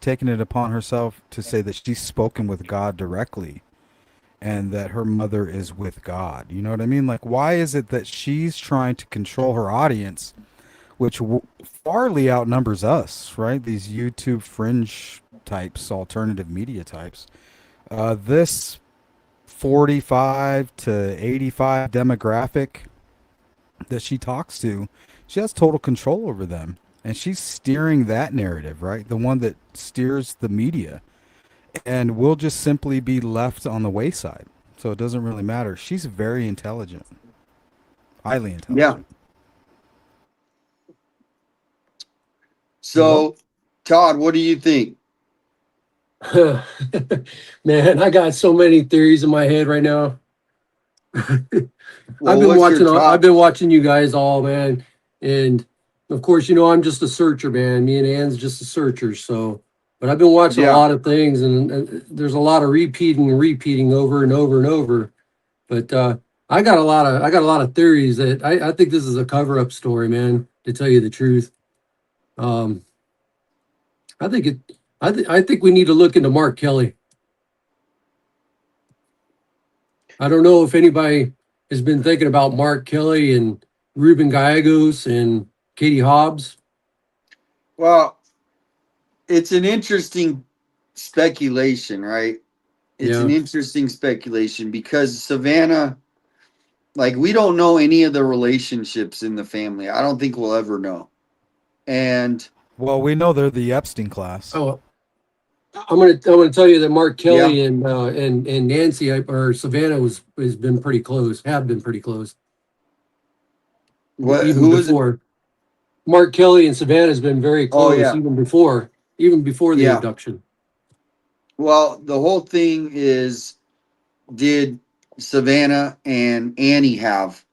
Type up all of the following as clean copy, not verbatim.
taken it upon herself to say that she's spoken with God directly and that her mother is with God. You know what I mean? Like, why is it that she's trying to control her audience, which farly outnumbers us, right? These YouTube fringe types, alternative media types. This 45 to 85 demographic that she talks to, she has total control over them. And she's steering that narrative, right? The one that steers the media. And we'll just simply be left on the wayside. So it doesn't really matter. She's very intelligent, highly Yeah. intelligent. Hello? So, Todd, what do you think? Man, I got so many theories in my head right now. Well, what's your I've top? been watching you guys all, man. And of course, you know, I'm just a searcher, man. Me and Ann's just a searcher. So, but I've been watching a Yeah. lot of things, and there's a lot of repeating over and over and over. But I got a lot of theories that I think this is a cover up story, man, to tell you the truth. Um, I think it, I think we need to look into Mark Kelly. I don't know if anybody has been thinking about Mark Kelly and Ruben Gallegos and Katie Hobbs. Well, it's an interesting speculation, right? It's an Yeah. interesting speculation because Savannah, like, we don't know any of the relationships in the family. I don't think we'll ever know. And Well, we know they're the Epstein class. Oh, I'm gonna tell you that Mark yeah, Kelly and Nancy or Savannah has been pretty close. Have been pretty close what? even Who is it? before. Mark Kelly and Savannah has been very Oh close yeah, even before the yeah. abduction. Well, the whole thing is, did Savannah and Annie have,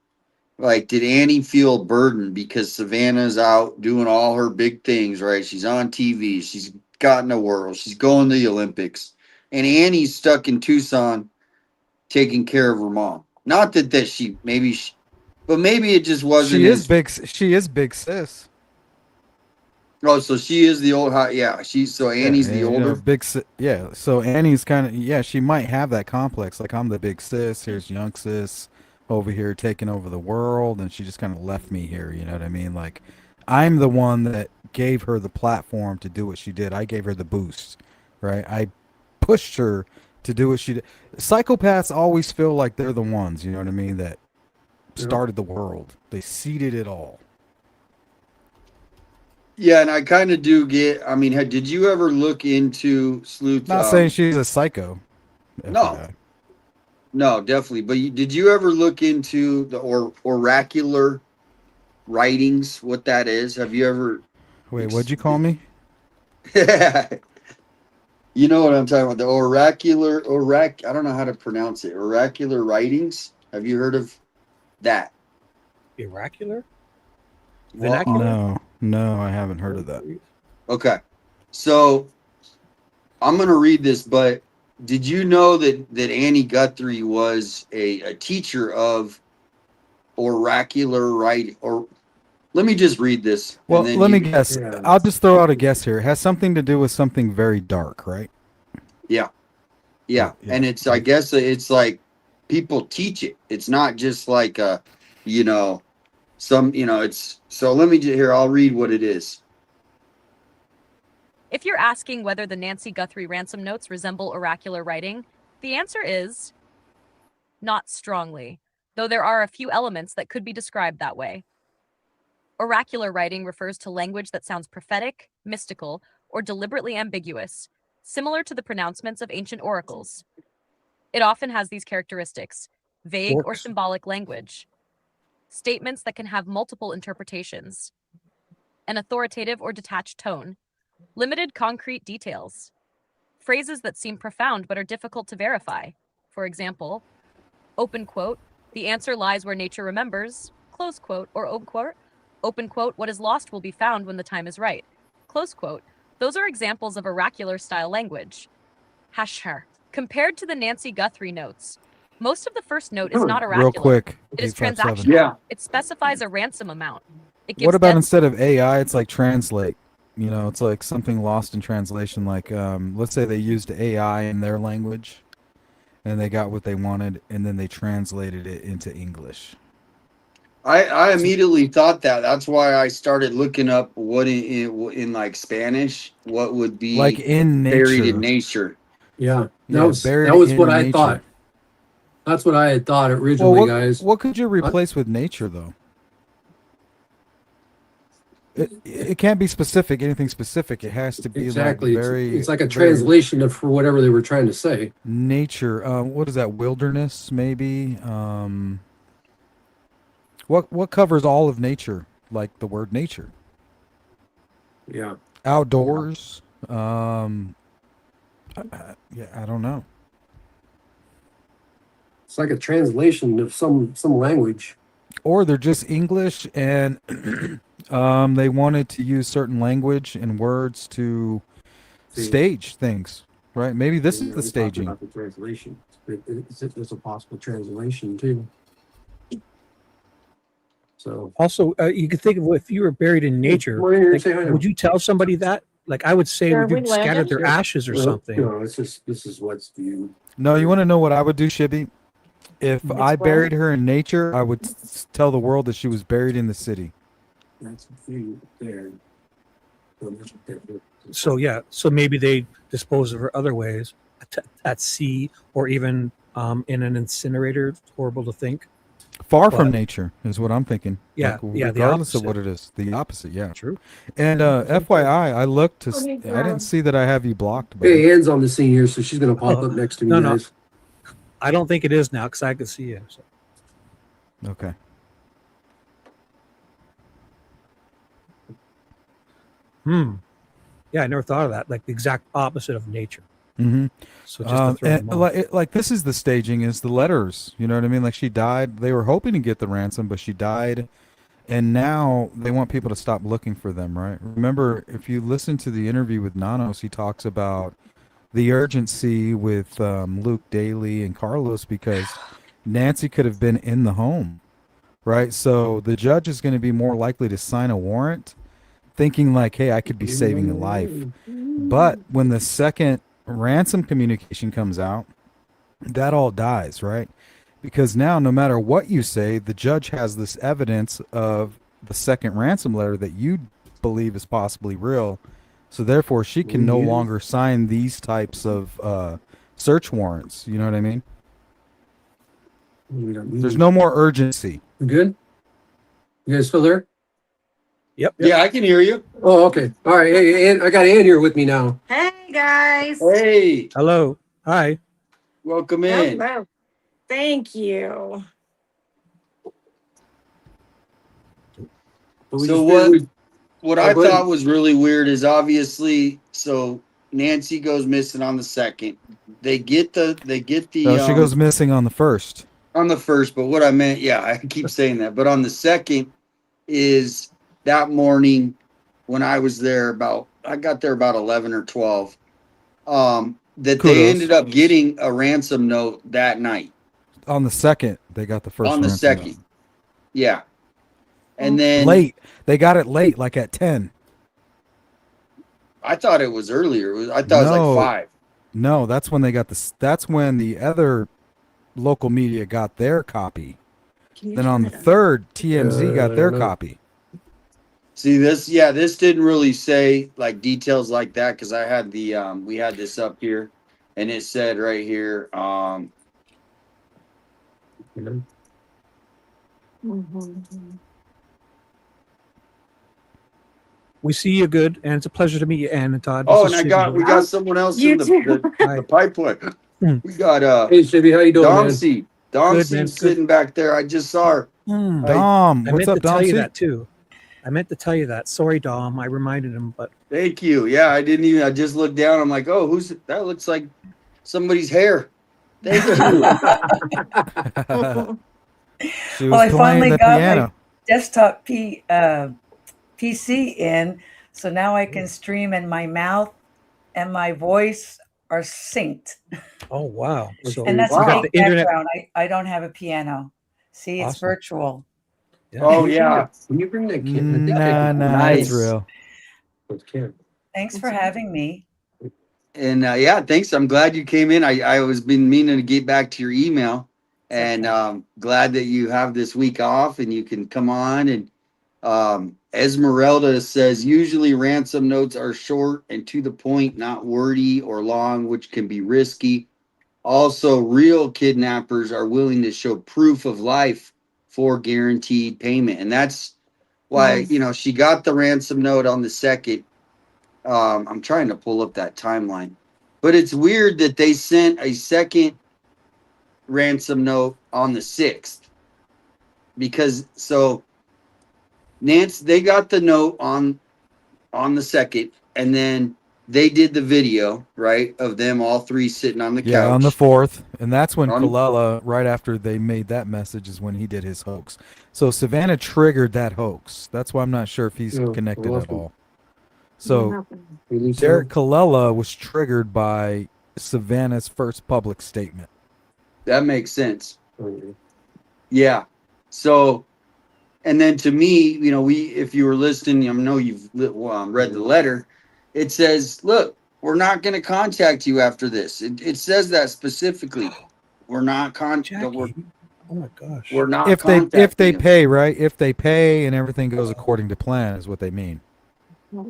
like, did Annie feel burdened because Savannah's out doing all her big things, right? She's on TV, she's gotten a world, she's going to the Olympics, and Annie's stuck in Tucson taking care of her mom. Not that she maybe she, but maybe it just wasn't She is as. big. She is big sis. Oh, so she is the old. Yeah, she's so Yeah, Annie's the and, you know, older. big. Yeah, so Annie's kind of, yeah. She might have that complex, like I'm the big sis. Here's young sis over here taking over the world, and she just kind of left me here. You know what I mean? Like, I'm the one that gave her the platform to do what she did. I gave her the boost, right? I pushed her to do what she did. Psychopaths always feel like they're the ones. You know what I mean? That Yeah. started the world. They seeded it all. Yeah, and I kind of do get. I mean, did you ever look into sleuth? Not saying she's a psycho, No, FYI. no, definitely. But did you ever look into the oracular writings? What that is? Have you ever? Wait, what'd ex- you call me? You know what I'm talking about? The I don't know how to pronounce it. Oracular writings. Have you heard of that? Oracular? Well, Vernacular? No, I haven't heard of that. okay. So I'm going to read this, but did you know that Annie Guthrie was a teacher of oracular writing? Or let me just read this, and Well, then let me you, guess. Yeah. I'll just throw out a guess here. It has something to do with something very dark, right? yeah, yeah. Yeah. And it's, I guess it's like people teach it. It's not just like you know, it's so. Let me here. I'll read what it is. If you're asking whether the Nancy Guthrie ransom notes resemble oracular writing, the answer is not strongly, though there are a few elements that could be described that way. Oracular writing refers to language that sounds prophetic, mystical, or deliberately ambiguous, similar to the pronouncements of ancient oracles. It often has these characteristics: vague or Orcs. symbolic language, statements that can have multiple interpretations, an authoritative or detached tone, limited concrete details, phrases that seem profound but are difficult to verify. For example, open quote, the answer lies where nature remembers, close quote, or open quote, what is lost will be found when the time is right, close quote. Those are examples of oracular style language. Hashar. Compared to the Nancy Guthrie notes, most of the first note is not Real oracular. quick, It is 857. transactional. Yeah. It specifies a ransom amount. It What gives about dead instead of AI, it's like translate? You know, it's like something lost in translation. Like, let's say they used AI in their language, and they got what they wanted, and then they translated it into English. I immediately thought that. That's why I started looking up what in like Spanish, what would Like be in buried in nature. nature. Yeah, Yeah, that buried was what in I nature. thought. That's what I had thought Well, originally, guys. what could you replace with nature though? It can't be specific, anything specific. It has to be like Exactly. very, It's like a very translation of for whatever they were trying to say. nature. What is that? Wilderness, maybe. What covers all of nature? Like the word nature. Yeah. Outdoors. Yeah, I don't know. It's like a translation of some language. Or they're just English, and they wanted to use certain language and words to stage things, right? Maybe this is the We talked staging. about the translation. It's a possible translation too. So Also, you could think of if you were buried in nature, Well, you're like, saying, I know. would you tell somebody that? Like, I would say, Are would we you scatter landing? their ashes or something? No, it's just this is what's viewed. No, you want to know what I would do, Shibby? If I where? buried her in nature, I would tell the world that she was buried in the city. That's viewed there. So yeah, so maybe they dispose of her other ways, at sea, or even in an incinerator. It's horrible to think. Far from But- nature is what I'm thinking. Yeah, Like, yeah, the regardless of opposite. what it is, the opposite. Yeah, True. And FYI, I looked to. Okay, I didn't see that I have you blocked. But Hey, Anne's on the scene here, so she's gonna pop Oh, up next to me, no, no. guys. I don't think it is now because I can see you. So. okay. Yeah, I never thought of that. Like the exact opposite of nature. Mm-hmm. So just to throw And them off. like this is the staging, is the letters. You know what I mean? Like she died. They were hoping to get the ransom, but she died, and now they want people to stop looking for them. Right? Remember, if you listen to the interview with Nanos, he talks about the urgency with Luke Daly and Carlos because Nancy could have been in the home, right? So the judge is going to be more likely to sign a warrant, thinking like, "Hey, I could be saving a life." But when the second ransom communication comes out, that all dies, right? Because now, no matter what you say, the judge has this evidence of the second ransom letter that you believe is possibly real. So therefore, she can no longer sign these types of search warrants. You know what I mean? There's no more urgency. You good? You guys still there? Yep. Yeah, I can hear you. Oh, okay. All right. Hey, Ann, I got Ann here with me now. Hey guys. Hey, Hello. Hi. welcome in. Hello. Thank you. So what I go ahead. thought was really weird is obviously so Nancy goes missing on the second. They get the So she goes missing on the first. on the first, but what I meant, yeah, I keep saying that. But on the second is that morning when I was there I got there about 11 or 12. That they Kudos. ended up getting a ransom note that night. On the second, they got the first On the ransom second. note. Yeah. And then Late. They got it late, like at 10. I thought it was earlier. I thought it was No. like 5. No, that's when they got the. That's when the other local media got their copy. Can you Then turn on the it on? third, TMZ I got their don't know. copy. See this didn't really say like details like that because I had the we had this up here and it said right here Mhm. We see you good, and it's a pleasure to meet you, Ann and Todd. oh This and is we Shibby. got someone else You in the too. the pipeline. Hmm. We got Hey, Shibby, how you doing, man? Domsey. Good, man, Domsey's good. sitting back there. I just saw her. Hmm. Dom, I what's meant up, to tell Dom? you that too. I meant to tell you that. Sorry, Dom. I reminded him, but Thank you. Yeah, I didn't even I just looked down. I'm like, oh, who's that? Looks like somebody's hair. Thank you. She was Well, I playing finally the got my piano. desktop PC in, so now I can stream, and my mouth and my voice are synced. oh wow. So And that's you a got fake the internet. background. I don't have a piano. See, it's Awesome. virtual. Yeah. Oh yeah. Can you bring that kid? Nah, it's Nice. real. Thanks for having me. And yeah, thanks. I'm glad you came in. I was been meaning to get back to your email, and glad that you have this week off and you can come on. And Esmeralda says usually ransom notes are short and to the point, not wordy or long, which can be risky. Also, real kidnappers are willing to show proof of life for guaranteed payment, and that's why she got the ransom note on the second. I'm trying to pull up that timeline, but it's weird that they sent a second ransom note on the 6th, because so Nance, they got the note on the second, and then they did the video, right, of them all three sitting on the couch. Yeah, on the 4th, and that's when On- Colella, right after they made that message, is when he did his hoax. So Savannah triggered that hoax. That's why I'm not sure if he's connected at all. So Derek Colella was triggered by Savannah's first public statement. That makes sense. Yeah. So, and then to me, if you were listening, I know you've read the letter. It says, look, we're not going to contact you after this. It says that specifically. We're not Jackie. Oh my gosh. We're not If they contacting you. pay, right? If they pay and everything goes according to plan is what they mean.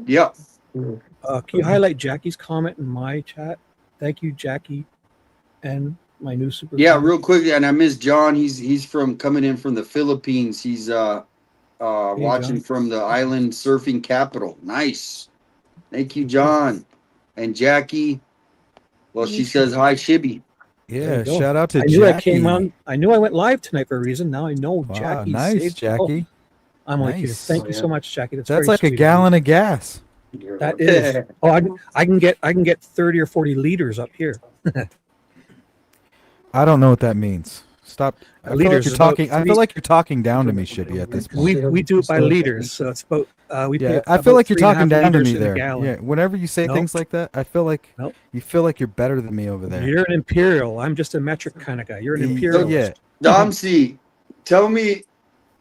Yep. Can you highlight Jackie's comment in my chat? Thank you, Jackie, and my new super. Yeah, real quickly, and I miss John. He's coming in from the Philippines. He's watching John. from the island surfing capital. Nice. Thank you, John. And Jackie. Well, she says hi, Shibby. Yeah, you go. shout out to I knew Jackie. I came on. I knew I went live tonight for a reason. Now I know Wow, Jackie. nice, saved- Jackie. Oh, I'm like you. Nice. Thank you so much, Jackie. That's That's very like a sweet of you. gallon of gas. That is. Oh, I can get 30 or 40 liters up here. I don't know what that means. Stop. I feel like Liters you're is about talking. I three- feel like you're talking down to me, Shibby, at this point. We do it by liters, so it's about we. Yeah, put I feel about like you're 3.5 talking down to liters me in a there. gallon. Yeah, whenever you say Nope. things like that, I feel like Nope. you feel like you're better than me over there. You're an imperial. I'm just a metric kind of guy. You're an Yeah, imperial. yeah. Domsey, tell me.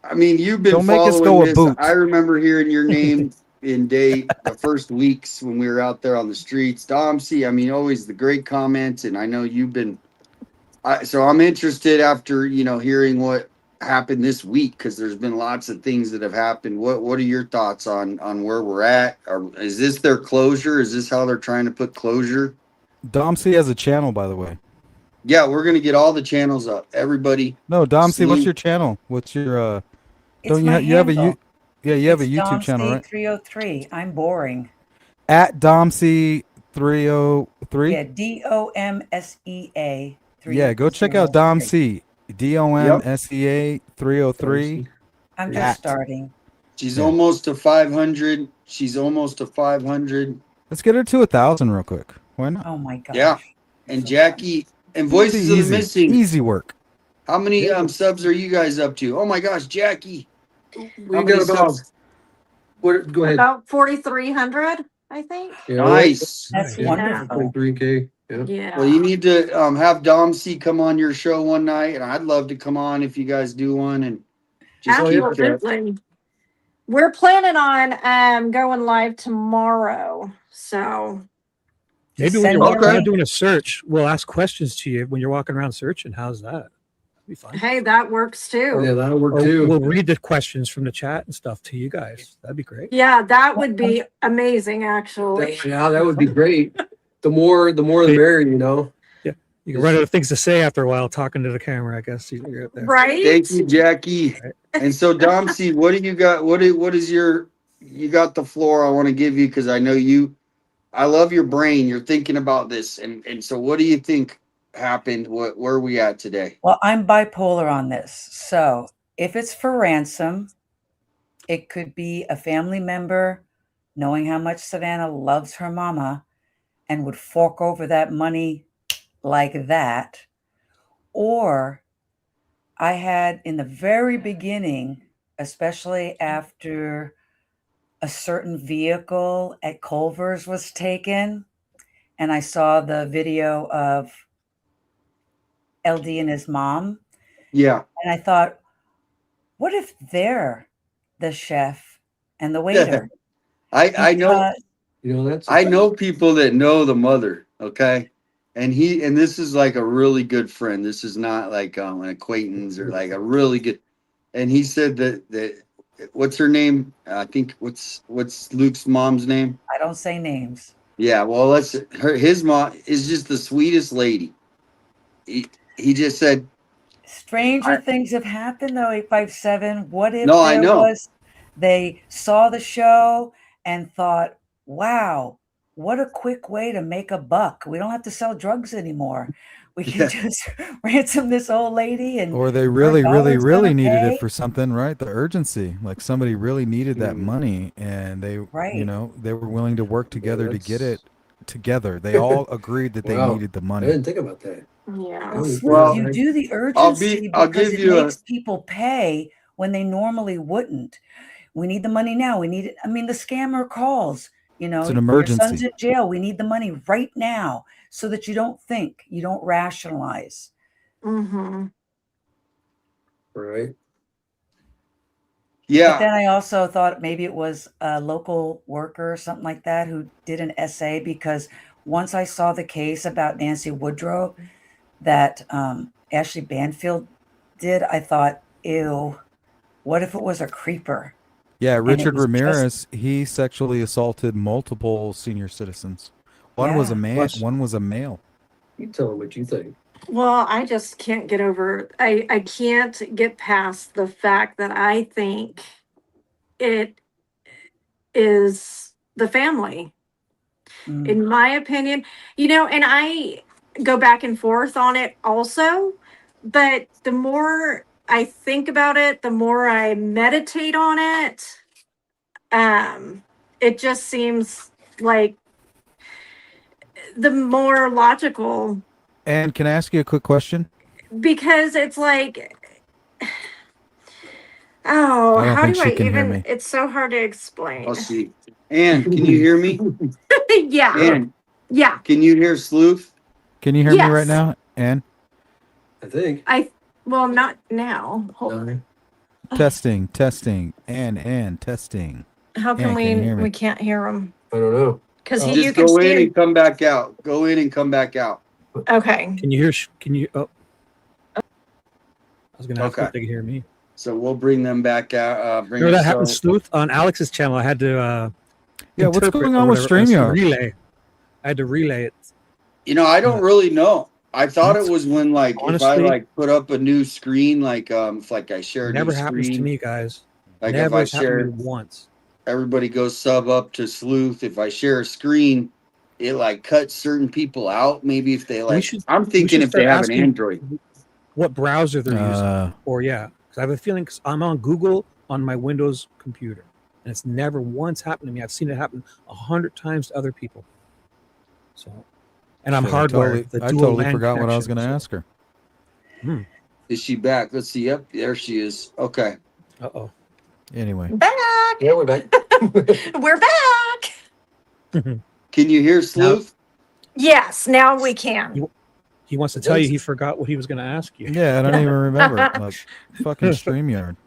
I mean, you've been Don't make us following go with this. boots. I remember hearing your name in the first weeks when we were out there on the streets. Domsey, I mean, always the great comments, and I know you've been. So I'm interested after hearing what happened this week, because there's been lots of things that have happened. What are your thoughts on where we're at? Or is this their closure? Is this how they're trying to put closure? Domsey has a channel, by the way. Yeah, we're gonna get all the channels up. Everybody. No, Domsey, what's Salute. your channel? What's your It's don't you my have you have a handle. yeah, you have a It's YouTube channel, right? 303. I'm boring. At Domsey 303. Yeah, DOMSEA. Yeah, go check out Domsey. DOMSEA 303. I'm just At. starting. She's Yeah. almost to 500. She's almost to 500. Let's get her to 1,000 real quick. Why not? Oh my gosh. Yeah. And Jackie and Voices of the Missing. Easy work. How many subs are you guys up to? Oh my gosh, Jackie. We got about. What? Go ahead. About 4,300, I think. Yeah, Nice. That's Yeah. wonderful. 3K. Yeah. Yeah. Well, you need to have Dom C come on your show one night, and I'd love to come on if you guys do one. And just keep Absolutely. We're planning on going live tomorrow. So Maybe when Send you're me a walking around link. doing a search, we'll ask questions to you when you're walking around searching. How's that? That'd be fun. hey, that works too. Yeah, that'll work Or too. we'll read the questions from the chat and stuff to you guys. That'd be great. Yeah, that would be amazing actually. Yeah, that would be great. The more the merrier, you know. You can run out of things to say after a while talking to the camera, I guess. You're up there. Right? Thank you, Jackie. Right. And so, Dom C, what do you got? What is your? You got the floor. I want to give you, because I know you. I love your brain. You're thinking about this, and so what do you think happened? Where are we at today? Well, I'm bipolar on this. So if it's for ransom, it could be a family member knowing how much Savannah loves her mama and would fork over that money like that. Or I had in the very beginning, especially after a certain vehicle at Culver's was taken, and I saw the video of LD and his mom, Yeah. and I thought, what if they're the chef and the waiter? I know. Because You know, that's I know people that know the mother, okay? And this is like a really good friend. This is not like an acquaintance or like a really good. And he said that what's her name? I think what's Luke's mom's name? I don't say names. Yeah, well, his mom is just the sweetest lady. He just said, Stranger things have happened though, 857. What if no, I know. they saw the show and thought, wow, what a quick way to make a buck. We don't have to sell drugs anymore. We can Yeah. just ransom this old lady and Or they her really, really, daughter's really gonna needed it pay. for something, right? The urgency. Like somebody really needed that money and they, Right. they were willing to work together to get it that's together. They all agreed that they wow. needed the I money. didn't think about that. Yeah. Oh, Sleuth, Well, you do the I'll urgency I'll because give it you makes people pay when they normally wouldn't. We need the money now. We need it. I mean, the scammer calls, It's an your son's emergency. in jail. We need the money right now so that you don't think, you don't rationalize. Mm-hmm. Right. But yeah. then I also thought maybe it was a local worker or something like that who did an essay, because once I saw the case about Nancy Woodrow that Ashley Banfield did, I thought, ew, what if it was a creeper? Yeah, And it Richard was just, Ramirez, he sexually assaulted multiple senior citizens. One was a yeah. man, Plus- one was a male. You tell them what you think. Well, I just can't get over, I can't get past the fact that I think it is the family, Mm. in my opinion, and I go back and forth on it also, but the more I think about it, the more I meditate on it, it just seems like the more logical, And can I ask you a quick question? because it's like, oh, I don't how think do I she can hear even, me. it's so hard to explain. I'll see. Ann, can you hear me? Yeah. Ann, Yeah. can you hear Sleuth? Can you hear me right Yes. now, Ann? I think. Well, not now. No. Testing, testing, and testing. How can Ann, can you hear me? we can't hear him? I don't know. Because Oh. you Just can go see in him. and come back out. Go in and come back out. Okay. Can you hear? Can you? Oh, I was gonna ask Okay. if they could hear me. So we'll bring them back out. Bring Remember that us happened, so- Sleuth, on Alex's channel. I had to Yeah, what's interpret going or on with whatever, StreamYard? relay. I had to relay it. I don't really know. I thought it That's- was when if I honestly, put up a new screen, if I share a Never new happens screen, to me, guys. like Never if I has happened to share, me once. everybody goes sub up to Sleuth. If I share a screen, it like cuts certain people out. Maybe if they I'm We thinking should if they start have an asking Android. what browser they're using, Uh, or yeah, because I have a feeling, because I'm on Google on my Windows computer, and it's never once happened to me. I've seen it happen 100 times to other people. So, and I'm shit, I hardwired. totally, with a I dual totally LAN forgot what I was going to connection, ask her. Is she back? Let's see. Yep, there she is. Okay. So, uh-oh. Anyway, Back. Yeah, we're back. We're back. Can you hear Sleuth? Yes, now we can. He wants to tell you he forgot what he was going to ask you. yeah, I don't even remember. Like, fucking StreamYard.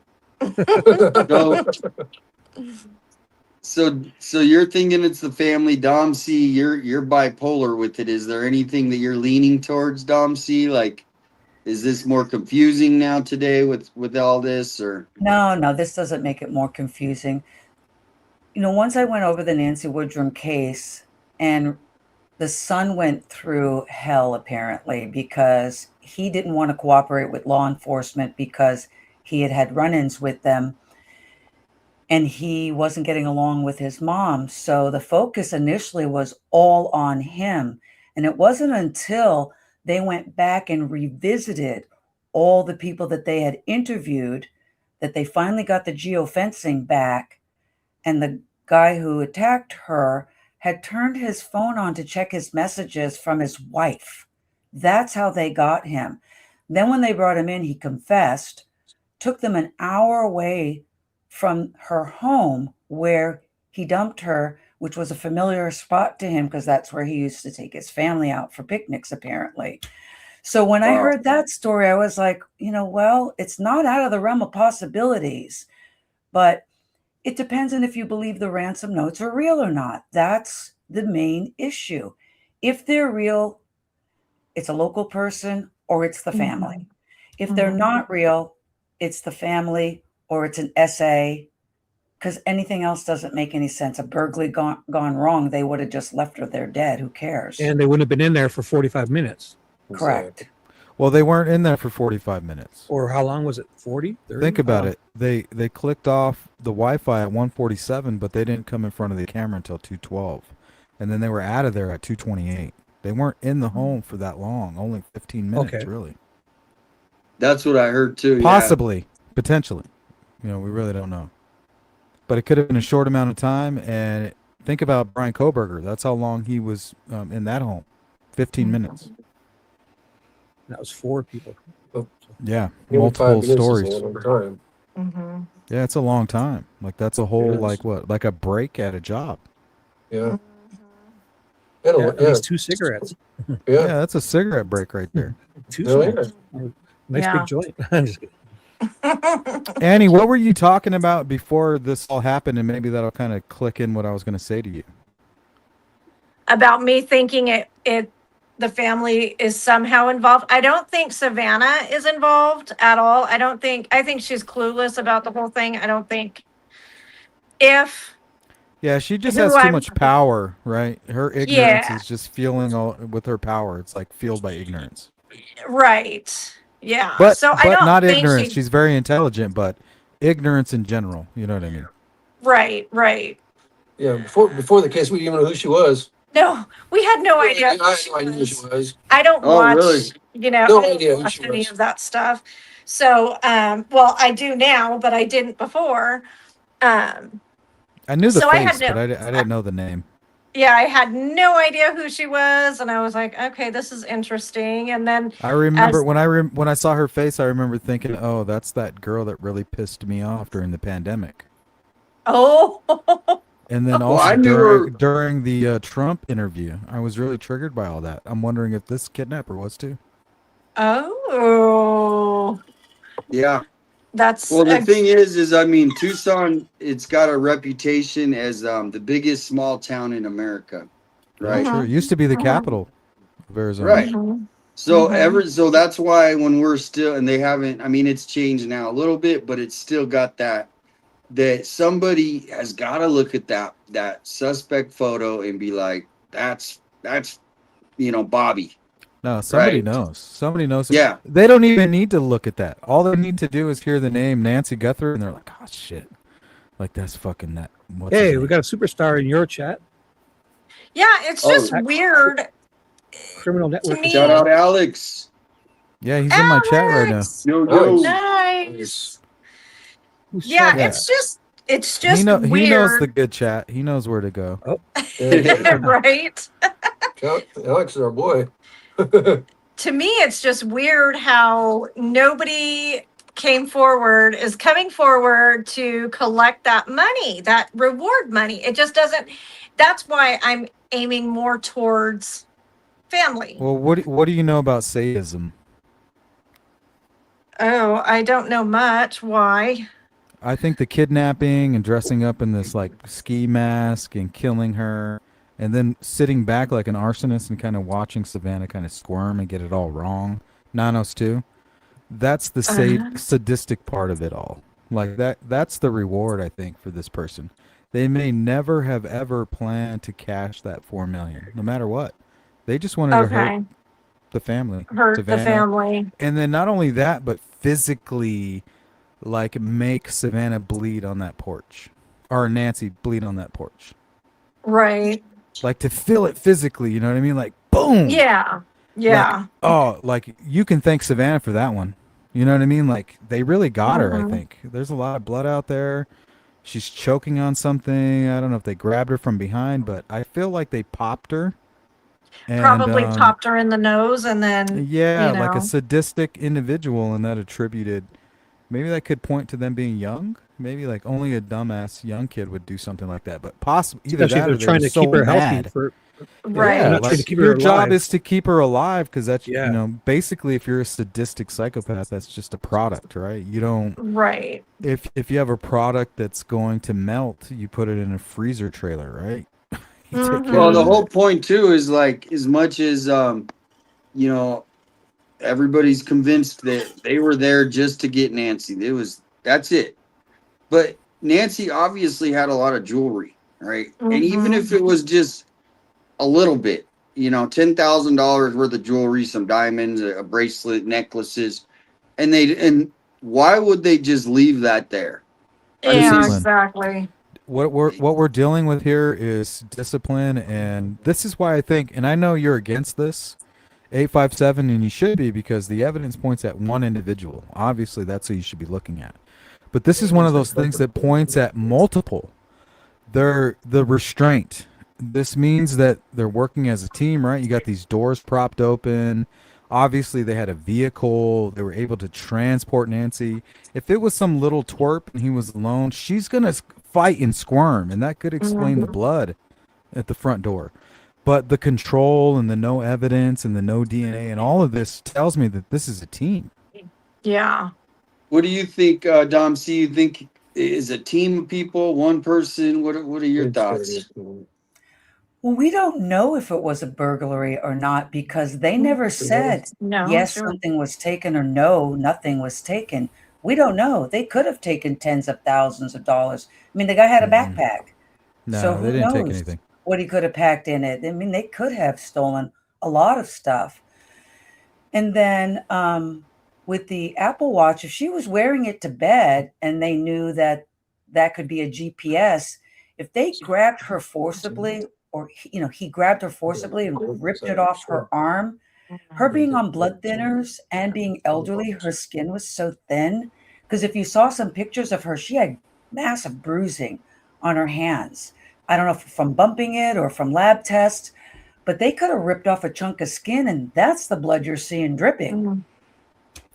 So you're thinking it's the family, Dom C. You're bipolar with it. Is there anything that you're leaning towards, Dom C? Like, is this more confusing now today with all this, or No, this doesn't make it more confusing. Once I went over the Nancy Woodrum case, and the son went through hell apparently because he didn't want to cooperate with law enforcement because he had had run-ins with them and he wasn't getting along with his mom. So the focus initially was all on him. And it wasn't until they went back and revisited all the people that they had interviewed that they finally got the geofencing back. And the guy who attacked her had turned his phone on to check his messages from his wife. That's how they got him. Then when they brought him in, he confessed, took them an hour away from her home where he dumped her, which was a familiar spot to him because that's where he used to take his family out for picnics, apparently. So when I heard that story, I was like, well, it's not out of the realm of possibilities, but It depends on if you believe the ransom notes are real or not. That's the main issue. If they're real, it's a local person or it's the family. If they're not real, it's the family or it's an SA, because anything else doesn't make any sense. A burglary gone wrong, they would have just left her there dead. Who cares? And they wouldn't have been in there for 45 minutes. Correct. Well, they weren't in there for 45 minutes. Or how long was it? 40? 30? Think about it. They clicked off the Wi-Fi at 1:47, but they didn't come in front of the camera until 2:12, and then they were out of there at 2:28. They weren't in the home for that long. Only 15 minutes, Okay. really. That's what I heard too. Yeah. Possibly, potentially. We really don't know. But it could have been a short amount of time. And think about Brian Koberger. That's how long he was in that home. 15 minutes. That was 4 people. Yeah, Maybe 5 multiple minutes is a stories. long time. Mm-hmm. Yeah, it's a long time. Like that's a whole It is. like a break at a job. Yeah. Yeah, Yeah. at least 2 cigarettes. Yeah, Yeah. that's a cigarette break right there. 2 Oh, cigarettes. Nice Yeah. big joint. I'm just kidding. Annie, what were you talking about before this all happened? And maybe that'll kind of click in what I was going to say to you. About me thinking the family is somehow involved. I don't think Savannah is involved at all. I think she's clueless about the whole thing. I don't think if Yeah, she just Who has too I'm- much power, right? Her ignorance Yeah. is just fueling all with her power. It's like fueled by ignorance. right. Yeah. But so I but don't not think ignorance. she- She's very intelligent, but ignorance in general. You know what I mean? Right. Yeah. Before the case, we didn't even know who she was. No, we had no idea. I who had she no idea who she was. was. I don't Oh, watch, really? I No don't idea who watch she any was. of that stuff. So, well, I do now, but I didn't before. I knew the So I had face, no- but I didn't know the name. Yeah, I had no idea who she was, and I was like, okay, this is interesting. And then, I remember As- when I saw her face, I remember thinking, "Oh, that's that girl that really pissed me off during the pandemic." oh, And then Well, also I knew her- during the Trump interview, I was really triggered by all that. I'm wondering if this kidnapper was too. oh, Yeah. that's Well, the a- thing is I mean, Tucson, it's got a reputation as the biggest small town in America, right? Sure, it used to be the capital of Arizona. Right. Mhm. So Mhm. so that's why when we're still, and they haven't, I mean, it's changed now a little bit, but it's still got that somebody has got to look at that suspect photo and be like, that's Bobby. No, somebody Right. knows. Somebody knows. Yeah. They don't even need to look at that. All they need to do is hear the name Nancy Guthrie, and they're like, "Oh shit!" Like that's fucking that. What's his Hey, name? we got a superstar in your chat. Yeah, it's Oh. just weird. Criminal Network. me- Shout out Alex. Yeah, he's in my chat right now. Alex! Yo, Alex. Nice. Who's Yeah, chatting? it's just He weird. knows the good chat. He knows where to go. Yeah. right? Alex is our boy. To me, it's just weird how nobody is coming forward to collect that money, that reward money. It just doesn't. That's why I'm aiming more towards family. Well, what do you know about sadism? Oh, I don't know much. Why? I think the kidnapping and dressing up in this like ski mask and killing her, and then sitting back like an arsonist and kind of watching Savannah kind of squirm and get it all wrong. Nanos too. That's the sadistic part of it all. Like that's the reward I think for this person. They may never have ever planned to cash that $4 million, no matter what. They just wanted to hurt Okay, the family, hurt the Savannah. family. And then not only that, but physically, like make Savannah bleed on that porch, or Nancy bleed on that porch. Right. Like to feel it physically, you know what I mean? Like boom. Yeah. Yeah. Oh, like you can thank Savannah for that one. You know what I mean? Like they really got her. I Mhm. think there's a lot of blood out there. She's choking on something. I don't know if they grabbed her from behind, but I feel like they popped her. And, Probably popped her in the nose and then Yeah, you like a know. sadistic individual, and that attributed. Maybe that could point to them being young. Maybe like only a dumbass young kid would do something like that. But possibly either Especially if that they're or they trying were to so keep her healthy mad. for Right. not trying to like keep your her job alive. is to keep her alive because that's Yeah. basically if you're a sadistic psychopath, that's just a product, right? You don't Right. if you have a product that's going to melt, you put it in a freezer trailer, right? You take care Well, of the Mhm. that. whole point too is like as much as you know, everybody's convinced that they were there just to get Nancy. That's it. But Nancy obviously had a lot of jewelry, right? And even if Mhm. it was just a little bit, $10,000 worth of jewelry, some diamonds, a bracelet, necklaces, and why would they just leave that there? I mean, Yeah, it's Discipline. exactly. What we're dealing with here is discipline, and this is why I think, and I know you're against this 857, and you should be because the evidence points at one individual. Obviously, that's who you should be looking at. But this is one of those things that points at multiple. They're the restraint. This means that they're working as a team, right? You got these doors propped open. Obviously, they had a vehicle. They were able to transport Nancy. If it was some little twerp and he was alone, she's going to fight and squirm, and that could explain the Mhm. blood at the front door. But the control and the no evidence and the no DNA and all of this tells me that this is a team. Yeah. what do you think, Dom C? You think is a team of people, one person? What are your thoughts? Well, we don't know if it was a burglary or not because they never said No, yes, sure. something was taken or no, nothing was taken. We don't know. They could have taken tens of thousands of dollars. I mean, the guy had a Mm-mm. backpack. So No, they who didn't take knows anything. what he could have packed in it? I mean, they could have stolen a lot of stuff. And then with the Apple Watch, if she was wearing it to bed and they knew that that could be a GPS, if they grabbed her forcibly, or he grabbed her forcibly and ripped it off her arm, her being on blood thinners and being elderly, her skin was so thin. Because if you saw some pictures of her, she had massive bruising on her hands. I don't know if from bumping it or from lab tests, but they could have ripped off a chunk of skin, and that's the blood you're seeing dripping. Mhm.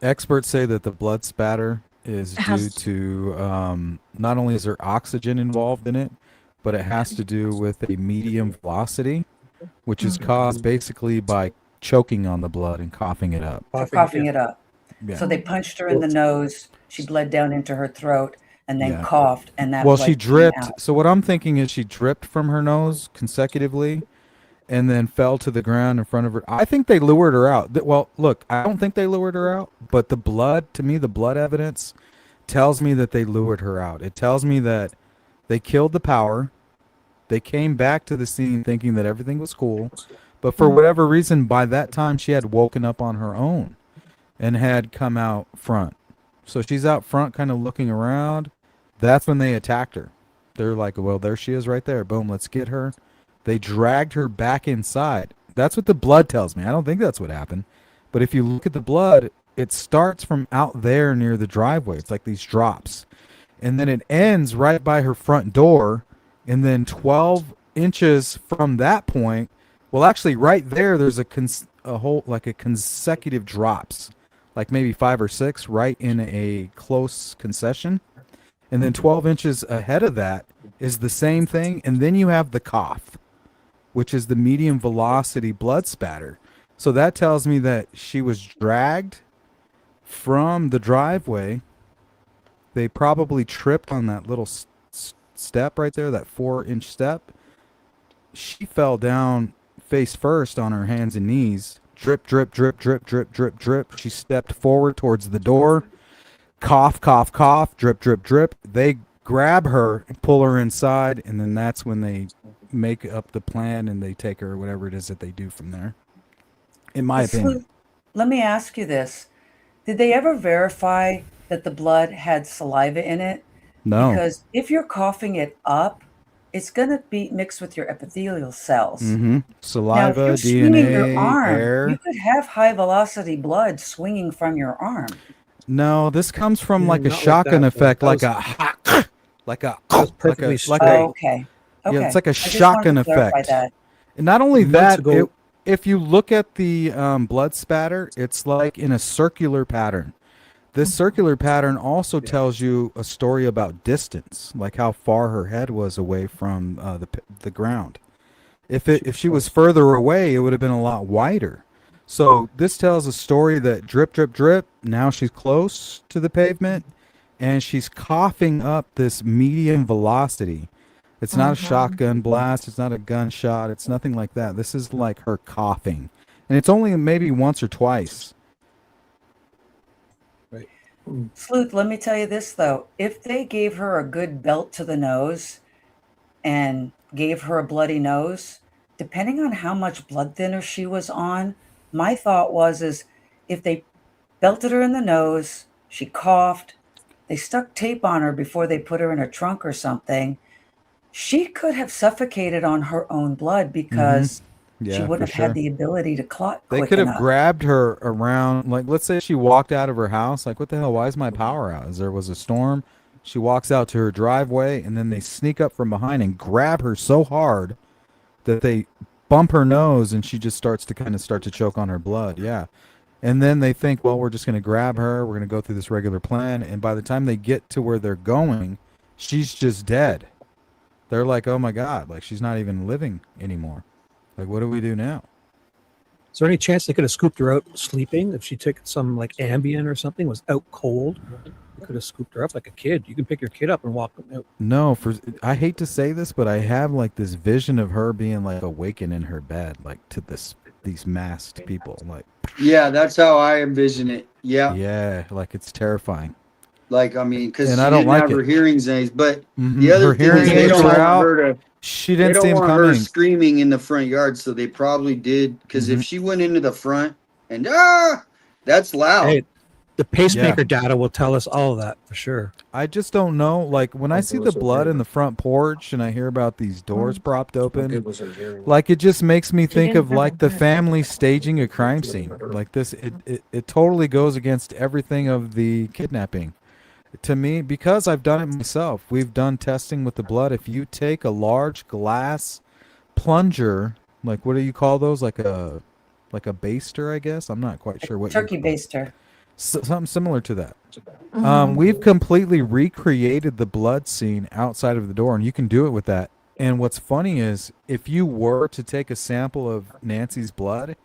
Experts say that the blood spatter is due Has to not only is there oxygen involved in it, but it has to do with a medium velocity, which is caused basically by choking on the blood and coughing it up. For Coughing. coughing Yeah. it up. Yeah. So they punched her in the nose, she bled down into her throat, and then Yeah. coughed, and that Well, blood she came dripped. out. So what I'm thinking is she dripped from her nose consecutively and then fell to the ground in front of her. I think they lured her out. Well, look, I don't think they lured her out, but the blood, to me, the blood evidence tells me that they lured her out. It tells me that they killed the power. They came back to the scene thinking that everything was cool. But for whatever reason, by that time, she had woken up on her own and had come out front. So she's out front kind of looking around. That's when they attacked her. They're like, well, there she is right there. Boom, let's get her. They dragged her back inside. That's what the blood tells me. I don't think that's what happened. But if you look at the blood, it starts from out there near the driveway. It's like these drops. And then it ends right by her front door. And then 12 inches from that point, well, actually, right there, there's a whole, like a consecutive drops, like maybe 5 or 6 right in a close concession. And then 12 inches ahead of that is the same thing. And then you have the cough, which is the medium velocity blood spatter. So that tells me that she was dragged from the driveway. They probably tripped on that little step right there, that 4-inch step. She fell down face first on her hands and knees. Drip, drip, drip, drip, drip, drip, drip. She stepped forward towards the door. Cough, cough, cough. Drip, drip, drip. They grab her and pull her inside, and then that's when they make up the plan and they take her, whatever it is that they do from there. In my opinion. So let me ask you this. Did they ever verify that the blood had saliva in it? No. Because if you're coughing it up, it's going to be mixed with your epithelial cells. Mm-hmm. Now, if Saliva, you're swinging your DNA, arm, you air. could have high velocity blood swinging from your arm. No, this comes from like a Not like shotgun that, though. effect, That like was- a like a That was perfectly like straight. a Okay. yeah, Okay. it's like a I just wanted shotgun to clarify effect. that. And not only Months that, ago- if you look at the blood spatter, it's like in a circular pattern. This circular pattern also tells you a story about distance, like how far her head was away from the ground. If she was further away, it would have been a lot wider. So this tells a story that drip, drip, drip. Now she's close to the pavement, and she's coughing up this medium velocity. It's not a shotgun blast. It's not a gunshot. It's nothing like that. This is like her coughing, and it's only maybe once or twice. Sleuth, let me tell you this though. If they gave her a good belt to the nose and gave her a bloody nose, depending on how much blood thinner she was on, my thought was is if they belted her in the nose, she coughed, they stuck tape on her before they put her in a trunk or something, she could have suffocated on her own blood because she Yeah, wouldn't for have had sure. the ability to clot They quick could have enough. grabbed her around, like, let's say she walked out of her house. Like, what the hell? Why is my power out? There was a storm. She walks out to her driveway, and then they sneak up from behind and grab her so hard that they bump her nose, and she just starts to choke on her blood. Yeah. And then they think, well, we're just going to grab her. We're going to go through this regular plan. And by the time they get to where they're going, she's just dead. They're like, oh my God, like she's not even living anymore. Like, what do we do now? Is there any chance they could have scooped her out sleeping if she took some like Ambien or something, was out cold? They could have scooped her up like a kid. You can pick your kid up and walk them out. No, I hate to say this, but I have like this vision of her being like awakened in her bed, like to these masked people. Like, Yeah, that's how I envision it. Yeah. yeah, like it's terrifying. Like, I mean, because she And I don't didn't like have her it. hearing aids, but Mhm. the other Her thing is hearing they aids don't were want out. her to. She They didn't see don't him want her coming. screaming in the front yard, so they probably did. Because if Mhm. she went into the front and that's loud. Hey, the pacemaker data will tell us all of that for sure. I just don't know. Like when I see the blood in the front porch and I hear about these doors propped open, like it just makes me think of like the family staging a crime scene. Like this, it totally goes against everything of the kidnapping. To me, because I've done it myself, we've done testing with the blood. If you take a large glass plunger, like what do you call those? Like a baster, I guess. I'm not quite sure what you Turkey call it. baster. Something similar to that. We've completely recreated the blood scene outside of the door, and you can do it with that. And what's funny is if you were to take a sample of Nancy's blood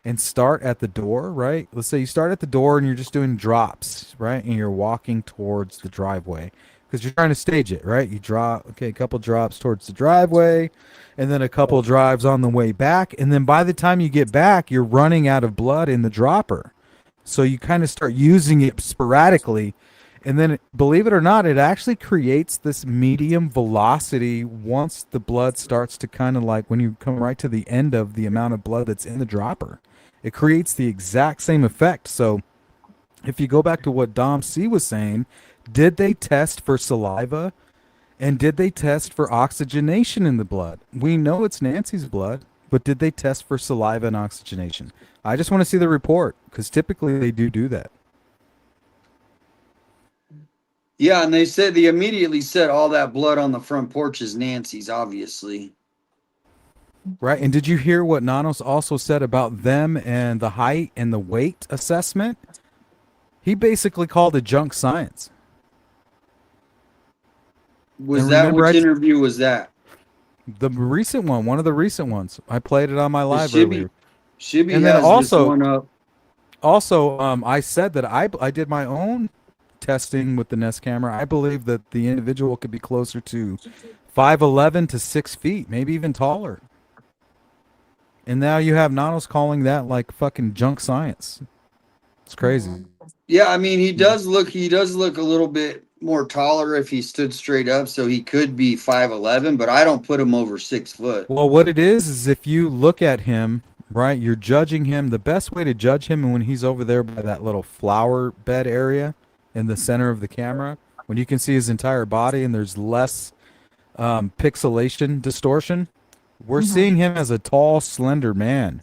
and start at the door, right? Let's say you start at the door and you're just doing drops, right? And you're walking towards the driveway because you're trying to stage it, right? You drop, okay, a couple drops towards the driveway and then a couple drives on the way back. And then by the time you get back, you're running out of blood in the dropper. So you kind of start using it sporadically. And then, believe it or not, it actually creates this medium velocity once the blood starts to kind of like when you come right to the end of the amount of blood that's in the dropper. It creates the exact same effect. So if you go back to what Dom C was saying, did they test for saliva and did they test for oxygenation in the blood? We know it's Nancy's blood, but did they test for saliva and oxygenation? I just want to see the report because typically they do that. Yeah, and they immediately said all that blood on the front porch is Nancy's, obviously. Right. And did you hear what Nanos also said about them and the height and the weight assessment? He basically called it junk science. Was And that remember, which I- interview was that? The recent one of the recent ones. I played it on my live Shibby- earlier. Shibby And then has also- this one up. Also, I said that I did my own testing with the Nest camera. I believe that the individual could be closer to 5'11" to 6 feet, maybe even taller. And now you have Nanos calling that like fucking junk science. It's crazy. Yeah, I mean he does look a little bit more taller if he stood straight up, so he could be 5'11", but I don't put him over 6 foot. Well, what it is if you look at him, right, you're judging him. The best way to judge him when he's over there by that little flower bed area in the center of the camera, when you can see his entire body and there's less pixelation distortion, we're seeing him as a tall, slender man.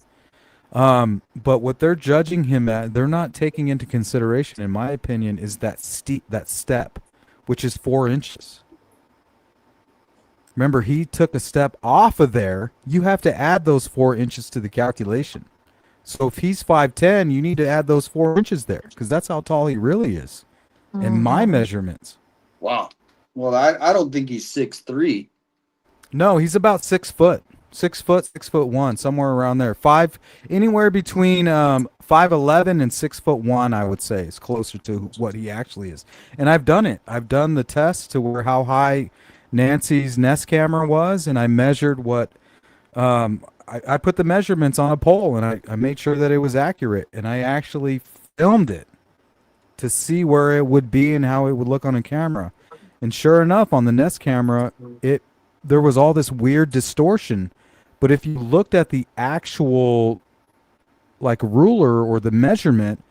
But what they're judging him at, they're not taking into consideration, in my opinion, is that step, which is 4 inches. Remember, he took a step off of there. You have to add those 4 inches to the calculation. So if he's 5'10", you need to add those 4 inches there because that's how tall he really is in my measurements. Wow. Well, I don't think he's 6'3". No, he's about 6 foot. 6', 6'1", somewhere around there. Anywhere between 5'11" and 6'1", I would say, is closer to what he actually is. And I've done it. I've done the test to where how high Nancy's Nest camera was, and I measured what. I put the measurements on a pole, and I made sure that it was accurate, and I actually filmed it to see where it would be and how it would look on a camera. And sure enough, on the Nest camera, there was all this weird distortion. But if you looked at the actual like ruler or the measurement,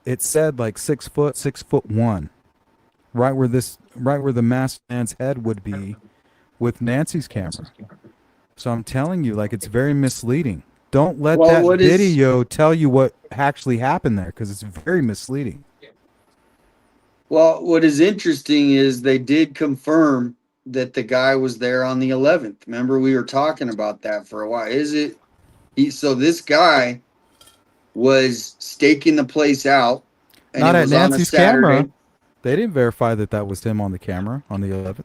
it said like 6'1", right where the masked man's head would be with Nancy's camera. So I'm telling you, like, it's very misleading. Don't let that video tell you what actually happened there, because it's very misleading. Well, what is interesting is they did confirm that the guy was there on the 11th. Remember, we were talking about that for a while. So this guy was staking the place out, and Not it at was on a Nancy's Saturday. camera. They didn't verify that was him on the camera on the 11th.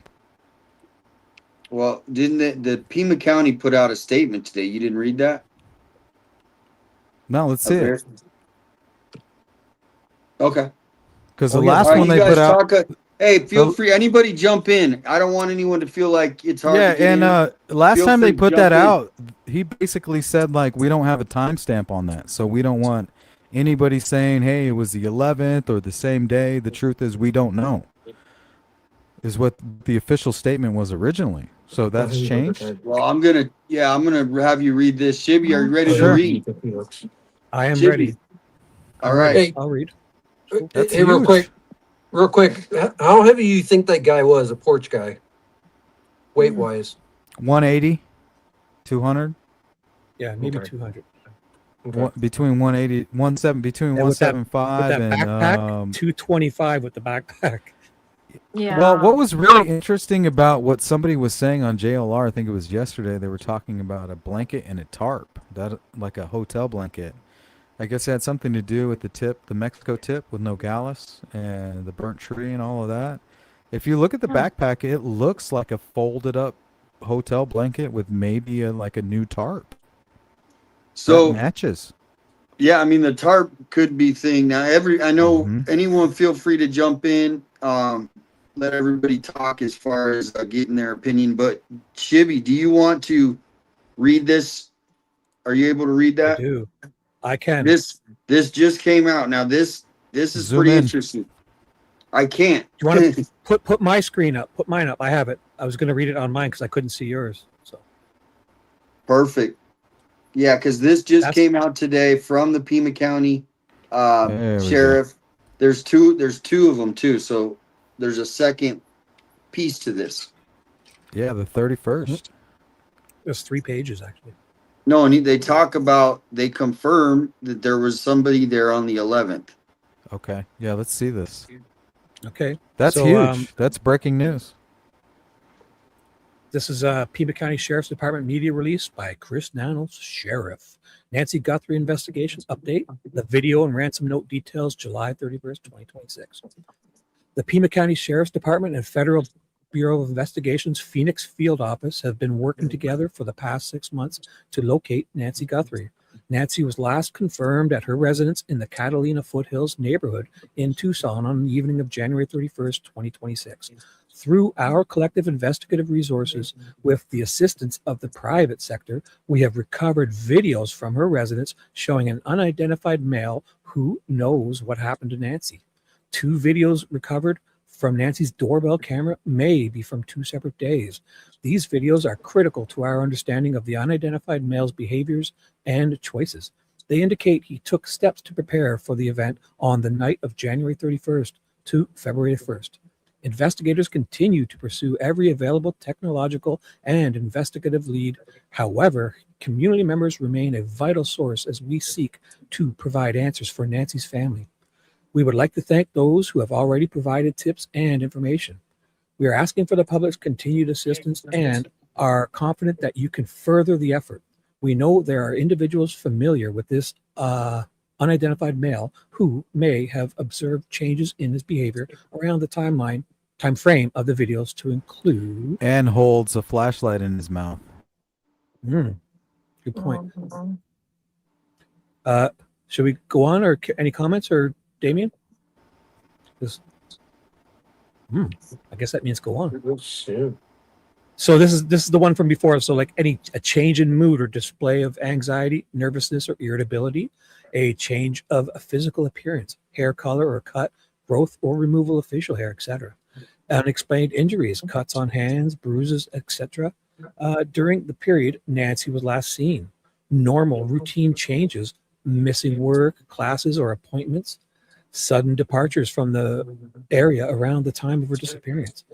Well, didn't the Pima County put out a statement today? You didn't read that? No, let's see it. Okay. Because the Oh, yeah. last All right, one you they guys put out. hey, feel free. Anybody jump in. I don't want anyone to feel like it's hard Yeah, to get in. and last Feel time they free to put that jump in. out, he basically said, like, we don't have a timestamp on that, so we don't want anybody saying, hey, it was the 11th or the same day. The truth is, we don't know, is what the official statement was originally. So that's changed. Well, I'm gonna have you read this. Shibby, are you ready to Sure. read? I am Shibby. ready. All right. Hey, I'll read. That's hey, real huge. quick. How heavy you think that guy was, a porch guy, weight wise? 180, 200, Yeah, maybe Okay. 200. between 180, 17, between And with that 175 and backpack, 225 with the backpack. Yeah. Well, what was really interesting about what somebody was saying on JLR, I think it was yesterday, they were talking about a blanket and a tarp, that like a hotel blanket. I guess it had something to do with the Mexico tip with Nogales and the burnt tree and all of that. If you look at the backpack, it looks like a folded up hotel blanket with maybe like a new tarp. So that matches. yeah, I mean the tarp could be thing. Now I know Mhm. anyone feel free to jump in. Let everybody talk as far as getting their opinion. But Shibby, do you want to read this? Are you able to read I that? do. I can. This just came out. Now this is Zoom pretty in. interesting. I can't. Do you want to put my screen up? Put mine up. I have it. I was going to read it on mine because I couldn't see yours. So Perfect. Yeah, because this just That's- came out today from the Pima County There we sheriff. There's two of them too. So there's a second piece to this. Yeah, the 31st. there's 3 pages actually. No, and they confirm that there was somebody there on the 11th. Okay. Yeah, let's see this. Okay. That's So, huge. That's breaking news. This is a Pima County Sheriff's Department media release by Chris Nanos, Sheriff. Nancy Guthrie investigations update. The video and ransom note details July 31st, 2026. The Pima County Sheriff's Department and Federal Bureau of Investigations Phoenix Field Office have been working together for the past 6 months to locate Nancy Guthrie. Nancy was last confirmed at her residence in the Catalina Foothills neighborhood in Tucson on the evening of January 31st, 2026. Through our collective investigative resources, with the assistance of the private sector, we have recovered videos from her residence showing an unidentified male who knows what happened to Nancy. 2 videos recovered from Nancy's doorbell camera may be from 2 separate days. These videos are critical to our understanding of the unidentified male's behaviors and choices. They indicate he took steps to prepare for the event on the night of January 31st to February 1st. Investigators continue to pursue every available technological and investigative lead. However, community members remain a vital source as we seek to provide answers for Nancy's family. We would like to thank those who have already provided tips and information. We are asking for the public's continued assistance and are confident that you can further the effort. We know there are individuals familiar with this unidentified male who may have observed changes in his behavior around the time frame of the videos to include. And holds a flashlight in his mouth. Good point. Mhm. Should we go on, or any comments, or Damien? 'Cause- I guess that means go on. So this is the one from before. So like a change in mood or display of anxiety, nervousness, or irritability, a change of a physical appearance, hair color or cut, growth or removal of facial hair, etc. Unexplained injuries, cuts on hands, bruises, etc. During the period Nancy was last seen, normal routine changes, missing work, classes, or appointments, sudden departures from the area around the time of her disappearance,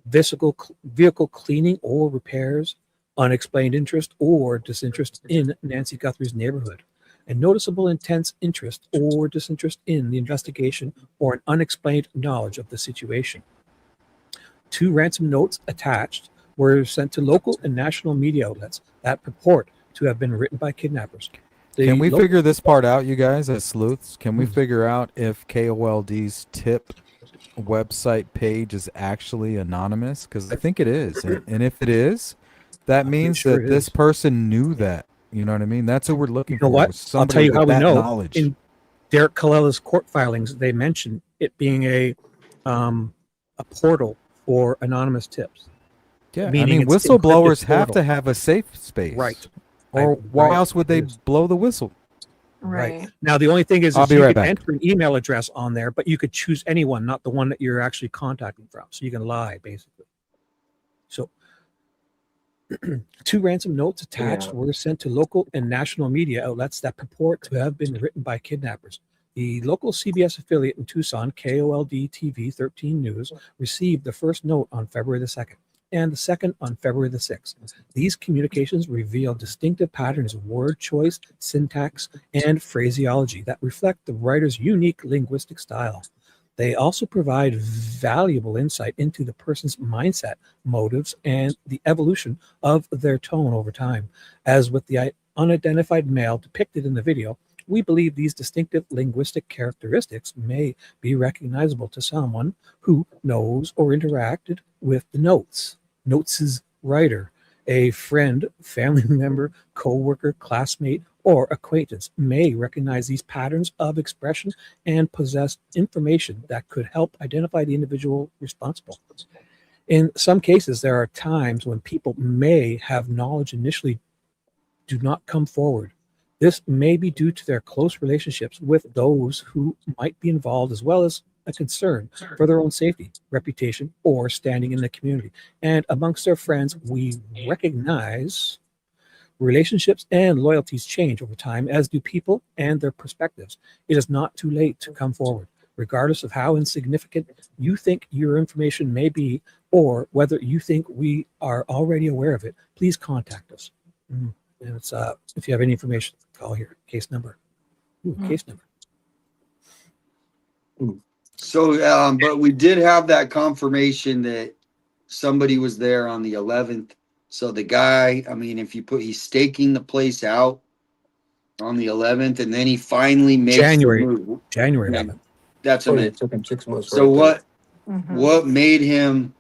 vehicle cleaning or repairs, unexplained interest or disinterest in Nancy Guthrie's neighborhood, a noticeable intense interest or disinterest in the investigation, or an unexplained knowledge of the situation. 2 ransom notes attached were sent to local and national media outlets that purport to have been written by kidnappers. Can we local- figure this part out, you guys, as sleuths? Can we figure out if KOLD's tip website page is actually anonymous? Because I think it is. And if it is, that means sure that it this is. person knew that. You know what I mean? That's what we're looking You know for. what? was I'll tell somebody you with how we that know. knowledge. In Derek Colella's court filings, they mention it being a portal for anonymous tips. Yeah, I meaning mean, it's whistleblowers encrypted have portal. to have a safe space. Right. Or why right, else would they it is. blow the whistle? Right. Now, the only thing is I'll be you right can back. enter an email address on there, but you could choose anyone, not the one that you're actually contacting from. So you can lie, basically. So 2 ransom notes attached were sent to local and national media outlets that purport to have been written by kidnappers. The local CBS affiliate in Tucson, KOLD TV 13 News, received the first note on February the 2nd and the second on February the 6th. These communications reveal distinctive patterns of word choice, syntax, and phraseology that reflect the writer's unique linguistic style. They also provide valuable insight into the person's mindset, motives, and the evolution of their tone over time. As with the unidentified male depicted in the video, we believe these distinctive linguistic characteristics may be recognizable to someone who knows or interacted with the notes. Notes' writer, a friend, family member, co-worker, classmate, or acquaintance may recognize these patterns of expression and possess information that could help identify the individual responsible. In some cases, there are times when people may have knowledge initially do not come forward. This may be due to their close relationships with those who might be involved, as well as a concern for their own safety, reputation, or standing in the community. And amongst their friends, we recognize relationships and loyalties change over time, as do people and their perspectives. It is not too late to come forward, regardless of how insignificant you think your information may be, or whether you think we are already aware of it. Please contact us. And it's if you have any information, call here. Case number. Case number. So, but we did have that confirmation that somebody was there on the 11th. So the guy, I mean, if you put, he's staking the place out on the 11th, and then he finally makes January the move. January Yeah, 11th. that's what it took him 6 months. So what? Mhm. What made him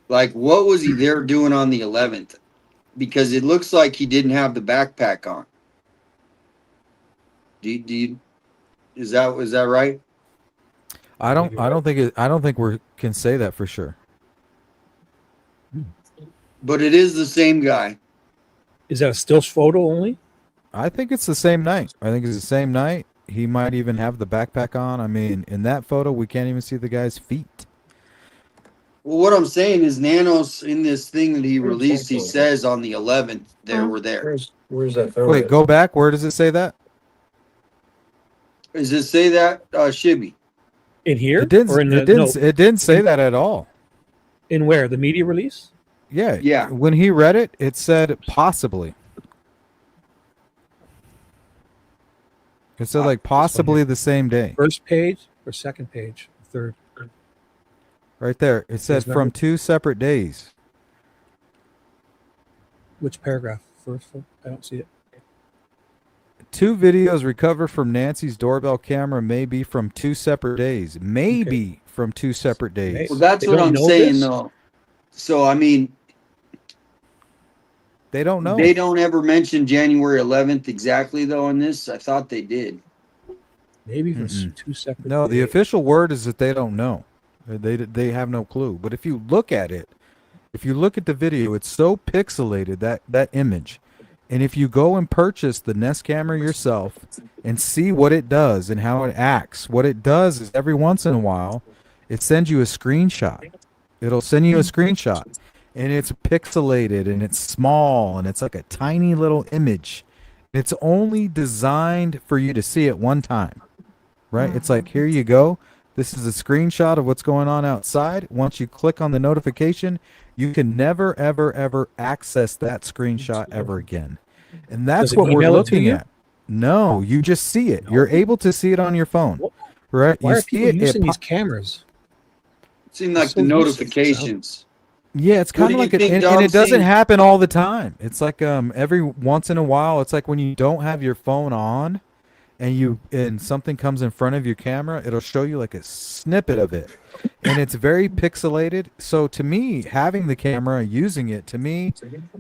like? What was he there doing on the 11th? Because it looks like he didn't have the backpack on. Is that right? I don't think we can say that for sure. But it is the same guy. Is that a still photo only? I think it's the same night. I think it's the same night. He might even have the backpack on. I mean, in that photo, we can't even see the guy's feet. Well, what I'm saying is, Nanos in this thing that he released, he says on the 11th they were there. Where's that photo? Wait, go back. Where does it say that? Does it say that, Shibby? In here? It didn't. Or in It the didn't. note? It didn't say that at all. In where? The media release? Yeah. Yeah. When he read it, it said possibly. It said like possibly the same day. First page or second page? Third. Right there. It said Isn't that from what- 2 separate days. Which paragraph? First one? I don't see it. 2 videos recovered from Nancy's doorbell camera may be from 2 separate days. Maybe from 2 separate days. Well, that's They what don't I'm know saying, this? though. So, I mean, They don't know. They don't ever mention January 11th exactly though in this. I thought they did. Maybe it was two separate. No, the days. official word is that they don't know. They have no clue. But if you look at it, if you look at the video, it's so pixelated, that image. And if you go and purchase the Nest camera yourself and see what it does and how it acts, what it does is every once in a while, it sends you a screenshot. It'll send you a screenshot. And it's pixelated and it's small and it's like a tiny little image. It's only designed for you to see it one time, right? It's like, here you go. This is a screenshot of what's going on outside. Once you click on the notification, you can never, ever, ever access that screenshot ever again. And that's Does it what we're email it to looking you? at. No, you just see it. You're able to see it on your phone, right? Why You are see people it. using these cameras? It seemed like So the useless, notifications. Yeah, it's What kind do of you like, think, and Dom, it doesn't seeing- happen all the time. It's like every once in a while. It's like when you don't have your phone on, and something comes in front of your camera, it'll show you like a snippet of it, and it's very pixelated. So to me, having the camera, using it, to me,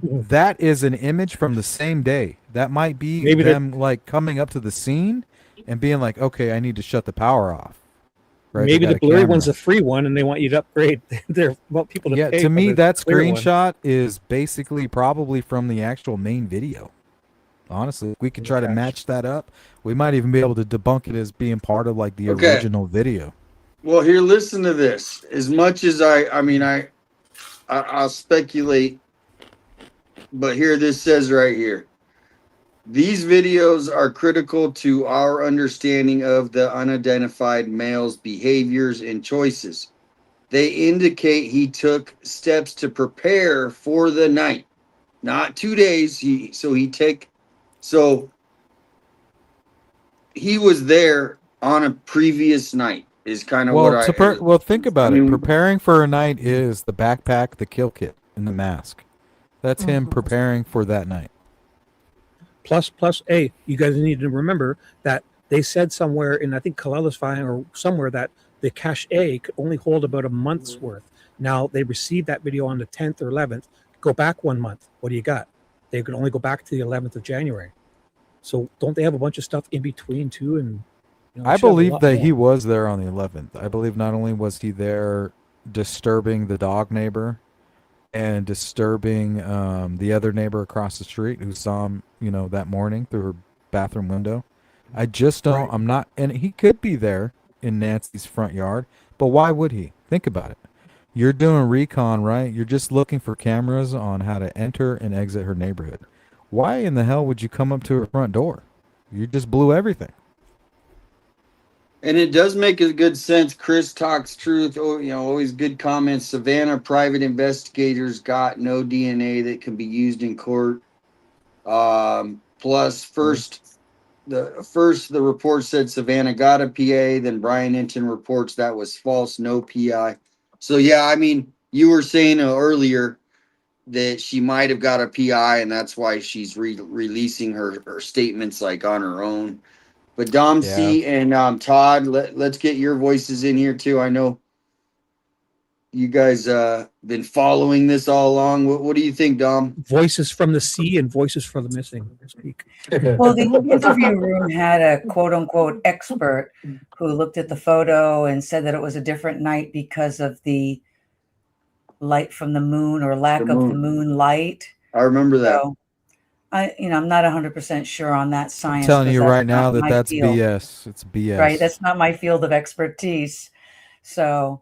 that is an image from the same day. That might be Maybe they're- them like coming up to the scene and being like, okay, I need to shut the power off. Right? They Maybe got the a blurry camera. one's a free one, and they want you to upgrade. They want people to Yeah, pay to for me, the that clear one. screenshot is basically probably from the actual main video. Honestly, if we could try to match that up, we might even be able to debunk it as being part of like the Okay. original video. Well, here, listen to this. As much as I'll speculate, but here this says right here. These videos are critical to our understanding of the unidentified male's behaviors and choices. They indicate he took steps to prepare for the night, not 2 days. So he was there on a previous night. Is kind of what Well, think about it. mean- Preparing for a night is the backpack, the kill kit, and the mask. That's him preparing for that night. Plus, hey, you guys need to remember that they said somewhere in, I think, Kalala's file or somewhere, that the cache A could only hold about a month's worth. Now they received that video on the 10th or 11th. Go back 1 month. What do you got? They could only go back to the 11th of January. So don't they have a bunch of stuff in between too? And I believe that he was there on the 11th. I believe not only was he there disturbing the dog neighbor and disturbing the other neighbor across the street who saw him, that morning through her bathroom window. I just don't, Right. I'm not, and he could be there in Nancy's front yard, but why would he? Think about it. You're doing recon, right? You're just looking for cameras on how to enter and exit her neighborhood. Why in the hell would you come up to her front door? You just blew everything. And it does make a good sense. Chris talks truth. Oh, always good comments. Savannah private investigators got no DNA that can be used in court. Plus, the report said Savannah got a PA. Then Brian Hinton reports that was false, no PI. So yeah, you were saying earlier that she might have got a PI, and that's why she's releasing her statements like on her own. But Dom C and Todd, let's get your voices in here too. I know you guys been following this all along. What do you think, Dom? Voices from the sea and voices for the missing. Speak. Well, the interview room had a quote unquote expert who looked at the photo and said that it was a different night because of the light from the moon or lack The of the moon. moonlight. I remember that. So I'm not 100% sure on that science. I'm telling 'cause you that's right now not that my that's field. BS. It's BS. Right. That's not my field of expertise. So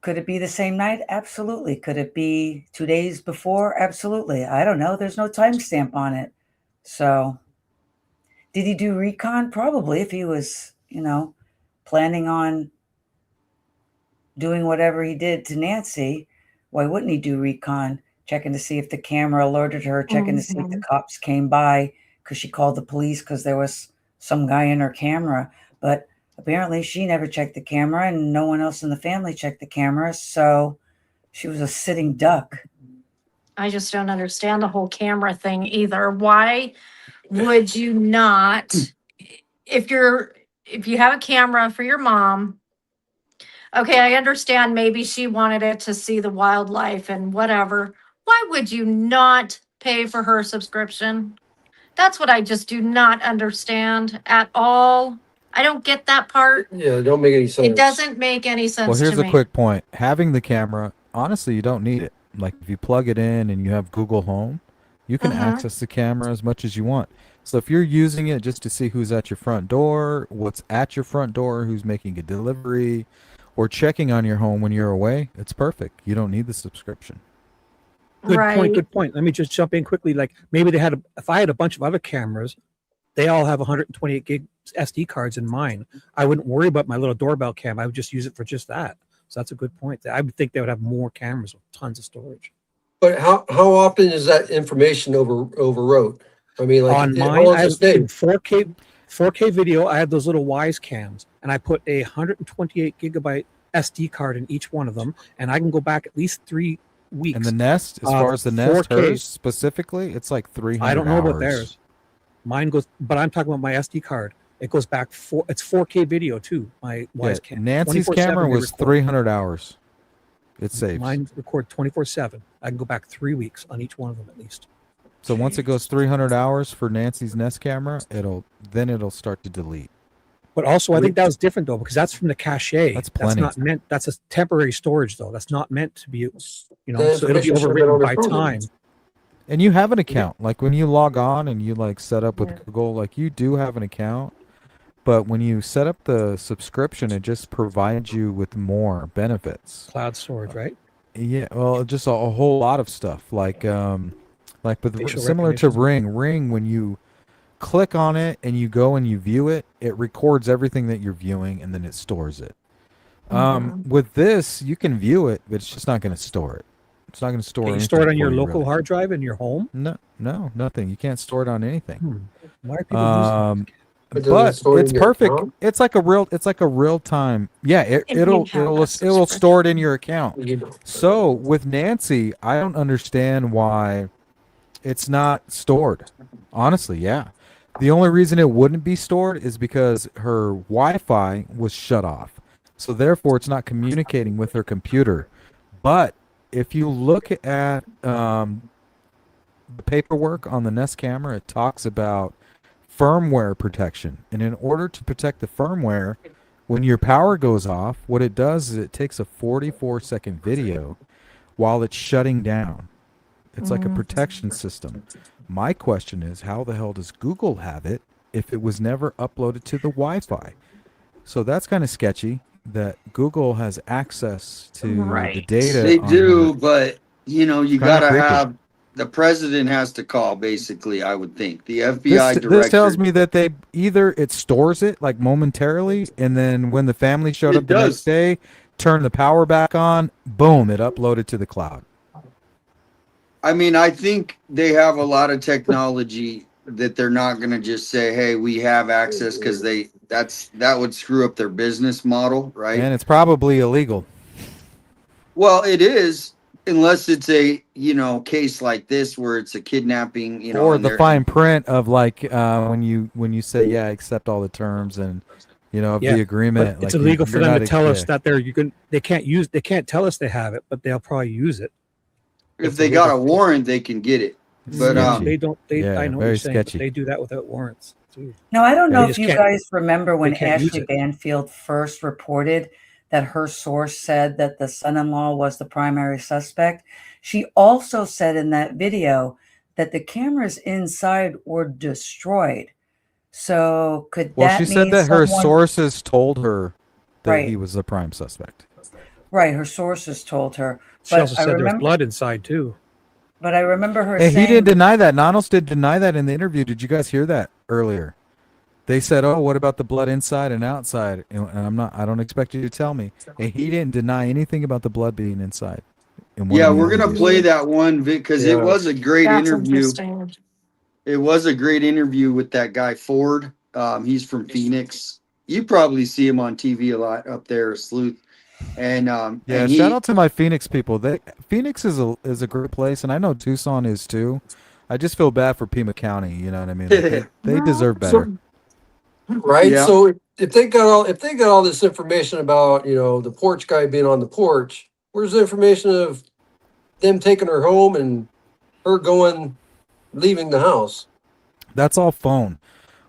could it be the same night? Absolutely. Could it be 2 days before? Absolutely. I don't know. There's no timestamp on it. So did he do recon? Probably, if he was, planning on doing whatever he did to Nancy. Why wouldn't he do recon? Checking to see if the camera alerted her, checking to see if the cops came by because she called the police because there was some guy in her camera. But apparently she never checked the camera and no one else in the family checked the camera. So she was a sitting duck. I just don't understand the whole camera thing either. Why would you not, if you have a camera for your mom, okay, I understand maybe she wanted it to see the wildlife and whatever. Why would you not pay for her subscription? That's what I just do not understand at all. I don't get that part. Yeah, it don't make any sense. It doesn't make any sense Well, here's to a me. quick point. Having the camera, honestly, you don't need it. Like if you plug it in and you have Google Home, you can access the camera as much as you want. So if you're using it just to see who's at your front door, what's at your front door, who's making a delivery, or checking on your home when you're away, it's perfect. You don't need the subscription. Good Right. point. Good point. Let me just jump in quickly. Like maybe they had, if I had a bunch of other cameras, they all have 128 gig SD cards in mine. I wouldn't worry about my little doorbell cam. I would just use it for just that. So that's a good point. I would think they would have more cameras with tons of storage. But how often is that information overwrote? I mean, like On how mine, long I does have it in 4K video. I have those little Wise cams, and I put a 128 gigabyte SD card in each one of them, and I can go back at least 3 weeks. And the Nest, as far as the Nest, 4K. hers specifically, it's like 300 I don't know about hours. theirs. Mine goes, but I'm talking about my SD card. It goes back it's 4K video too. My Wise cam. Nancy's 24/7 camera they was record. 300 hours. It saves. Mine record 24/7. I can go back 3 weeks on each one of them at least. So once it goes 300 hours for Nancy's Nest camera, it'll start to delete. But also, I think that was different though, because that's from the cache. That's plenty. Not meant. That's a temporary storage though. That's not meant to be, The so it'll be information should have been overwritten on by the phone. time. And you have an account. Like when you log on and you like set up with Google, like you do have an account. But when you set up the subscription, it just provides you with more benefits. Cloud storage, right? Yeah, well, just a whole lot of stuff. Like with Facial similar to recognition. Ring, when you click on it and you go and you view it, it records everything that you're viewing and then it stores it. With this, you can view it, but it's just not going to store it. It's not going to store Can you anything store it on for your you, local really. hard drive in your home? No, nothing. You can't store it on anything. Why are people using that? But does it But store it it's in your perfect. account? It's like a real time. Yeah, If you it'll have it'll access it'll for store it in your account. You know. So with Nancy, I don't understand why it's not stored. Honestly, yeah. The only reason it wouldn't be stored is because her Wi-Fi was shut off. So therefore it's not communicating with her computer. But if you look at the paperwork on the Nest camera, it talks about firmware protection. And in order to protect the firmware, when your power goes off, what it does is it takes a 44-second video while it's shutting down. It's like a protection system. My question is, how the hell does Google have it if it was never uploaded to the Wi-Fi? So that's kind of sketchy that Google has access to the Right. data. They on do, her. but you Kinda gotta creepy. have the president has to call. Basically, I would think the FBI This director. tells me that they either it stores it like momentarily, and then when the family showed It up the does. next day, turn the power back on, boom, it uploaded to the cloud. I mean, I think they have a lot of technology that they're not going to just say, "Hey, we have access," because that would screw up their business model, right? And it's probably illegal. Well, it is, unless it's a case like this where it's a kidnapping, Or and the they're- fine print of like when you say yeah, accept all the terms and of Yeah, the agreement. But it's like, illegal for you're them not to a- tell us yeah. that they can't tell us they have it, but they'll probably use it. if they got a warrant, they can get it. But Sketchy. They don't. Yeah, I know what very you're saying, but sketchy. they do that without warrants too. Now, I don't They know if just you can't- guys remember when can't use Ashley it. Banfield first reported that her source said that the son-in-law was the primary suspect. She also said in that video that the cameras inside were destroyed. So could Well, that she said mean that her someone- sources told her that Right. he was the prime suspect. Right, her sources told her. She But also I said there was remember- blood inside too. But I remember her Hey, saying he didn't deny that. Nanos did deny that in the interview. Did you guys hear that earlier? They said, "Oh, what about the blood inside and outside?" And I don't expect you to tell me. And he didn't deny anything about the blood being inside. in one Yeah, of the we're gonna interviews. play that one because it Yeah. was a great That's interview. interesting. It was a great interview with that guy Ford. He's from Phoenix. You probably see him on TV a lot up there, Sleuth. And Yeah, and shout out to my Phoenix people. Phoenix is a great place, and I know Tucson is too. I just feel bad for Pima County. You know what I mean? Like, they deserve better. Right. Yeah. So if they got all this information about the porch guy being on the porch, where's the information of them taking her home and her going leaving the house. That's all phone.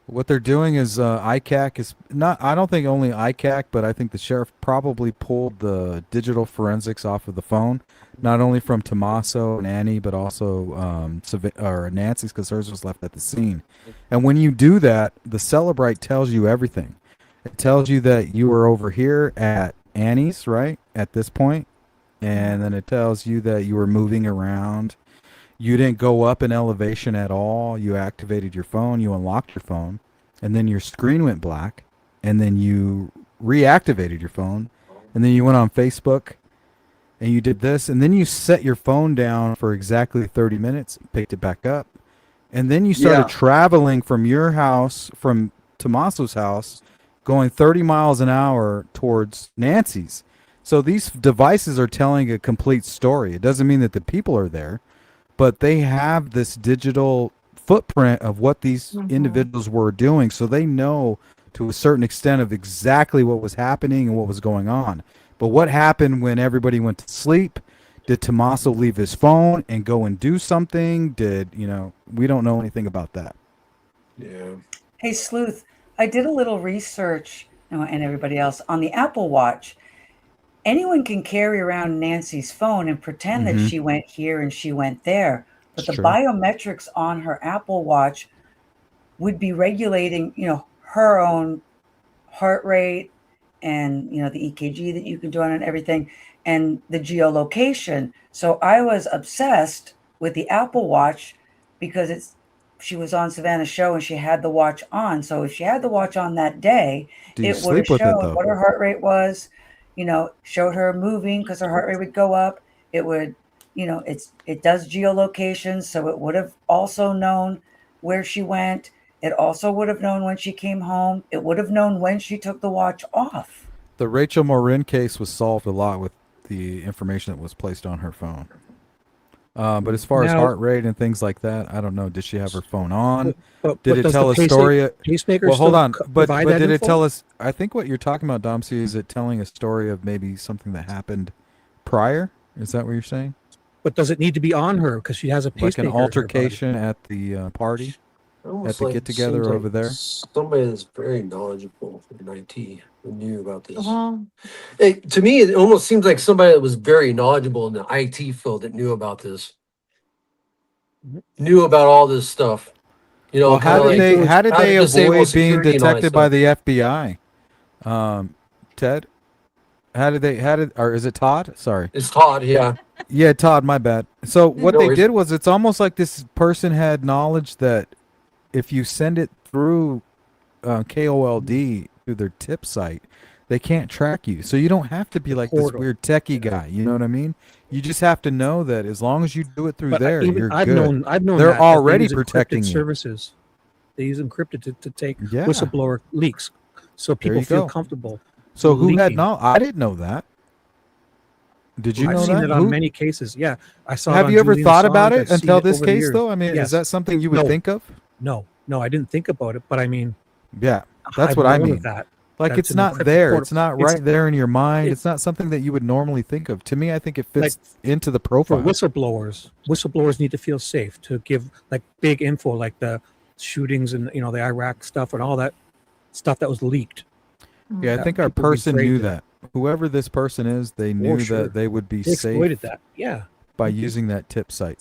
What they're doing is ICAC is not. I don't think only ICAC, but I think the sheriff probably pulled the digital forensics off of the phone, not only from Tommaso and Annie, but also Nancy's, because hers was left at the scene. And when you do that, the Celebrite tells you everything. It tells you that you were over here at Annie's, right, at this point, and then it tells you that you were moving around. You didn't go up in elevation at all. You activated your phone. You unlocked your phone. And then your screen went black. And then you reactivated your phone. And then you went on Facebook. And you did this. And then you set your phone down for exactly 30 minutes. Picked it back up. And then you started traveling from your house, from Tommaso's house, going 30 miles an hour towards Nancy's. So these devices are telling a complete story. It doesn't mean that the people are there, but they have this digital footprint of what these individuals were doing. So they know to a certain extent of exactly what was happening and what was going on. But what happened when everybody went to sleep? Did Tommaso leave his phone and go and do something? We don't know anything about that. Yeah. Hey, Sleuth, I did a little research, and everybody else, on the Apple Watch. Anyone can carry around Nancy's phone and pretend that she went here and she went there. But the biometrics on her Apple Watch would be regulating, her own heart rate and, the EKG that you can do on it and everything, and the geolocation. So I was obsessed with the Apple Watch because she was on Savannah's show and she had the watch on. So if she had the watch on that day, it would have shown what her heart rate was. Showed her moving because her heart rate would go up. It would, it does geolocation. So it would have also known where she went. It also would have known when she came home. It would have known when she took the watch off. The Rachel Morin case was solved a lot with the information that was placed on her phone. But as far as heart rate and things like that, I don't know. Did she have her phone on? Did it tell a story? Pacemaker. Well, hold on. But did it tell us? I think what you're talking about, Domsey, is it telling a story of maybe something that happened prior? Is that what you're saying? But does it need to be on her because she has a pacemaker? Like an altercation at the party, at the get together over there. Somebody that's very knowledgeable in IT who knew about this. To me, it almost seems like somebody that was very knowledgeable in the IT field that knew about this, knew about all this stuff. Well, how did they avoid being detected by the FBI? Ted, or is it Todd? Sorry, it's Todd. Yeah. Yeah, Todd. My bad. So what they did was, it's almost like this person had knowledge that if you send it through KOLD through their tip site, they can't track you. So you don't have to be like this weird techie guy. You know what I mean? You just have to know that as long as you do it through there, you're good. I've known they're that already they use protecting you. Services. They use encrypted to take whistleblower leaks, so people feel comfortable. So who had I didn't know that. Did you know that? I've seen it on many cases. Yeah, I saw. Have you ever thought about it until this case, though? I mean, is that something you would think of? No, I didn't think about it, but I mean, yeah, that's what I mean. Like, it's not there. It's not right there in your mind. It's not something that you would normally think of. To me, I think it fits into the profile. For whistleblowers need to feel safe to give like big info, like the shootings and the Iraq stuff and all that stuff that was leaked. Yeah, I think our person knew that. Whoever this person is, they knew that they would be safe. Exploited that, yeah, by using that tip site.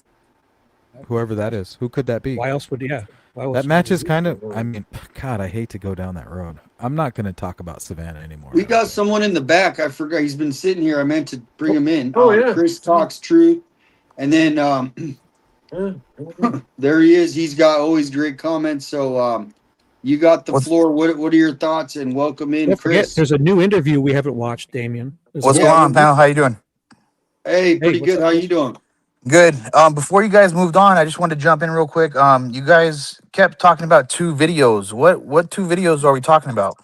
Whoever that is, who could that be? Why else would that matches kind of? I mean, God, I hate to go down that road. I'm not going to talk about Savannah anymore. We got someone in the back. I forgot he's been sitting here. I meant to bring him in. Yeah. Chris Talks Truth, and then there he is. He's got always great comments. So you got the floor. What are your thoughts? And welcome in, Chris. There's a new interview we haven't watched, Damien. What's going on, pal? How you doing? Hey, pretty good. How you doing? Good. Before you guys moved on, I just wanted to jump in real quick. You guys kept talking about 2 videos. What 2 videos are we talking about?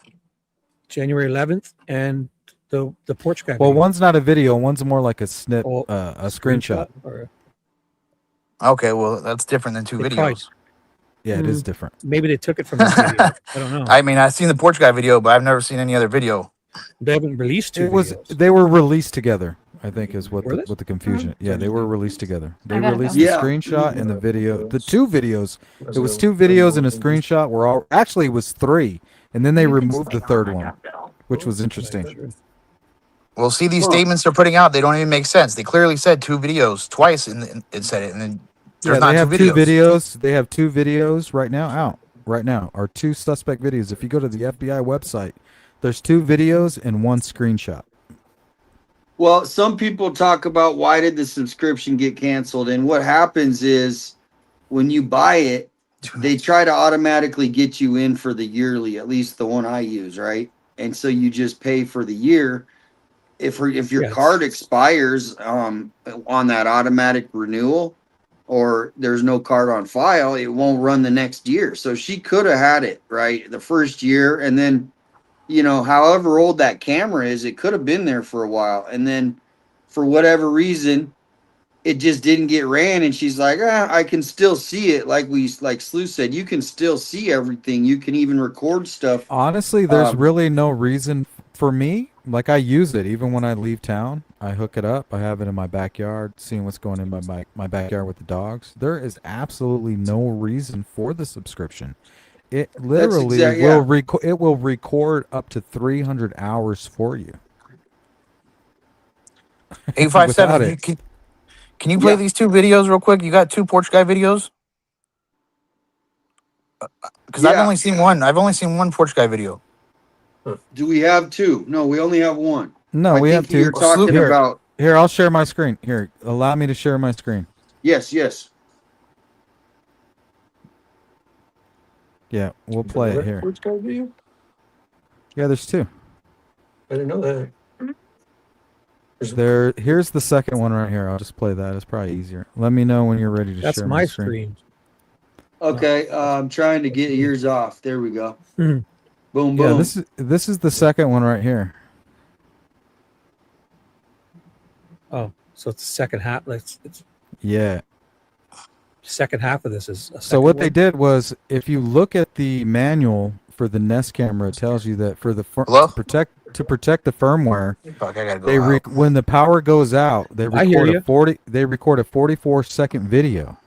January 11th and the porch guy. Well, one's not a video. One's more like a snip, a screenshot. Okay, well, that's different than 2 videos. Yeah, it is different. Maybe they took it from the video. I don't know. I mean, I've seen the porch guy video, but I've never seen any other video. They haven't released 2 videos. They were released together. I think is what Were they? what the confusion. Yeah, they were released together. They I gotta released go. the Yeah. screenshot and the video. The two videos. It was two videos and a screenshot. Were all actually it was three, and then they removed the third one, which was interesting. Well, see, these Huh. statements they're putting out, they don't even make sense. They clearly said 2 videos twice, and it said it, and then there's Yeah, not they have 2 two videos. videos. They have two videos right now out. Right now are two suspect videos. If you go to the FBI website, there's two videos and one screenshot. Well, some people talk about why did the subscription get canceled, and what happens is when you buy it, they try to automatically get you in for the yearly, at least the one I use, right? And so you just pay for the year. If your Yes. card expires on that automatic renewal, or there's no card on file, it won't run the next year. So she could have had it right the first year, and then however old that camera is, it could have been there for a while, and then for whatever reason it just didn't get ran, and she's like, I can still see it. Like Slew said, you can still see everything. You can even record stuff. Honestly, there's Um, really no reason for me. Like I use it even when I leave town. I hook it up. I have it in my backyard, seeing what's going in my backyard with the dogs. There is absolutely no reason for the subscription. It literally yeah. it will record up to 300 hours for you. 857. Without it. Can you play Yeah. these 2 videos real quick? You got 2 Porch Guy videos? Because I've Yeah. only seen one. I've only seen one Porch Guy video. Do we have two? No, we only have one. No, I we think have two. you're talking Here. about. Here, I'll share my screen. Here, allow me to share my screen. Yes. Yeah, we'll play it here. Porch Guy video? Yeah, there's two. I didn't know that. Here's the second one right here. I'll just play that. It's probably easier. Let me know when you're ready to That's share my screen. screen. Okay, I'm trying to get yours off. There we go. Mhm. Boom, Yeah, boom. this is the second one right here. Oh, so it's the second half. It's Yeah. second half of this is. So what they did was, if you look at the manual for the Nest camera, it tells you that for the Hello? to protect the firmware, Fuck, I gotta go out. when the power goes out, they I hear record you. they record a 44-second video.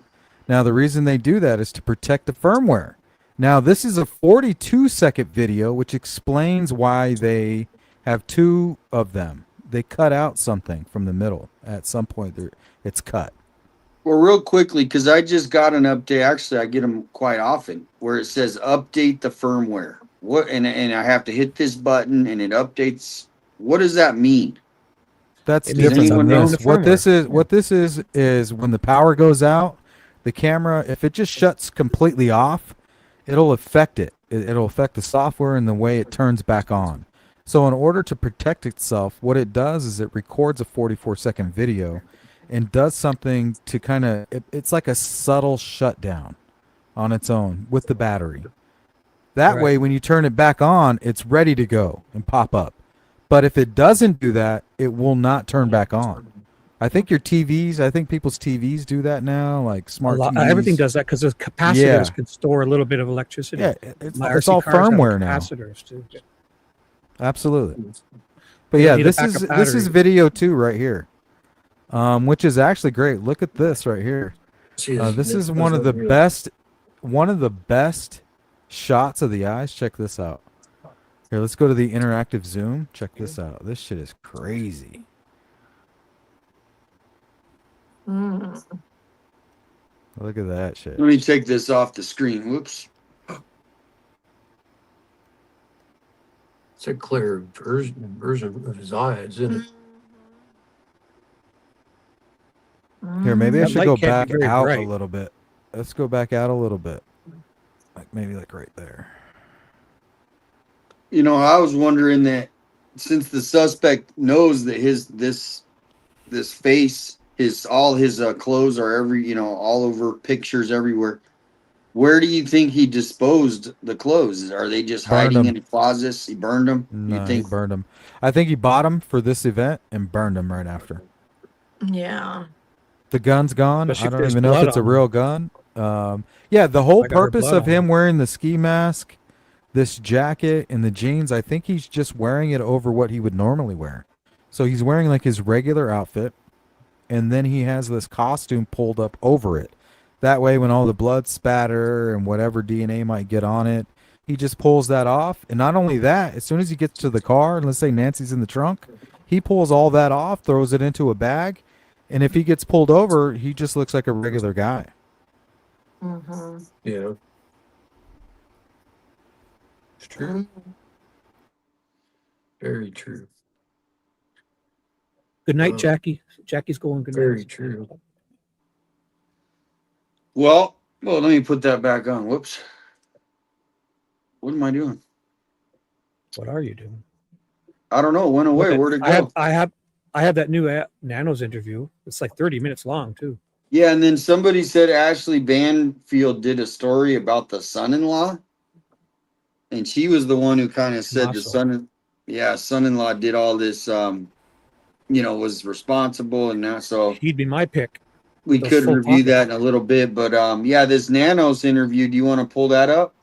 Now the reason they do that is to protect the firmware. Now this is a 42-second video, which explains why they have two of them. They cut out something from the middle at some point. It's cut. Well, real quickly, because I just got an update. Actually, I get them quite often where it says update the firmware. What and I have to hit this button and it updates. What does that mean? That's It means different than anyone this. know? What this is when the power goes out, the camera, if it just shuts completely off, it'll affect it. It'll affect the software and the way it turns back on. So in order to protect itself, what it does is it records a 44-second video and does something to kind of, it's like a subtle shutdown on its own with the battery. That Right. way, when you turn it back on, it's ready to go and pop up. But if it doesn't do that, it will not turn back on. I think people's TVs do that now, like smart TVs. Everything does that because the capacitors Yeah. can store a little bit of electricity. Yeah, it's My it's RC all cars have firmware now. capacitors too. Absolutely. But You yeah, don't need a this is backup this is battery. video 2 right here, which is actually great. Look at this right here. This is one of the best shots of the eyes. Check this out. Here, let's go to the interactive zoom. Check this out. This shit is crazy. Mm. Look at that shit. Let me take this off the screen. Whoops. It's a clear version of his eyes, isn't it? Here, maybe I That should light go can't back be very out a bright. little bit. Let's go back out a little bit. Maybe right there. I was wondering that since the suspect knows that this face, all his clothes are all over pictures everywhere. Where do you think he disposed the clothes? Are they just Burned hiding them. in closets? He burned them. No, You he think? burned them. I think he bought them for this event and burned them right after. Yeah. The gun's gone. Especially I if don't there's even know if blood it's a on real gun. Yeah, the whole I got her purpose blood of on him it. wearing the ski mask, this jacket, and the jeans, I think he's just wearing it over what he would normally wear. So he's wearing like his regular outfit, and then he has this costume pulled up over it. That way, when all the blood spatter and whatever DNA might get on it, he just pulls that off. And not only that, as soon as he gets to the car, and let's say Nancy's in the trunk, he pulls all that off, throws it into a bag, and if he gets pulled over, he just looks like a regular guy. Mm-hmm. Yeah. It's true. Very true. Good night, Oh. Jackie. Jackie's going good Very night. true. Well, let me put that back on. Whoops. What am I doing? What are you doing? I don't know. It went away. Where'd it go? I have that new Nanos interview. It's like 30 minutes long too. Yeah, and then somebody said Ashley Banfield did a story about the son-in-law, and she was the one who kind of said the son-in-law did all this, was responsible, and now so He'd be my pick. we Those could full review pockets. that in a little bit. But this Nanos interview. Do you want to pull that up?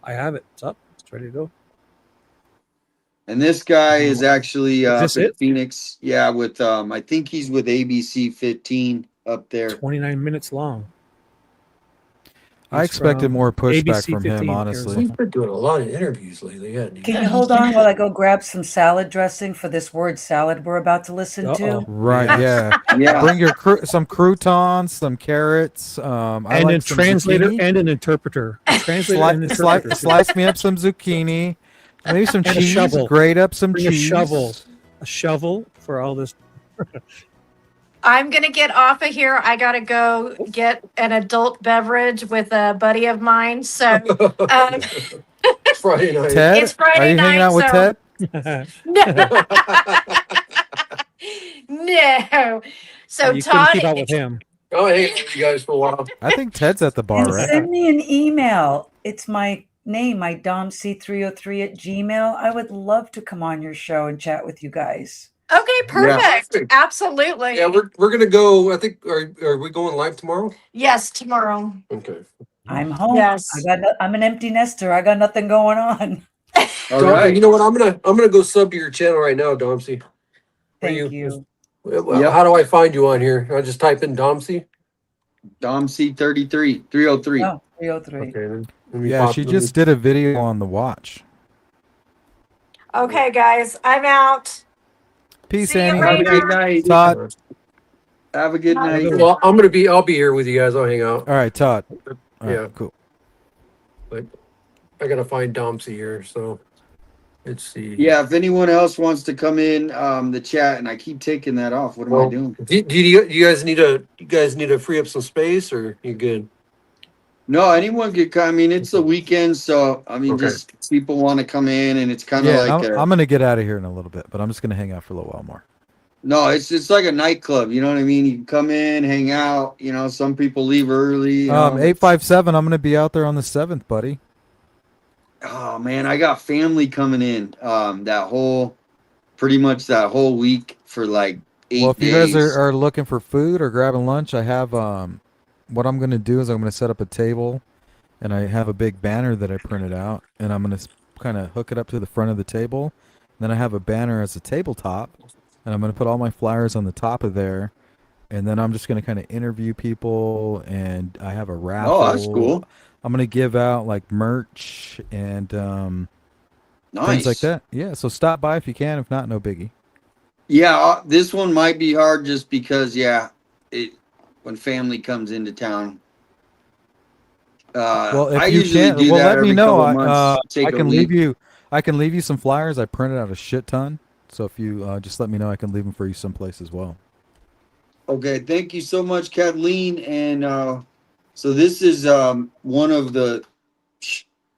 I have it. It's up. It's ready to go. And this guy is actually Is up this in it? Phoenix. Yeah, with I think he's with ABC 15 up there. 29 minutes long. I He's expected from more pushback ABC from him, 15, honestly. He's been doing a lot of interviews lately, hasn't he? Can you hold on while I go grab some salad dressing for this word salad we're about to listen Uh-oh. to? Right, yeah. Yeah. Bring your some croutons, some carrots. I And like a some translator zucchini. and an interpreter. A translator and an interpreter. Slice me up some zucchini. Maybe some And a cheese. shovel. Grate up some Bring cheese. a shovel for all this. I'm going to get off of here. I got to go get an adult beverage with a buddy of mine. So Friday night. Ted, It's Friday are you hanging night, out with so- Ted? no. So you couldn't Todd, keep out with him. I'll hang out with you guys for a while. I think Ted's at the bar, And right? send me an email. It's my name, my domc303 at Gmail. I would love to come on your show and chat with you guys. okay, perfect. Yeah. Absolutely. Yeah, we're gonna go. I think are we going live tomorrow? Yes, tomorrow. Okay. I'm home. Yes. I'm an empty nester. I got nothing going on. All Dom, right. You know what? I'm gonna go sub to your channel right now, Domsy. Thank you. Yep. How do I find you on here? I just type in Domsy. Dom C33 303. Oh, 303. Okay. Then let me Yeah, pop- she let me- just did a video on the watch. Okay, guys, I'm out. Peace, See you Annie. Have a later. good night. Todd. Have a good night. Well, I'll be here with you guys. I'll hang out. All right, Todd. All right, Yeah. cool. But I gotta find Domsy here. So let's see. Yeah, if anyone else wants to come in the chat, and I keep taking that off. What am I doing? Do you guys need to free up some space, or you good? No, anyone could come. I mean, it's the weekend, so I mean, Okay. just people want to come in, and it's kind of Yeah, like I'm gonna get out of here in a little bit, but I'm just gonna hang out for a little while more. no, it's like a nightclub. You know what I mean? You can come in, hang out. You know, some people leave early. You know. 857. I'm gonna be out there on the 7th, buddy. Oh man, I got family coming in. Pretty much that whole week for like 8 Well, if you days. guys are looking for food or grabbing lunch, I have what I'm gonna do is I'm gonna set up a table, and I have a big banner that I printed out, and I'm gonna kind of hook it up to the front of the table. Then I have a banner as a tabletop, and I'm gonna put all my flyers on the top of there, and then I'm just gonna kind of interview people, and I have a raffle. Oh, that's cool. I'm gonna give out like merch and Nice. things like that. Yeah, so stop by if you can. If not, no biggie. Yeah, this one might be hard just because, when family comes into town. Well, if I you usually can't, do well, that let me every know. couple months, take I a can week. leave you. I can leave you some flyers. I printed out a shit ton. So if you just let me know, I can leave them for you someplace as well. Okay, thank you so much, Kathleen. And so this is one of the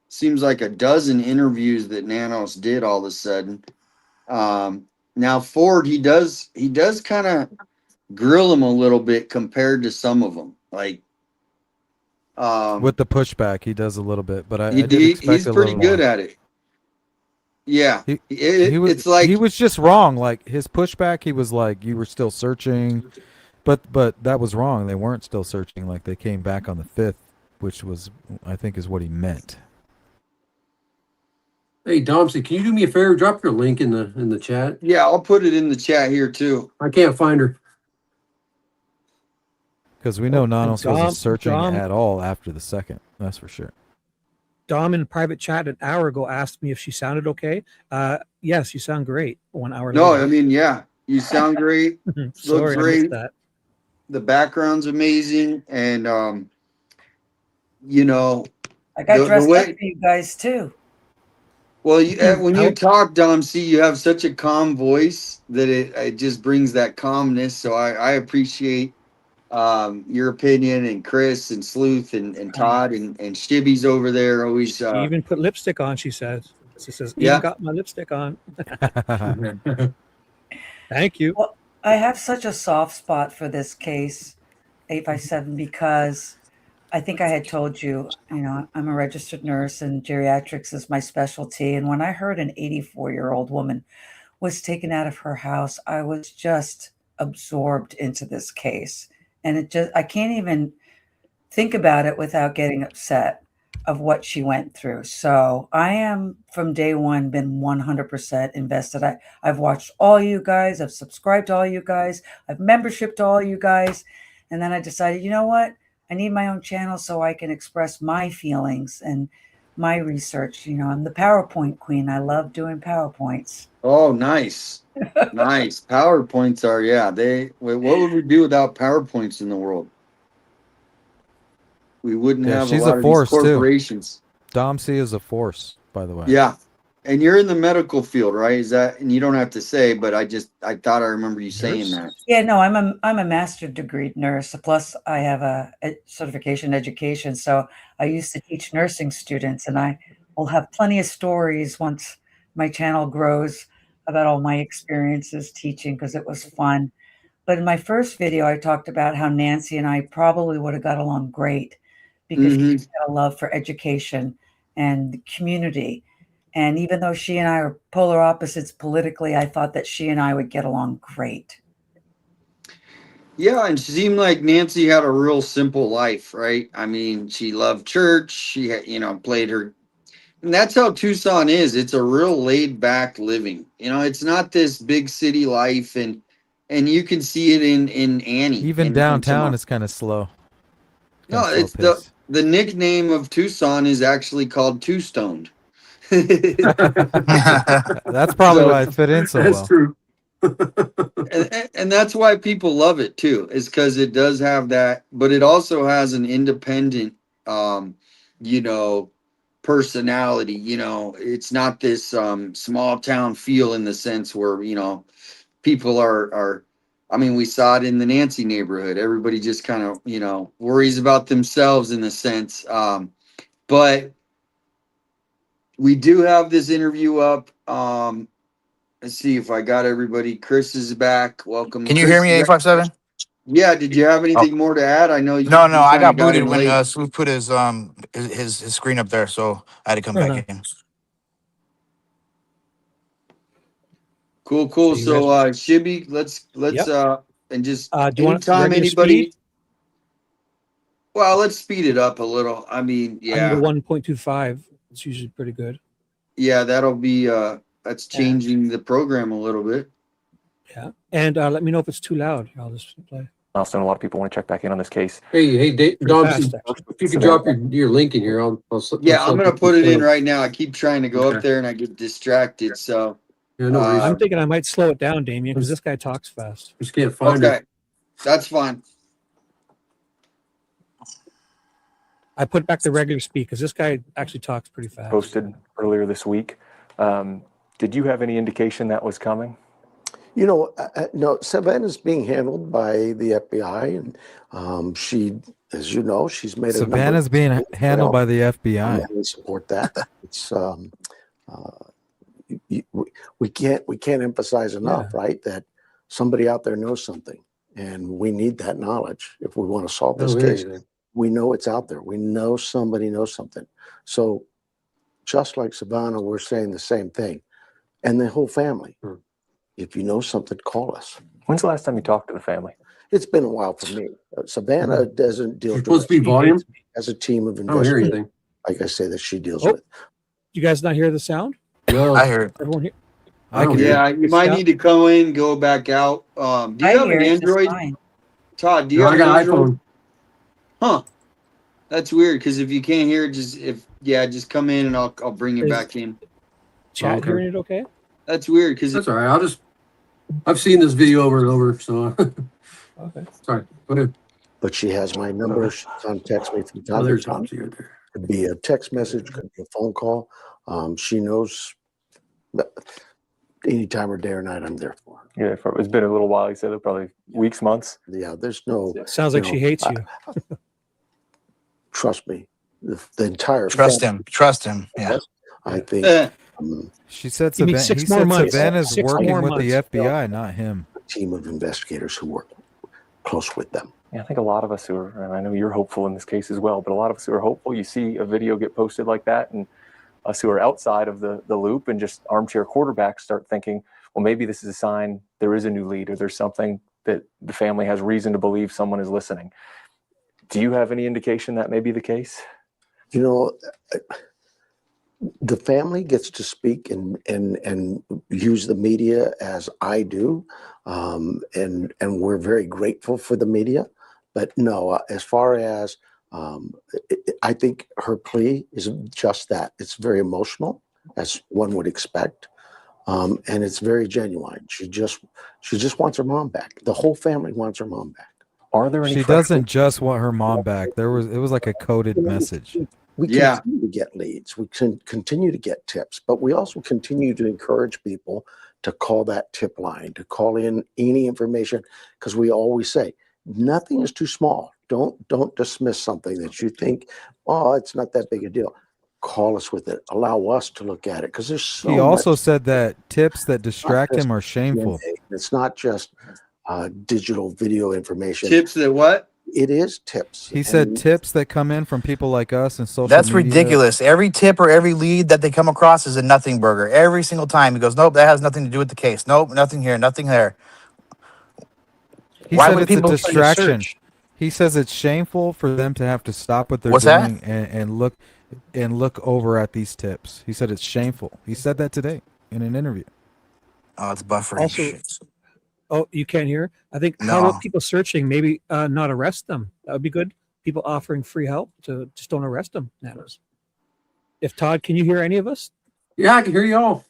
seems like a dozen interviews that Nanos did all of a sudden. Now Ford, he does kind of grill him a little bit compared to some of them. Like With the pushback, he does a little bit, but I did expect he's a pretty little good more. at it. Yeah, He it's like he was just wrong. Like his pushback, he was like, "You were still searching," but that was wrong. They weren't still searching. Like they came back on the 5th, which was, I think, is what he meant. Hey, Domsey, can you do me a favor? Drop your link in the chat. Yeah, I'll put it in the chat here too. I can't find her. Because we know and Nanos wasn't searching Dom, at all after the second. That's for sure. Dom in private chat an hour ago asked me if she sounded okay. Yes, you sound great. 1 hour No, later. I mean, yeah, you sound great. Look Sorry, I missed great. that. The background's amazing, and you know, I got the dressed up way. for you guys too. Well, you, when you How- talk, Dom, see, you have such a calm voice that it just brings that calmness. So I appreciate your opinion, and Chris and Sleuth and Todd and Shibby's over there always. She even put lipstick on, she says. She says, even Yeah. got my lipstick on. Thank you. Well, I have such a soft spot for this case, 857, because I think I had told you, I'm a registered nurse and geriatrics is my specialty. And when I heard an 84-year-old woman was taken out of her house, I was just absorbed into this case. And I can't even think about it without getting upset of what she went through. So I am from day one been 100% invested. I've watched all you guys. I've subscribed to all you guys. I've membership to all you guys. And then I decided, you know what? I need my own channel so I can express my feelings and my research. I'm the PowerPoint queen. I love doing PowerPoints. Oh, nice, nice. PowerPoints are What would we do without PowerPoints in the world? We wouldn't Yeah, have a she's lot a of these force too. corporations. Dom C is a force, by the way. Yeah. And you're in the medical field, right? Is that, and you don't have to say, but I thought I remember you saying that. Yeah, no, I'm a master degree nurse. Plus, I have a certification in education. So I used to teach nursing students, and I will have plenty of stories once my channel grows about all my experiences teaching because it was fun. But in my first video, I talked about how Nancy and I probably would have got along great because she had a love for education and community. And even though she and I are polar opposites politically, I thought that she and I would get along great. Yeah, and she seemed like Nancy had a real simple life, right? I mean, she loved church. She had, played her, and that's how Tucson is. It's a real laid back living. It's not this big city life, and you can see it in Annie. Even and downtown, Tamar. it's kind of slow. No, Slow it's pace. the nickname of Tucson is actually called Two Stoned. That's probably So- why it fit in so That's well. true. and that's why people love it too, is because it does have that, but it also has an independent personality. It's not this small town feel in the sense where people are I mean, we saw it in the Nancy neighborhood. Everybody just kind of worries about themselves in a sense. But we do have this interview up. Let's see if I got everybody. Chris is back. Welcome. Can you Chris hear me, is back. 857? Yeah. Did you have anything more to add? I know you. No, you I kinda got booted in when late. Sleuth put his screen up there, so I had to come back in. Cool. So you So, Shibby, let's and just do you want anytime regular anybody. speed? Well, let's speed it up a little. I mean, I can yeah, go 1.25. It's usually pretty good. yeah, that'll be that's changing the program a little bit. Yeah. And let me know if it's too loud. I'll just play. Also, a lot of people want to check back in on this case. Hey, Pretty Domsey, fast, actually. if you could drop your link in here, I'll Yeah, I'm gonna put it in right now. I keep trying to go Okay. up there and I get distracted. So Yeah, no worries. I'm thinking I might slow it down, Damien, because this guy talks fast. Just can't find okay, it. that's fine. I put back the regular speed because this guy actually talks pretty fast. Posted earlier this week. Did you have any indication that was coming? No, Savannah's being handled by the FBI, and she, as you know, she's made Savannah's being handled by the FBI. We support that. It's we can't emphasize enough, right? That somebody out there knows something, and we need that knowledge if we want to solve this case. We know it's out there. We know somebody knows something. So, just like Savannah, we're saying the same thing, and the whole family. If you know something, call us. When's the last time you talked to the family? It's been a while for me. Savannah doesn't deal You're supposed to be directly volume. as a team of I don't hear investigators. anything. Like I say, that she deals Oh. with. You guys not hear the sound? No, I hear it. Everyone here? I I don't can hear hear. it. Yeah, you might Scout? need to go in, go back out. Do I you have hear an it just Android? fine. Todd, do you No, have I an got Android? iPhone. Huh. That's weird because if you can't hear it, just come in and I'll bring you Is back in. chat Okay. hearing it okay? That's weird because That's all right. I've seen this video over and over, so Okay. sorry. Go ahead. But she has my number. She contacts me from Oh, time to there's time. Topsy right there. Could be a text message, could be a phone call. She knows that any time of day or night I'm there for her. Yeah, it's been a little while. You said probably weeks, months. Yeah, there's no. Sounds like she hates you. Trust me, the entire Trust family. him. Trust him. Yeah. I think She said You mean Savannah. 6 He more said months. Savannah's 6 working more with the months. FBI, not him. a team of investigators who work close with them. Yeah, I think a lot of us who are, and I know you're hopeful in this case as well, but a lot of us who are hopeful, you see a video get posted like that, and us who are outside of the loop and just armchair quarterbacks start thinking, well, maybe this is a sign there is a new lead, or there's something that the family has reason to believe someone is listening. Do you have any indication that may be the case? You know, the family gets to speak and use the media as I do, and we're very grateful for the media. But no, as far as I think her plea is just that. It's very emotional, as one would expect, and it's very genuine. She just wants her mom back. The whole family wants her mom back. Are there any? She doesn't just want her mom back. It was like a coded message. We Yeah. continue to get leads. We can continue to get tips, but we also continue to encourage people to call that tip line, to call in any information, because we always say nothing is too small. Don't dismiss something that you think, oh, it's not that big a deal. Call us with it. Allow us to look at it, because there's so He also much. said that tips that distract just him are shameful. It's not just digital video information. tips that what? It is tips. He said And tips that come in from people like us and social That's media. ridiculous. Every tip or every lead that they come across is a nothing burger. Every single time he goes, nope, that has nothing to do with the case. Nope, nothing here, nothing there. He Why said would it's a people- distraction. He says it's shameful for them to have to stop what they're What's that? doing and look over at these tips. He said it's shameful. He said that today in an interview. Oh, it's buffering. Also- Shit. Oh, you can't hear? I think how No. about people searching? Maybe not arrest them. That would be good. People offering free help to just don't arrest them. Nanos. If Todd, can you hear any of us? Yeah, I can hear you all.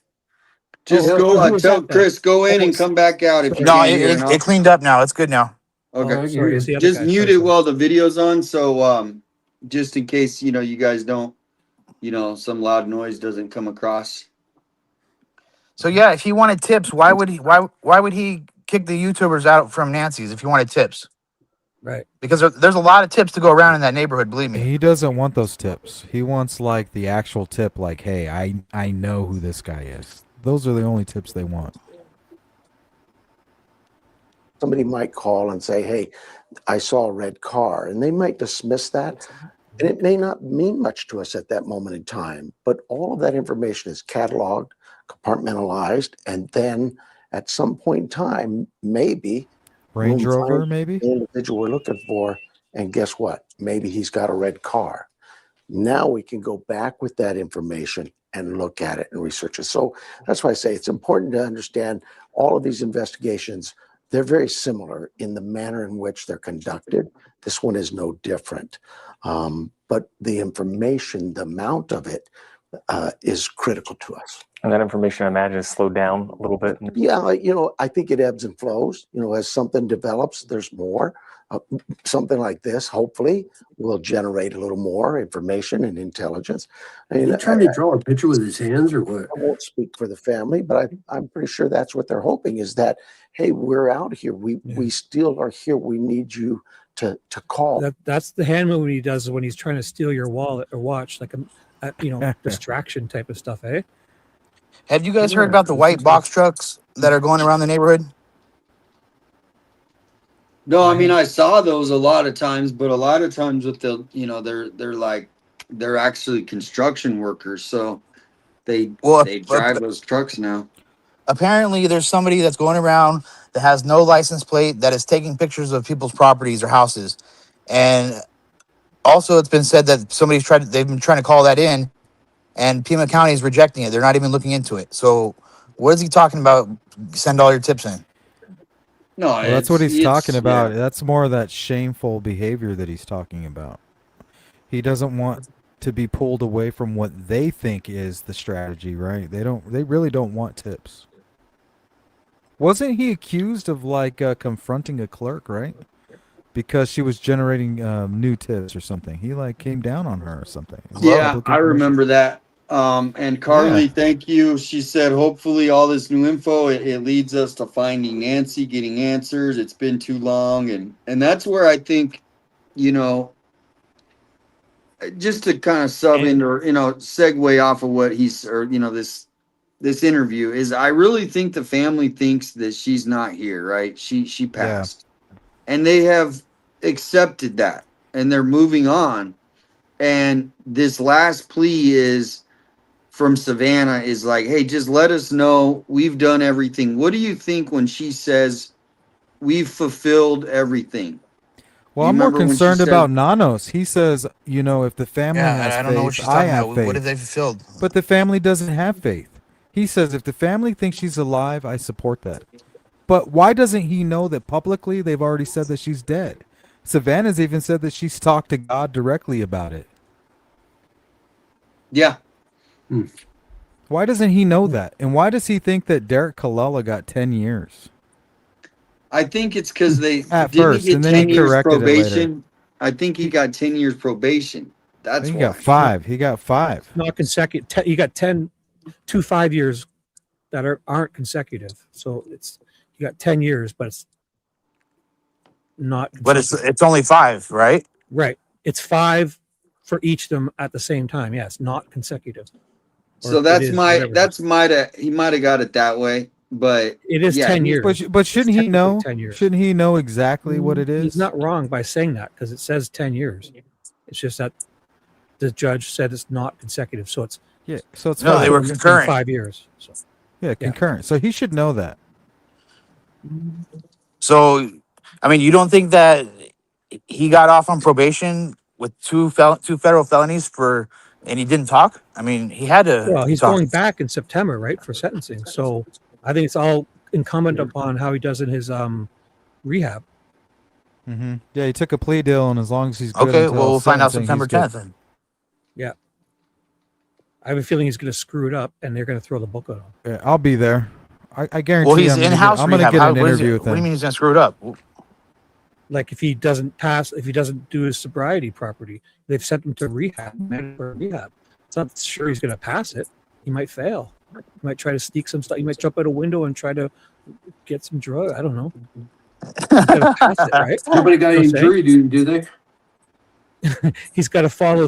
Just Oh, go. who was Tell that then? Chris go in Oh, and come back out if you No, can't hear. it cleaned up now. It's good now. Okay. I can hear Sorry, you. it's the other Just guy. mute Sorry, it sorry. while the video's on, so just in case you guys don't, some loud noise doesn't come across. So yeah, if he wanted tips, why would he kick the YouTubers out from Nancy's if he wanted tips? Right. Because there's a lot of tips to go around in that neighborhood, believe me. He doesn't want those tips. He wants like the actual tip, like, hey, I know who this guy is. Those are the only tips they want. somebody might call and say, hey, I saw a red car, and they might dismiss that. And it may not mean much to us at that moment in time, but all of that information is cataloged, compartmentalized, and then at some point in time, maybe Range we'll Rover, find maybe? the individual we're looking for, and guess what? Maybe he's got a red car. Now we can go back with that information and look at it and research it. So that's why I say it's important to understand all of these investigations. They're very similar in the manner in which they're conducted. This one is no different. But the information, the amount of it is critical to us. And that information, I imagine, is slowed down a little bit. Yeah, I think it ebbs and flows. As something develops, there's more. Something like this, hopefully, will generate a little more information and intelligence. I mean, Are you trying to draw a picture with his hands or what? I won't speak for the family, but I'm pretty sure that's what they're hoping is that, hey, we're out here. We still are here. We need you to call. That's the hand movement he does when he's trying to steal your wallet or watch, like a distraction type of stuff, eh? Have you guys heard about the white box trucks that are going around the neighborhood? No, I mean, I saw those a lot of times, but a lot of times with the, they're actually construction workers. So they drive those trucks now. Apparently there's somebody that's going around that has no license plate that is taking pictures of people's properties or houses. And also it's been said that they've been trying to call that in, and Pima County is rejecting it. They're not even looking into it. So what is he talking about? Send all your tips in. No, Well, that's what he's talking yeah. about. That's more of that shameful behavior that he's talking about. He doesn't want to be pulled away from what they think is the strategy, right? They really don't want tips. Wasn't he accused of like confronting a clerk, right? Because she was generating new tips or something. He like came down on her or something. It was Yeah, public I information. remember that. And Carly, thank you. She said, hopefully all this new info, it leads us to finding Nancy, getting answers. It's been too long. And that's where I think, you know, just to kind of sub into, or, you know, segue off of what he's, or, you know, this interview is, I really think the family thinks that she's not here, right? She passed. And they have accepted that and they're moving on. And this last plea is from Savannah is like, hey, just let us know we've done everything. What do you think when she says we've fulfilled everything? Well, You I'm more remember when she concerned said, about Nanos. He says, you know, if the family has I don't know what faith, she's I talking have about. faith. What have they fulfilled? But the family doesn't have faith. He says, if the family thinks she's alive, I support that. But why doesn't he know that publicly they've already said that she's dead? Savannah's even said that she's talked to God directly about it. yeah, Why doesn't he know that? And why does he think that Derek Colella got 10 years? I think it's because they At didn't first, he get and then he 10 years corrected it later. probation. I think he got 10 years probation. I That's think why. he got 5. He got 5. Not consecutive. You got 2 5 years that aren't consecutive. So you got 10 years, but it's not But it's only 5, right? right. It's 5 for each of them at the same time. Yeah, it's not consecutive. So Or that's it is, whatever. he might have got it that way, but It is yeah, 10 he- years. But shouldn't he technically know? 10 years. Shouldn't he know exactly what it is? He's not wrong by saying that because it says 10 years. It's just that the judge said it's not consecutive. So it's Yeah, so it's No, 5. they were in concurrent. 5 years. So Yeah, concurrent. So he should know that. So, I mean, you don't think that he got off on probation with two federal felonies and he didn't talk? I mean, he had to. well, he's talk. going back in September, right, for sentencing. So I think it's all incumbent upon how he does in his rehab. Mm-hmm. Yeah, he took a plea deal, and as long as he's good Okay, until well, we'll find out sentencing, September he's good. 10th. Then. Yeah. I have a feeling he's going to screw it up, and they're going to throw the book at him. Yeah, I'll be there. I guarantee. Well, he's I'm in house I'm going to rehab. get an What is interview it? with What do you him. mean he's gonna screw it up? Like if he doesn't do his sobriety property, they've sent him to rehab. It's not sure he's going to pass it. He might fail. He might try to sneak some stuff. He might jump out a window and try to get some drug. I don't know. He's got to pass it, right? Nobody got any Okay. jury duty, do they? He's got to follow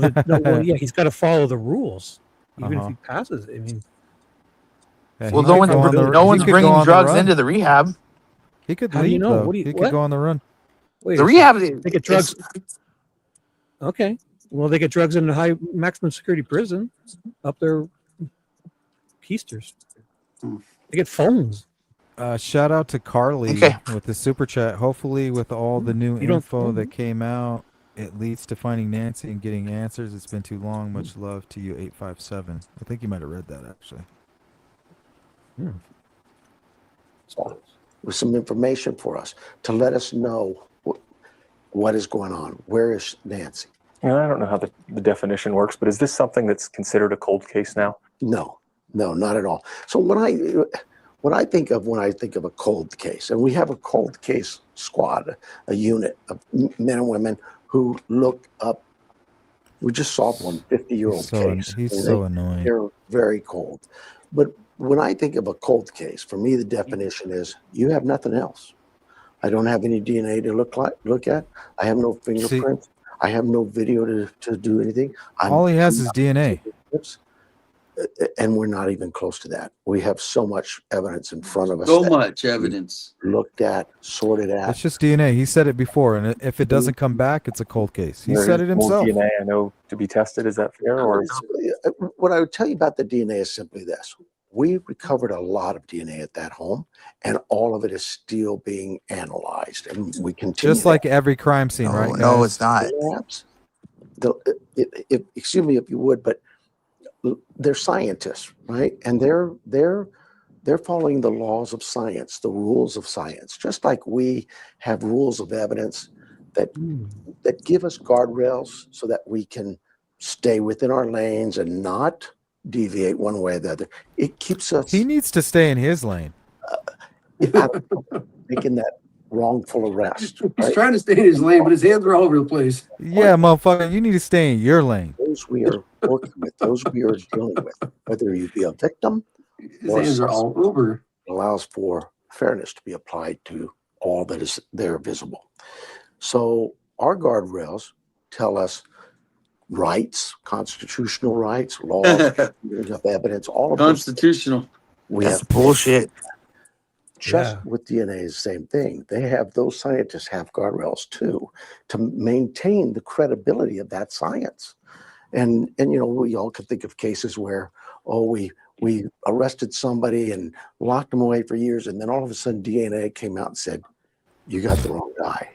he's got to follow the rules. Even if Uh-huh. he passes, I mean, Yeah, Well, he no could one's go on the- no he one's could go bringing on the drugs run. into the rehab. He could How do you leave, know? though. What do you- He what? could go on the run. wait, The a rehab. second. They get drugs. Okay. Well, they get drugs in a high maximum security prison up their keisters. They get phones. Shout out to Carly Okay. with the super chat. Hopefully, with all the new You don't- info that came out, it leads to finding Nancy and getting answers. It's been too long. Much love to you, 857. I think you might have read that actually. With some information for us to let us know what is going on. Where is Nancy? You know, I don't know how the definition works, but is this something that's considered a cold case now? No, not at all. So when I think of a cold case, and we have a cold case squad, a unit of men and women who look up. We just solved one 50-year-old case. He's so annoying. They're very cold. But when I think of a cold case, for me, the definition is you have nothing else. I don't have any DNA to look at. I have no fingerprints. I have no video to do anything. All he has is DNA. And we're not even close to that. We have so much evidence in front of us. so that much evidence. looked at, sorted out. It's just DNA. He said it before, and if it doesn't come back, it's a cold case. He There said is it more himself. DNA I know to be tested. Is that fair? Or What I would tell you about the DNA is simply this. We recovered a lot of DNA at that home, and all of it is still being analyzed. And we continue. Just like every crime scene, right? No, guys? it's not. Perhaps, excuse me if you would, but they're scientists, right? And they're following the laws of science, the rules of science, just like we have rules of evidence that give us guardrails so that we can stay within our lanes and not deviate one way or the other. It keeps us. He needs to stay in his lane. Making that wrongful arrest. He's Right? trying to stay in his lane, but his hands are all over the place. Yeah, motherfucker, you need to stay in your lane. Those we are working with, those we are dealing with, whether you be a victim, His hands are all over. allows for fairness to be applied to all that is there visible. So our guardrails tell us rights, constitutional rights, laws, of evidence, all of Constitutional. we That's have bullshit. just Yeah. with DNA is the same thing. They have, those scientists have guardrails too, to maintain the credibility of that science. And you know, we all could think of cases where, we arrested somebody and locked them away for years, and then all of a sudden DNA came out and said, you got the wrong guy.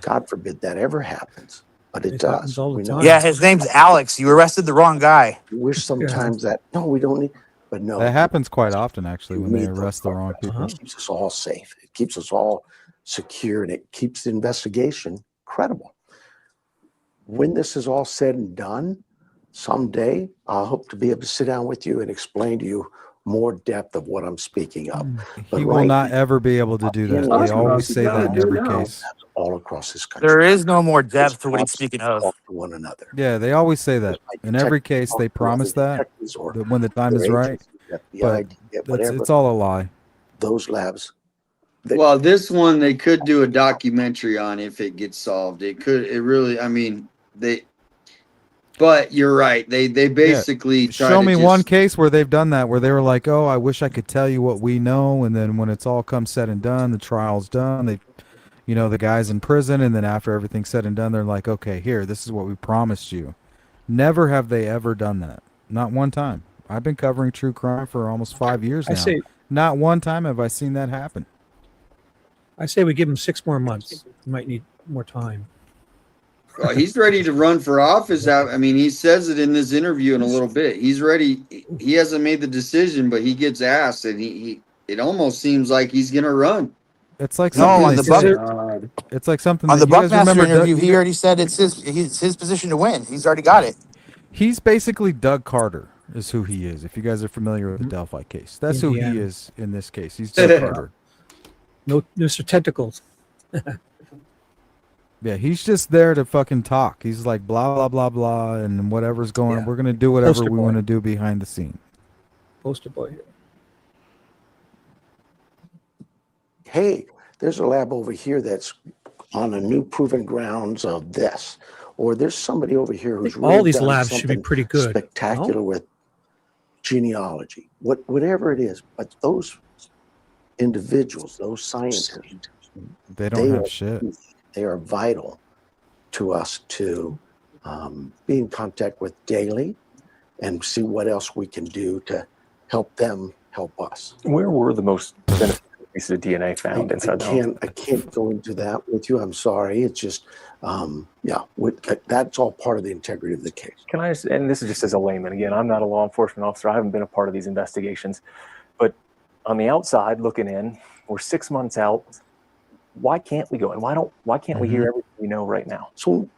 God forbid that ever happens, but it It happens does. all the We know. time. Yeah, his name's Alex. You arrested the wrong guy. We wish sometimes that, no, we don't need, but no. That happens quite often, actually, when they need those arrest the wrong guardrails. people. It keeps us all safe. It keeps us all secure, and it keeps the investigation credible. When this is all said and done, someday I hope to be able to sit down with you and explain to you more depth of what I'm speaking of. But He will right not now, ever be able to do that. Talk They always say that in every case. all across this country. There is no more depth to what he's speaking of. Talk to one another. Yeah, they always say that. In every case, they promise that when the time is right. But it's all a lie. Those labs. Well, this one they could do a documentary on if it gets solved. It could. It really. I mean, they. But you're right. They basically try Show to me just, one case where they've done that, where they were like, "Oh, I wish I could tell you what we know," and then when it's all come said and done, the trial's done. They, you know, the guy's in prison, and then after everything's said and done, they're like, "Okay, here, this is what we promised you." Never have they ever done that. Not one time. I've been covering true crime for almost 5 years now. Not one time have I seen that happen. I say we give him 6 more months. We might need more time. Well, he's ready to run for office. I mean, he says it in this interview in a little bit. He's ready. He hasn't made the decision, but he gets asked, and he it almost seems like he's gonna run. It's like No, something on they the say- Buck, It's like something on that the you guys Buckmaster remember. interview, Doug, he already said it's his position to win. He's already got it. he's basically Doug Carter, is who he is. If you guys are familiar with the Delphi case, that's who he Indiana. is in this case. He's Doug Carter. No, Mr. Tentacles. Yeah, he's just there to fucking talk. He's like blah blah blah blah, and whatever's going, Yeah. we're gonna do whatever Poster we boy. want to do behind the scene. Poster boy. Hey, there's a lab over here that's on a new proven grounds of this, or there's somebody over here who's All really these done labs should be something pretty good. spectacular with genealogy, whatever it is. But those individuals, those scientists, They don't have are, shit. They are vital to us to be in contact with daily and see what else we can do to help them help us. Where were the most beneficial pieces of DNA found inside the home? I can't go into that with you. I'm sorry. It's just, that's all part of the integrity of the case. Can I just, and this is just as a layman, again, I'm not a law enforcement officer. I haven't been a part of these investigations, but on the outside looking in, we're 6 months out. Why can't we go? And why can't we hear everything we know right now? So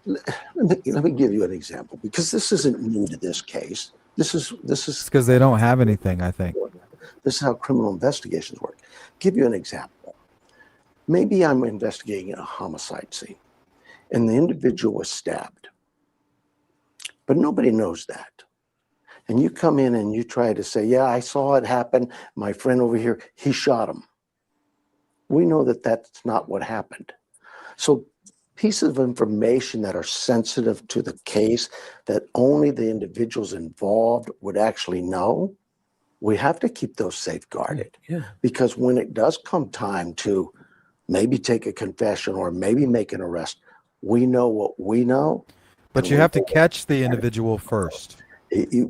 let me give you an example, because this isn't new to this case. This is It's because they don't have anything, I think. This is how criminal investigations work. Give you an example. Maybe I'm investigating a homicide scene and the individual was stabbed, but nobody knows that. And you come in and you try to say, yeah, I saw it happen. My friend over here, he shot him. We know that that's not what happened. So pieces of information that are sensitive to the case that only the individuals involved would actually know, we have to keep those safeguarded. Yeah. Because when it does come time to maybe take a confession or maybe make an arrest, we know what we know. But and you we have to know catch the individual first.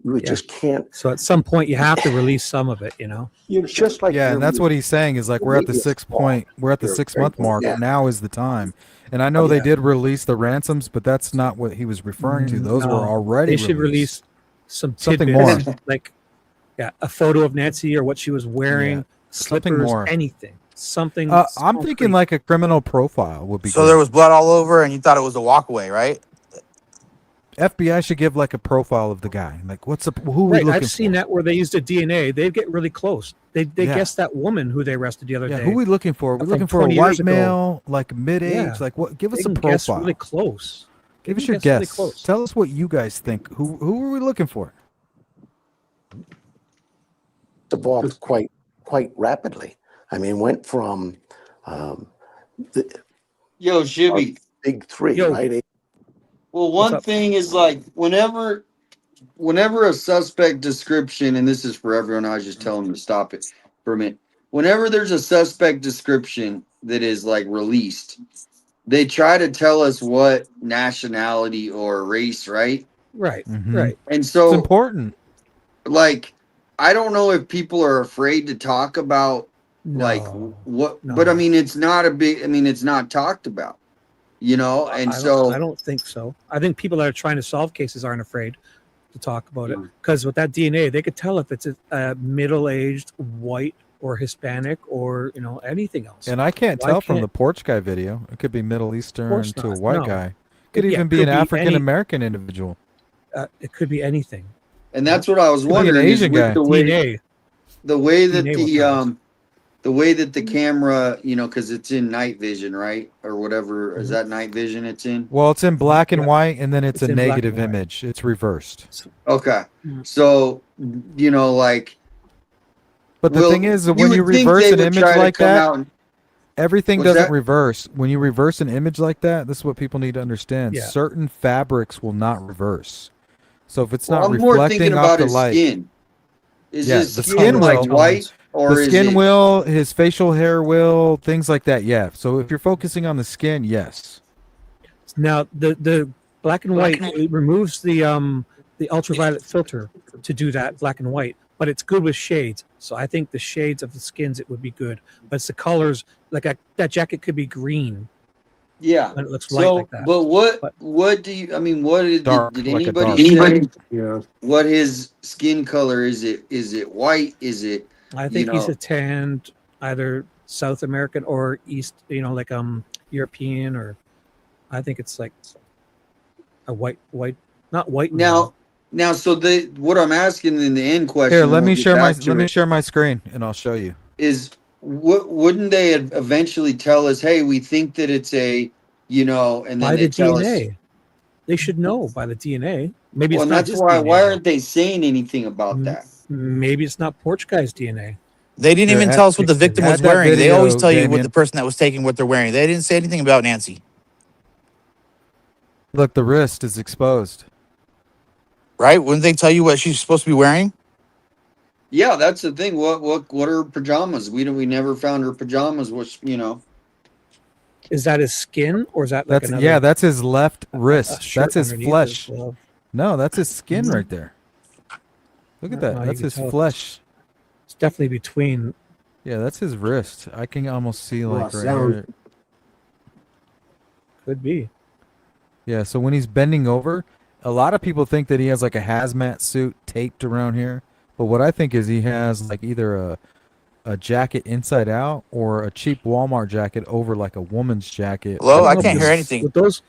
we just can't. So at some point you have to release some of it, you know? Just like Yeah, your and that's what he's saying is like we're at the media 6 point, we're at the You're 6 month very- mark. yeah. Now is the time. And I know they Yeah. did release the ransoms, but that's not what he was referring to. Those No, were already They should released. some Something tidbits, more. like a photo of Nancy or what she was wearing, Yeah, slippers, something more. anything, something. I'm thinking concrete. like a criminal profile would be So good. there was blood all over, and you thought it was a walkaway, right? FBI should give like a profile of the guy. Like, who are we Right, looking I've seen for? that where they used a DNA. They get really close. They Yeah. guessed that woman who they arrested the other Yeah, day. who are we looking for? Are we from looking for a 20 years white ago. male, like mid-age? Yeah. Like, what? Give They us a can guess profile. really close. They Give us can your guess really guess. close. Tell us what you guys think. Who are we looking for? Evolved quite rapidly. I mean, went from the Yo, Shibby. big three, Yo. right? Well, What's one up? thing is like whenever a suspect description, and this is for everyone, I was just telling them to stop it for a minute. Whenever there's a suspect description that is like released, they try to tell us what nationality or race, right? Right, Mhm. right. And It's so, important. like, I don't know if people are afraid to talk about like No, what, no. but I mean, it's not a big. I mean, it's not talked about, you know. And I don't think so. I think people that are trying to solve cases aren't afraid to talk about it because with that DNA, they could tell if it's a middle-aged white or Hispanic or anything else. And I can't Why tell from can't- the porch guy video. It could be Middle Eastern course to a not, white no. guy. Could Yeah, even it be could an be any- African American individual. It could be anything. and that's what I was Could be an wondering is Asian with guy. the way DNA. the way that DNA will tell us. the way that the camera, because it's in night vision, right, or whatever. Is that night vision? It's in. Well, it's in black and Yeah. white, and then it's It's a in black negative and white. image. It's reversed. Okay, Mhm. so like. But the Well, thing is, that you when you would think reverse they an would image try to like come that, out and- everything What's doesn't that? reverse. When you reverse an image like that, this is what people need to understand. Yeah. Certain fabrics will not reverse. So if it's Well, not I'm more thinking reflecting off about the his light, skin. Is Yeah, his the skin, skin like will. white or the is skin it? will, his facial hair will, things like that. Yeah. So if you're focusing on the skin, yes. Now the black and white it removes the ultraviolet filter to do that black and white, but it's good with shades. So I think the shades of the skins it would be good, but it's the colors like that jacket could be green Yeah. when it looks light So, like that. but But- what do you? I mean, what did Dark, did like a anybody dark. say? Yeah. What his skin color is? Is it white? Is it? I think he's know. a tanned either South American or East, like European, or I think it's like a white, not white Now, so what I'm asking in the end question. Here, let we'll me get share my back to let me it, share my screen, and I'll show you. Is wouldn't they eventually tell us, hey, we think that it's a, and then by they the tell us. DNA. They should know by the DNA. Maybe Well, it's and not that's his why. DNA. Why aren't they saying anything about that? Maybe it's not Porch Guy's DNA. They didn't Here, even add- tell us what the victim add was that wearing. They video, always tell you what Damien. the person that was taking what they're wearing. They didn't say anything about Nancy, Look, the wrist is exposed. right? Wouldn't they tell you what she's supposed to be wearing? Yeah, that's the thing. What are her pajamas? We never found her pajamas. Which Is that his skin or is that like That's another? that's his left a wrist. shirt That's his underneath flesh. glove? No, that's his skin right there. Look at No, that. you That's can his tell. flesh. It's definitely between. Yeah, that's his wrist. I can almost see like right sound. here. Could be. Yeah, so when he's bending over, a lot of people think that he has like a hazmat suit taped around here. But what I think is he has like either a jacket inside out or a cheap Walmart jacket over like a woman's jacket. Hello? don't I know if can't hear it's- anything.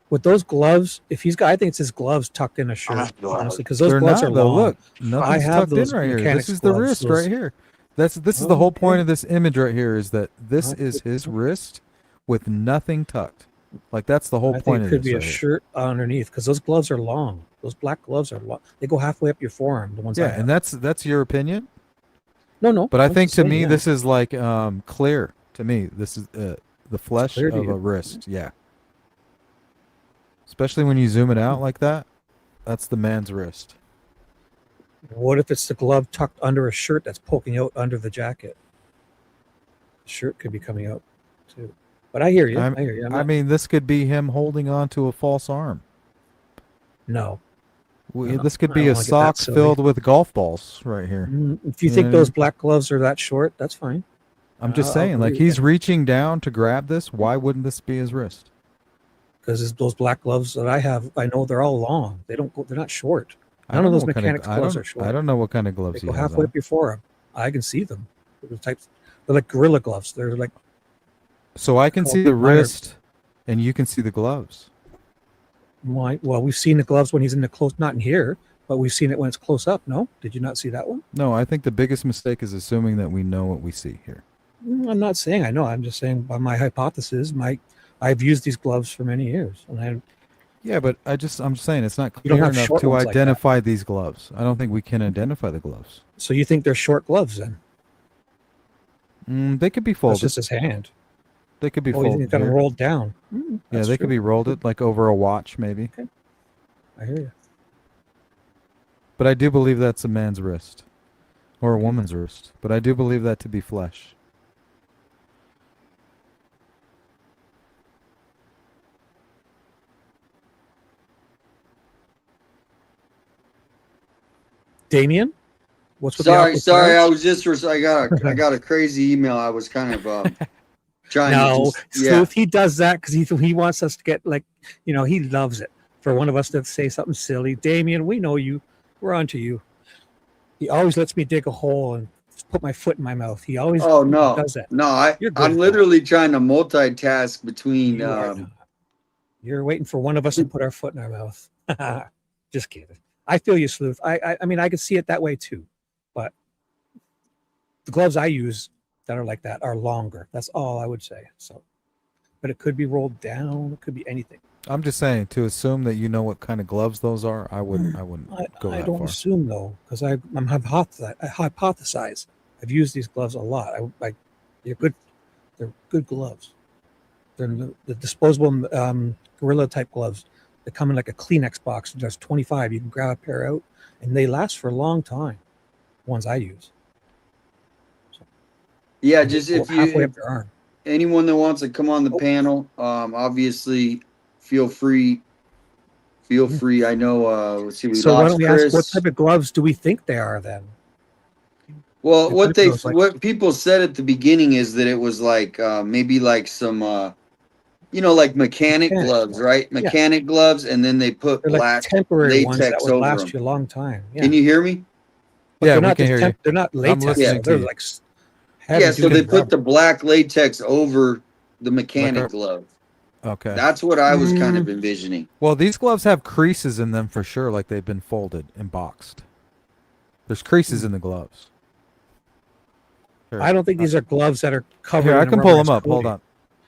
With those gloves, if he's got, I think it's his gloves tucked in a shirt. Honestly, because those They're gloves not are though. long. Look, nothing's have tucked in those right here. mechanics This is the gloves, wrist those- right here. This is Oh, the whole point okay. of this image right here is that this Okay. is his wrist with nothing tucked. Like that's the whole I think point it of could this be a right here. shirt underneath because those gloves are long. Those black gloves are long. They go halfway up your forearm. The ones I Yeah, have. and that's your opinion. no. But I I'm think just to saying, me yeah. this is like clear. To me, this is the flesh clear to of you. a wrist. Yeah. Especially when you zoom it out like that, that's the man's wrist. What if it's the glove tucked under a shirt that's poking out under the jacket? The shirt could be coming out too. But I hear you. I hear you. I mean, this could be him holding on to a false arm. no. No, This could I be don't a wanna get that sock silly. filled with golf balls right here. If you You think know? those black gloves are that short, that's fine. I'm just I'll saying, agree like with he's that. reaching down to grab this. Why wouldn't this be his wrist? Because those black gloves that I have, I know they're all long. They don't go. They're not short. None of those what kind mechanics gloves are short. I don't know what kind of They gloves he go has halfway on. up your forearm. I can see them. They're like gorilla gloves. They're like So I can Well, see the mine are- wrist, and you can see the gloves. well, we've seen the gloves when he's in the close, not in here, but we've seen it when it's close up. No, did you not see that one? No, I think the biggest mistake is assuming that we know what we see here. I'm not saying I know. I'm just saying by my hypothesis. I've used these gloves for many years, and Yeah, but I'm saying it's not You don't clear have enough short to ones like that. identify these gloves. I don't think we can identify the gloves. so you think they're short gloves then? They could be That's folded. just his hand. They could be Oh, you think folded. it's got them here. rolled down? Yeah, That's they true. could be rolled like over a watch, maybe. I hear you. But I do believe that's a man's wrist, or a woman's wrist. But I do believe that to be flesh. Damien, what's with the Sorry, awkward sorry. I silence? was just I got a crazy email. I was kind of trying to No, just, yeah. Sleuth, he does that because he wants us to get like, he loves it for one of us to say something silly. Damien, we know you. We're on to you. He always lets me dig a hole and put my foot in my mouth. He always Oh no, does that. no. You're good I'm at that. literally trying to multitask between. You are not. You're waiting for one of us to put our foot in our mouth. Just kidding. I feel you, Sleuth. I mean, I can see it that way too, but the gloves I use that are like that are longer. That's all I would say. So, but it could be rolled down. It could be anything. I'm just saying to assume that you know what kind of gloves those are. I wouldn't go I that don't far. assume though, because I hypothesize. I've used these gloves a lot. They're good. They're good gloves. They're the disposable gorilla type gloves. They come in like a Kleenex box. There's 25. You can grab a pair out, and they last for a long time. Ones I use. Yeah, just if halfway you up your arm. anyone that wants to come on the panel, obviously feel free. Feel free. I know. Let's see. We So why don't lost we Chris. ask what type of gloves do we think they are then? Well, It what people said at the beginning is that it was like maybe like some like mechanic gloves, right? Mechanic gloves, and then they put They're like black temporary ones that latex would over last them. you a long time. Yeah. Can you hear me? But Yeah, they're we not can just hear you. they're not latex. listening to They're you. like Yeah, so they heavy-duty put rubber. the black latex over the mechanic Like glove. Okay. That's what I was kind of envisioning. Well, these gloves have creases in them for sure, like they've been folded and boxed. There's creases in the gloves. Here. I don't think these are gloves that are covered. Here, I in a can pull them rubberized up. Hold coating. on.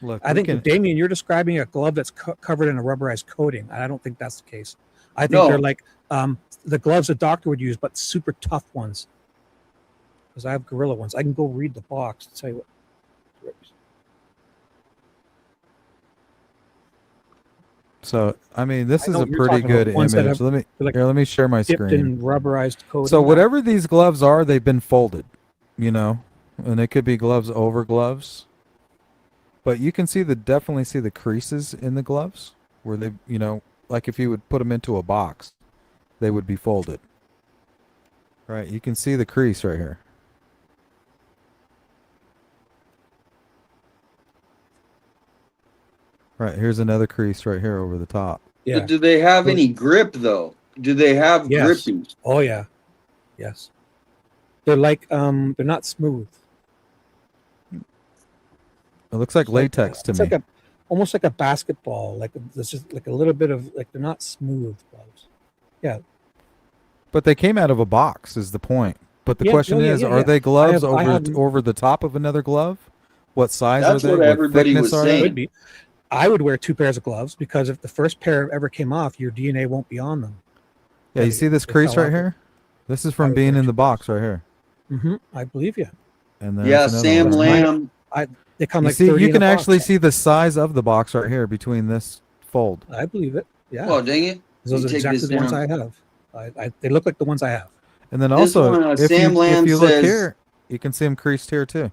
Look, I think, Damien, you're describing a glove that's covered in a rubberized coating. I don't think that's the case. I think No. they're like the gloves a doctor would use, but super tough ones. Because I have gorilla ones. I can go read the box to tell you what. So, I mean, this I is know a what you're pretty talking about, good ones that image. have- like Let me share my dipped screen. in rubberized coating. So whatever these gloves are, they've been folded, and it could be gloves over gloves. But you can definitely see the creases in the gloves where they, like if you would put them into a box, they would be folded. Right? You can see the crease right here. Right, here's another crease right here over the top. Yeah. But do they have any grip though? Do they have Yes. gripping? Oh yeah. Yes. They're like they're not smooth. It looks like latex to It's me. like almost like a basketball. Like there's just like a little bit of they're not smooth gloves. Yeah. But they came out of a box is the point. But the Yeah, question yeah, is, yeah, are yeah. they gloves I have- over the top of another glove? What size That's are they? what everybody thickness was are saying. they? Could be. I would wear 2 pairs of gloves because if the first pair ever came off, your DNA won't be on them. Yeah, you see this They crease fell right off. here? This is I from would being wear in the 2 box right here. I believe you. And then Yeah, there's another Sam one. Lamb. They come You like see, 30 you in a can box. actually see the size of the box right here between this fold. I believe it. Yeah. Oh, dang it. Those You are take exactly this the ones down. I have. They look like the ones I have. And then This also, one, if Sam Lamb you look says- here, you can see them creased here too.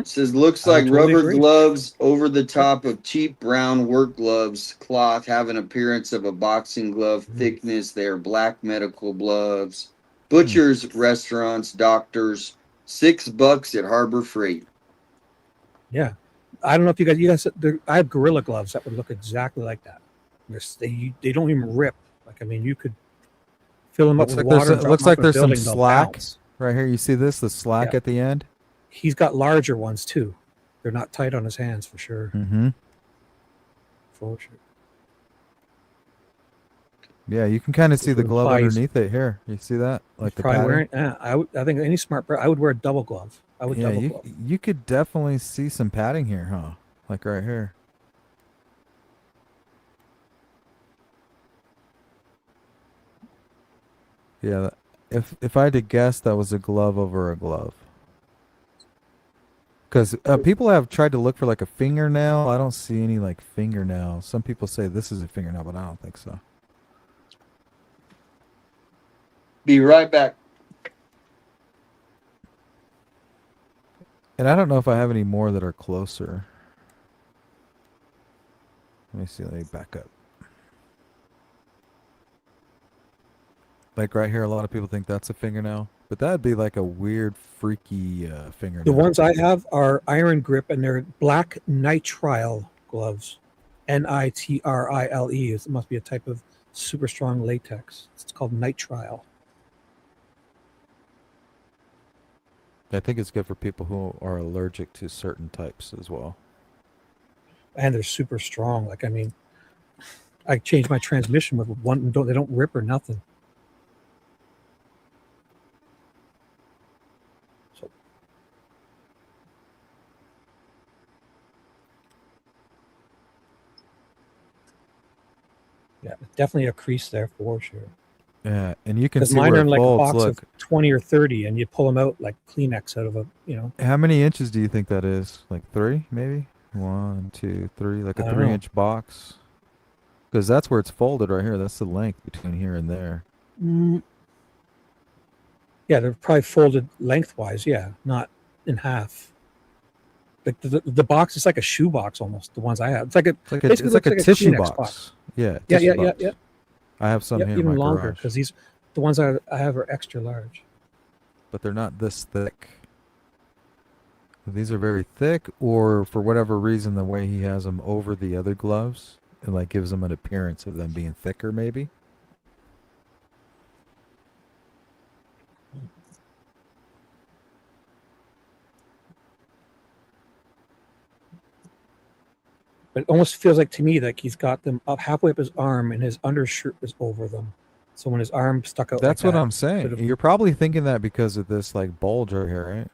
Says looks I like totally rubber agree. gloves over the top of cheap brown work gloves. Cloth have an appearance of a boxing glove thickness. They are black medical gloves. Butchers, restaurants, doctors. $6 at Harbor Freight. Yeah. I don't know if you guys I have gorilla gloves that would look exactly like that. They don't even rip. Like, I mean, you could fill them up Looks with like water. And drop looks them off like in a there's some building, they'll slack bounce. right here. You see this? The slack Yeah. at the end. He's got larger ones too. They're not tight on his hands for sure. Mm-hmm. For sure. Yeah, you can kind of see the glove Implies- underneath it here. You see that? Like the probably pattern? wearing. I think any smart. I would wear a double glove. I would Yeah, double glove. you could definitely see some padding here, huh? Like right here. Yeah, if I had to guess, that was a glove over a glove. Because people have tried to look for like a fingernail. I don't see any like fingernail. Some people say this is a fingernail, but I don't think so. Be right back. And I don't know if I have any more that are closer. Let me see. Let me back up. Like right here, a lot of people think that's a fingernail, but that'd be like a weird, freaky fingernail. The ones I have are iron grip, and they're black nitrile gloves. Nitrile. It must be a type of super strong latex. It's called nitrile. I think it's good for people who are allergic to certain types as well. And they're super strong. Like, I mean, I changed my transmission with one. They don't rip or nothing. So, yeah, definitely a crease there for sure. Yeah, and you can Because see mine where are it in like a folds. box Look, of 20 or 30, and you pull them out like Kleenex out of a, how many inches do you think that is? Like 3, maybe? 1, 2, 3, like I a don't know. 3-inch box. Because that's where it's folded right here. That's the length between here and there. Yeah, they're probably folded lengthwise. Yeah, not in half. Like the box is like a shoe box almost. The ones I have, it's like a It's like a tissue Kleenex box. Yeah, Yeah, tissue yeah, box. yeah. I have some Yeah, here in even my longer garage, because the ones I have are extra large. but they're not this thick. These are very thick, or for whatever reason, the way he has them over the other gloves, it like gives them an appearance of them being thicker, maybe. But it almost feels like to me like he's got them up halfway up his arm, and his undershirt is over them. So when his arm stuck out, That's like what that, I'm saying. sort of- You're probably thinking that because of this like bulge right here, right?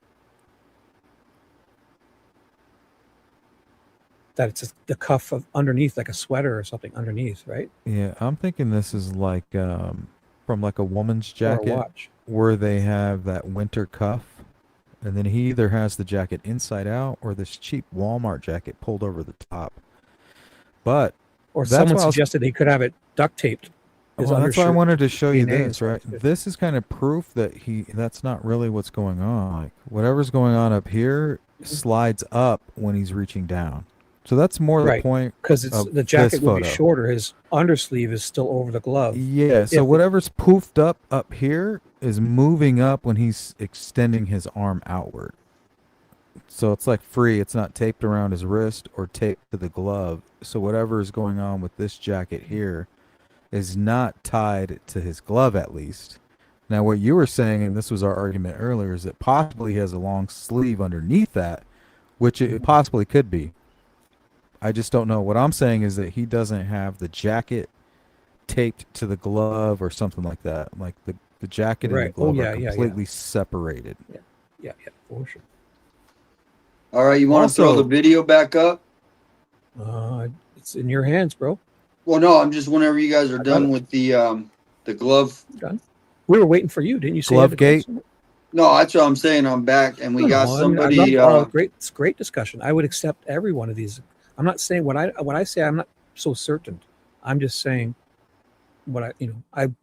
that it's just the cuff of underneath, like a sweater or something underneath, right? Yeah, I'm thinking this is like from like a woman's Or a jacket watch. where they have that winter cuff, and then he either has the jacket inside out or this cheap Walmart jacket pulled over the top. But Or that's someone why I was- suggested he could have it duct taped. His well, that's why I undershirt wanted to show you DNA and this, stuff right? too. This is kind of proof that that's not really what's going on. Like whatever's going on up here slides up when he's reaching down. So that's more the Right. point. Because it's of the jacket this would be photo. shorter. His undersleeve is still over the glove. Yeah, so If- whatever's poofed up here is moving up when he's extending his arm outward. So it's like free. It's not taped around his wrist or taped to the glove. So whatever is going on with this jacket here is not tied to his glove, at least. Now, what you were saying, and this was our argument earlier, is that possibly he has a long sleeve underneath that, which it possibly could be. I just don't know. What I'm saying is that he doesn't have the jacket taped to the glove or something like that. Like the jacket and the Right. Oh, glove yeah, are yeah, yeah. completely separated. Yeah, for sure. All right, you want to throw Also- the video back up? It's in your hands, bro. Well, no, I'm just whenever you guys are I got done it. with the glove. We were waiting for you, didn't you? Say you had to go Glove somewhere? No, that's what I'm saying. I'm back, and we No, got no, I mean, somebody. It's great discussion. I would accept every one of these. I'm not saying what I say. I'm not so certain. I'm just saying what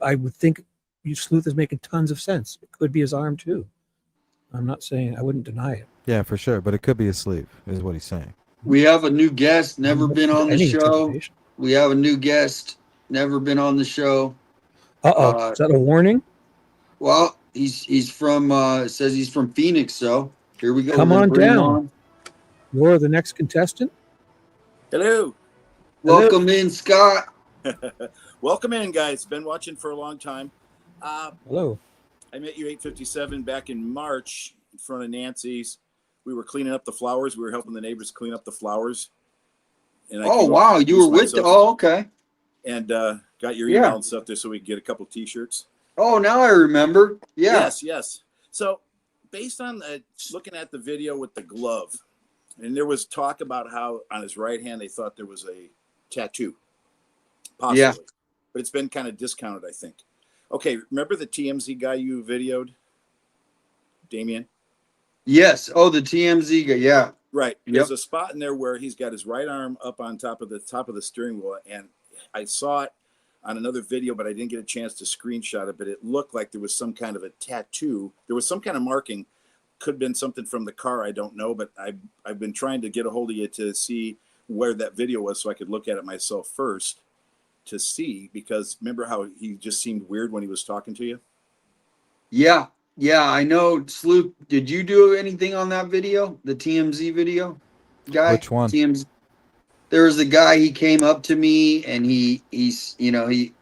I would think. You sleuth is making tons of sense. It could be his arm too. I'm not saying I wouldn't deny it. Yeah, for sure. But it could be a sleeve, is what he's saying. We have a new guest, never been on the Any show. interpretation. We have a new guest, never been on the show. Uh-oh. Is that a warning? Well, he's from. It says he's from Phoenix, so here we go. Come We're gonna on bring him down. on. You're the next contestant. Hello. Welcome in, Scott. Welcome in, guys. Been watching for a long time. Hello. I met you 857 back in March in front of Nancy's. We were cleaning up the flowers. We were helping the neighbors clean up the flowers. And I Oh, came over wow. and You were introduced with the, myself oh, okay. and got your email Yeah. and stuff there so we could get a couple T-shirts. Oh, now I remember. Yeah. Yes. So based on looking at the video with the glove, and there was talk about how on his right hand they thought there was a tattoo, possibly. Yeah. But it's been kind of discounted, I think. Okay, remember the TMZ guy you videoed, Damien? Yes. Oh, the TMZ guy. Yeah. Right. Yep. There's a spot in there where he's got his right arm up on top of the steering wheel, and I saw it on another video, but I didn't get a chance to screenshot it. But it looked like there was some kind of a tattoo. There was some kind of marking. Could have been something from the car. I don't know, but I've been trying to get a hold of you to see where that video was so I could look at it myself first to see, because remember how he just seemed weird when he was talking to you? Yeah. Yeah. I know. Sloop, did you do anything on that video? The TMZ video guy? Which one? TMZ. There was a guy, he came up to me and he's, you know, he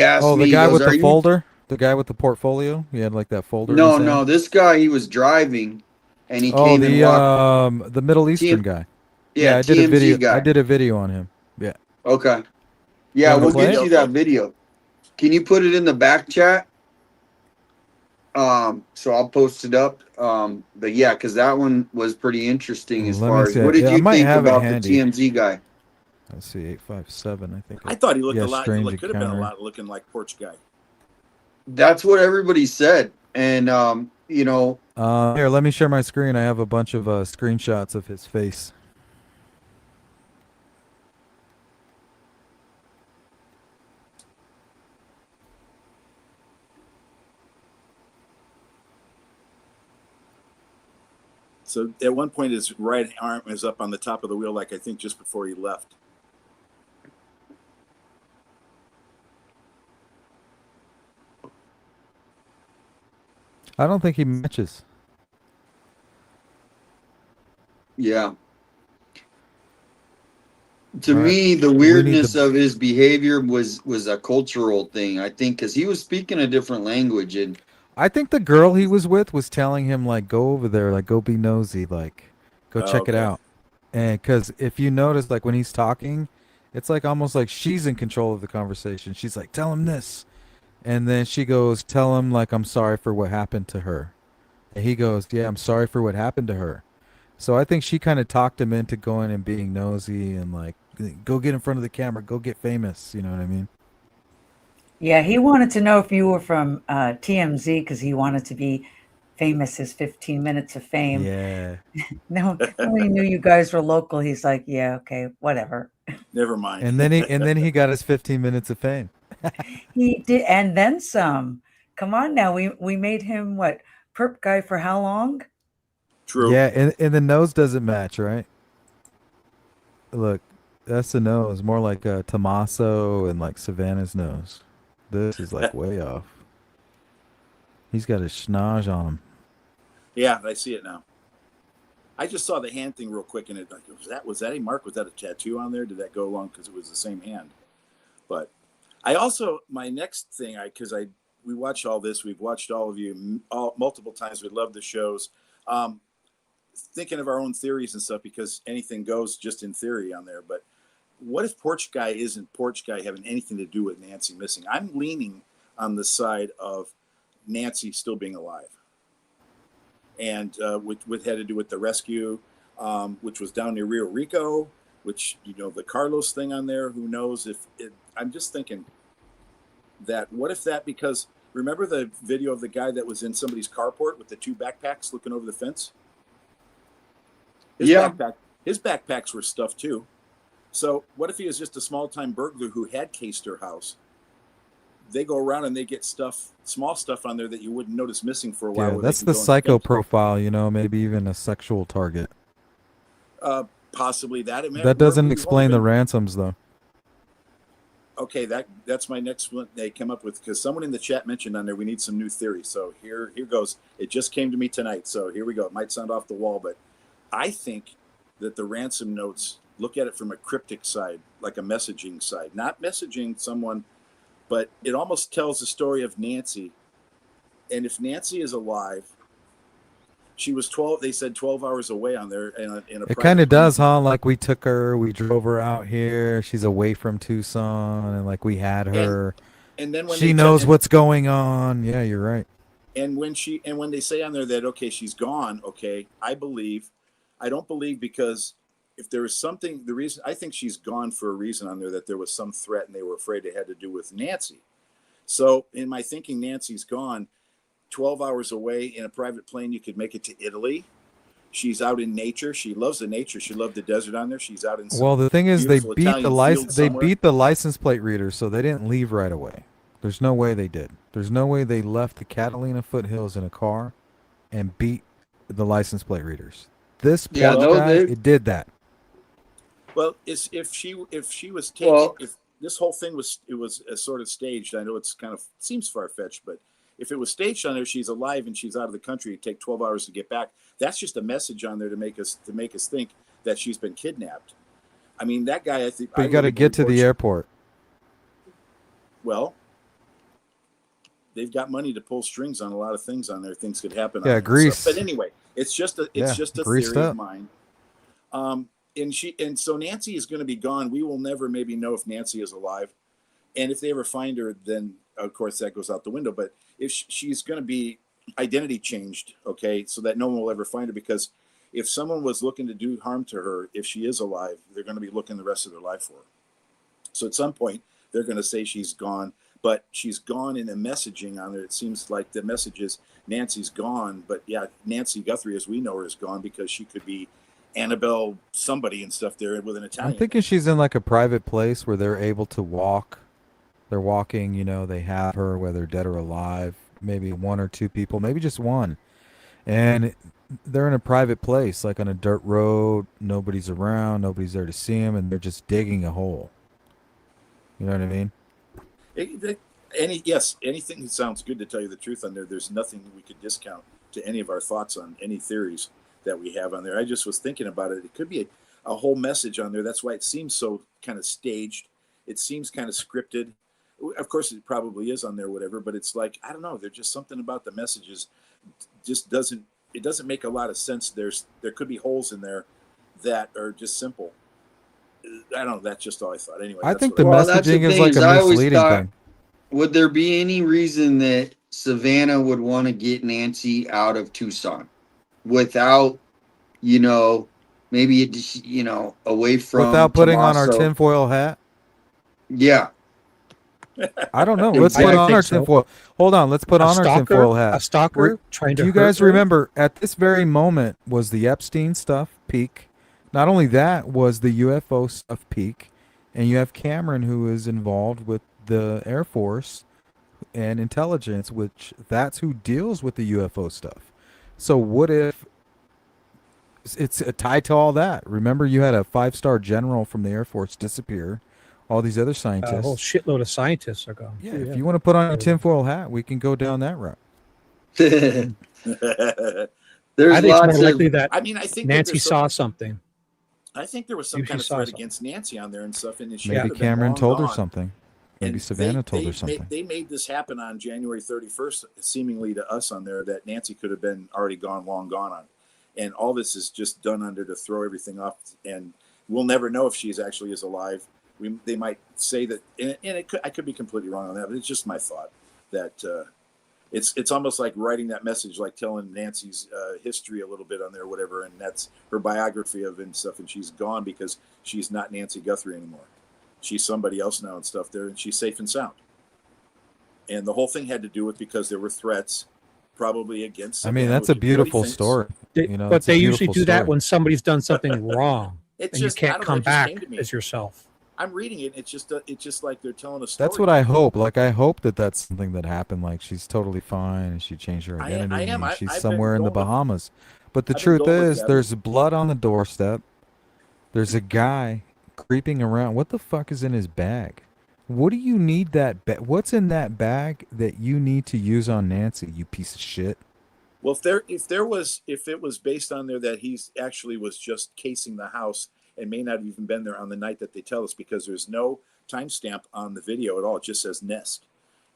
asked Oh, me, the he guy goes, with are the you? folder? The guy with the portfolio? He had like that folder in No, his hand? no, this guy, he was driving and he Oh, came and walked. the Middle Eastern guy. Yeah, I did a video. TMZ guy. I did a video on him. Yeah. Okay. You Yeah, want me we'll to play get it? you that video. Can you put it in the back chat? So I'll post it up. But yeah, because that one was pretty interesting as Let me far as see. what did Yeah, I you might think have it about the handy. TMZ guy? Let's see, 857. I think. I thought he looked yeah, a lot. strange Could have been a encounter. lot looking like Porch Guy. That's what everybody said. And you know, Here, let me share my screen. I have a bunch of screenshots of his face. So at one point, his right arm is up on the top of the wheel, like I think just before he left. I don't think he matches. yeah. To All right. me, the We need weirdness the. of his behavior was a cultural thing, I think, because he was speaking a different language. And I think the girl he was with was telling him like, go over there, like, go be nosy, like, go check it Okay. out. And because if you notice, like when he's talking, it's like almost like she's in control of the conversation. She's like, tell him this. And then she goes, tell him like I'm sorry for what happened to her. And he goes, yeah, I'm sorry for what happened to her. So I think she kind of talked him into going and being nosy and like, go get in front of the camera, go get famous. You know what I mean? Yeah, he wanted to know if you were from TMZ because he wanted to be famous, his 15 minutes of fame. Yeah. No, when he knew you guys were local, he's like, yeah, okay, whatever. Never mind. And then he got his 15 minutes of fame. He did, and then some. Come on now, we made him what, perp guy for how long? True. Yeah, and the nose doesn't match, right? Look, that's the nose, more like Tommaso and like Savannah's nose. This is like way off. He's got a schnoz on him. Yeah, I see it now. I just saw the hand thing real quick, and it like was that a mark? Was that a tattoo on there? Did that go along because it was the same hand? But I also my next thing we watch all this. We've watched all of you multiple times. We love the shows. Thinking of our own theories and stuff because anything goes just in theory on there. But what if Porch Guy isn't Porch Guy having anything to do with Nancy missing? I'm leaning on the side of Nancy still being alive. And which had to do with the rescue, which was down near Rio Rico, which, you know, the Carlos thing on there, who knows if it, I'm just thinking that what if that, because remember the video of the guy that was in somebody's carport with the two backpacks looking over the fence? His backpacks were stuffed too. So what if he was just a small-time burglar who had cased her house? They go around and they get small stuff on there that you wouldn't notice missing for a while. Yeah, that's the psycho profile, you know, maybe even a sexual target. Possibly that. That doesn't explain the ransoms, though. Okay, that's my next one they come up with, because someone in the chat mentioned on there we need some new theories. So here goes. It just came to me tonight. So here we go. It might sound off the wall, but I think that the ransom notes look at it from a cryptic side, like a messaging side, not messaging someone but it almost tells the story of Nancy. And if Nancy is alive, she was 12. They said 12 hours away on there in a It kind of does, huh? Like we took her, we drove her out here. She's away from Tucson, and like we had her. And then when she knows what's going on. Yeah, you're right. And when they say on there that, okay, she's gone, okay, I don't believe, because if there is something, the reason, I think she's gone for a reason on there, that there was some threat and they were afraid it had to do with Nancy. So in my thinking, Nancy's gone. 12 hours away in a private plane, you could make it to Italy. She's out in nature. She loves the nature. She loved the desert on there. She's out in Well, the thing is, they beat Italian the license. They somewhere. beat the license plate readers, so they didn't leave right away. There's no way they did. There's no way they left the Catalina foothills in a car and beat the license plate readers. This guy, it did that. Well, if she was taken, if this whole thing was a sort of staged, I know it's kind of seems far fetched, but if it was staged on there, she's alive and she's out of the country. It'd take 12 hours to get back. That's just a message on there to make us think that she's been kidnapped. I mean, that guy, I think. But you got to get to the airport. Well, they've got money to pull strings on a lot of things on there. Things could happen. Yeah, Greece. But anyway, it's just a theory of mine. And so Nancy is going to be gone. We will never maybe know if Nancy is alive, and if they ever find her, then of course that goes out the window. But if she's going to be identity changed, okay, so that no one will ever find her, because if someone was looking to do harm to her, if she is alive, they're going to be looking the rest of their life for her. So at some point they're going to say she's gone, but she's gone in the messaging on there. It seems like the message is Nancy's gone, but yeah, Nancy Guthrie, as we know her, is gone because she could be Annabelle somebody and stuff there with an Italian. I'm thinking she's in like a private place where they're able to walk. They're walking, they have her, whether dead or alive, maybe one or two people, maybe just one. And they're in a private place, like on a dirt road. Nobody's around. Nobody's there to see them. And they're just digging a hole. You know what I mean? Anything that sounds good, to tell you the truth on there. There's nothing we could discount to any of our thoughts on any theories that we have on there. I just was thinking about it. It could be a whole message on there. That's why it seems so kind of staged. It seems kind of scripted. Of course, it probably is on there, whatever. But it's like, I don't know. There's just something about the messages doesn't make a lot of sense. There could be holes in there that are just simple. I don't know. That's just all I thought. Anyway, I think the messaging is like a misleading thing. Would there be any reason that Savannah would want to get Nancy out of Tucson without, maybe, away from, without putting on our tinfoil hat? Yeah. I don't know. Let's put on our tinfoil. Hold on. Let's put on our tinfoil hat. A stalker trying to. Do you guys remember at this very moment was the Epstein stuff peak? Not only that was the UFO stuff peak, and you have Cameron, who is involved with the Air Force and intelligence, which that's who deals with the UFO stuff. So what if it's a tie to all that? Remember, you had a 5-star general from the Air Force disappear. All these other scientists. A whole shitload of scientists are gone. Yeah, if you want to put on your tinfoil hat, we can go down that route. There's I think it's more likely that I think Nancy saw something. I think there was some kind of threat against Nancy on there and stuff. And maybe Cameron told her something. Maybe Savannah told her something. They made this happen on January 31st, seemingly to us on there, that Nancy could have been already gone, long gone on. And all this is just done under to throw everything off. And we'll never know if she's actually is alive. They might say that, and I could be completely wrong on that, but it's just my thought that it's almost like writing that message, like telling Nancy's history a little bit on there, whatever, and that's her biography of and stuff, and she's gone because she's not Nancy Guthrie anymore. She's somebody else now and stuff there, and she's safe and sound. And the whole thing had to do with because there were threats, probably against. I mean, that's a beautiful story. But they usually do that when somebody's done something wrong, and you can't come back as yourself. I'm reading it. It's just like they're telling a story. That's what I hope. Like, I hope that that's something that happened. Like, she's totally fine and she changed her identity. She's somewhere in the Bahamas. But the truth is, there's blood on the doorstep. There's a guy creeping around. What the fuck is in his bag? What do you need that? What's in that bag that you need to use on Nancy? You piece of shit. Well, if it was based on there that he's actually was just casing the house and may not have even been there on the night that they tell us, because there's no timestamp on the video at all. It just says nest.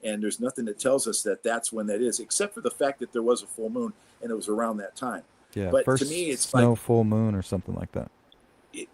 And there's nothing that tells us that that's when that is, except for the fact that there was a full moon and it was around that time. Yeah, But first to me, it's snow, like full moon, or something like that.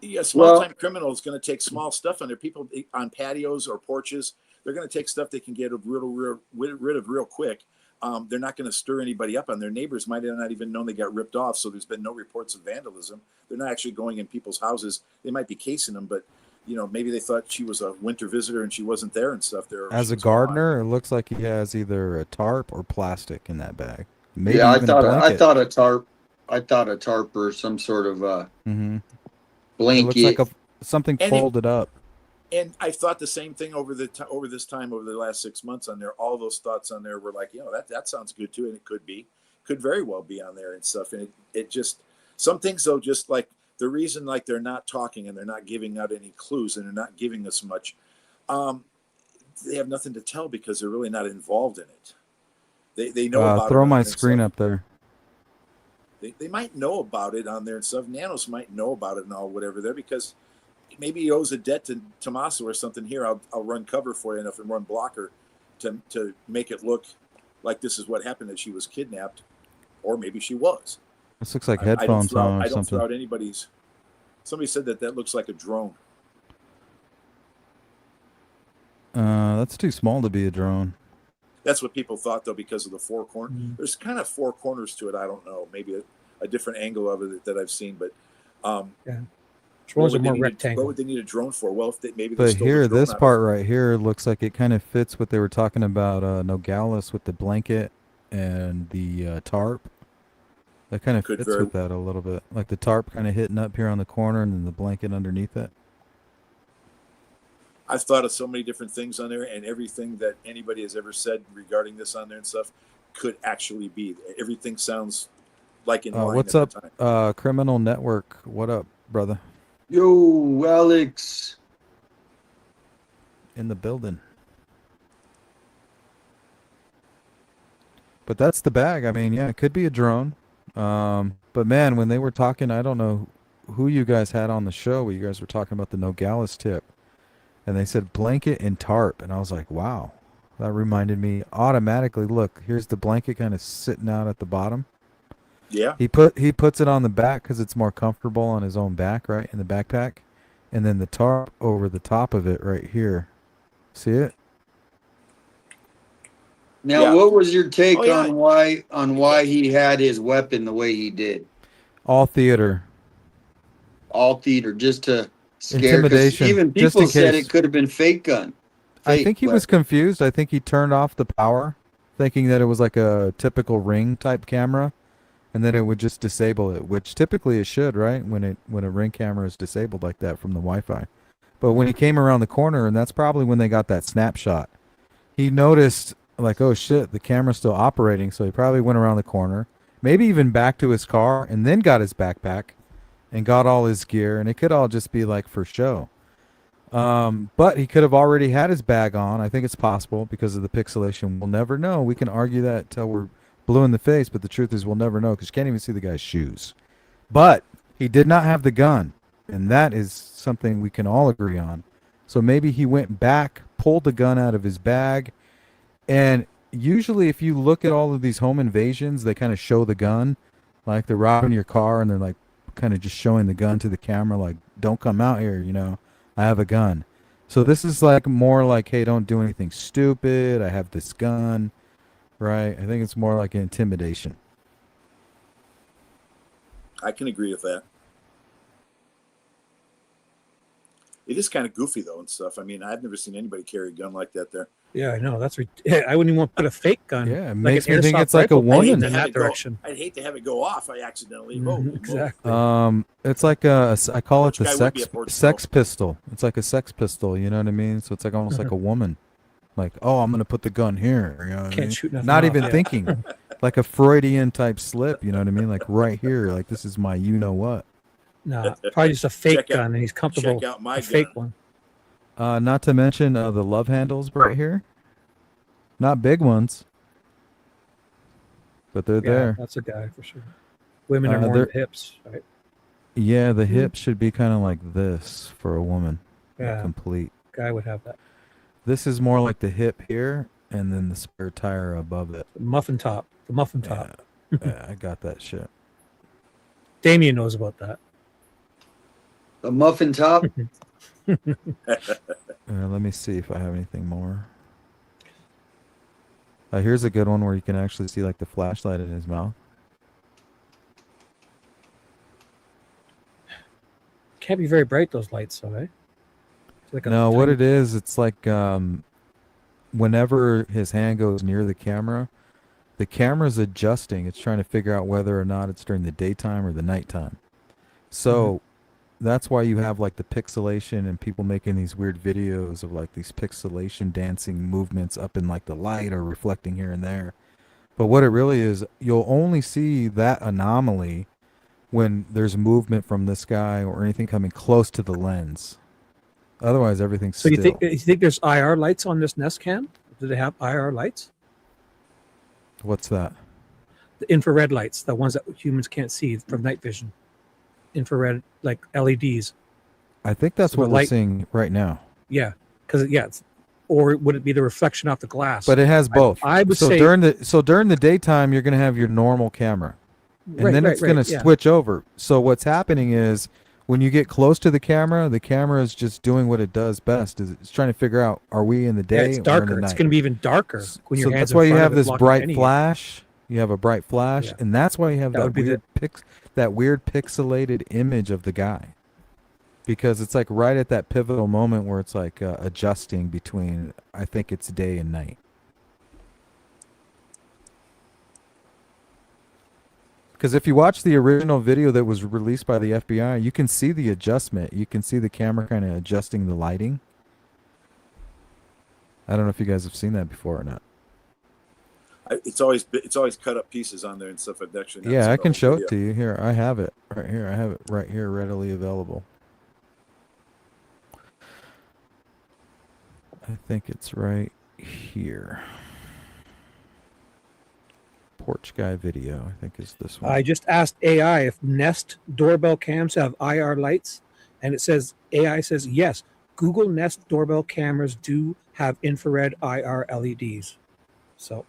a small-time criminal is going to take small stuff on their people on patios or porches. They're going to take stuff they can get rid of real quick. They're not going to stir anybody up on their neighbors. Might have not even known they got ripped off. So there's been no reports of vandalism. They're not actually going in people's houses. They might be casing them, but maybe they thought she was a winter visitor and she wasn't there and stuff. As a gardener, it looks like he has either a tarp or plastic in that bag. Maybe yeah, even a blanket. I thought a tarp. I thought a tarp or some sort of blanket. It looks like something folded up. And I thought the same thing over the last 6 months on there. All those thoughts on there were like, that sounds good too, and it could very well be on there and stuff. And it just, some things though, just like the reason like they're not talking and they're not giving out any clues and they're not giving us much, they have nothing to tell because they're really not involved in it. They know about throw it my screen up there. They might know about it on there and stuff. Nanos might know about it and all whatever there because maybe he owes a debt to Tommaso or something. Here, I'll run cover for you enough and run blocker to make it look like this is what happened, that she was kidnapped, or maybe she was. This looks like headphones on or I don't something. throw out anybody's. Somebody said that looks like a drone. That's too small to be a drone. That's what people thought, though, because of the four corners. There's kind of four corners to it. I don't know. Maybe a different angle of it that I've seen. But drones are more rectangle. What would they need a drone for? Well, maybe. But here, this part right here looks like it kind of fits what they were talking about. Nogales with the blanket and the tarp. That kind of fits with that a little bit. Like the tarp kind of hitting up here on the corner and then the blanket underneath it. I've thought of so many different things on there, and everything that anybody has ever said regarding this on there and stuff could actually be. Everything sounds like in line. What's up, Criminal Network? What up, brother? Yo, Alex. In the building. But that's the bag. I mean, yeah, it could be a drone. But man, when they were talking, I don't know who you guys had on the show, where you guys were talking about the Nogales tip. And they said blanket and tarp. And I was like, wow. That reminded me automatically, look, here's the blanket kind of sitting out at the bottom. Yeah. He puts it on the back because it's more comfortable on his own back, right, in the backpack. And then the tarp over the top of it right here. See it? Now, what was your take on why he had his weapon the way he did? All theater. All theater, just to scare. Intimidation. Even people said it could have been fake gun. I think he was confused. I think he turned off the power, thinking that it was like a typical Ring type camera, and then it would just disable it, which typically it should, right? When a Ring camera is disabled like that from the Wi-Fi. But when he came around the corner, and that's probably when they got that snapshot, he noticed like, oh shit, the camera's still operating. So he probably went around the corner, maybe even back to his car, and then got his backpack and got all his gear, and it could all just be like for show. But he could have already had his bag on. I think it's possible because of the pixelation. We'll never know. We can argue that till we're blue in the face, but the truth is we'll never know because you can't even see the guy's shoes. But he did not have the gun, and that is something we can all agree on. So maybe he went back, pulled the gun out of his bag, and usually if you look at all of these home invasions, they kind of show the gun, like they're robbing your car and they're like kind of just showing the gun to the camera, like, don't come out here, you know, I have a gun. So this is like more like, hey, don't do anything stupid, I have this gun, right? I think it's more like intimidation. I can agree with that. It is kind of goofy though and stuff. I mean, I've never seen anybody carry a gun like that there. Yeah, I know. I wouldn't even want to put a fake gun. Yeah, it like makes an me think airsoft it's like a rifle woman in that direction. I'd hate to have it go off. I accidentally. Exactly. It's like I call it the sex pistol. It's like a sex pistol. You know what I mean? So it's like almost like a woman. Like, oh, I'm gonna put the gun here. You know what I mean? Shoot nothing Not off, even thinking. Like a Freudian type slip. You know what I mean? Like right here. Like this is my you know what. No, probably just a fake gun, and he's comfortable. Check out my fake gun. one. Not to mention the love handles right here. Not big ones, but they're there. That's a guy for sure. Women are more hips, right? Yeah, the hips should be kind of like this for a woman. Yeah. Complete. guy would have that. This is more like the hip here, and then the spare tire above it. The muffin top. The muffin top. Yeah, I got that shit. Damien knows about that. The muffin top. Let me see if I have anything more. Here's a good one where you can actually see like the flashlight in his mouth. Can't be very bright, those lights, though, eh? It's like a No, what tiny- it is, it's like whenever his hand goes near the camera's adjusting. It's trying to figure out whether or not it's during the daytime or the nighttime. So that's why you have like the pixelation and people making these weird videos of like these pixelation dancing movements up in like the light or reflecting here and there. But what it really is, you'll only see that anomaly when there's movement from this guy or anything coming close to the lens. Otherwise, everything's So still. you think there's IR lights on this Nest Cam? Do they have IR lights? What's that? The infrared lights, the ones that humans can't see from night vision. Infrared, like LEDs. I think that's So the what we're light- seeing right now. Yeah, because or would it be the reflection off the glass? But it has both. I would so say during the daytime, you're going to have your normal camera, and then it's going to yeah. switch over. So what's happening is when you get close to the camera is just doing what it does best. Is it's trying to figure out, are we in the Yeah, day it's or in darker. the It's night? going to be even darker when your So hands. that's why in you front have of it this blocking bright any- flash. You have a bright flash, Yeah. and that's why you have That that would be weird that weird pixelated image of the guy, because it's like right at that pivotal moment where it's like adjusting between. I think it's day and night. Because if you watch the original video that was released by the FBI, you can see the adjustment. You can see the camera kind of adjusting the lighting. I don't know if you guys have seen that before or not. It's always cut up pieces on there and stuff. I've actually not Yeah, seen I the can whole show video. it to you. Here, I have it right here. I have it right here, readily available. I think it's right here. Porch Guy video, I think is this one. I just asked AI if Nest doorbell cams have IR lights, and it says AI says yes. Google Nest doorbell cameras do have infrared IR LEDs, so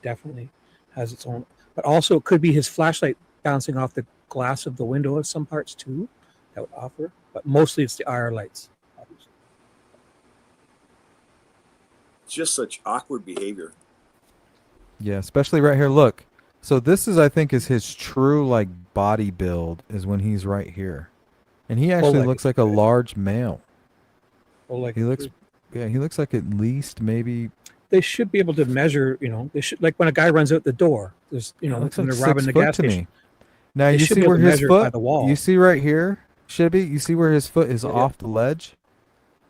definitely has its own. But also, it could be his flashlight bouncing off the glass of the window at some parts too. That would offer, but mostly it's the IR lights. Obviously. It's just such awkward behavior. Yeah, especially right here. Look. So this is, I think, is his true like body build is when he's right here. And he actually Full-legged, looks like a right? large male. Or like He looks he looks like at least maybe they should be able to measure. They should, like when a guy runs out the door. There's looks when like they're robbing 6 the foot gas to station. me. Now They you should see be able where to his measure it by foot the wall. you see right here, Shibby, you see where his foot is Yeah. off the ledge?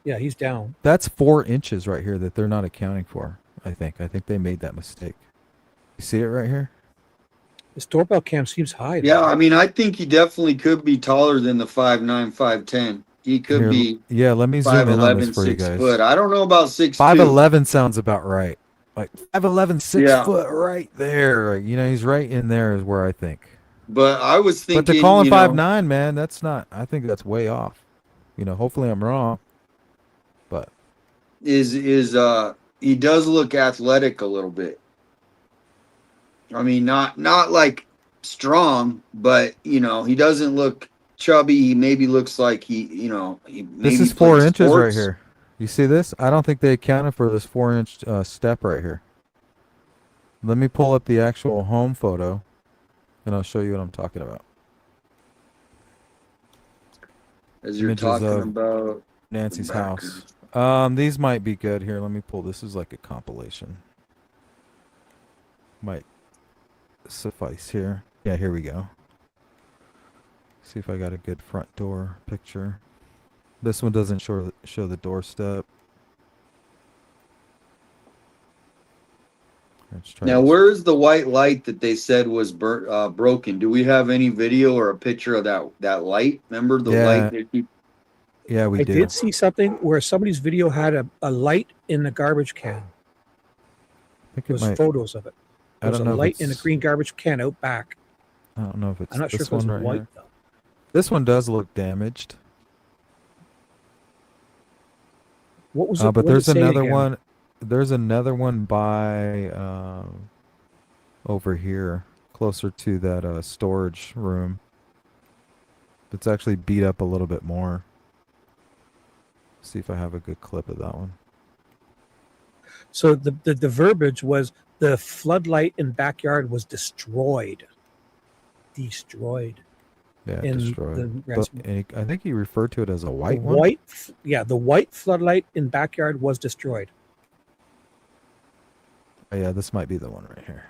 Yeah, he's down. That's 4 inches right here that they're not accounting for. I think they made that mistake. You see it right here? His doorbell cam seems high. Yeah, though. I mean, I think he definitely could be taller than the 5'9", 5'10". He could Here, be yeah, let me zoom in on this 5'11", for you 6 guys. foot. I don't know about 6'2". 5'11" sounds about right. Like 5'11", 6 Yeah. foot right there. Like, he's right in there is where I think. But I was thinking, But to call him 5'9", man, that's not. I think that's way off. Hopefully I'm wrong. But is he does look athletic a little bit. I mean, not like strong, but he doesn't look chubby. He maybe looks like he maybe this is 4 plays inches right sports. here. You see this? I don't think they accounted for this 4-inch step right here. Let me pull up the actual home photo, and I'll show you what I'm talking about. As you're Images talking of about Nancy's the house. background. These might be good. Here, let me pull. This is like a compilation. Might suffice here. Yeah, here we go. See if I got a good front door picture. This one doesn't show the doorstep. Let's try Now, this. where's the white light that they said was broken? Do we have any video or a picture of that light? Remember the Yeah. light that you Yeah, we I do. did see something where somebody's video had a light in the garbage can. I think There it was might. photos of it. I There was don't a know if light in a it's- green garbage can out back. I don't know if it's I'm not sure this if it was one right white here. though. This one does look damaged. What was it? But what did there's it say another again? one. There's another one by over here, closer to that storage room. It's actually beat up a little bit more. See if I have a good clip of that one. So the verbiage was the floodlight in backyard was destroyed. Destroyed. Yeah, In destroyed. the But ransom. I think he referred to it as a The white one. the white floodlight in backyard was destroyed. Oh, yeah, this might be the one right here.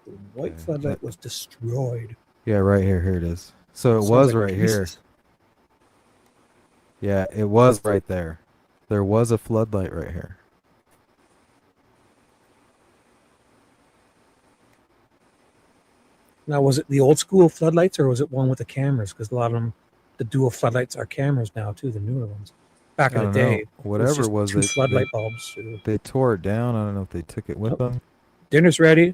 The white Okay. floodlight was destroyed. Yeah, right here. Here it is. So it Sounds was like right here. pieces. Yeah, it was right there. There was a floodlight right here. Now, was it the old school floodlights or was it one with the cameras? Because a lot of them, the dual floodlights are cameras now too, the newer ones. Back in I the don't day, know. Whatever it was, two floodlight bulbs. they tore it down. I don't know if they took it with them. Dinner's ready.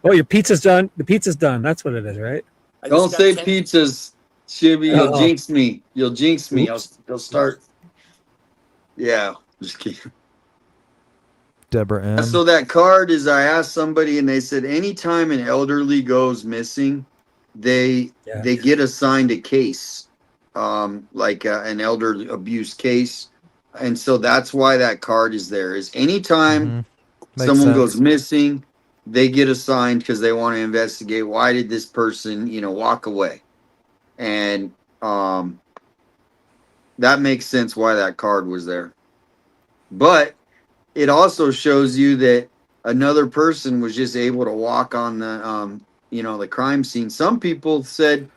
Oh, your pizza's done. The pizza's done. That's what it is, right? Don't say pizzas, Shibby. You'll jinx me. You'll jinx me. They'll start. Yeah, just kidding. Deborah M. So that card is, I asked somebody and they said anytime an elderly goes missing, they get assigned a case, like an elder abuse case. And so that's why that card is there, is anytime someone goes missing, they get assigned because they want to investigate why did this person, walk away. And that makes sense why that card was there. But it also shows you that another person was just able to walk on the the crime scene. Some people said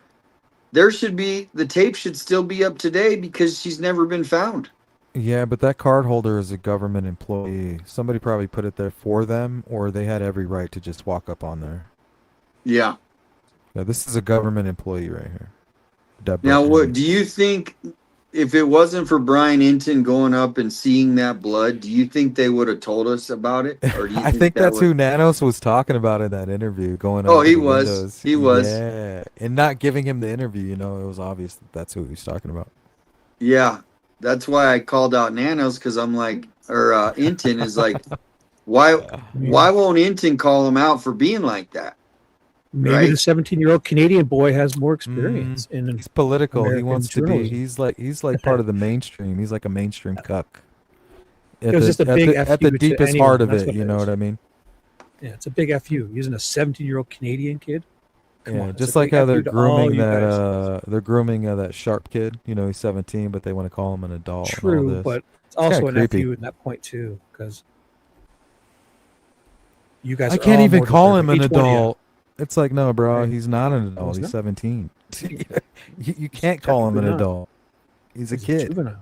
the tape should still be up today because she's never been found. Yeah, but that card holder is a government employee. Somebody probably put it there for them, or they had every right to just walk up on there. Yeah. Yeah, this is a government employee right here. Deborah Now, M. what do you think? If it wasn't for Brian Inton going up and seeing that blood, do you think they would have told us about it? Or do you I think that's who Nanos was talking about in that interview, going over he the was. windows. He was. Yeah, and not giving him the interview. It was obvious that that's who he was talking about. Yeah, that's why I called out Nanos, because I'm like, or Inton is like, why won't Inton call him out for being like that? Maybe the 17-year-old Canadian boy has more experience in. He's political. American He wants journalism. to be. He's like part of the mainstream. He's like a mainstream cuck. It was just a big at the deepest heart of it. You know what I mean? Yeah, it's a big FU using a 17-year-old Canadian kid. Come on, just like how they're grooming that. They're grooming that sharp kid. He's 17, but they want to call him an adult. True, and all this. but it's also an creepy. FU at that point too, because you guys. I are can't all even more call him deserving. an Each one of you. adult. It's like, no, bro, Right. he's not an adult. he's He's not. 17. You can't call him an Technically not. adult. He's a kid. Juvenile.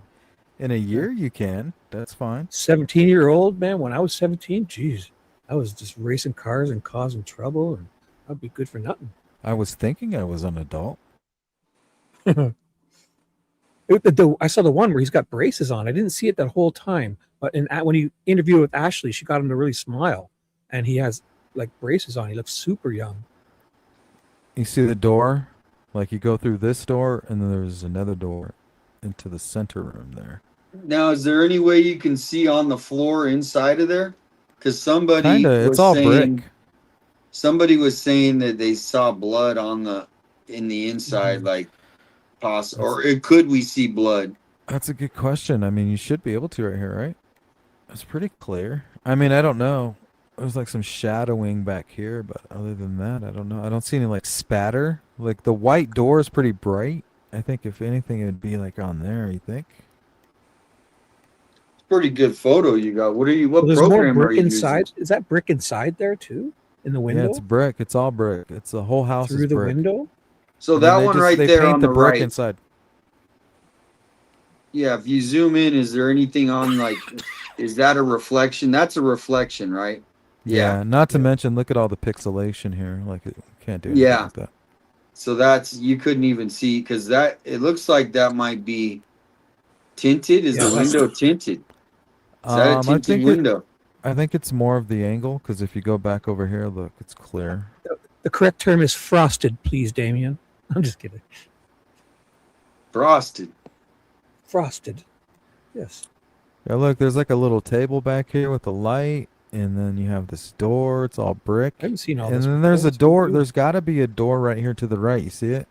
In a year, you can. That's fine. 17-year-old man. When I was 17, geez, I was just racing cars and causing trouble, and I'd be good for nothing. I was thinking I was an adult. I saw the one where he's got braces on. I didn't see it that whole time, but when he interviewed with Ashley, she got him to really smile, and he has like braces on. He looks super young. You see the door? Like you go through this door, and then there's another door into the center room there. Now, is there any way you can see on the floor inside of there? Because somebody It's all brick. Somebody was saying that they saw blood in the inside, like could we see blood? That's a good question. I mean, you should be able to right here, right? It's pretty clear. I mean, I don't know. There's like some shadowing back here, but other than that, I don't know. I don't see any like spatter. Like the white door is pretty bright. I think if anything, it'd be like on there. You think? Pretty good photo you got. What There's program more are brick you inside. using? Is that brick inside there too? In the window? Yeah, it's brick. It's all brick. It's the whole house Through is the brick. window? So And that then one they there paint on the the brick right. inside. Yeah, if you zoom in, is there anything on is that a reflection? That's a reflection, right? Yeah. Not to mention, look at all the pixelation here. Like it can't do anything like that. So you couldn't even see, because it looks like that might be tinted. Is the window tinted? Is that a tinted window? I think it's more of the angle, because if you go back over here, look, it's clear. The correct term is frosted, please, Damien. I'm just kidding. Frosted. Frosted. Yes. Yeah, look, there's like a little table back here with a light, and then you have this door. It's all brick. I haven't seen all And this then before. there's a It's pretty door. cool. There's got to be a door right here to the right. You see it?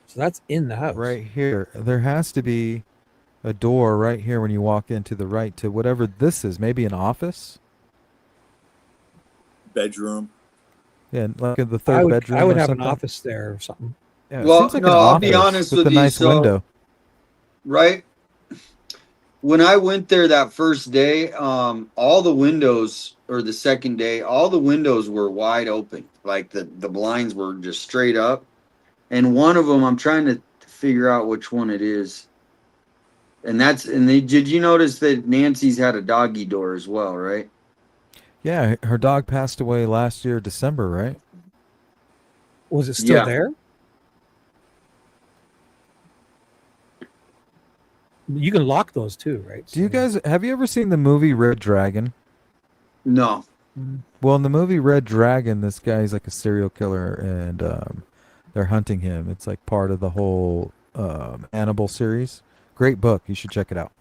So that's in the house. Right here. There has to be a door right here when you walk in to the right to whatever this is. Maybe an office? Bedroom. Yeah, like in the I third would, bedroom I would or have something. an office there or something. Yeah, it Well, seems like no, an I'll be office honest with with a you. nice So, window. right when I went there that first day, all the windows, or the second day, all the windows were wide open. Like the blinds were just straight up. And one of them, I'm trying to figure out which one it is. And did you notice that Nancy's had a doggy door as well, right? Yeah, her dog passed away last year, December, right? Was it still Yeah. there? You can lock those too, right? Do you guys have you ever seen the movie Red Dragon? No. Well, in the movie Red Dragon, this guy's like a serial killer, and they're hunting him. It's like part of the whole Annibal series. Great book. You should check it out.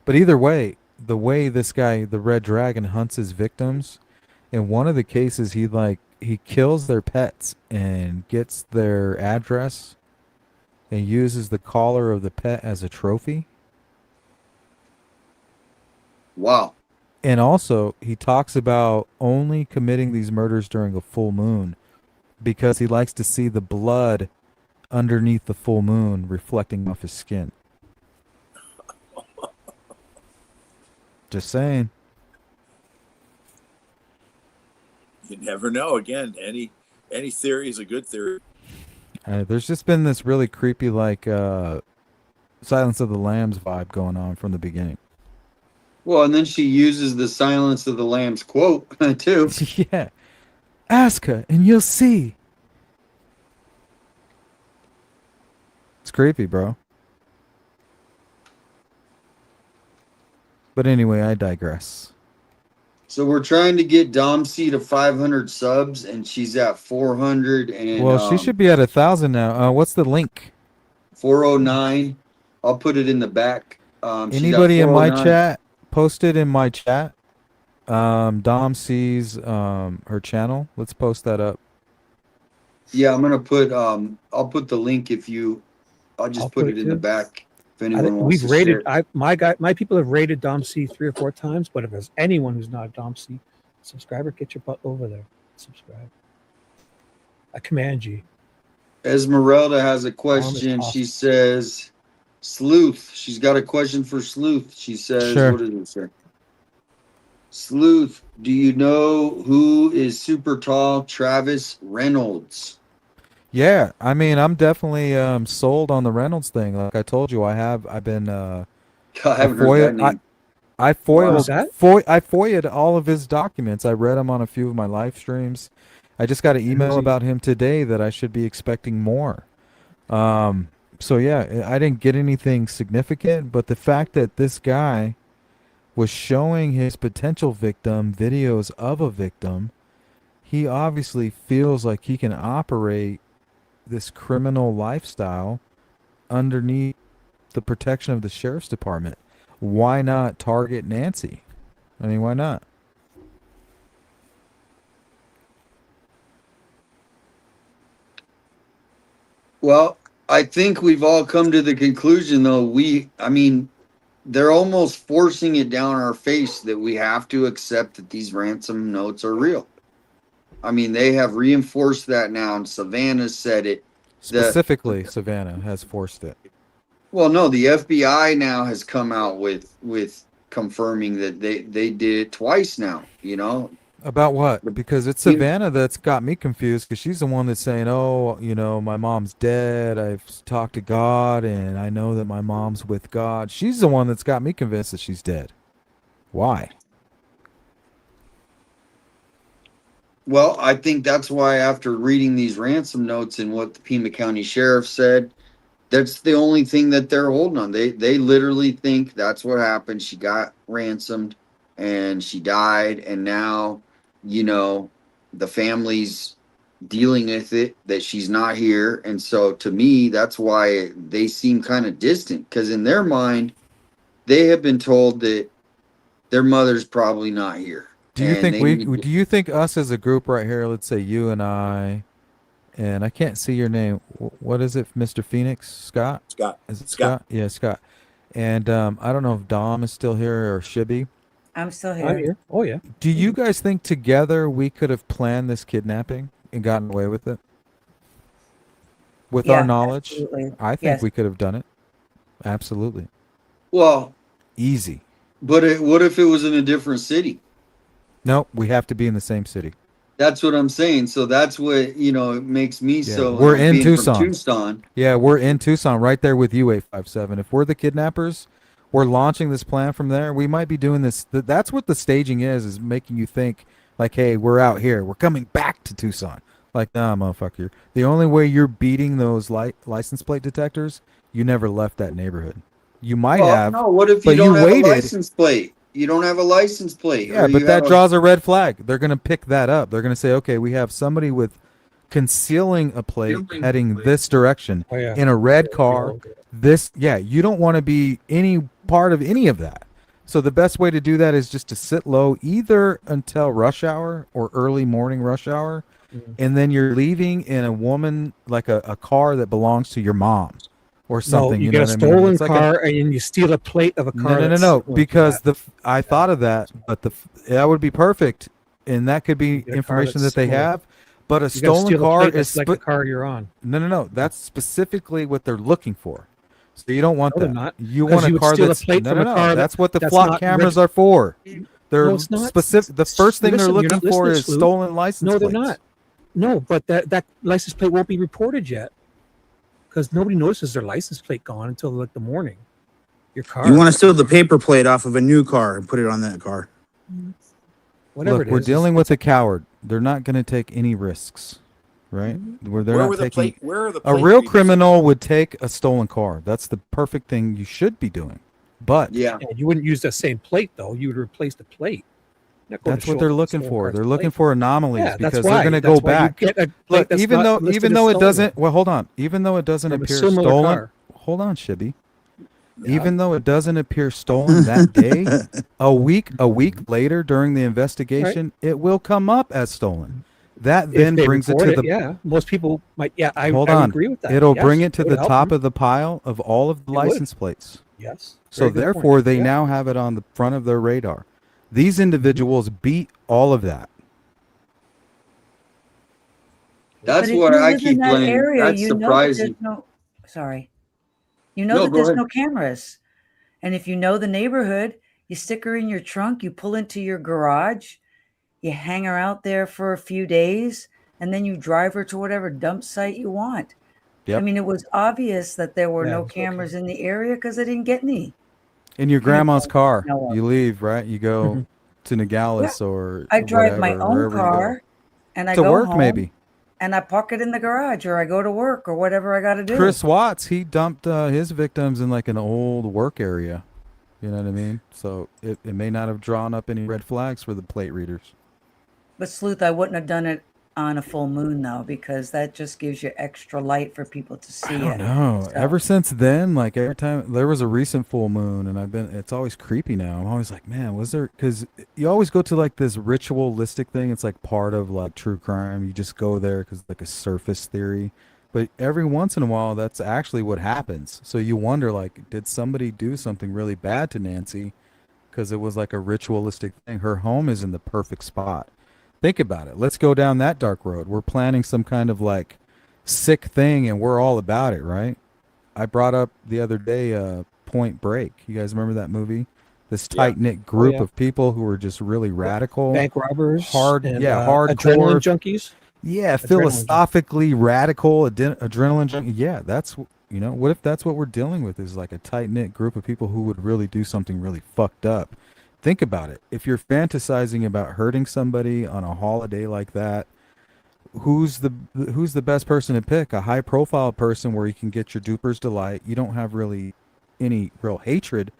But either way, the way this guy, the Red Dragon, hunts his victims, in one of the cases, he kills their pets and gets their address and uses the collar of the pet as a trophy. Wow. And also, he talks about only committing these murders during a full moon because he likes to see the blood underneath the full moon reflecting off his skin. Just saying. You never know. Again, any theory is a good theory. There's just been this really creepy, like, Silence of the Lambs vibe going on from the beginning. Well, and then she uses the Silence of the Lambs quote, too. Yeah. Ask her and you'll see. It's creepy, bro. But anyway, I digress. So we're trying to get Dom C to 500 subs, and she's at 400 and Well, she should be at 1,000 now. What's the link? 409. I'll put it in the back. She's at Anybody in my 409. chat? Post it in my chat. Dom sees her channel. Let's post that up. Yeah, I'm gonna put I'll put the link I'll just put it in the back if anyone wants We've to rated. share. My people have rated Dom C 3 or 4 times. But if there's anyone who's not a Dom C subscriber, get your butt over there. Subscribe. I command you. Esmeralda has a question. She says, Sleuth. She's got a question for Sleuth. She says, Sure. What does it say? Sleuth, do you know who is super tall Travis Reynolds? Yeah, I mean, I'm definitely sold on the Reynolds thing. Like I told you, I've been I haven't heard that name. I foiled that? I foiled all of his documents. I read them on a few of my live streams. I just got an email about him today that I should be expecting more. So yeah, I didn't get anything significant, but the fact that this guy was showing his potential victim videos of a victim, he obviously feels like he can operate this criminal lifestyle underneath the protection of the sheriff's department. Why not target Nancy? I mean, why not? Well, I think we've all come to the conclusion, though. They're almost forcing it down our face that we have to accept that these ransom notes are real. I mean, they have reinforced that now, and Savannah said it. Specifically, Savannah has forced it. Well, no, the FBI now has come out with confirming that they did it twice now, About what? Because it's Savannah that's got me confused, because she's the one that's saying, oh, my mom's dead. I've talked to God, and I know that my mom's with God. She's the one that's got me convinced that she's dead. Why? Well, I think that's why after reading these ransom notes and what the Pima County Sheriff said, that's the only thing that they're holding on. They literally think that's what happened. She got ransomed and she died, and now, the family's dealing with it that she's not here. And so to me, that's why they seem kind of distant, because in their mind, they have been told that their mother's probably not here. Do you And think they we? need Do you think us as a group right here? Let's say you and I can't see your name. What is it, Mr. Phoenix? Scott? Scott. Is it Scott. Scott? Yeah, Scott. And I don't know if Dom is still here or Shibby. I'm still I'm here. here. Oh yeah. Do you guys think together we could have planned this kidnapping and gotten away with it? With our Yeah, knowledge, absolutely. I think Yes. we could have done it. Absolutely. well, Easy. but what if it was in a different city? Nope, we have to be in the same city. That's what I'm saying. So that's what, it makes me Yeah, so. we're in being from Tucson. Tucson. Yeah, we're in Tucson, right there with you, 857. If we're the kidnappers, we're launching this plan from there. We might be doing this. That's what the staging is making you think, like, hey, we're out here. We're coming back to Tucson. Like, nah, motherfucker. The only way you're beating those license plate detectors, you never left that neighborhood. You might Well, have, no, what if but you don't you have waited. a license plate? You don't have a license plate. Yeah, or but you that have draws a red flag. They're going to pick that up. They're going to say, okay, we have somebody with concealing a plate heading this direction Oh yeah. in a red car. You don't want to be any part of any of that. So the best way to do that is just to sit low either until rush hour or early morning rush hour. Mhm. And then you're leaving in a woman, like a car that belongs to your mom or something. No, you know get a what I mean? stolen It's like car and you steal a plate of a car. no, that's no. similar to Because that. I thought of that, but that would be perfect, and that could be Get a car information that's that they similar. have. But a You gotta stolen steal a car plate is that's like the car you're on. no. That's specifically what they're looking for. So you don't want No, they're that. not. You 'Cause want a you would car steal a that's plate from a car That's what the that's flock not cameras reg- are for. They're No, it's not. specific. The first thing they're Listen, you're looking not for listening, is Sloop. stolen license No, they're plates. not. No, but that license plate won't be reported yet because nobody notices their license plate gone until like the morning. Your car. You want to steal the paper plate off of a new car and put it on that car. Whatever Look, it we're is, dealing with a coward. They're not going to take any risks, right? They're Where not were the taking. plate? Where are the A plate real readers? criminal would take a stolen car. That's the perfect thing you should be doing. But Yeah. And you wouldn't use the same plate though. You would replace the plate. Not go to that's what show they're up the looking stolen for. car's They're looking plate. for anomalies Yeah, because that's they're why. going to That's go why you back. get a plate Look, that's even not though listed even as though it stolen doesn't well, hold on. Even though it doesn't from a appear similar stolen. car. Hold on, Shibby. Even though it doesn't appear stolen that day, a week later during the investigation, it will come up as stolen. That If then they brings it report to it, the yeah, most people might. Yeah, I hold would on. agree with that. It'll Yes, bring it to would the help top them. of the pile of all of the It would. license plates. Yes. So Very good point. therefore, they Yeah. now have it on the front of their radar. These individuals beat all of that. That's But if what you I live in keep that blaming. area, That's you know that there's surprising. no. Sorry, you know No, that go there's ahead. no cameras, and if you know the neighborhood, you stick her in your trunk, you pull into your garage, you hang her out there for a few days, and then you drive her to whatever dump site you want. I Yep. mean, it was obvious that there were Yeah, no it's okay. cameras in the area because they didn't get any. In your grandma's car, know of. you leave, right? You go Mhm. to Nogales or I drive my whatever, own wherever you go. car, and I To go work, home, maybe. and I park it in the garage, or I go to work, or whatever I got to do. Chris Watts, he dumped his victims in like an old work area. You know what I mean? So it may not have drawn up any red flags for the plate readers. But Sleuth, I wouldn't have done it on a full moon though, because that just gives you extra light for people to see I don't it. know. So- Ever since then, like every time there was a recent full moon, and it's always creepy now. I'm always like, man, was there? Because you always go to like this ritualistic thing. It's like part of like true crime. You just go there because like a surface theory. But every once in a while, that's actually what happens. So you wonder, like, did somebody do something really bad to Nancy? Because it was like a ritualistic thing. Her home is in the perfect spot. Think about it. Let's go down that dark road. We're planning some kind of like sick thing, and we're all about it, right? I brought up the other day Point Break. You guys remember that movie? This Yeah. tight-knit group yeah. of people who were just really radical. Bank robbers, Hard- and, yeah, adrenaline hardcore. junkies. Yeah, Adrenaline philosophically radical, adrenaline junkie. Yeah, that's, what if that's what we're dealing with is like a tight-knit group of people who would really do something really fucked up. Think about it. If you're fantasizing about hurting somebody on a holiday like that, who's the best person to pick? A high-profile person where you can get your duper's delight. You don't have really any real hatred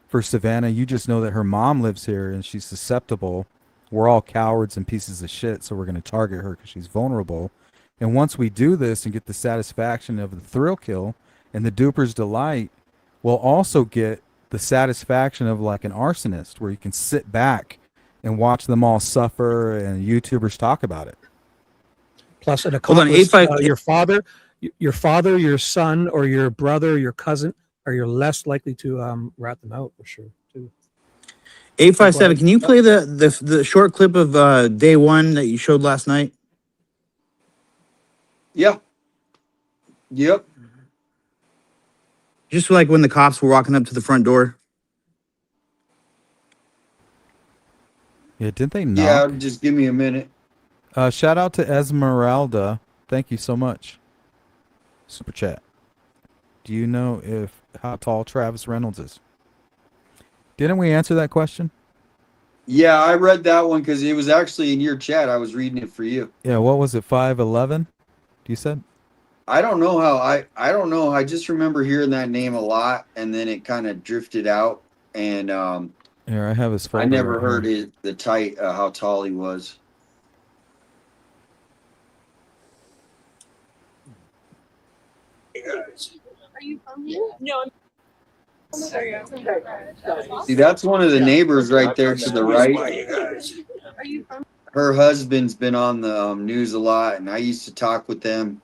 for Savannah. You just know that her mom lives here and she's susceptible. We're all cowards and pieces of shit, so we're going to target her because she's vulnerable. And once we do this and get the satisfaction of the thrill kill and the duper's delight, we'll also get the satisfaction of like an arsonist, where you can sit back and watch them all suffer and YouTubers talk about it. Plus, an Hold on, accomplice, A5 your father, your son, or your brother, your cousin, or you're less likely to rat them out for sure too. 857. Can you play the short clip of day one that you showed last night? Yeah. Yep. Just like when the cops were walking up to the front door. Yeah, didn't they Yeah, knock? just give me a minute. Shout out to Esmeralda. Thank you so much. Super chat. Do you know how tall Travis Reynolds is? Didn't we answer that question? Yeah, I read that one because it was actually in your chat. I was reading it for you. Yeah, what was it? 5'11"? You said? I don't know how I don't know. I just remember hearing that name a lot, and then it kind of drifted out. And Here, I have his folder. I never right heard here. how tall he was. Are you from here? No. See, that's one of the neighbors right there to the right. Are you from? Her husband's been on the news a lot, and I used to talk with them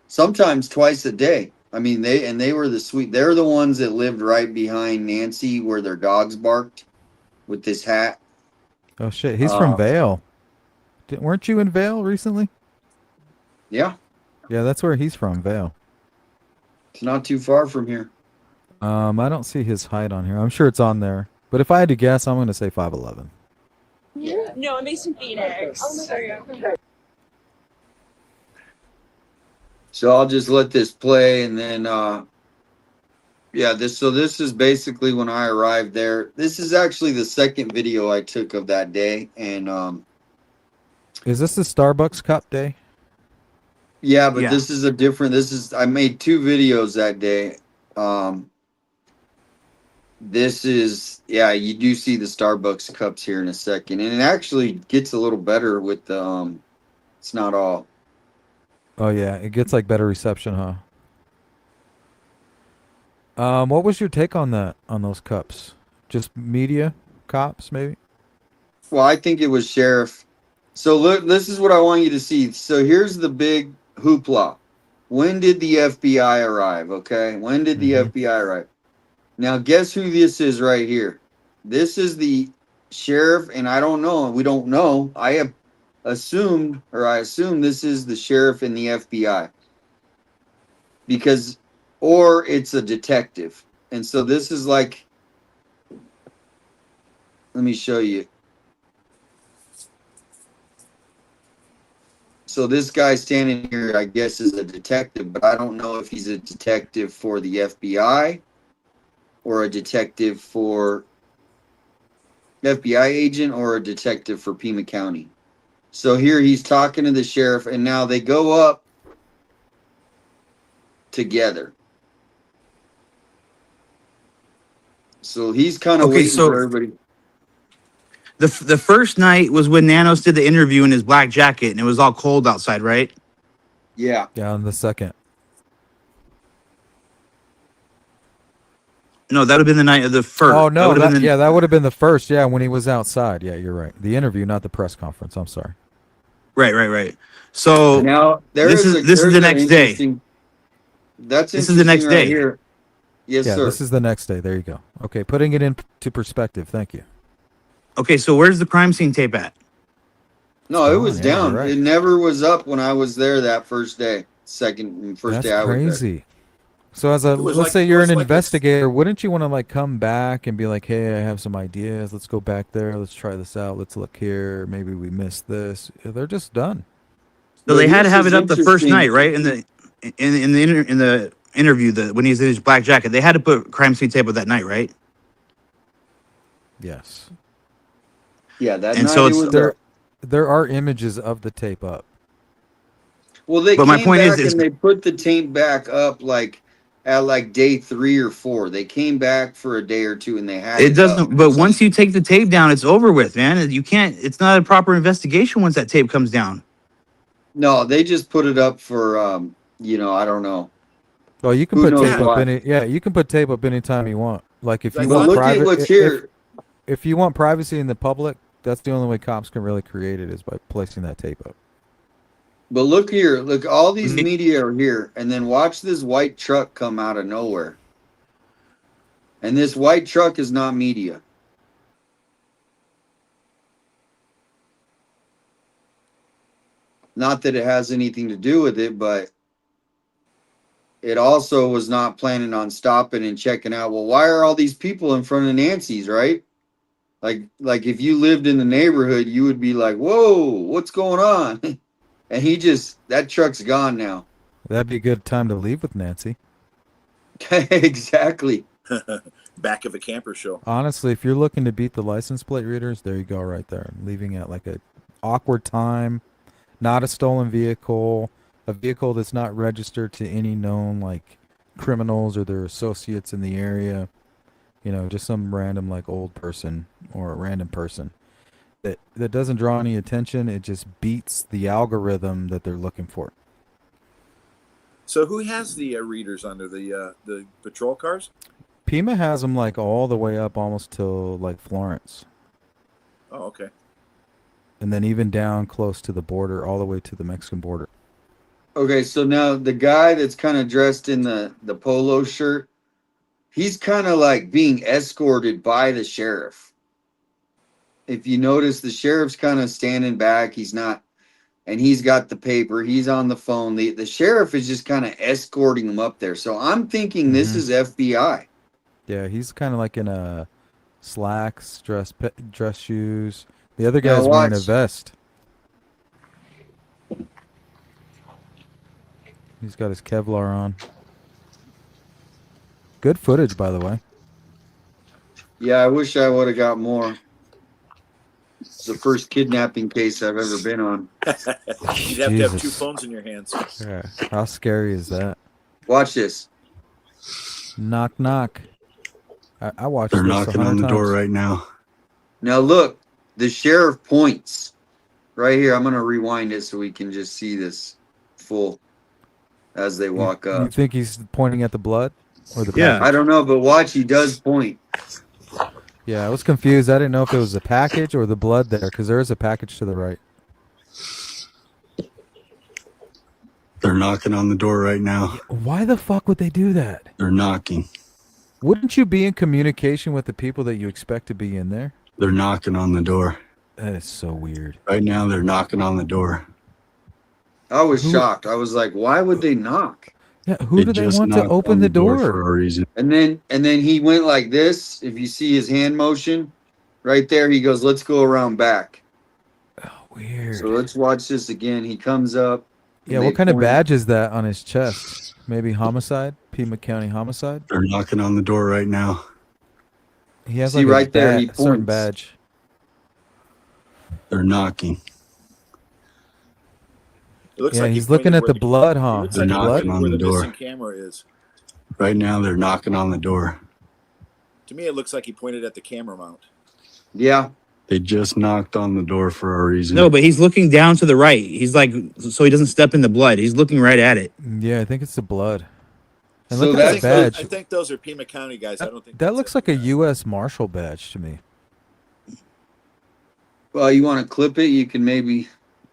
sometimes twice a day. I mean, they were they're the ones that lived right behind Nancy where their dogs barked with this hat. Oh, shit. He's from Vail. Weren't you in Vail recently? Yeah. Yeah, that's where he's from, Vail. It's not too far from here. I don't see his height on here. I'm sure it's on there. But if I had to guess, I'm going to say 5'11". Yeah. No, I'm based in Phoenix. Oh, sorry. So I'll just let this play, and then yeah, this is basically when I arrived there. This is actually the second video I took of that day, and Is this the Starbucks cup day? yeah, but this is I made 2 videos that day. This is, yeah, you do see the Starbucks cups here in a second, and it actually gets a little better with the it's not all. Oh, yeah. It gets like better reception, huh? What was your take on that, on those cups? Just media cops, maybe? Well, I think it was sheriff. So look, this is what I want you to see. So here's the big hoopla. When did the FBI arrive? Okay. When did the FBI arrive? Now, guess who this is right here? This is the sheriff, and I don't know. We don't know. I assume this is the sheriff and the FBI. Because, or it's a detective. And so this is like, let me show you. So this guy standing here, I guess, is a detective, but I don't know if he's a detective for the FBI or a detective for FBI agent or a detective for Pima County. So here he's talking to the sheriff, and now they go up together. So he's kind of waiting for everybody. The first night was when Nanos did the interview in his black jacket, and it was all cold outside, right? Yeah. Yeah, on the second. No, that would have been the night of the first. Oh, no. That That would have been the first. Yeah, when he was outside. Yeah, you're right. The interview, not the press conference. I'm sorry. Right. So now this is the next day. That's this is the next day. Here. Yes, yeah, sir. This is the next day. There you go. Okay, putting it into perspective. Thank you. Okay, so where's the crime scene tape at? No, it was down. Right. It never was up when I was there that first day. First day I was there. Crazy. So let's say you're an investigator, wouldn't you want to like come back and be like, hey, I have some ideas. Let's go back there. Let's try this out. Let's look here. Maybe we missed this. They're just done. So they had to have it up the first night, right? In the interview, when he's in his black jacket, they had to put crime scene tape up that night, right? Yes. Yeah, that and night so it was there are images of the tape up. Well, they but came my point back is and they put the tape back up like at like day 3 or 4. They came back for a day or 2 and they had it doesn't. up. But once you take the tape down, it's over with, man. You can't. It's not a proper investigation once that tape comes down. No, they just put it up for I don't know. Well, you can Who put knows tape up why? any. Yeah, you can put tape up anytime you want. Like if I you But want thought look at private, what's here. if you want privacy in the public, that's the only way cops can really create it is by placing that tape up. But look here. Look, all these Me- media are here, and then watch this white truck come out of nowhere. And this white truck is not media. Not that it has anything to do with it, but it also was not planning on stopping and checking out. Well, why are all these people in front of Nancy's, right? Like if you lived in the neighborhood, you would be like, "Whoa, what's going on?" And that truck's gone now. That'd be a good time to leave with Nancy. Exactly. Back of a camper show. Honestly, if you're looking to beat the license plate readers, there you go, right there. Leaving at like a awkward time, not a stolen vehicle, a vehicle that's not registered to any known like criminals or their associates in the area. You know, just some random like old person or a random person that doesn't draw any attention. It just beats the algorithm that they're looking for. So who has the readers under the patrol cars? Pima has them like all the way up almost till like Florence, Oh, okay. and then even down close to the border, all the way to the Mexican border. Okay, so now the guy that's kind of dressed in the polo shirt, he's kind of like being escorted by the sheriff. If you notice, the sheriff's kind of standing back. He's not, and he's got the paper. He's on the phone. The sheriff is just kind of escorting him up there. So I'm thinking this is FBI. Yeah, he's kind of like in a slacks, dress shoes. The other Now guy's wearing a watch. vest. He's got his Kevlar on. Good footage, by the way. Yeah, I wish I would have got more. It's the first kidnapping case I've ever been on. You'd have to have two Jesus. phones in your hands. Yeah. How scary is that? Watch this. Knock, knock. I watched They're this knocking 100 on the times. door right now. Now look, the sheriff points right here. I'm going to rewind it so we can just see this full as they walk You up. think he's pointing at the blood or the I package? don't know, but watch, he does point. Yeah, I was confused. I didn't know if it was the package or the blood there, because there is a package to the right. They're knocking on the door right now. Why the fuck would they do that? They're knocking. Wouldn't you be in communication with the people that you expect to be in there? They're knocking on the door. That is so weird. Right now, they're knocking on the door. I was shocked. I was like, why would they knock? Yeah, who do they just want to knocked open on the for door? a reason. And then he went like this. If you see his hand motion right there, he goes, let's go around back. Weird. So let's watch this again. He comes up. Yeah, what kind of badge is that on his chest? Maybe homicide? Pima County homicide? They're knocking on the door right now. He has See, like right a there, he certain points. badge. They're knocking. It looks Yeah, like he he's looking pointed at where the blood, huh? It looks The like he blood? pointed on where the the door. missing camera is. Right now, they're knocking on the door. To me, it looks like he pointed at the camera mount. Yeah. They just knocked on the door for a reason. No, but he's looking down to the right. He's like, so he doesn't step in the blood. He's looking right at it. Yeah, I think it's the blood. And So look I at think, that those, badge. I think those are Pima County guys. I don't think That that's looks like a FBI. U.S. Marshal badge to me. Well, you want to clip it? You can maybe.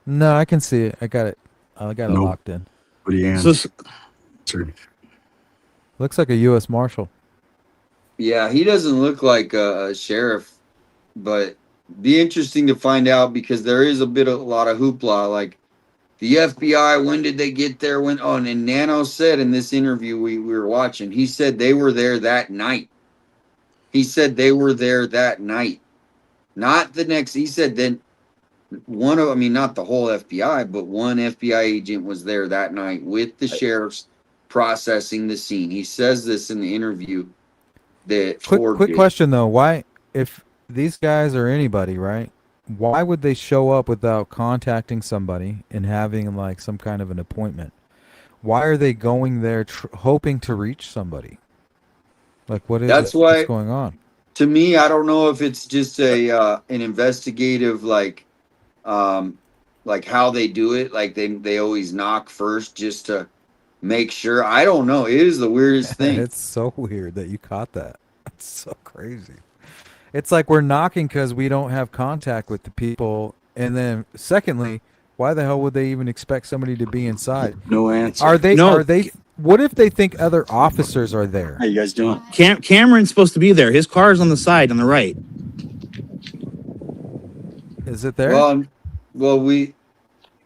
No, I can see it. I got it. I got it Nope. locked in. Nobody So answered. Looks like a U.S. Marshal. Yeah, he doesn't look like a sheriff, but be interesting to find out because there is a lot of hoopla. Like the FBI, when did they get there? And Nano said in this interview we were watching, he said they were there that night. He said they were there that night, not the next. He said then not the whole FBI, but one FBI agent was there that night with the sheriffs processing the scene. He says this in the interview. That Quick question though. Why, if these guys are anybody, right? Why would they show up without contacting somebody and having like some kind of an appointment? Why are they going there hoping to reach somebody? Like what's going on? To me, I don't know if it's just an investigative like how they do it. Like they always knock first just to make sure. I don't know. It is the weirdest thing. It's so weird that you caught that. It's so crazy. It's like we're knocking because we don't have contact with the people. And then secondly, why the hell would they even expect somebody to be inside? No answer. Are they? No. Are they? What if they think other officers are there? How you guys doing? Cameron's supposed to be there. His car is on the side, on the right. Is it there? Well,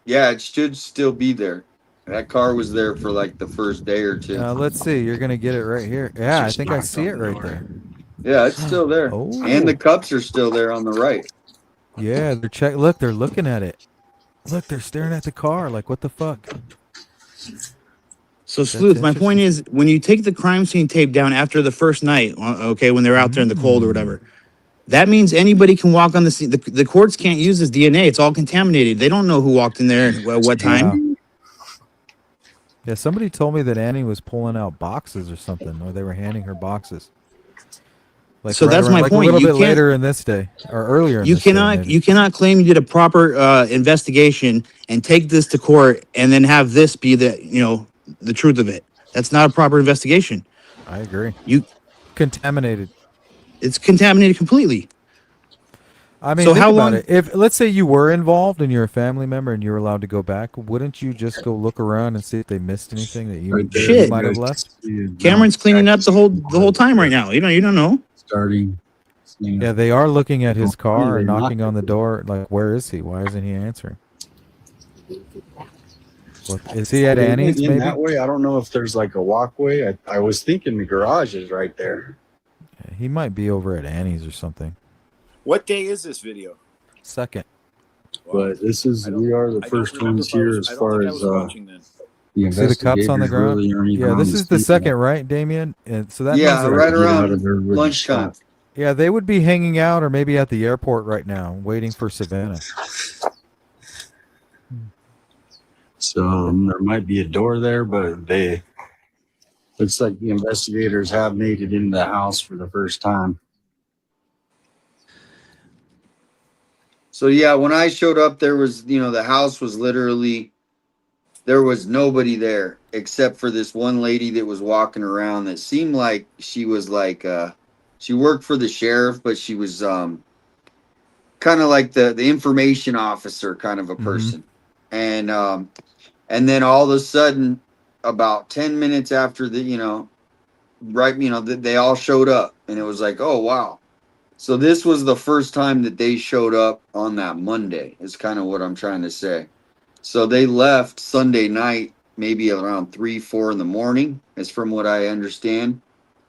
yeah, it should still be there. That car was there for like the first day or two. Let's see. You're gonna get it right here. Yeah, I think I see it right there. Yeah, it's still there. Oh. And the cups are still there on the right. Yeah, they're Look, they're looking at it. Look, they're staring at the car. Like, what the fuck? So, Sleuth, my point interesting. is, when you take the crime scene tape down after the first night, okay, when they're out there in the cold or whatever, that means anybody can walk on the scene. The courts can't use this DNA. It's all contaminated. They don't know who walked in there at what time. Yeah, somebody told me that Annie was pulling out boxes or something, or they were handing her boxes. Like So that's my like point. A little You bit can't- later in this day, or earlier. In You this day, cannot maybe. you cannot claim you did a proper investigation and take this to court and then have this be the truth of it. That's not a proper investigation. I agree. You contaminated. It's contaminated completely. I mean, So think how about long- it. If let's say you were involved and you're a family member and you're allowed to go back, wouldn't you just go look around and see if they missed anything that you, Right there, Shit. you might have guys left? see it. Cameron's cleaning up the whole time right now. You don't know. Starting. Yeah, they are looking at his car They and knocking knocked on the door. Like, where is he? Why isn't he answering? Is he at Annie's? In Maybe that way, I don't know if there's like a walkway. I was thinking the garage is right there. he might be over at Annie's or something. What day is this video? Second. But we are the first ones here as far as the See the cups on the investigators ground? really aren't even Yeah, on this the is the scene second, yet. right, Damien? And so that Yeah, means right Get out around of there really lunchtime. fast. yeah, they would be hanging out or maybe at the airport right now, waiting for Savannah. So there might be a door there, but looks like the investigators have made it into the house for the first time. So yeah, when I showed up, there was, the house was literally, there was nobody there except for this one lady that was walking around that seemed like she was like, she worked for the sheriff, but she was kind of like the information officer kind of a person. And then all of a sudden, about 10 minutes after they all showed up, and it was like, oh wow. So this was the first time that they showed up on that Monday, is kind of what I'm trying to say. So they left Sunday night, maybe around 3-4 in the morning, is from what I understand.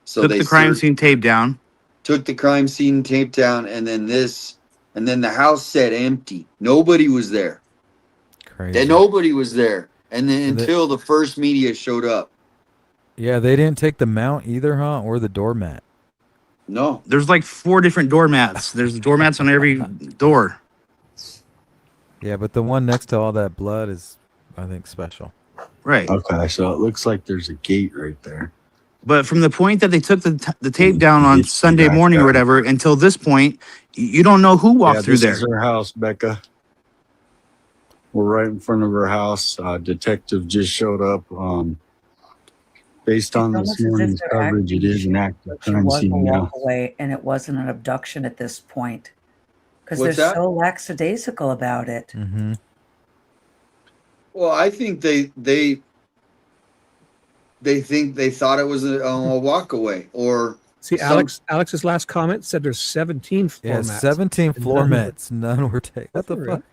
So Took they the crime scene tape down. took the crime scene tape down, and then the house sat empty. Nobody was there. Crazy. And nobody was there. And then And until the first media showed up. Yeah, they didn't take the mount either, huh? Or the doormat. No. There's like 4 different doormats. There's doormats on every door. Yeah, but the one next to all that blood is, I think, special. Right. Okay, so it looks like there's a gate right there. But from the point that they took the tape down on It's Sunday back morning or up. whatever until this point, you don't know who walked through this there. is her house, Becca. We're right in front of her house. Detective just showed up. Based on It's this almost as if morning's they're coverage, it is an active She crime was a scene now. walk away, and it wasn't an abduction at this point because they're What's that? so lackadaisical about it. Mm-hmm. Well, I think they think they thought it was a walk away, or See, some- Alex's last comment said there's 17 floor Yeah, mats. 17 And floor none were- mats. None were taken. What the Really? fuck?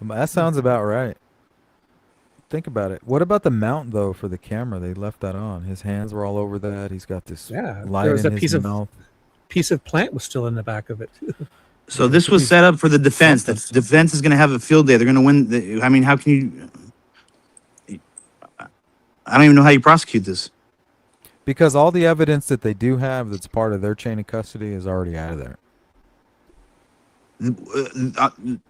That sounds about right. Think about it. What about the mount, though, for the camera? They left that on. His hands were all over that. He's got this Yeah, light there was in a his mouth. piece of plant was still in the back of it. So this was set up for the defense. The defense is going to have a field day. They're going to win. I mean, how can you? I don't even know how you prosecute this. Because all the evidence that they do have that's part of their chain of custody is already out of there.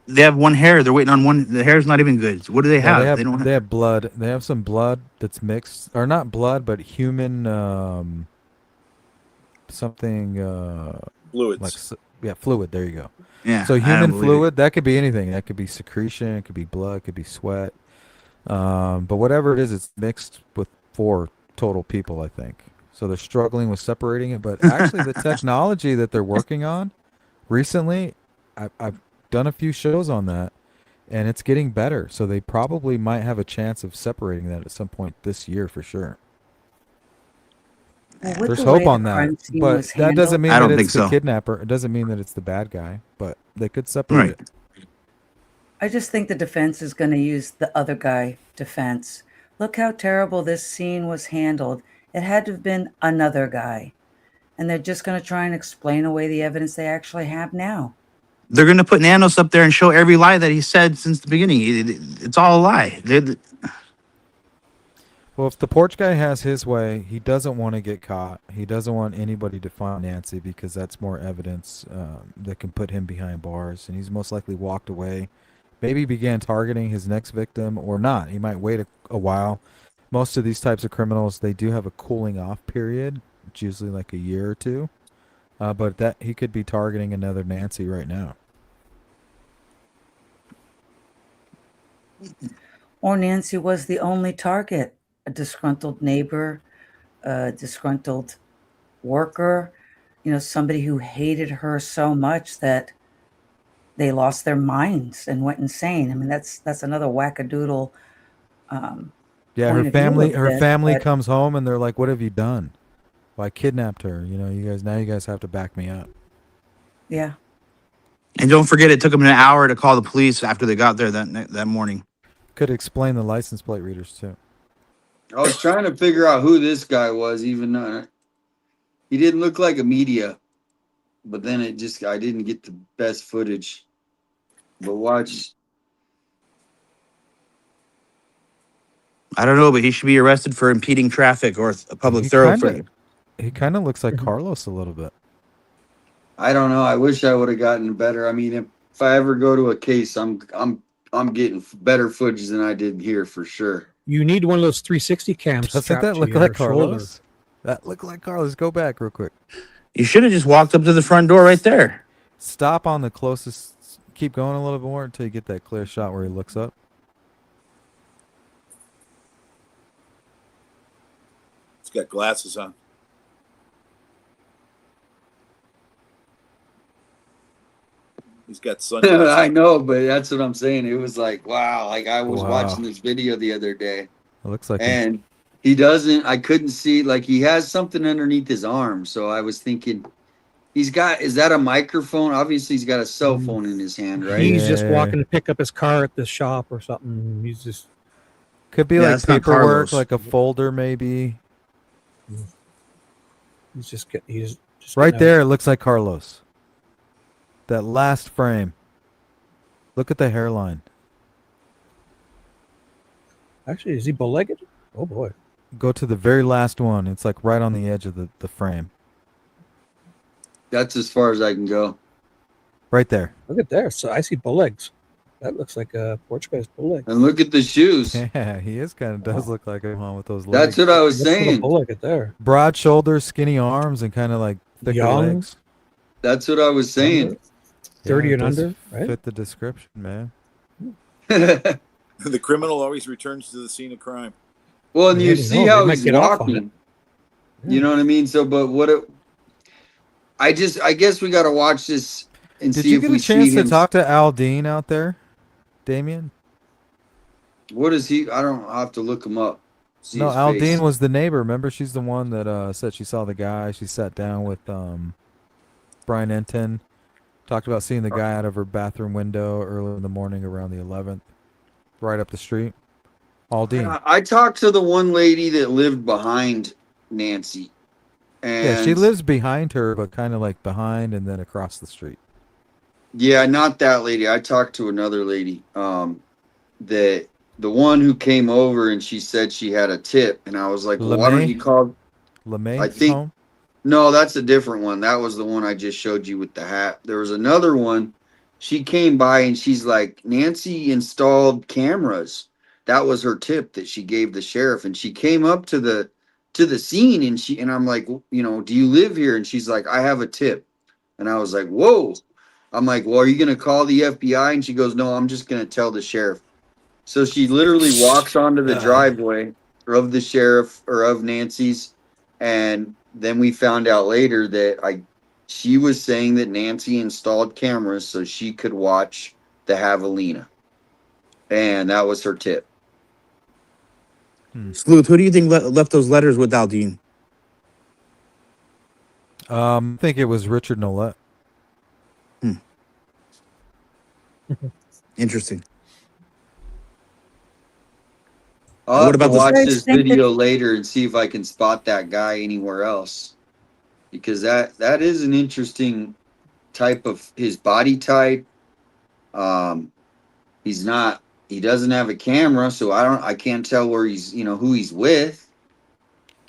They have one hair. They're waiting on one. The hair's not even good. What do they Yeah, have? they don't. have blood. They have some blood that's mixed, or not blood, but human something Fluids. like Yeah, fluid. There you go. Yeah. So I human don't believe it. fluid, that could be anything. That could be secretion, it could be blood, it could be sweat. But whatever it is, it's mixed with 4 total people, I think. So they're struggling with separating it. But actually, the technology that they're working on recently, I've done a few shows on that, and it's getting better. So they probably might have a chance of separating that at some point this year for sure. Well, with There's the hope way the on that, crime scene but was that doesn't handled, mean I that don't think it's the so. kidnapper. It doesn't mean that it's the bad guy, but they could separate Right. it. I just think the defense is going to use the other guy defense. Look how terrible this scene was handled. It had to have been another guy. And they're just going to try and explain away the evidence they actually have now. They're going to put Nanos up there and show every lie that he said since the beginning. It's all a lie. Well, if the porch guy has his way, he doesn't want to get caught. He doesn't want anybody to find Nancy because that's more evidence that can put him behind bars. And he's most likely walked away. Maybe began targeting his next victim or not. He might wait a while. Most of these types of criminals, they do have a cooling off period. It's usually like a year or two. But that he could be targeting another Nancy right now. Or Nancy was the only target. A disgruntled neighbor, a disgruntled worker, somebody who hated her so much that they lost their minds and went insane. I mean, that's another wackadoodle Yeah, point her of view family of this, but comes home and they're like, "What have you done? Well, I kidnapped her. You guys have to back me up." yeah. And don't forget, it took them an hour to call the police after they got there that morning. Could explain the license plate readers too. I was trying to figure out who this guy was, even though he didn't look like a media, but then I didn't get the best footage. But watch. I don't know, but he should be arrested for impeding traffic or a public thoroughfare. He kind of looks like Carlos a little bit. I don't know. I wish I would have gotten better. I mean, if I ever go to a case, I'm getting better footage than I did here for sure. You need one of those 360 cams. Doesn't strapped that to look your like shoulder. Carlos? That looked like Carlos. Go back real quick. You should have just walked up to the front door right there. Stop on the closest. Keep going a little bit more until you get that clear shot where he looks up. He's got glasses on. He's got sunglasses. I know, but that's what I'm saying. It was like, wow. Like I was Wow. watching this video the other day, It looks like and he doesn't. I couldn't see. Like he has something underneath his arm, so I was thinking, is that a microphone? Obviously, he's got a cell phone in his hand, right? He's just Yeah. walking to pick up his car at the shop or something. He's just could be Yeah, like that's not paperwork, Carlos. like a folder maybe. he's just Right getting there, it looks like Carlos. That last frame. Look at the hairline. Actually, is he bow-legged? Oh boy. Go to the very last one. It's like right on the edge of the frame. That's as far as I can go. Right there. Look at there. So I see bow legs. That looks like a Portuguese bow leg. And look at the shoes. Yeah, he is kind of does look like him with those That's legs. what I was Looks like a saying. bow leg there. Broad shoulders, skinny arms, and kind of like thicker Young. legs. That's what I was saying. 30 Yeah, it and does under, right? Fit the description, man. The criminal always returns to the scene of crime. Well, and you never see know. how They might he's get off on walking. You know what I mean? So, but I guess we got to watch this and Did see you if get we a chance see to him. talk to Al Dean out there, Damien? What is he? I'll have to look him up. See No, his Al face. Dean was the neighbor. Remember, she's the one that said she saw the guy. She sat down with Brian Enton, talked about seeing the guy out of her bathroom window early in the morning around the 11th, right up the street. Al Dean. I talked to the one lady that lived behind Nancy. And Yeah, she lives behind her, but kind of like behind and then across the street. Yeah, not that lady. I talked to another lady. The one who came over and she said she had a tip, and I was like, well, why don't you call? LeMay's I think home? no, that's a different one. That was the one I just showed you with the hat. There was another one. She came by and she's like, Nancy installed cameras. That was her tip that she gave the sheriff, and she came up to the scene and I'm like, do you live here? And she's like, I have a tip. And I was like, whoa. I'm like, well, are you going to call the FBI? And she goes, no, I'm just going to tell the sheriff. So she literally walks onto the driveway of the sheriff or of Nancy's. And then we found out later that she was saying that Nancy installed cameras so she could watch the javelina. And that was her tip. Sleuth, who do you think left those letters with Aldine? I think it was Richard Nolet. Interesting. I'll What have to about watch guys this think that- video later and see if I can spot that guy anywhere else. Because that is an interesting type of his body type. He doesn't have a camera, so I can't tell where he's, who he's with.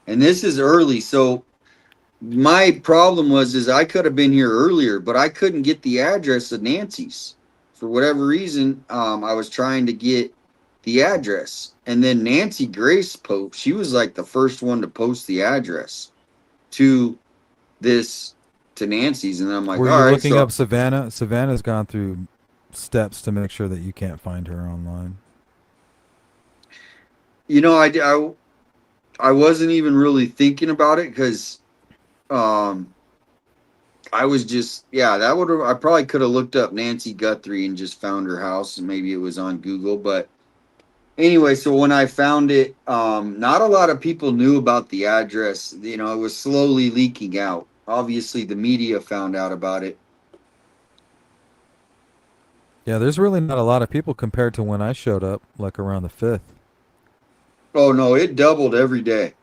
And this is early, so my problem is I could have been here earlier, but I couldn't get the address of Nancy's. For whatever reason, I was trying to get the address. And then Nancy Grace Pope, she was like the first one to post the address to Nancy's. And I'm like, Were all you right. looking So up Savannah? Savannah's gone through steps to make sure that you can't find her online. I wasn't even really thinking about it because I was just, I probably could have looked up Nancy Guthrie and just found her house, and maybe it was on Google. But anyway, so when I found it, not a lot of people knew about the address. It was slowly leaking out. Obviously, the media found out about it. Yeah, there's really not a lot of people compared to when I showed up, like around the 5th. Oh, no, it doubled every day.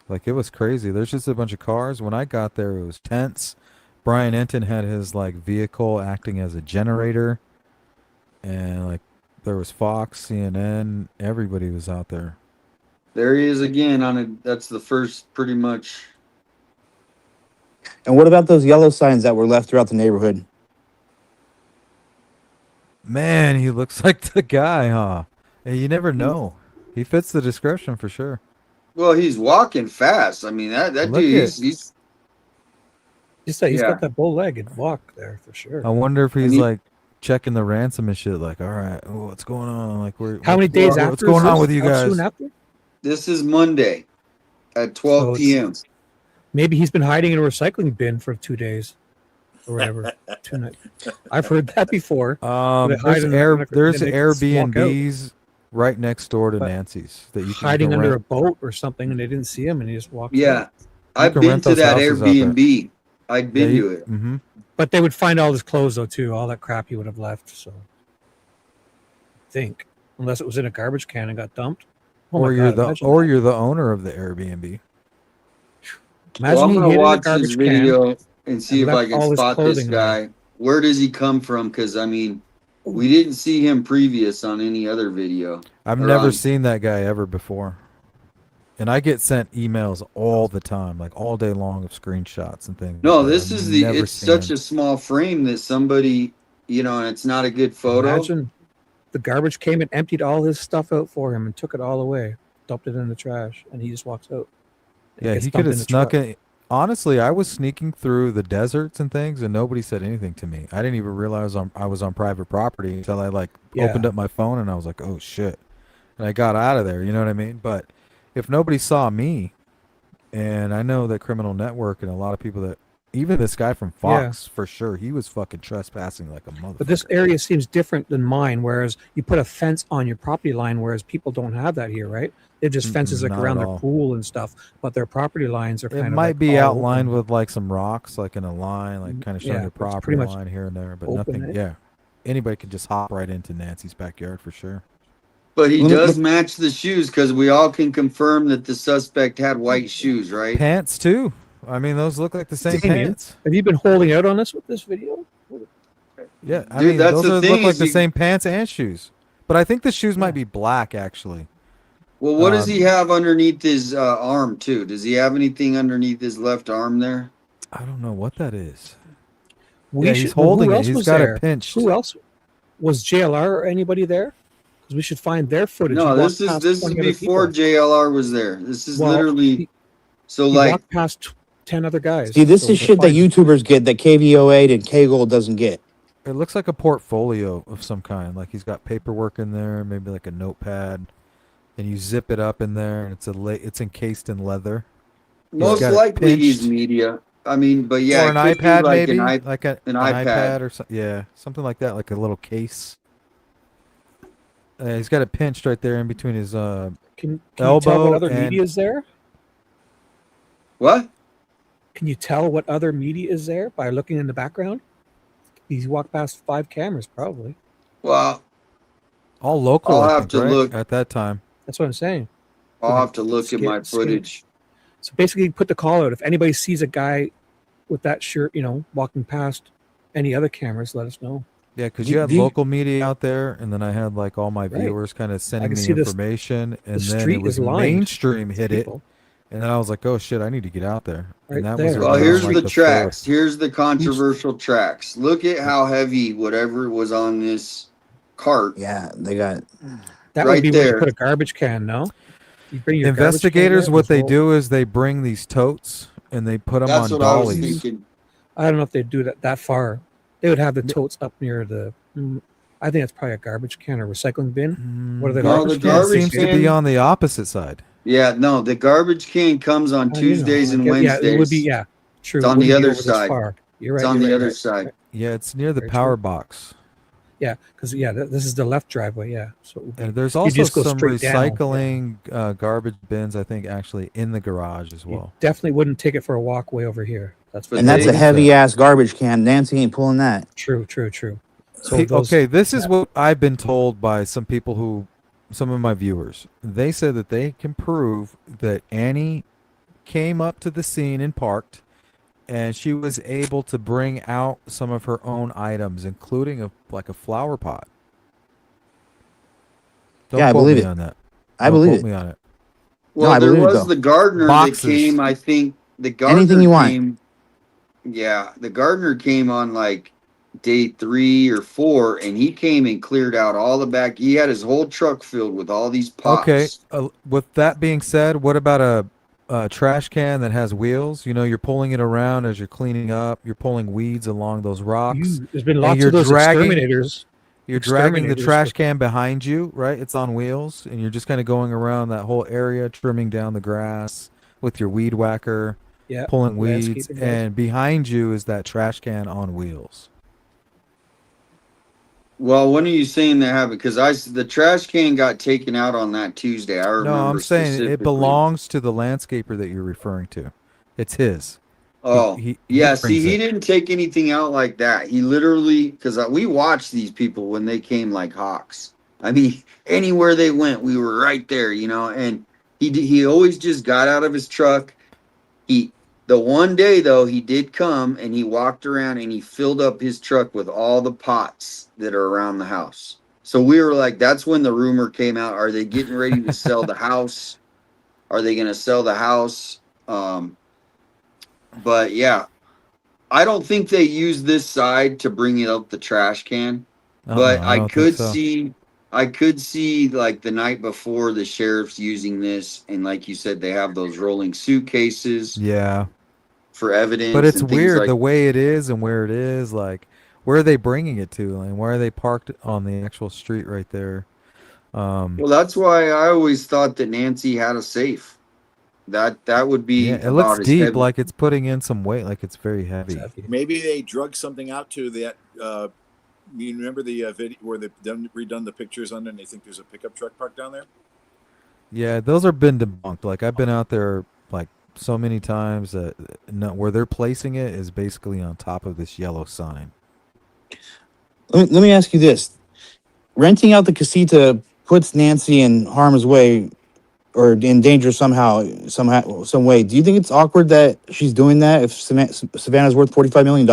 Like, it was crazy. There's just a bunch of cars. When I got there, it was tents. Brian Enton had his, vehicle acting as a generator. And, there was Fox, CNN. Everybody was out there. There he is again that's the first, pretty much. And what about those yellow signs that were left throughout the neighborhood? Man, he looks like the guy, huh? Hey, you never know. He fits the description for sure. Well, he's walking fast. I mean, that Look dude, at- he's He's Yeah. got that bow-legged walk there for sure. I wonder if he's, he- checking the ransom and shit. Like, all right, what's going on? Like, How many days after? What's going is on this? with you How guys? soon after? this is Monday at 12 So p.m. Maybe he's been hiding in a recycling bin for 2 days or whatever. 2 nights. I've heard that before. They hide There's in there's and they just walk out. Airbnbs right next door to But Nancy's that you can Hiding go under a rent. boat or something, and they didn't see him, and he just walked. Yeah, out. I've can been rent to those that houses out there. Airbnb. I'd been to it. Mm-hmm. But they would find all his clothes though too, all that crap he would have left. So, I think unless it was in a garbage can and got dumped. Oh Or my you're God, the imagine or that. you're the owner of the Airbnb. Imagine Well, I'm he gonna hid in a watch this garbage can. video and see and if I left can all his spot this clothing guy. there. Where does he come from? Because we didn't see him previous on any other video. I've Or never on- seen that guy ever before. And I get sent emails all the time, like all day long of screenshots and things. No, but this I've is never it's seen such him. a small frame that somebody, and it's not a good photo. Imagine the garbage came and emptied all his stuff out for him and took it all away, dumped it in the trash, and he just walks out. It Yeah, gets he dumped could have in the snuck truck. it. Honestly, I was sneaking through the deserts and things, and nobody said anything to me. I didn't even realize I was on private property until I opened Yeah. up my phone and I was like, "Oh shit!" And I got out of there. You know what I mean? But if nobody saw me, and I know that Criminal Network and a lot of people that, even this guy from Fox, for sure, he was fucking trespassing like a motherfucker. But this area seems different than mine, whereas you put a fence on your property line, whereas people don't have that here, right? They have just fences like not around at their all. pool and stuff, but their property lines are It kind of might like be all outlined open. with some rocks, like in a line, like kind of showing Yeah, your it's pretty property much line here and there, but open, nothing. eh? Yeah, anybody could just hop right into Nancy's backyard for sure. But he Look- does look- match the shoes because we all can confirm that the suspect had white shoes, right? Pants too. I mean, those look like the same Damien, pants. have you been holding out on us with this video? Yeah, I Dude, mean, that's those the look thing like is the you- same pants and shoes. But I think the shoes might be black, actually. Well, what does Um, he have underneath his arm too? Does he have anything underneath his left arm there? I don't know what that is. We Yeah, should, he's well, holding who it. else He's was got there? it pinched. Who else was JLR or anybody there? Because we should find their footage. No, He this walked is past this is 20 other before people. JLR was there. This is Well, literally he- so He like walked past 10 other guys. See, this So is they're shit that fine. YouTubers get that KVOA and K-Gold doesn't get. It looks like a portfolio of some kind. Like he's got paperwork in there, maybe like a notepad, and you zip it up in there, and it's encased in leather. Most got it likely he's pinched. media. I mean, but yeah, Or it an could be iPad, like maybe an like an iPad. iPad or something. Yeah, something like that, like a little case. He's got it pinched right there in between his Can you elbow tell what other and media is there? What? Can you tell what other media is there by looking in the background? He's walked past 5 cameras, probably. Well, all local. I'll I have think, to right look. at that time. That's what I'm saying. I'll have to look at my footage. So basically, put the call out. If anybody sees a guy with that shirt, walking past any other cameras, let us know. Yeah, because you had local media out there, and then I had like all my Right. viewers kind of sending can me see this- information, and the then street it was is lined mainstream with hit it, people. and then I was like, oh shit, I need to get out there. Right And that there. was Well, around, here's like, the the tracks. 4th. Here's the controversial tracks. Look at how heavy whatever was on this cart. Yeah, they got That right would be where you there. put a garbage can, no? You bring your Investigators, garbage can what there, they just do is they bring these totes and they put them That's on what I was dollies. thinking. I don't know if they'd do that far. They would have the totes up near the. I think that's probably a garbage can or recycling bin. What are they? No, the garbage seems to be can- on the opposite side. Yeah, no, the garbage can comes on Tuesdays and Yeah, Wednesdays. it would be. Yeah, true. It's It on the wouldn't be other over this side. far. You're right. It's on you're the right, other right, side. right. Yeah, it's near the Very power true. box. Yeah, because this is the left driveway. Yeah, so it would be, And there's you also just go some straight down. recycling garbage bins, I think, actually in the garage as well. Definitely wouldn't take it for a walk way over here. That's and that's a heavy ass garbage can. Nancy ain't pulling that. True. So Okay, this is what I've been told by some people some of my viewers. They said that they can prove that Annie came up to the scene and parked, and she was able to bring out some of her own items, including a flower pot. Don't Yeah, I quote believe me it. on that. I Don't believe quote it. me on it. Well, I there believe it, was though. the gardener Boxes. that came. I think the gardener Anything you want. came. Yeah, the gardener came on like day 3 or 4, and he came and cleared out all the back. He had his whole truck filled with all these pots. Okay. With that being said, what about a trash can that has wheels? You're pulling it around as you're cleaning up. You're pulling weeds along those rocks. There's been and lots you're of those dragging- exterminators. You're dragging the Exterminators trash with- can behind you, right? It's on wheels, and you're just kind of going around that whole area, trimming down the grass with your weed whacker, Yeah, pulling weeds, landscaping guys. and behind you is that trash can on wheels. Well, when are you saying that happened? Because the trash can got taken out on that Tuesday. I remember. No, I'm saying it specifically. belongs to the landscaper that you're referring to. It's his. Oh, he yeah. brings See, he it. didn't take anything out like that. He literally, because we watched these people when they came like hawks. I mean, anywhere they went, we were right there, And he always just got out of his truck. The one day though, he did come and he walked around and he filled up his truck with all the pots that are around the house. So we were like, that's when the rumor came out. Are they getting ready to sell the house? Are they going to sell the house? But yeah, I don't think they use this side to bring it up the trash can. But I I don't could think so. I could see like the night before the sheriff's using this, and like you said, they have those rolling suitcases Yeah. for evidence. But it's and things weird like, the way it is and where it is. Like, where are they bringing it to? And why are they parked on the actual street right there? Well, that's why I always thought that Nancy had a safe. That would be Yeah, it about looks as deep, heavy. like it's putting in some weight, like it's very heavy. Maybe they drug something out to that. You remember the video where they've redone the pictures on it, and they think there's a pickup truck parked down there? Yeah, those are been debunked. Like, I've been out there like so many times that where they're placing it is basically on top of this yellow sign. Let me ask you this: renting out the casita puts Nancy in harm's way or in danger some way. Do you think it's awkward that she's doing that if Savannah's worth $45 million?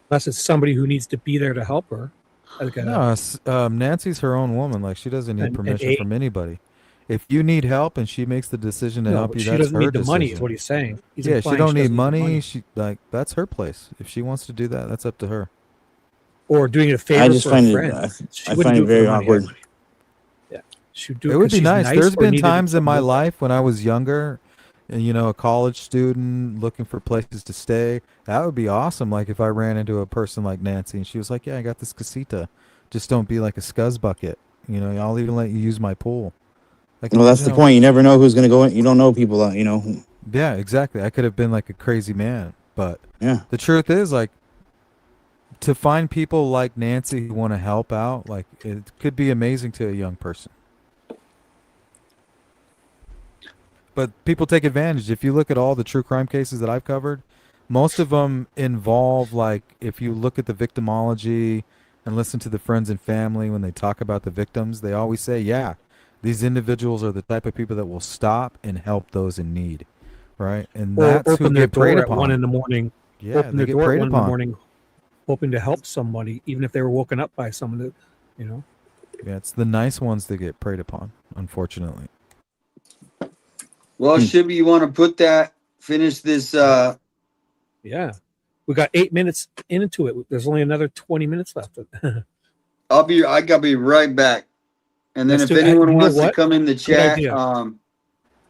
Unless it's somebody who needs to be there to help her. Like Nancy's her own woman. Like, she doesn't need And- and permission eight- from anybody. If you need help and she makes the decision to No, help but you, she that's doesn't her need the money, is decision. what he's saying. He's Yeah, she implying don't she need doesn't need the money. money. She that's her place. If she wants to do that, that's up to her. Or doing a favor I just for find a it. friend. She I wouldn't find do it for very the money, awkward. Yeah, she'd do It would 'cause be she's nice. There's or been needed times in my some- life when I was younger you know, a college student looking for places to stay. That would be awesome. Like if I ran into a person like Nancy and she was like, "Yeah, I got this casita. Just don't be like a scuzz bucket. You know, I'll even let you use my pool." Like Well, that's imagine the how. point. You never know who's going to go in. You don't know people, you know. Yeah, exactly. I could have been like a crazy man, but Yeah. the truth is, like, to find people like Nancy who want to help out, like, it could be amazing to a young person. But people take advantage. If you look at all the true crime cases that I've covered, most of them involve, like, if you look at the victimology and listen to the friends and family when they talk about the victims, they always say, yeah, these individuals are the type of people that will stop and help those in need, right? And Or that's who open their get preyed door at 1 upon. in the morning. Yeah, Open they their get door at preyed 1 in the upon. morning, hoping to help somebody, even if they were woken up by someone that, you know. Yeah, it's the nice ones that get preyed upon, unfortunately. Well, Shibby, you want to finish this? Yeah. We got 8 minutes into it. There's only another 20 minutes left. I gotta be right back. And then Let's if do it. anyone You know wants to what? come in the Good chat, idea.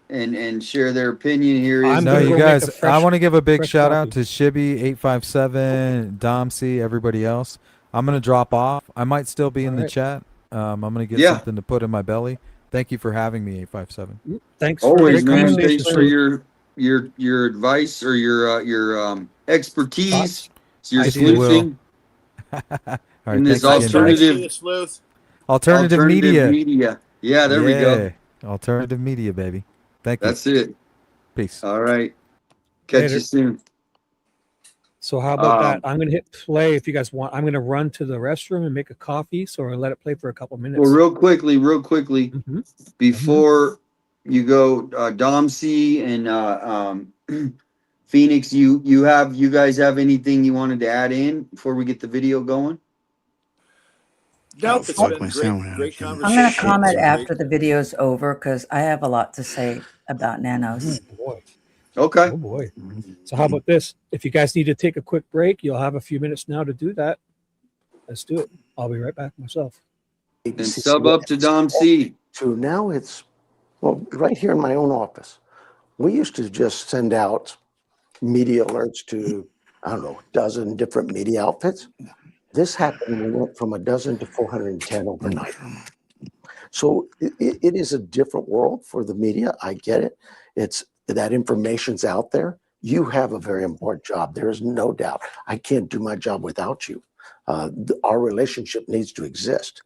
and share their opinion, here is I'm No, gonna you go make a guys, I fresh, want to give a big fresh shout coffee. out to Shibby857, Domsey, everybody else. I'm going to drop off. I might still be in All the right. chat. I'm going to get Yeah. something to put in my belly. Thank you for having me, 857. Thanks for always, great man. conversation, Thanks for Sleuth. your advice or your expertise, Thoughts, your If you will. sleuthing All in right, this thanks again, guys. Nice to alternative you, Sleuth. Alternative media. Yeah, there we go. Alternative media, baby. Thank you. That's it. Peace. All right. Catch you Later. soon. So how about that? I'm going to hit play if you guys want. I'm going to run to the restroom and make a coffee, so I'll let it play for a couple minutes. Well, real quickly, Mhm. before you go, Dom C and Phoenix, you guys have anything you wanted to add in before we get the video going? Nope, it's Fuck been my great, sandwich. great I'm conversation. going to comment Some after great. the video's over because I have a lot to say about nanos. Oh boy. Okay. Oh boy. So how about this? If you guys need to take a quick break, you'll have a few minutes now to do that. Let's do it. I'll be right back myself. And sub up to Dom C. So now it's, well, right here in my own office. We used to just send out media alerts to, I don't know, a dozen different media outfits. This happened, we went from a dozen to 410 overnight. So it is a different world for the media. I get it. It's that information's out there. You have a very important job. There is no doubt. I can't do my job without you. Our relationship needs to exist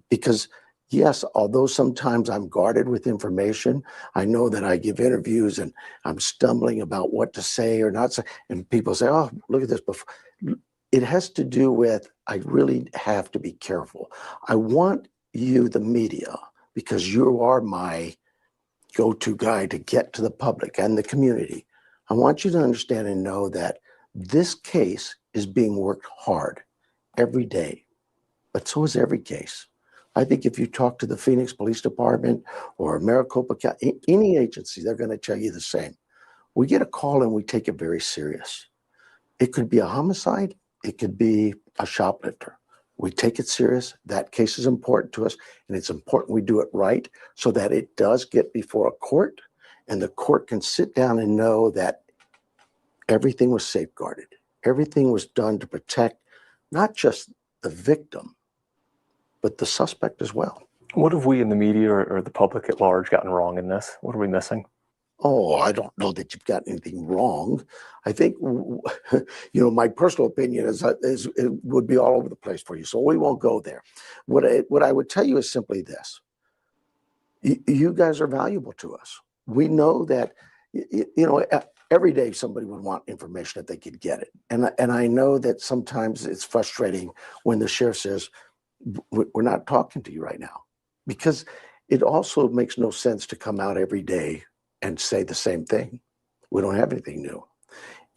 because yes, although sometimes I'm guarded with information, I know that I give interviews and I'm stumbling about what to say or not say. And people say, oh, look at this. It has to do with, I really have to be careful. I want you, the media, because you are my go-to guy to get to the public and the community. I want you to understand and know that this case is being worked hard every day, but so is every case. I think if you talk to the Phoenix Police Department or Maricopa County, any agency, they're going to tell you the same. We get a call and we take it very serious. It could be a homicide. It could be a shoplifter. We take it serious. That case is important to us, and it's important we do it right so that it does get before a court, and the court can sit down and know that everything was safeguarded. Everything was done to protect not just the victim, but the suspect as well. What have we in the media or the public at large gotten wrong in this? What are we missing? Oh, I don't know that you've got anything wrong. I think, my personal opinion is it would be all over the place for you. So we won't go there. What I would tell you is simply this. You guys are valuable to us. We know that, every day somebody would want information if they could get it. And I know that sometimes it's frustrating when the sheriff says, we're not talking to you right now, because it also makes no sense to come out every day and say the same thing. We don't have anything new.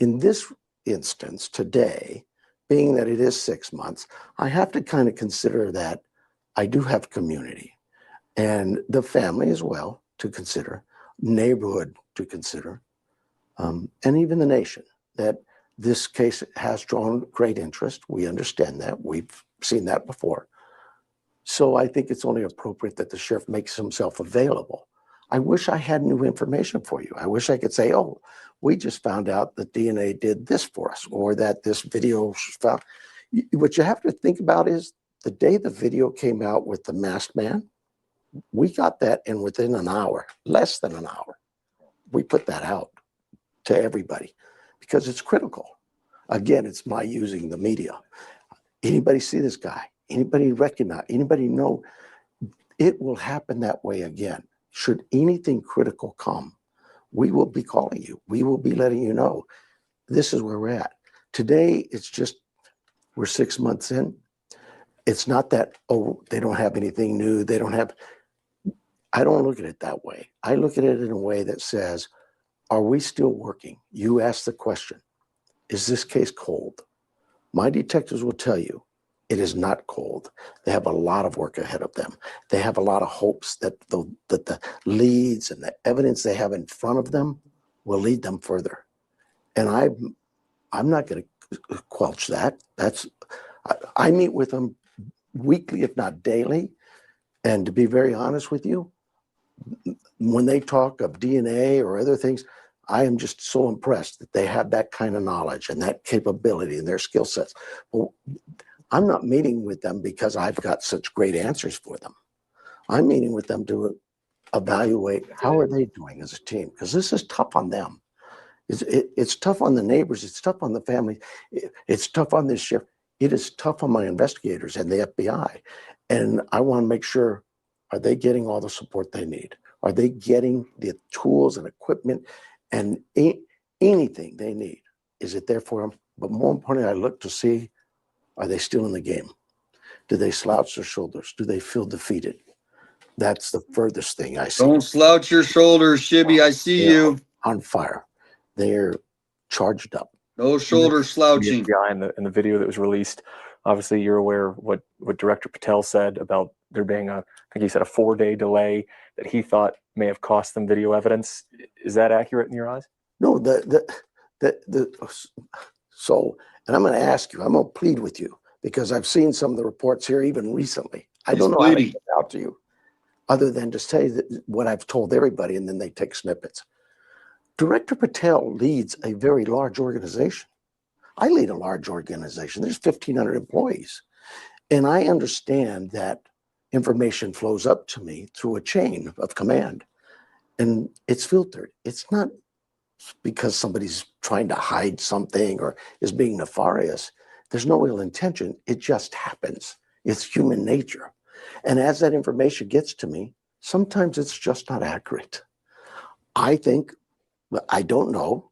In this instance today, being that it is 6 months, I have to kind of consider that I do have community and the family as well to consider, neighborhood to consider, and even the nation, that this case has drawn great interest. We understand that. We've seen that before. So I think it's only appropriate that the sheriff makes himself available. I wish I had new information for you. I wish I could say, oh, we just found out that DNA did this for us, or that this video found. What you have to think about is the day the video came out with the masked man, we got that in within an hour, less than an hour. We put that out to everybody because it's critical. Again, it's my using the media. Anybody see this guy? Anybody recognize? Anybody know? It will happen that way again. Should anything critical come, we will be calling you. We will be letting you know this is where we're at. Today, it's just we're 6 months in. It's not that, oh, they don't have anything new. They don't have. I don't look at it that way. I look at it in a way that says, are we still working? You ask the question, is this case cold? My detectives will tell you it is not cold. They have a lot of work ahead of them. They have a lot of hopes that the leads and the evidence they have in front of them will lead them further. And I'm not going to quelch that. I meet with them weekly, if not daily. And to be very honest with you, when they talk of DNA or other things, I am just so impressed that they have that kind of knowledge and that capability and their skill sets. Well, I'm not meeting with them because I've got such great answers for them. I'm meeting with them to evaluate how are they doing as a team, because this is tough on them. It's tough on the neighbors. It's tough on the family. It's tough on this sheriff. It is tough on my investigators and the FBI. And I want to make sure, are they getting all the support they need? Are they getting the tools and equipment and anything they need? Is it there for them? But more importantly, I look to see, are they still in the game? Do they slouch their shoulders? Do they feel defeated? That's the furthest thing I see. Don't slouch your shoulders, Shibby. I see you. On fire. They're charged up. No shoulder slouching. The FBI in the video that was released, obviously you're aware of what Director Patel said about there being I think he said a 4-day delay that he thought may have cost them video evidence. Is that accurate in your eyes? No, so, and I'm going to ask you, I'm going to plead with you, because I've seen some of the reports here even recently. I don't know how to get it out to you other than to say that what I've told everybody, and then they take snippets. Director Patel leads a very large organization. I lead a large organization. There's 1,500 employees. And I understand that information flows up to me through a chain of command. And it's filtered. It's not because somebody's trying to hide something or is being nefarious. There's no ill intention. It just happens. It's human nature. And as that information gets to me, sometimes it's just not accurate. I don't know.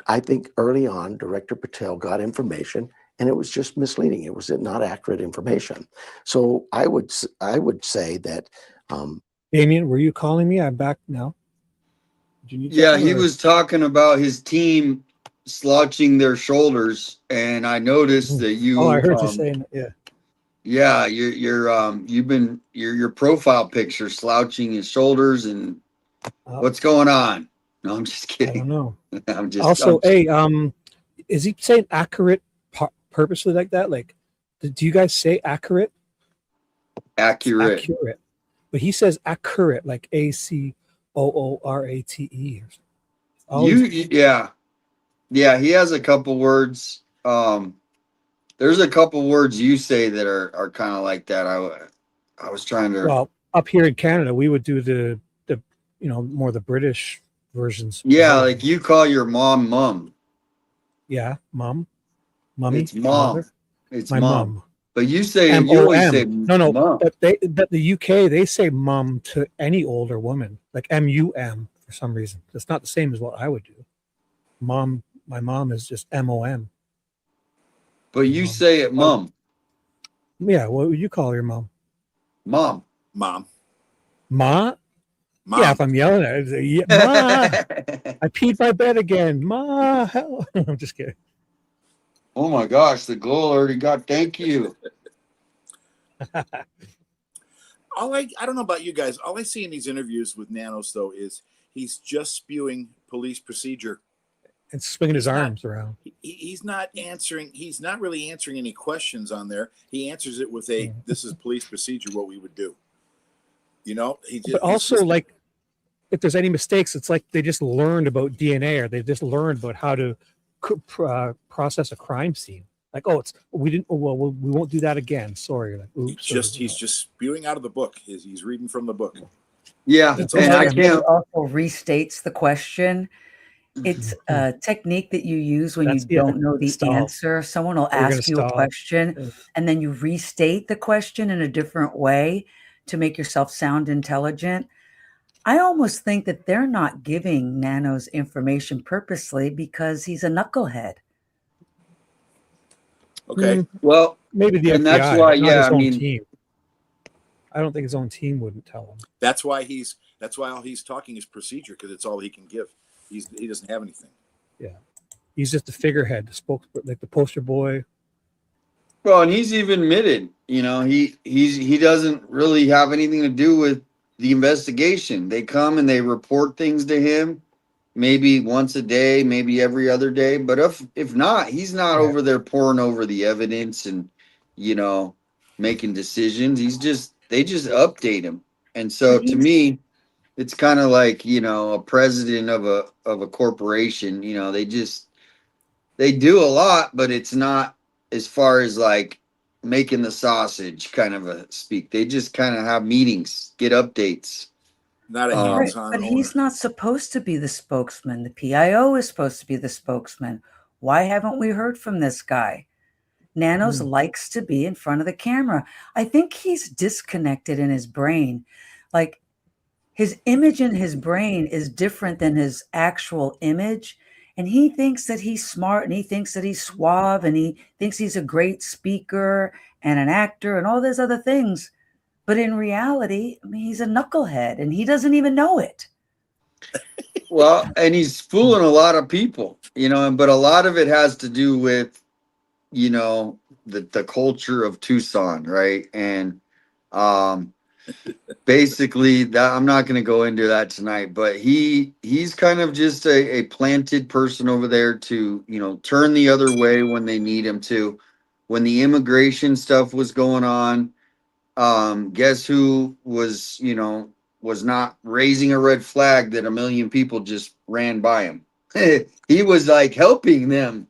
I think early on, Director Patel got information and it was just misleading. It was not accurate information. So I would say that. Damien, were you calling me? I'm back now. Yeah, he was talking about his team slouching their shoulders, and I noticed that you. Oh, I heard you saying that. Yeah. Yeah, your profile picture slouching his shoulders, and what's going on? No, I'm just kidding. I don't know. I'm just also, hey, is he saying accurate purposely like that? Like, do you guys say accurate? Accurate. But he says accurate, like ACOORATE. Yeah, he has a couple words. There's a couple words you say that are kind of like that. I was trying to. Well, up here in Canada, we would do the more the British versions. Yeah, like you call your mom. Yeah, mummy. It's mom. Mother. It's my mom. But you say M-O-M. you always say no. mom. But the UK they say mum to any older woman, like MUM for some reason. It's not the same as what I would do. Mom, my mom is just MOM. But you say it mom. Yeah, what would you call your mom? Mom. Mom. Ma? Mom. Yeah, if I'm yelling at her, yeah, Ma, I peed my bed again. Ma, hell. I'm just kidding. Oh my gosh, the glow already got thank you. I don't know about you guys. All I see in these interviews with Nanos, though, is he's just spewing police procedure. And swinging his arms around. He's not answering. He's not really answering any questions on there. He answers it with a, "This is police procedure. What we would do." You know. But also, like, if there's any mistakes, it's like they just learned about DNA, or they just learned about how to process a crime scene. Like, oh, we didn't. Oh, well, we won't do that again. Sorry. Like, oops. He's just spewing out of the book. He's reading from the book. Yeah, That's and I He can't. also restates the question. It's a technique that you use when you don't know the answer. Someone will ask you a question, and then you restate the question in a different way to make yourself sound intelligent. I almost think that they're not giving Nanos information purposely because he's a knucklehead. Okay. Well, maybe the and FBI, that's why, not yeah, his I own mean, team. I don't think his own team wouldn't tell him. That's why all he's talking is procedure, because it's all he can give. He doesn't have anything. Yeah, he's just the figurehead, the spokesperson, like the poster boy. Well, and he's even admitted, he doesn't really have anything to do with the investigation. They come and they report things to him, maybe once a day, maybe every other day. But if not, he's not over there poring over the evidence and making decisions. They just update him. And so to me, it's kind of like a president of a corporation. They do a lot, but it's not as far as like making the sausage kind of a speak. They just kind of have meetings, get updates. Not a hands-on But owner. he's not supposed to be the spokesman. The PIO is supposed to be the spokesman. Why haven't we heard from this guy? Nanos likes to be in front of the camera. I think he's disconnected in his brain. Like, his image in his brain is different than his actual image. And he thinks that he's smart, and he thinks that he's suave, and he thinks he's a great speaker and an actor and all those other things. But in reality, I mean, he's a knucklehead and he doesn't even know it. Well, and he's fooling a lot of people, but a lot of it has to do with, the culture of Tucson, right? And basically that I'm not going to go into that tonight, but he's kind of just a planted person over there to, turn the other way when they need him to. When the immigration stuff was going on, guess who was not raising a red flag that a million people just ran by him? He was like helping them,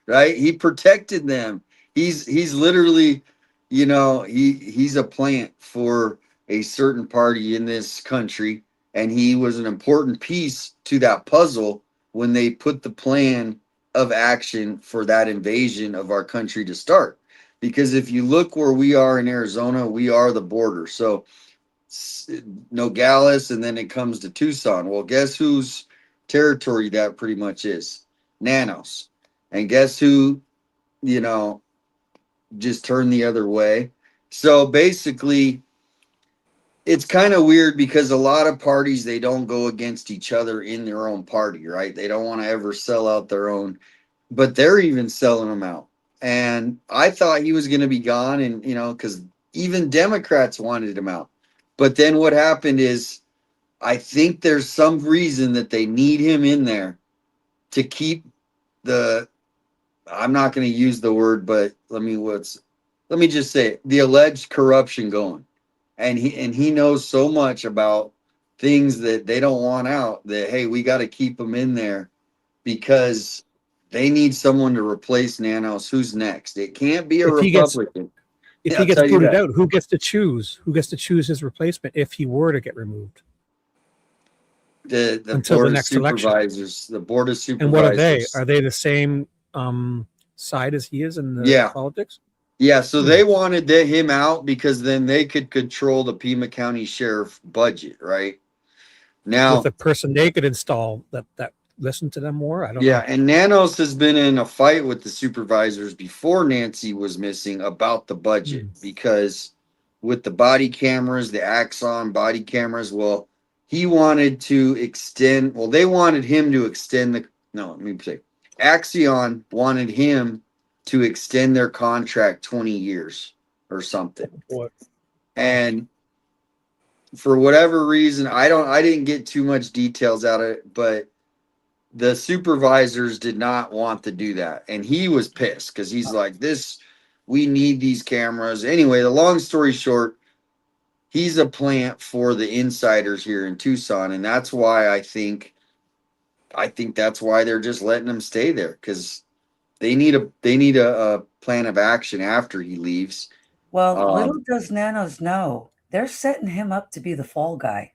right? He protected them. He's literally, he's a plant for a certain party in this country, and he was an important piece to that puzzle when they put the plan of action for that invasion of our country to start. Because if you look where we are in Arizona, we are the border. So Nogales, and then it comes to Tucson. Well, guess whose territory that pretty much is? Nanos. And guess who, just turned the other way? So basically, it's kind of weird because a lot of parties, they don't go against each other in their own party, right? They don't want to ever sell out their own, but they're even selling them out. And I thought he was going to be gone, and because even Democrats wanted him out. But then what happened is, I think there's some reason that they need him in there to keep I'm not going to use the word, but let me just say it, the alleged corruption going. And he knows so much about things that they don't want out, that, hey, we got to keep him in there because they need someone to replace Nanos. Who's next? It can't be a Republican. If he gets booted out, who gets to choose? Who gets to choose his replacement if he were to get removed? The until board the next of supervisors, election. the board of supervisors. And what are they? Are they the same side as he is in the politics? Yeah, so they wanted him out because then they could control the Pima County Sheriff budget, right? Now, with a person they could install that listen to them more. I don't know. Yeah, and Nanos has been in a fight with the supervisors before Nancy was missing about the budget because with the body cameras, the Axon body cameras, well, he wanted to extend. Well, they wanted him to extend Axion wanted him to extend their contract 20 years or something. What? And for whatever reason, I didn't get too much details out of it, but the supervisors did not want to do that. And he was pissed because he's like, we need these cameras. Anyway, the long story short, he's a plant for the insiders here in Tucson, and that's why I think that's why they're just letting him stay there, because they need a plan of action after he leaves. Well, little does Nanos know, they're setting him up to be the fall guy.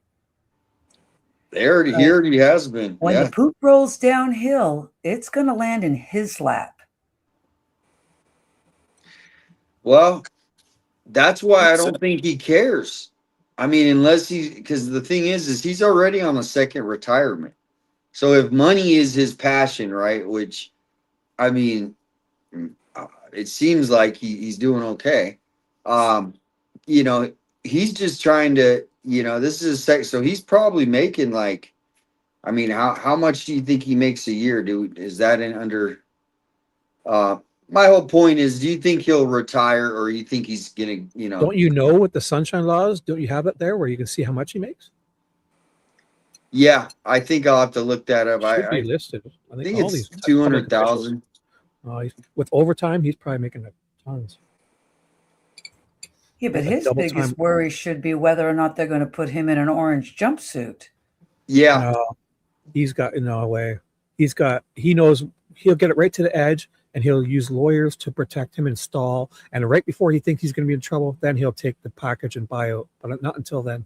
He already has been. When the poop rolls downhill, it's going to land in his lap. Well, that's why I don't think he cares. I mean, unless because the thing is he's already on a second retirement. So if money is his passion, right? Which, I mean, it seems like he's doing okay. You know, he's just trying to, this is so he's probably making like, I mean, how much do you think he makes a year, dude? Is that in under, my whole point is, do you think he'll retire, or you think he's gonna, Don't you know what the sunshine law is? Don't you have it there where you can see how much he makes? Yeah, I think I'll have to look that up. It should be listed. I think all it's these 200,000. With overtime, he's probably making tons. Yeah, but his biggest worry should be whether or not they're going to put him in an orange jumpsuit. Yeah. He's got, no way. He knows he'll get it right to the edge, and he'll use lawyers to protect him and stall. And right before he thinks he's going to be in trouble, then he'll take the package and buy out. But not until then.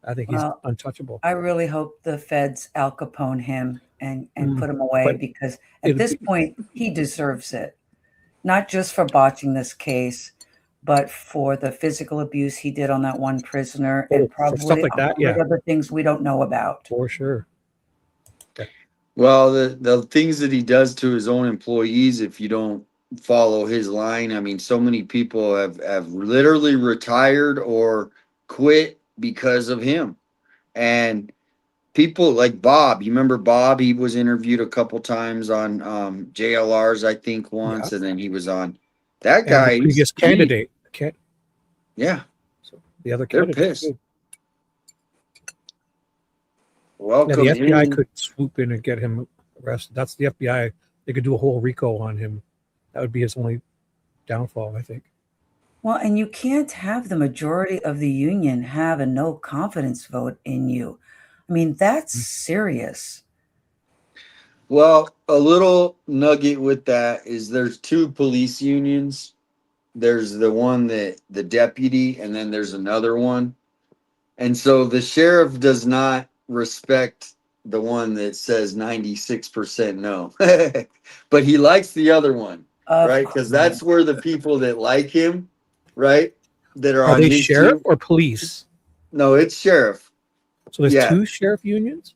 I think he's untouchable. I really hope the feds Al Capone him and put him away, because at this point, he deserves it. Not just for botching this case, but for the physical abuse he did on that one prisoner, and probably stuff like that, other things we don't know about. For sure. Well, the things that he does to his own employees, if you don't follow his line, I mean, so many people have literally retired or quit because of him. And people like Bob, you remember Bob? He was interviewed a couple times on JLR's, I think, once, and then he was on that guy. And the previous candidate. Yeah. So the other they're candidate. pissed. Welcome. Yeah, the FBI could swoop in and get him arrested. That's the FBI. They could do a whole RICO on him. That would be his only downfall, I think. Well, and you can't have the majority of the union have a no confidence vote in you. I mean, that's serious. Well, a little nugget with that is there's two police unions. There's the one that the deputy, and then there's another one. And so the sheriff does not respect the one that says 96% no. But he likes the other one, right? Because that's where the people that like him, right, that are on they his sheriff team, or police? No, it's sheriff. So there's two sheriff unions?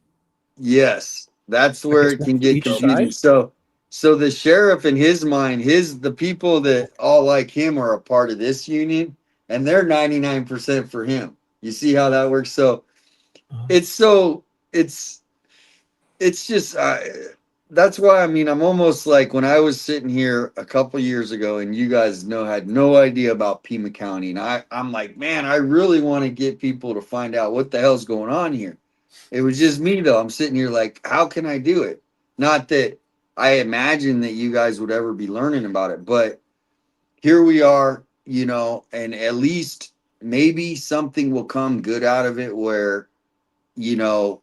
Yes. That's where it can get confusing. So the sheriff, in his mind, the people that all like him are a part of this union, and they're 99% for him. You see how that works? So it's just that's why, I mean, I'm almost like when I was sitting here a couple years ago, and you guys had no idea about Pima County, and I'm like, man, I really want to get people to find out what the hell's going on here. It was just me, though. I'm sitting here like, how can I do it? Not that I imagine that you guys would ever be learning about it, but here we are, and at least maybe something will come good out of it where,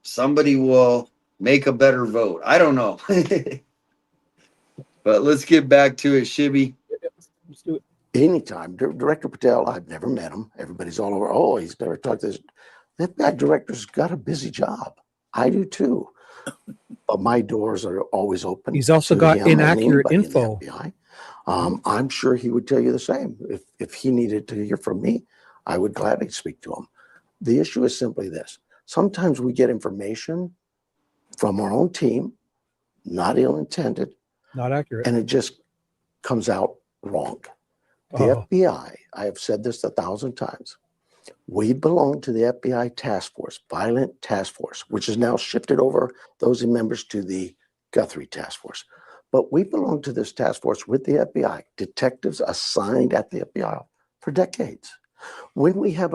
somebody will make a better vote. I don't know. But let's get back to it, Shibby. Let's do it. Anytime. Director Patel, I've never met him. Everybody's all over. Oh, he's never talked to this. That guy director's got a busy job. I do too. But my doors are always open. He's also got inaccurate info. I'm sure he would tell you the same. If he needed to hear from me, I would gladly speak to him. The issue is simply this. Sometimes we get information from our own team, not ill-intended, not accurate, and it just comes out wrong. The FBI, I have said this 1,000 times, we belong to the FBI task force, violent task force, which is now shifted over those members to the Guthrie task force. But we belong to this task force with the FBI, detectives assigned at the FBI for decades. When we have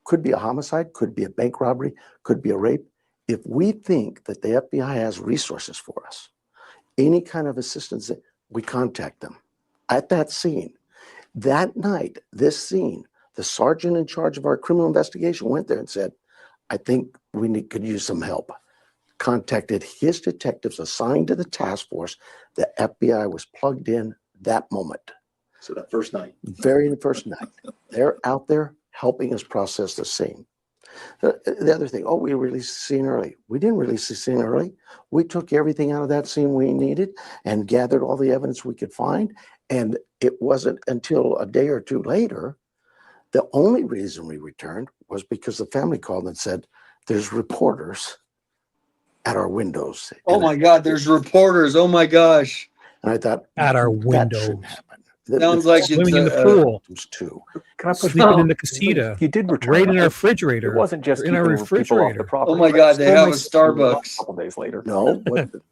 could be a homicide, could be a bank robbery, could be a rape, if we think that the FBI has resources for us, any kind of assistance, we contact them. At that scene, that night, this scene, The sergeant in charge of our criminal investigation went there and said, I think could use some help. Contacted his detectives assigned to the task force. The FBI was plugged in that moment. So that first night. Very first night. They're out there helping us process the scene. The other thing, we released the scene early. We didn't release the scene early. We took everything out of that scene we needed and gathered all the evidence we could find. And it wasn't until a day or two later, the only reason we returned was because the family called and said, there's reporters at our windows. Oh my God, there's reporters. Oh my gosh. And I thought, At our that windows. shouldn't happen. Sounds like Swimming it's in the pool. Too. Can I push Sleeping back? in the casita. You did return. Right in our It refrigerator. wasn't just in our keeping people off the refrigerator. property. Oh my God, they have a Starbucks. A couple days later. No,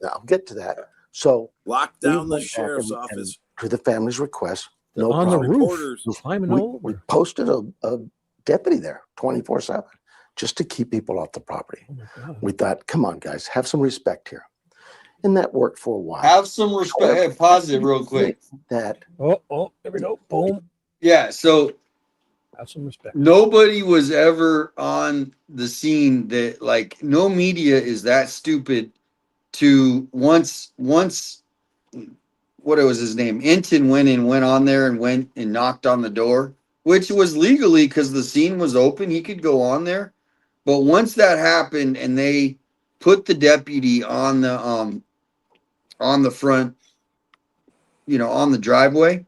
I'll get to that. So Lock we down the went back sheriff's and office. to the family's request. No On problem. the roof. Reporters. Climbing We, all over. we posted a deputy there 24/7 just to keep people off the property. Oh my God. We thought, come on, guys, have some respect here. And that worked for a while. Have some respect. Hey, pause it real quick. That Oh, there we go. Boom. Yeah, so Have some respect. nobody was ever on the scene that, like, no media is that stupid to once what was his name? Enton went on there and went and knocked on the door, which was legally because the scene was open. He could go on there. But once that happened and they put the deputy on the front, on the driveway,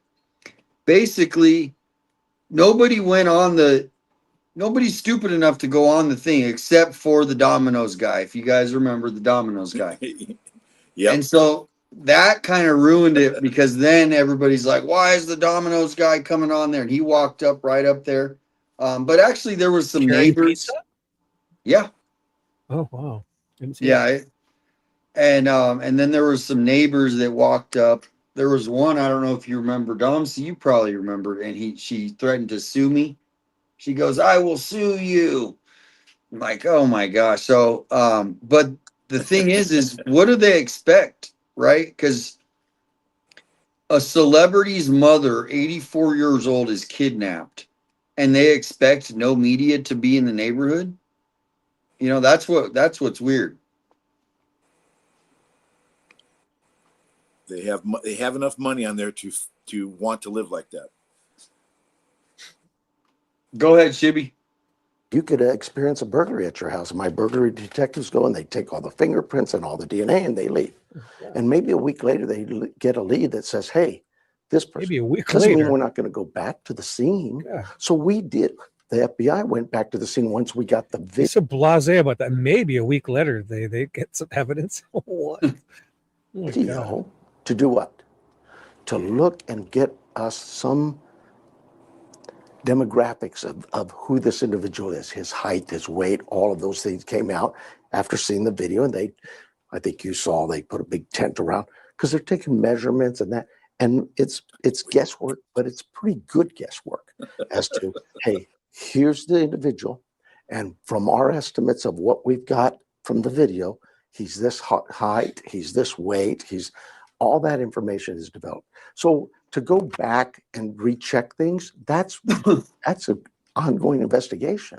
basically nobody's stupid enough to go on the thing except for the Domino's guy. If you guys remember the Domino's guy. Yep. And so that kind of ruined it because then everybody's like, why is the Domino's guy coming on there? And he walked up right up there. But actually there was some Carrying neighbors. pizza? Yeah. Oh, wow. Didn't see Yeah. that. And then there was some neighbors that walked up. There was one, I don't know if you remember, Dom, so you probably remember, and she threatened to sue me. She goes, I will sue you. I'm like, oh my gosh. So, but the thing is what do they expect, right? Because a celebrity's mother, 84 years old, is kidnapped, and they expect no media to be in the neighborhood. That's what's weird. They have enough money on there to want to live like that. Go ahead, Shibby. you could experience a burglary at your house. And my burglary detectives go and they take all the fingerprints and all the DNA and they leave. And maybe a week later, they get a lead that says, hey, this person. Maybe a week doesn't later. mean we're not going to go back to the scene. Yeah. So we did. The FBI went back to the scene once we got the video. He's so blasé about that. Maybe a week later, they get some evidence. What? Oh my God. To do what? To look and get us some demographics of who this individual is, his height, his weight, all of those things came out after seeing the video. And I think you saw, they put a big tent around because they're taking measurements and that. And it's guesswork, but it's pretty good guesswork as to, hey, here's the individual. And from our estimates of what we've got from the video, he's this height, he's this weight, all that information is developed. So to go back and recheck things, that's an ongoing investigation.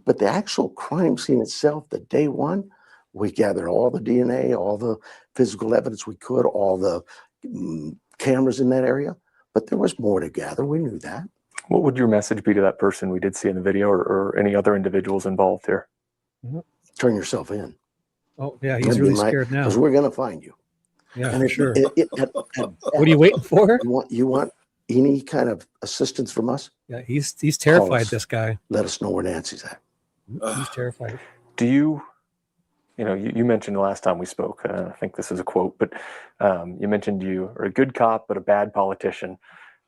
But the actual crime scene itself, the day one, we gathered all the DNA, all the physical evidence we could, all the cameras in that area. But there was more to gather. We knew that. What would your message be to that person we did see in the video, or any other individuals involved here? Turn yourself in. Oh, yeah, he's really scared now. Because we're going to find you. Yeah, and for sure. What are you waiting for? You want any kind of assistance from us? Yeah, he's terrified, us. this guy. Let us know where Nancy's at. He's terrified. Do you mentioned the last time we spoke, I think this is a quote, but you mentioned you are a good cop, but a bad politician.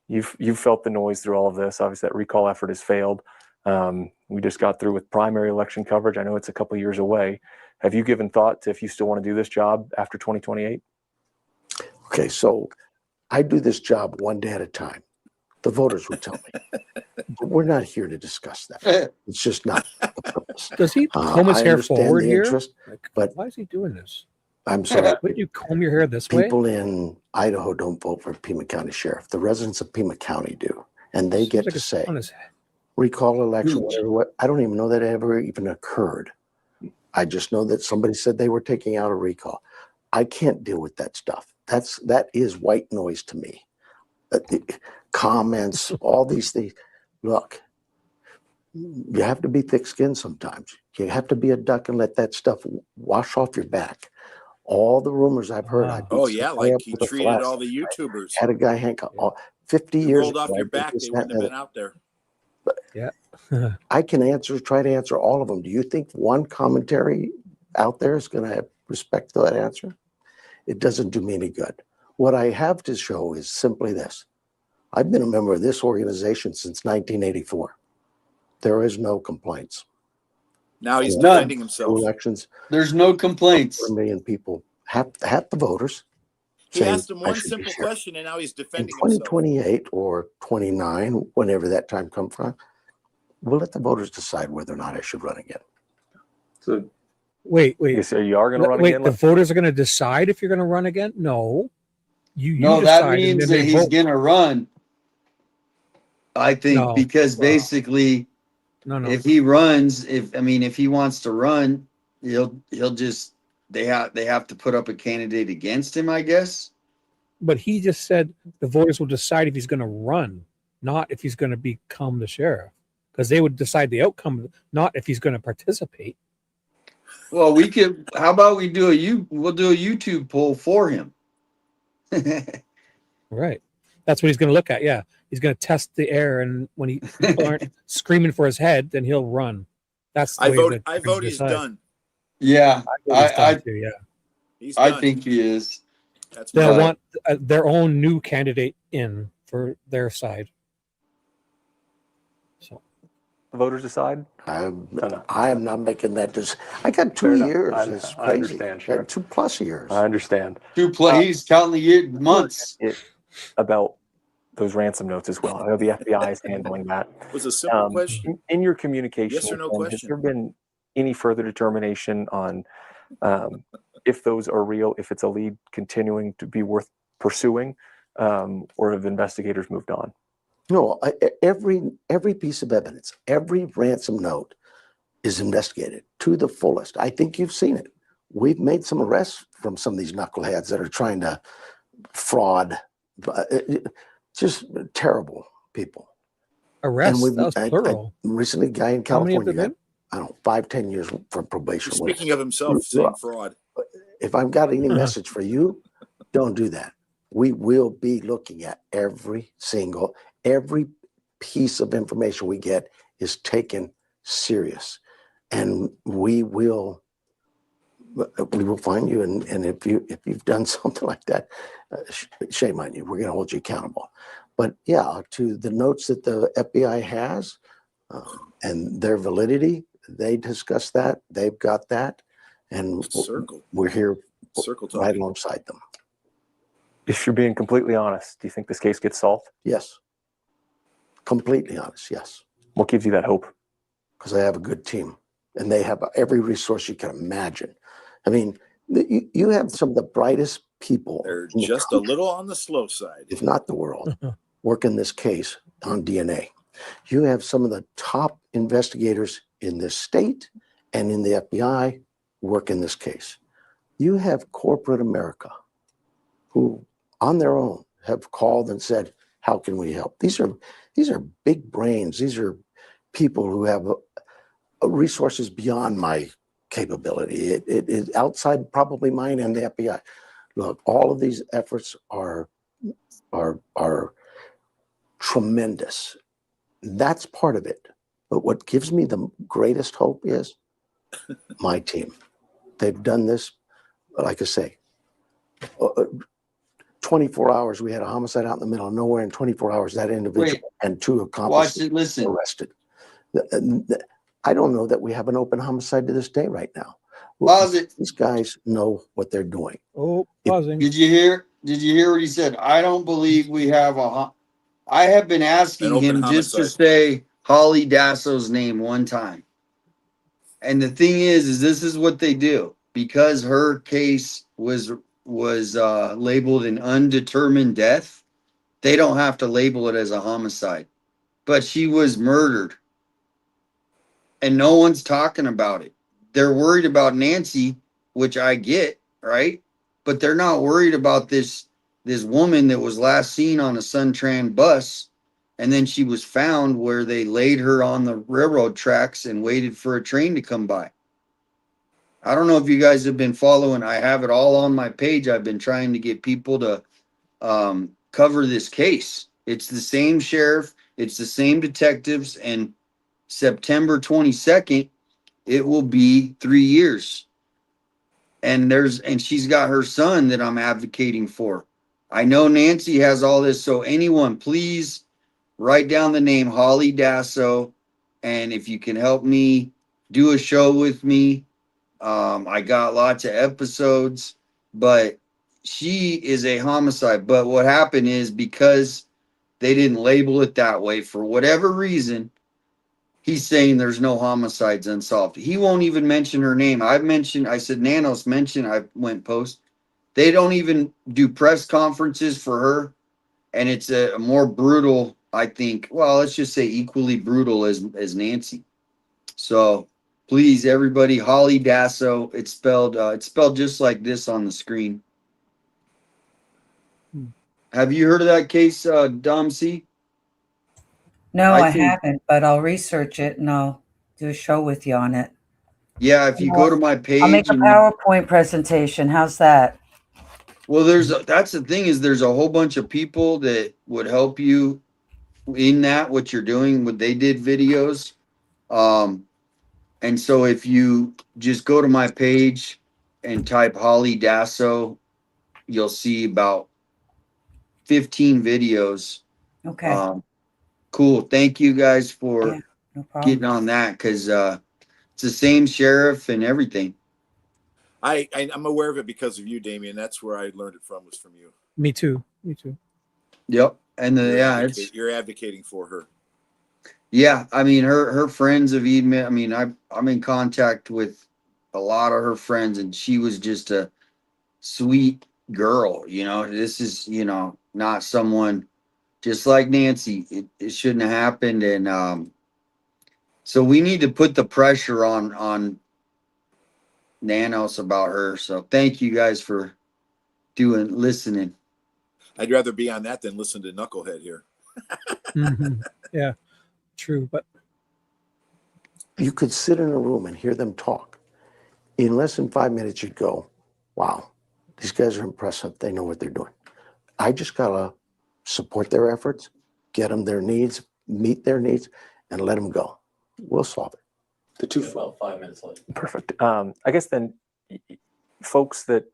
You've felt the noise through all of this. Obviously, that recall effort has failed. We just got through with primary election coverage. I know it's a couple years away. Have you given thought to if you still want to do this job after 2028? Okay, so I do this job one day at a time. The voters would tell me. But we're not here to discuss that. It's just not the purpose. Does he comb his hair forward here? But why is he doing this? I'm sorry. Wouldn't you comb your hair this way? People in Idaho don't vote for Pima County Sheriff. The residents of Pima County do. And they get to say, recall election, Huge. whatever. What I don't even know that it ever even occurred. I just know that somebody said they were taking out a recall. I can't deal with that stuff. That is white noise to me. Comments, all these things. Look, you have to be thick-skinned sometimes. You have to be a duck and let that stuff wash off your back. All the rumors I've heard. I beat Oh some yeah, guy like up he with a treated all flashlight. the YouTubers. Had a guy handcuffed. 50 If it years rolled off ago, your I did back, this, they that, wouldn't have and the been out there. Yeah. I can try to answer all of them. Do you think one commentary out there is going to have respect to that answer? It doesn't do me any good. What I have to show is simply this. I've been a member of this organization since 1984. There is no complaints. Now he's None. defending himself. Elections. There's no complaints. 1 million people, half the voters. He say asked him I one should be simple sheriff. question, and now he's In defending himself. 2028 or 29, whenever that time comes from, we'll let the voters decide whether or not I should run again. So Wait. So you are going to run Wait, again? the voters are going to decide if you're going to run again? No. You no, decide, that means and then that they he's vote. gonna run. I think No. because basically, No. if he runs, if he wants to run, he'll just they have to put up a candidate against him, I guess. But he just said the voters will decide if he's going to run, not if he's going to become the sheriff, because they would decide the outcome, not if he's going to participate. Well, we could. How about we'll do a YouTube poll for him. Right. That's what he's going to look at. Yeah. He's going to test the air, and when people aren't screaming for his head, then he'll run. That's the I way vote. that I vote. He's done. Yeah, he's done I too, yeah. He's I done. think he is. That's They'll my want their own new candidate in for their side. So The voters decide? I am not making that decision. I got Fair 2 enough. years. I It's crazy. understand, Sheriff. 2+ years. I understand. He's counting the months. About those ransom notes as well. I know the FBI is handling that. It was a simple question. In your communication, Yes or no with them, has question. there been any further determination on if those are real, if it's a lead continuing to be worth pursuing, or have investigators moved on? No, every piece of evidence, every ransom note is investigated to the fullest. I think you've seen it. We've made some arrests from some of these knuckleheads that are trying to fraud. Just terrible people. arrest, that was plural. Recently, a guy in How many have California there got, I don't know, 5-10 years for probation. Speaking of himself, saying fraud. If I've got any message for you, don't do that. We will be looking at every piece of information we get is taken serious, and we will find you. And if you've done something like that, shame on you. We're going to hold you accountable. But yeah, to the notes that the FBI has and their validity, they discussed that. They've got that, and we're here right alongside them. If you're being completely honest, do you think this case gets solved? Yes. Completely honest, yes. What gives you that hope? Because I have a good team, and they have every resource you can imagine. I mean, you have some of the brightest people. They're just a little on the slow side, if not the world, working this case on DNA. You have some of the top investigators in this state and in the FBI working this case. You have corporate America who, on their own, have called and said, "How can we help?" These are big brains. These are people who have resources beyond my capability. It is outside probably mine and the FBI. Look, all of these efforts are tremendous. That's part of it. But what gives me the greatest hope is my team. They've done this, like I say, 24 hours. We had a homicide out in the middle of nowhere. In 24 hours, that individual and 2 accomplices arrested. I don't know that we have an open homicide to this day right now. Pause it. These guys know what they're doing. Oh, pausing. Did you hear what he said? I don't believe we have I have been asking him just to say Holly Dasso's name one time. And the thing is this is what they do. Because her case was labeled an undetermined death, they don't have to label it as a homicide. But she was murdered and no one's talking about it. They're worried about Nancy, which I get, right? But they're not worried about this woman that was last seen on a Suntran bus, and then she was found where they laid her on the railroad tracks and waited for a train to come by. I don't know if you guys have been following. I have it all on my page. I've been trying to get people to cover this case. It's the same sheriff, it's the same detectives, and September 22nd, it will be 3 years. And she's got her son that I'm advocating for. I know Nancy has all this, so anyone, please write down the name Holly Dasso, and if you can help me do a show with me, I got lots of episodes, but she is a homicide. But what happened is, because they didn't label it that way for whatever reason, he's saying there's no homicides unsolved. He won't even mention her name. I said, Nanos mentioned, I went post. They don't even do press conferences for her. And it's a more brutal, I think. Well, let's just say equally brutal as Nancy. So please, everybody, Holly Dasso. It's spelled just like this on the screen. Have you heard of that case, Dom C? No, I I think, haven't, but I'll research it and I'll do a show with you on it. yeah, if you go to my I'll make page a and PowerPoint presentation. How's that? well, that's the thing, is there's a whole bunch of people that would help you in that, what you're doing, what they did videos. And so if you just go to my page and type Holly Dasso, you'll see about 15 videos. Okay. Cool. Thank you guys for Yeah, no problem. getting on that, because it's the same sheriff and everything. I'm aware of it because of you, Damien. That's where I learned it from, was from you. Me too. Me too. Yep. And You're advocating for her. yeah, I mean, her friends have emailed. I mean, I'm in contact with a lot of her friends, and she was just a sweet girl. This is, not someone just like Nancy. It shouldn't have happened. And so we need to put the pressure on Nanos about her. So thank you guys for listening. I'd rather be on that than listen to Knucklehead here. Mm-hmm. Yeah, true. But You could sit in a room and hear them talk. In less than 5 minutes, you'd go, wow, these guys are impressive. They know what they're doing. I just got to support their efforts, get them their needs, meet their needs, and let them go. We'll solve it. The two, well, 5 minutes late. Perfect. I guess then, folks that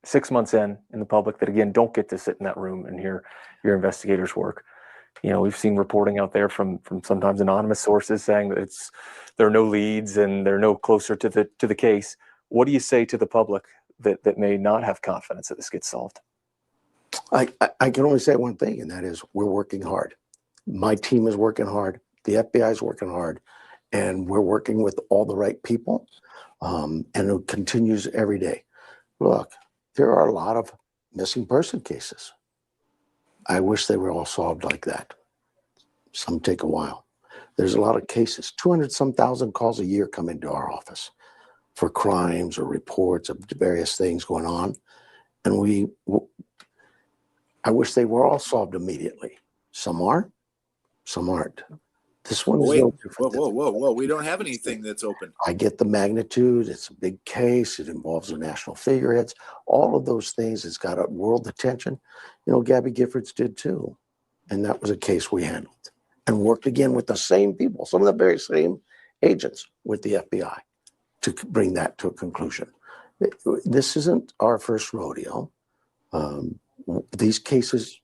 6 months in the public that, again, don't get to sit in that room and hear your investigators work. We've seen reporting out there from sometimes anonymous sources saying that there are no leads and they're no closer to the case. What do you say to the public that may not have confidence that this gets solved? I can only say one thing, and that is we're working hard. My team is working hard. The FBI is working hard, and we're working with all the right people, and it continues every day. Look, there are a lot of missing person cases. I wish they were all solved like that. Some take a while. There's a lot of cases. 200-some thousand calls a year come into our office for crimes or reports of various things going on. And I wish they were all solved immediately. Some are, some aren't. This one is Wait, no different. whoa. We don't have anything that's open. I get the magnitude. It's a big case. It involves the national figureheads. All of those things. It's got a world attention. Gabby Giffords did too. And that was a case we handled and worked again with the same people, some of the very same agents with the FBI to bring that to a conclusion. This isn't our first rodeo. These cases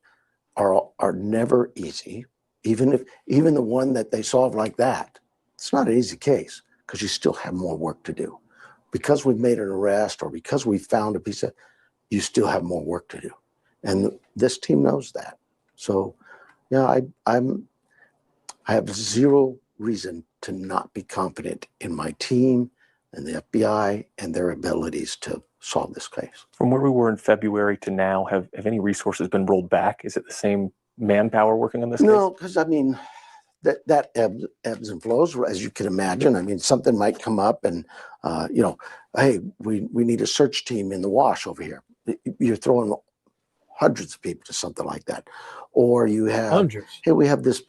are never easy. Even the one that they solve like that, it's not an easy case because you still have more work to do. Because we've made an arrest or because we found a piece of, you still have more work to do. And this team knows that. So, yeah, I have zero reason to not be confident in my team and the FBI and their abilities to solve this case. From where we were in February to now, have any resources been rolled back? Is it the same manpower working on this case? No, because that ebbs and flows, as you can imagine. I mean, something might come up and, hey, we need a search team in the wash over here. You're throwing hundreds of people to something like that. Or you have, Hundreds. hey, we have this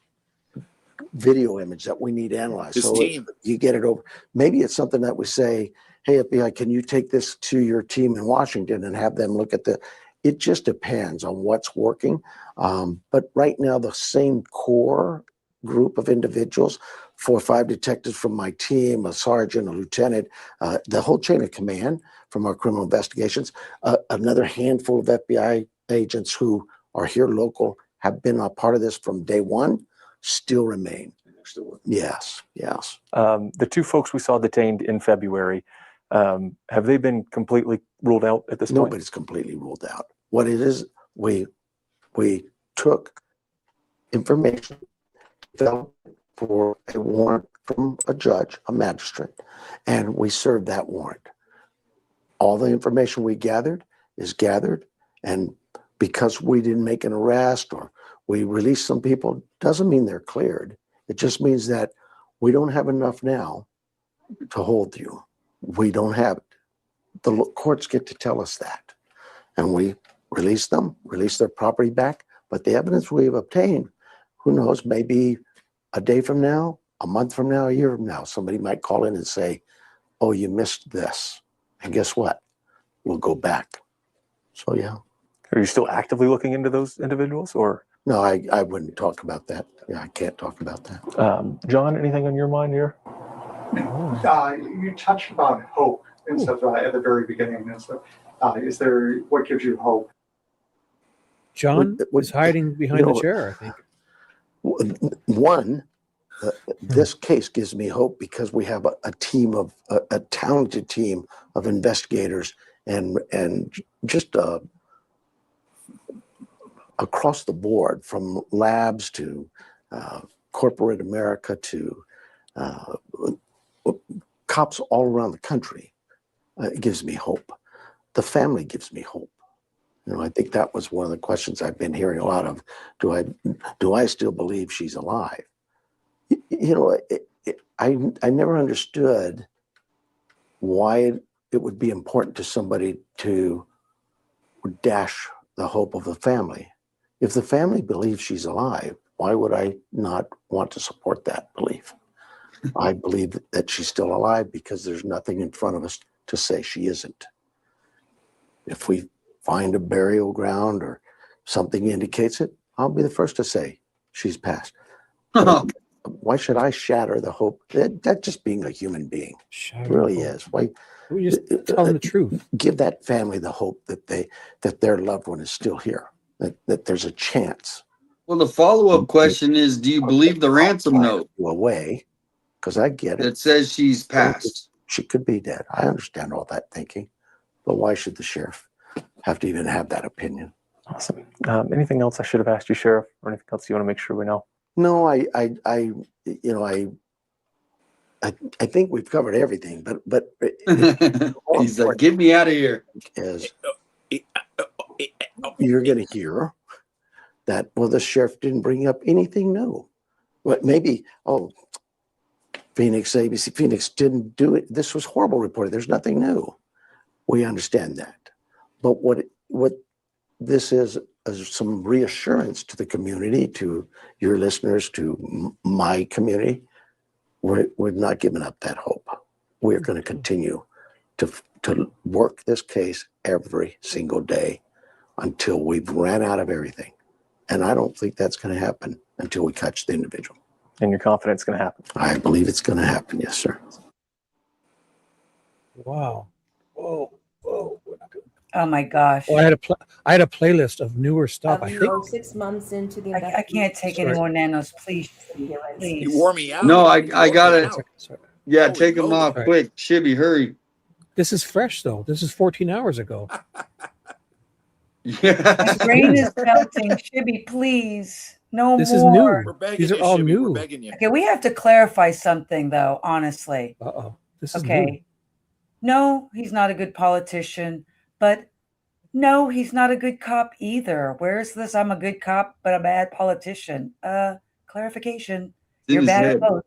video image that we need analyzed. His So team. you get it over. Maybe it's something that we say, hey, FBI, can you take this to your team in Washington and have them look at it just depends on what's working. But right now, the same core group of individuals, 4 or 5 detectives from my team, a sergeant, a lieutenant, the whole chain of command from our criminal investigations, another handful of FBI agents who are here local, have been a part of this from day one, still remain. Yes. The 2 folks we saw detained in February, have they been completely ruled out at this point? Nobody's completely ruled out. What it is, we took information for a warrant from a judge, a magistrate, and we served that warrant. All the information we gathered is gathered, and because we didn't make an arrest or we released some people, doesn't mean they're cleared. It just means that we don't have enough now to hold you. We don't have it. The courts get to tell us that, and we release them, release their property back. But the evidence we've obtained, who knows, maybe a day from now, a month from now, a year from now, somebody might call in and say, oh, you missed this. And guess what? We'll go back. So, yeah. Are you still actively looking into those individuals, or? No, I wouldn't talk about that. Yeah, I can't talk about that. John, anything on your mind here? You touched upon hope and stuff at the very beginning and stuff. What gives you hope? John is hiding behind the chair, I think. One, this case gives me hope because we have a team of a talented team of investigators and just across the board, from labs to corporate America to cops all around the country. It gives me hope. The family gives me hope. I think that was one of the questions I've been hearing a lot of. Do I still believe she's alive? I never understood why it would be important to somebody to dash the hope of the family. If the family believes she's alive, why would I not want to support that belief? I believe that she's still alive because there's nothing in front of us to say she isn't. If we find a burial ground or something indicates it, I'll be the first to say she's passed. Why should I shatter the hope? That's just being a human being. It really is. Why? We just tell them the truth. Give that family the hope that their loved one is still here, that there's a chance. Well, the follow-up question is, do you believe the ransom note? Away, because I get it. That says she's passed. She could be dead. I understand all that thinking, but why should the sheriff have to even have that opinion? Awesome. Anything else I should have asked you, Sheriff, or anything else you want to make sure we know? No, I think we've covered everything, but he's like, get me out of here. As you're going to hear that, well, the sheriff didn't bring up anything new. But maybe, Phoenix, ABC Phoenix didn't do it. This was horrible reporting. There's nothing new. We understand that. But what this is some reassurance to the community, to your listeners, to my community. We're not giving up that hope. We're going to continue to work this case every single day until we've ran out of everything. And I don't think that's going to happen until we catch the individual. And you're confident it's going to happen? I believe it's going to happen. Yes, sir. Wow. Whoa. Oh my gosh. Well, I had a playlist of newer stuff. I think 6 months into the I can't take any more nanos, please. You wore me out. No, I got it. Yeah, Holy take them moly. off quick. Shibby, hurry. This is fresh, though. This is 14 hours ago. My brain is melting. Shibby, please. No This more. is new. We're begging These are you, all Shibby. new. We're begging you. Okay, we have to clarify something, though, honestly. Uh-oh. This is Okay. new. No, he's not a good politician, but no, he's not a good cop either. Where's this? I'm a good cop, but a bad politician. Clarification. in You're his bad at head. both.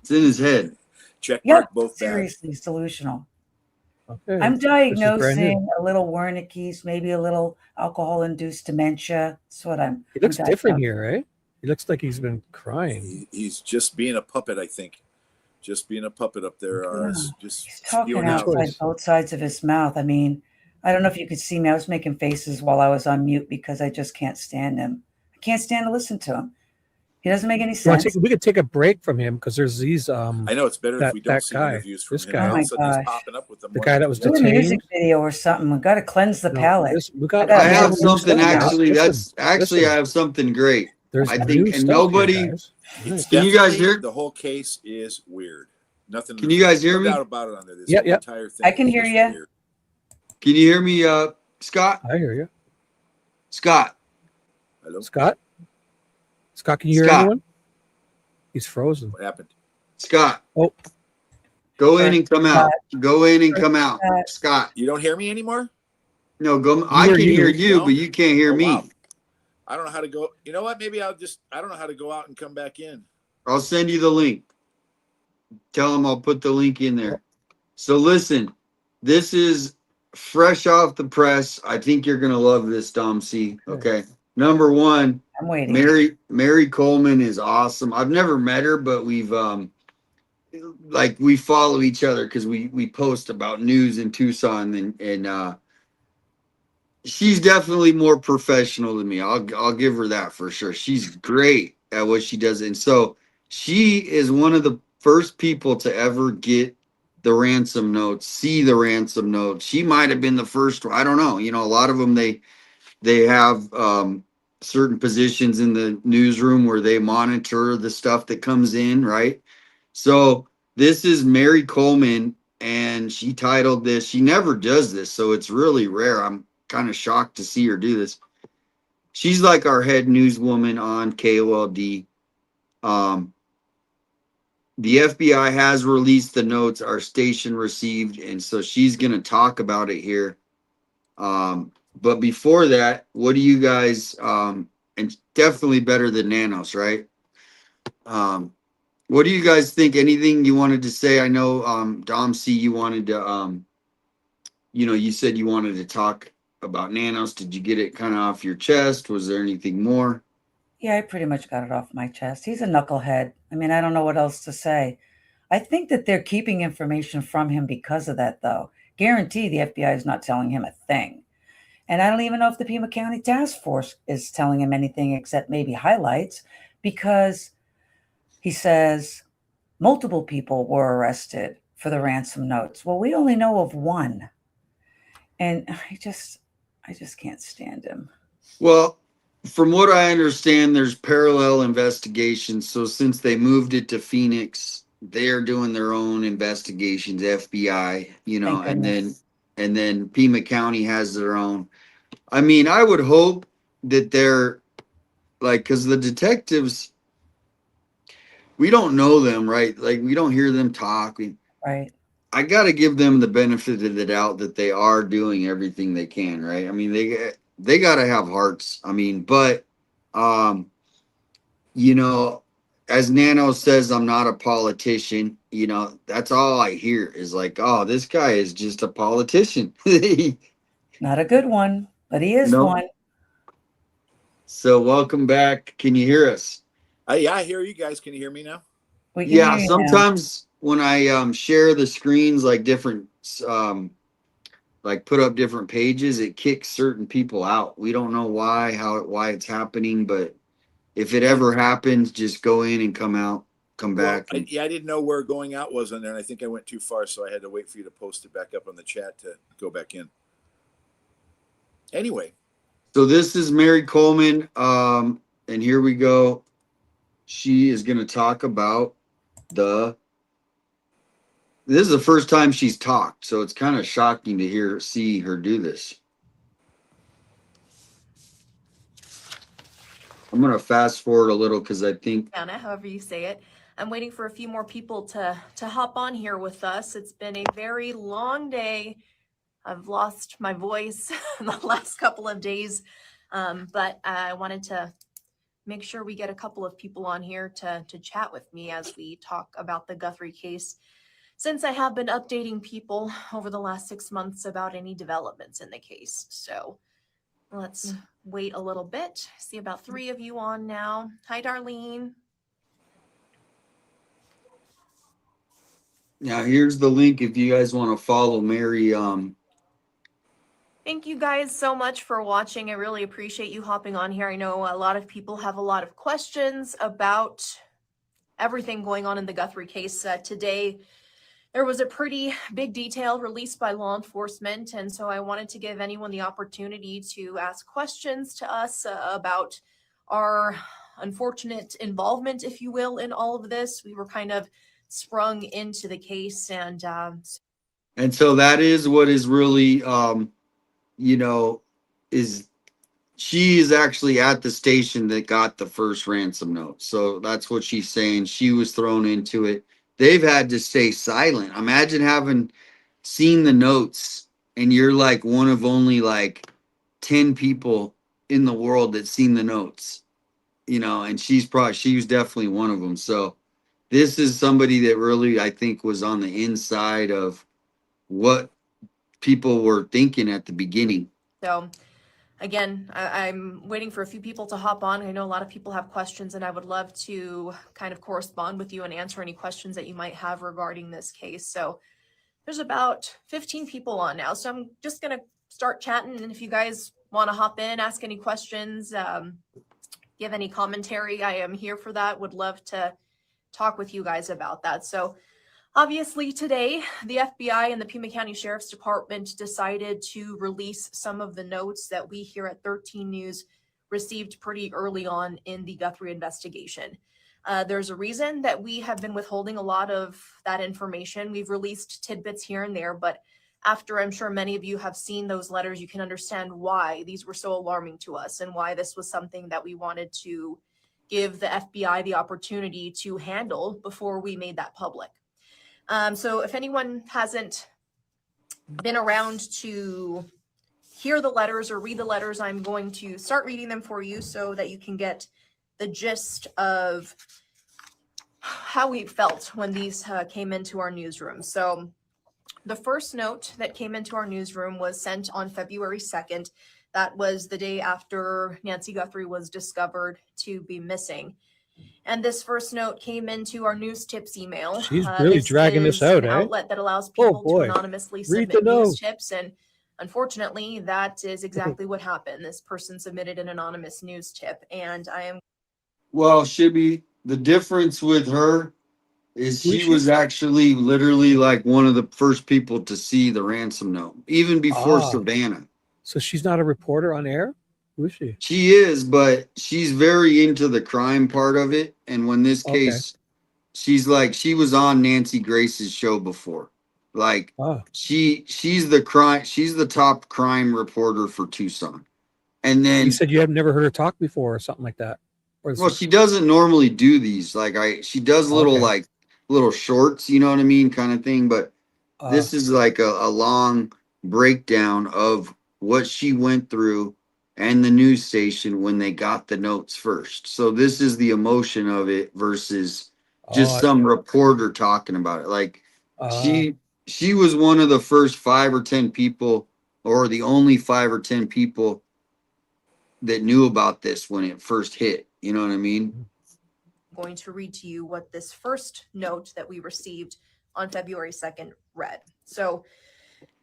It's in his head. Check Yep, mark both bad. seriously, solutional. Okay. I'm This is brand new. diagnosing a little Wernicke's, maybe a little alcohol-induced dementia. That's what I'm. He looks I'm different diagnosing. here, right? He looks like he's been crying. He's just being a puppet, I think. Just being a puppet up there, Yeah. just He's talking spewing out. outside both sides of his mouth. I mean, I don't know if you could see me. I was making faces while I was on mute because I just can't stand him. I can't stand to listen to him. He doesn't make any You wanna sense. we could take a break from him because there's these. I know it's better if we don't that see guy, interviews from this him. guy. All Oh of a sudden he's my gosh. popping up with them. The guy that was Do a music detained. video or something. We've got to cleanse the No, palate. we got. I have Listen, something actually. Listen, That's actually listen. I have something great. There's I new think, and stuff nobody. here, guys. It's Can you guys definitely- hear? The whole case is weird. Nothing. Can you guys hear no me? doubt about it on there. This Yep, whole yep. entire thing. I can is hear just you. weird. Can you hear me, Scott? I hear you, Scott. Hello. Scott. Scott, can you hear Scott. anyone? He's frozen. What happened? Scott. Oh, Go in and come out. Go in and come out. Scott. Scott. You don't hear me anymore? No, go. I hear can you. hear you, No? but you can't hear Oh, me. wow. I don't know how to go. You know what? Maybe I don't know how to go out and come back in. I'll send you the link. Tell them I'll put the link in there. So listen, this is fresh off the press. I think you're gonna love this, Dom C. Okay. Number one, I'm waiting. Mary Coleman is awesome. I've never met her, but we've like we follow each other because we post about news in Tucson and she's definitely more professional than me. I'll give her that for sure. She's great at what she does. And so she is one of the first people to ever get the ransom notes, see the ransom notes. She might have been the first one. I don't know. You know, a lot of them they have certain positions in the newsroom where they monitor the stuff that comes in, right? So this is Mary Coleman, and she titled this. She never does this, so it's really rare. I'm kind of shocked to see her do this. She's like our head newswoman on KOLD. The FBI has released the notes our station received, and so she's going to talk about it here. But before that, what do you guys, and definitely better than Nanos, right? What do you guys think? Anything you wanted to say? I know, Dom C, you wanted to, you know, you said you wanted to talk about Nanos. Did you get it kind of off your chest? Was there anything more? Yeah, I pretty much got it off my chest. He's a knucklehead. I mean, I don't know what else to say. I think that they're keeping information from him because of that, though. Guarantee the FBI is not telling him a thing. And I don't even know if the Pima County Task Force is telling him anything except maybe highlights, because he says multiple people were arrested for the ransom notes. Well, we only know of one. And I just can't stand him. Well, from what I understand, there's parallel investigations. So since they moved it to Phoenix, they're doing their own investigations, FBI, you know, Thank goodness. and then Pima County has their own. I mean, I would hope that they're like, because the detectives, we don't know them, right? Like, we don't hear them talk. Right. I got to give them the benefit of the doubt that they are doing everything they can, right? I mean, they got to have hearts. I mean, but, you know, as Nano says, I'm not a politician. You know, that's all I hear is like, oh, this guy is just a politician. Not a good one, but he is Nope. one. So welcome back. Can you hear us? Yeah, I hear you guys. Can you hear me now? We can Yeah, hear you now. sometimes when I share the screens, like different like put up different pages, it kicks certain people out. We don't know why it's happening, but if it ever happens, just go in and come out, come back. I didn't know where going out was on there, and I think I went too far, so I had to wait for you to post it back up on the chat to go back in. Anyway. So this is Mary Coleman, and here we go. She is going to talk about this is the first time she's talked, so it's kind of shocking to see her do this. I'm going to fast forward a little because I think Anna, however you say it. I'm waiting for a few more people to hop on here with us. It's been a very long day. I've lost my voice in the last couple of days, but I wanted to make sure we get a couple of people on here to chat with me as we talk about the Guthrie case, since I have been updating people over the last 6 months about any developments in the case. So let's wait a little bit. See about 3 of you on now. Hi, Darlene. Now here's the link if you guys want to follow Mary. Thank you guys so much for watching. I really appreciate you hopping on here. I know a lot of people have a lot of questions about everything going on in the Guthrie case. Today, there was a pretty big detail released by law enforcement, and so I wanted to give anyone the opportunity to ask questions to us about our unfortunate involvement, if you will, in all of this. We were kind of sprung into the case, and so that is what is really, you know, is she is actually at the station that got the first ransom note. So that's what she's saying. She was thrown into it. They've had to stay silent. Imagine having seen the notes and you're like one of only like 10 people in the world that's seen the notes, you know, and she was definitely one of them. So this is somebody that really, I think, was on the inside of what people were thinking at the beginning. so again, I'm waiting for a few people to hop on. I know a lot of people have questions, and I would love to kind of correspond with you and answer any questions that you might have regarding this case. So there's about 15 people on now. So I'm just going to start chatting. And if you guys want to hop in, ask any questions, give any commentary, I am here for that. Would love to talk with you guys about that. So obviously today, the FBI and the Pima County Sheriff's Department decided to release some of the notes that we here at 13 News received pretty early on in the Guthrie investigation. There's a reason that we have been withholding a lot of that information. We've released tidbits here and there, but after I'm sure many of you have seen those letters, you can understand why these were so alarming to us and why this was something that we wanted to give the FBI the opportunity to handle before we made that public. So if anyone hasn't been around to hear the letters or read the letters, I'm going to start reading them for you so that you can get the gist of how we felt when these came into our newsroom. So the first note that came into our newsroom was sent on February 2nd. That was the day after Nancy Guthrie was discovered to be missing. And this first note came into our news tips email. She's really dragging this out, an outlet that allows Oh, people to boy. anonymously Read submit the news note. tips. And unfortunately, that is exactly what happened. This person submitted an anonymous news tip. And I am Well, Shibby, the difference with her is she was actually literally like one of the first people to see the ransom note, even before Savannah. So she's not a reporter on air? Who is she? She is, but she's very into the crime part of it. And when this case, she's like, she was on Nancy Grace's show before. Like she's the top crime reporter for Tucson. And then You said you have never heard her talk before or something like that. Or well, she doesn't normally do these. Like she does little like little shorts, you know what I mean, kind of thing. But this is like a long breakdown of what she went through and the news station when they got the notes first. So this is the emotion of it versus just some reporter talking about it. Like she was one of the first 5 or 10 people, or the only 5 or 10 people that knew about this when it first hit. You know what I mean? going to read to you what this first note that we received on February 2nd read. So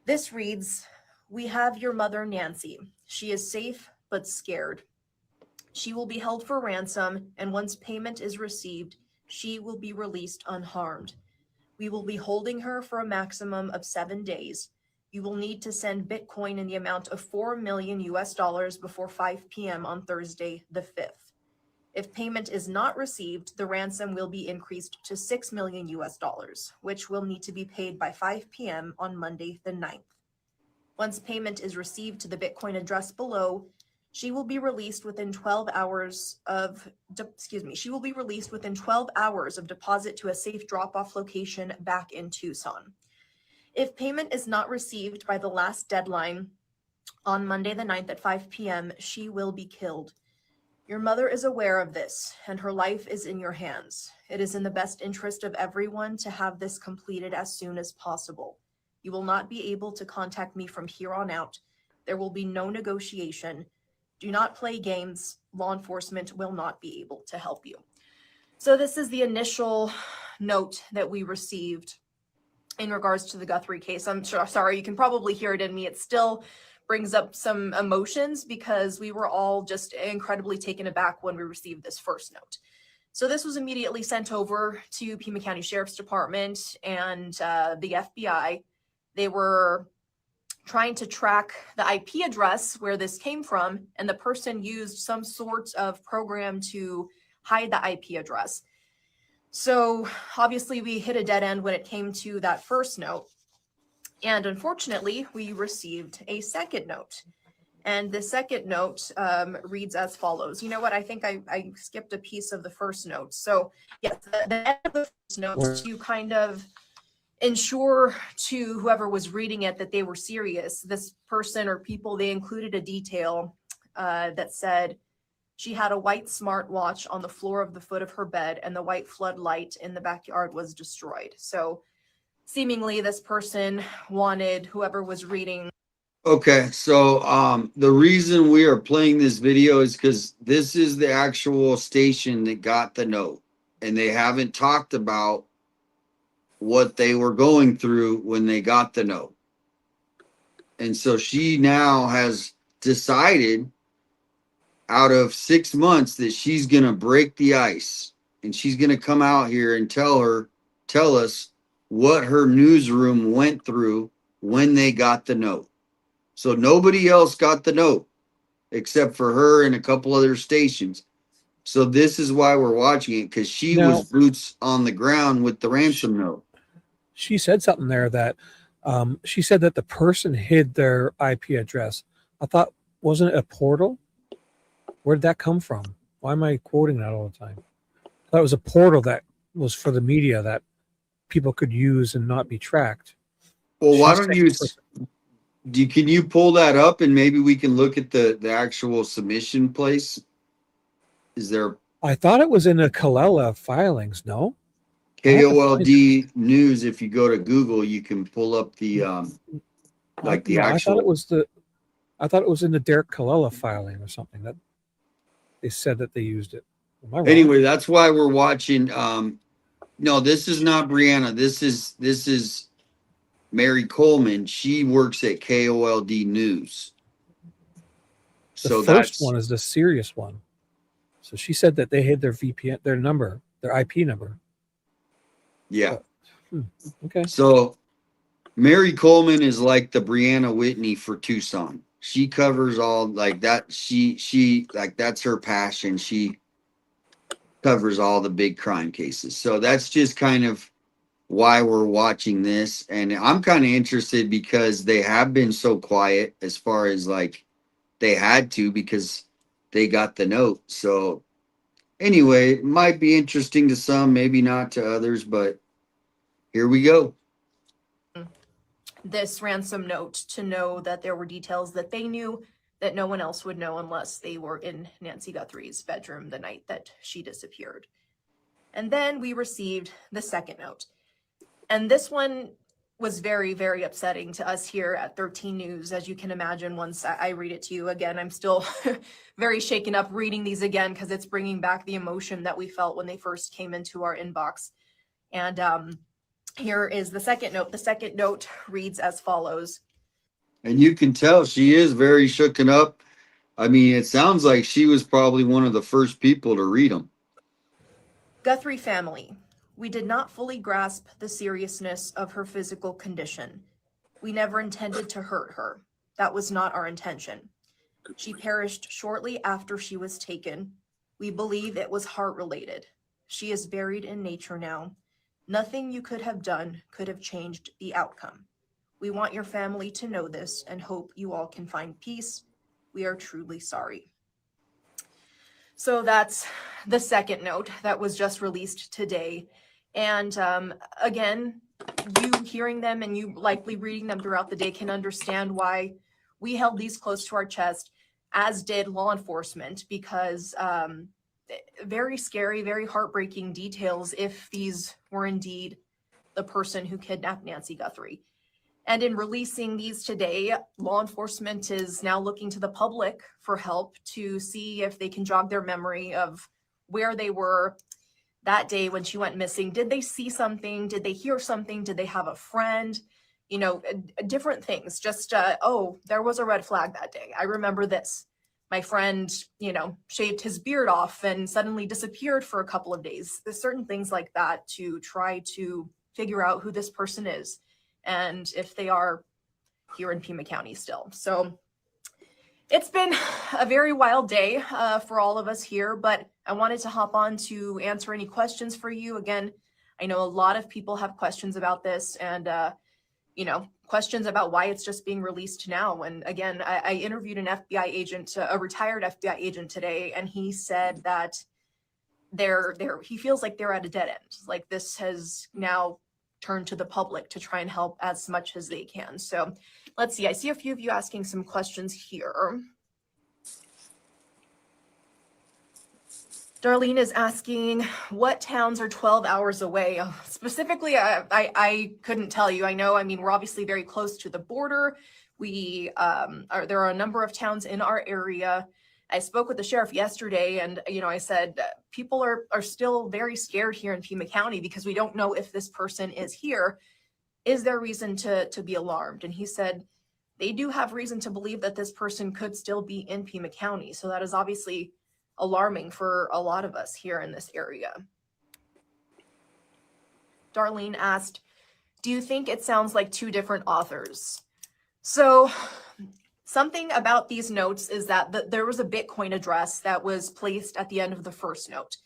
this reads, "We have your mother, Nancy. She is safe but scared. She will be held for ransom, and once payment is received, she will be released unharmed. We will be holding her for a maximum of 7 days. You will need to send Bitcoin in the amount of $4 million before 5 p.m. on Thursday, the 5th. If payment is not received, the ransom will be increased to $6 million, which will need to be paid by 5 p.m. on Monday, the 9th. Once payment is received to the Bitcoin address below, she will be released within 12 hours of deposit to a safe drop-off location back in Tucson. If payment is not received by the last deadline on Monday the 9th at 5 p.m., she will be killed. Your mother is aware of this, and her life is in your hands. It is in the best interest of everyone to have this completed as soon as possible. You will not be able to contact me from here on out. There will be no negotiation. Do not play games. Law enforcement will not be able to help you. So this is the initial note that we received in regards to the Guthrie case. I'm sorry, you can probably hear it in me. It still brings up some emotions because we were all just incredibly taken aback when we received this first note. So this was immediately sent over to Pima County Sheriff's Department and the FBI. They were trying to track the IP address where this came from, and the person used some sort of program to hide the IP address. So obviously we hit a dead end when it came to that first note. And unfortunately, we received a second note. And the second note reads as follows. You know what? I think I skipped a piece of the first note. So yes, the end of the first note to kind of ensure to whoever was reading it that they were serious. This person or people, they included a detail that said she had a white smartwatch on the floor of the foot of her bed, and the white floodlight in the backyard was destroyed. So seemingly this person wanted whoever was reading. Okay, so the reason we are playing this video is because this is the actual station that got the note, and they haven't talked about what they were going through when they got the note. And so she now has decided out of 6 months that she's gonna break the ice, and she's gonna come out here and tell us what her newsroom went through when they got the note. So nobody else got the note except for her and a couple other stations. So this is why we're watching it, because she was boots on the ground with the ransom note. She said something there that she said that the person hid their IP address. I thought, wasn't it a portal? Where did that come from? Why am I quoting that all the time? I thought it was a portal that was for the media that people could use and not be tracked. Well, why don't can you pull that up and maybe we can look at the actual submission place? Is there? I thought it was in the Kalela filings. No. KOLD news. If you go to Google, you can pull up the actual. I thought it was in the Derek Kalela filing or something that they said that they used it. Anyway, that's why we're watching. No, this is not Brianna. This is Mary Coleman. She works at KOLD News. The first one is the serious one. So she said that they hid their VPN, their number, their IP number. Yeah. Okay. So Mary Coleman is like the Brianna Whitney for Tucson. She covers all like that. She like that's her passion. She covers all the big crime cases. So that's just kind of why we're watching this. And I'm kind of interested because they have been so quiet as far as like they had to because they got the note. So anyway, it might be interesting to some, maybe not to others, but here we go. This ransom note to know that there were details that they knew that no one else would know unless they were in Nancy Guthrie's bedroom the night that she disappeared. And then we received the second note. And this one was very, very upsetting to us here at 13 News. As you can imagine, once I read it to you again, I'm still very shaken up reading these again because it's bringing back the emotion that we felt when they first came into our inbox. And here is the second note. The second note reads as follows. And you can tell she is very shooken up. I mean, it sounds like she was probably one of the first people to read them. Guthrie family, we did not fully grasp the seriousness of her physical condition. We never intended to hurt her. That was not our intention. She perished shortly after she was taken. We believe it was heart-related. She is buried in nature now. Nothing you could have done could have changed the outcome. We want your family to know this and hope you all can find peace. We are truly sorry. So that's the second note that was just released today. And again, you hearing them and you likely reading them throughout the day can understand why we held these close to our chest. as did law enforcement, because very scary, very heartbreaking details if these were indeed the person who kidnapped Nancy Guthrie. And in releasing these today, law enforcement is now looking to the public for help to see if they can jog their memory of where they were that day when she went missing. Did they see something? Did they hear something? Did they have a friend? You know, different things. Just, oh, there was a red flag that day. I remember this. My friend, you know, shaved his beard off and suddenly disappeared for a couple of days. There's certain things like that to try to figure out who this person is and if they are here in Pima County still. So it's been a very wild day for all of us here, but I wanted to hop on to answer any questions for you. Again, I know a lot of people have questions about this and, you know, questions about why it's just being released now. And again, I interviewed an FBI agent, a retired FBI agent today, and he said that he feels like they're at a dead end. Like this has now turned to the public to try and help as much as they can. So let's see. I see a few of you asking some questions here. Darlene is asking, what towns are 12 hours away? Specifically, I couldn't tell you. I know, I mean, we're obviously very close to the border. There are a number of towns in our area. I spoke with the sheriff yesterday and, you know, I said, people are still very scared here in Pima County because we don't know if this person is here. Is there reason to be alarmed? And he said, they do have reason to believe that this person could still be in Pima County. So that is obviously alarming for a lot of us here in this area. Darlene asked, do you think it sounds like two different authors? So something about these notes is that there was a Bitcoin address that was placed at the end of the first note.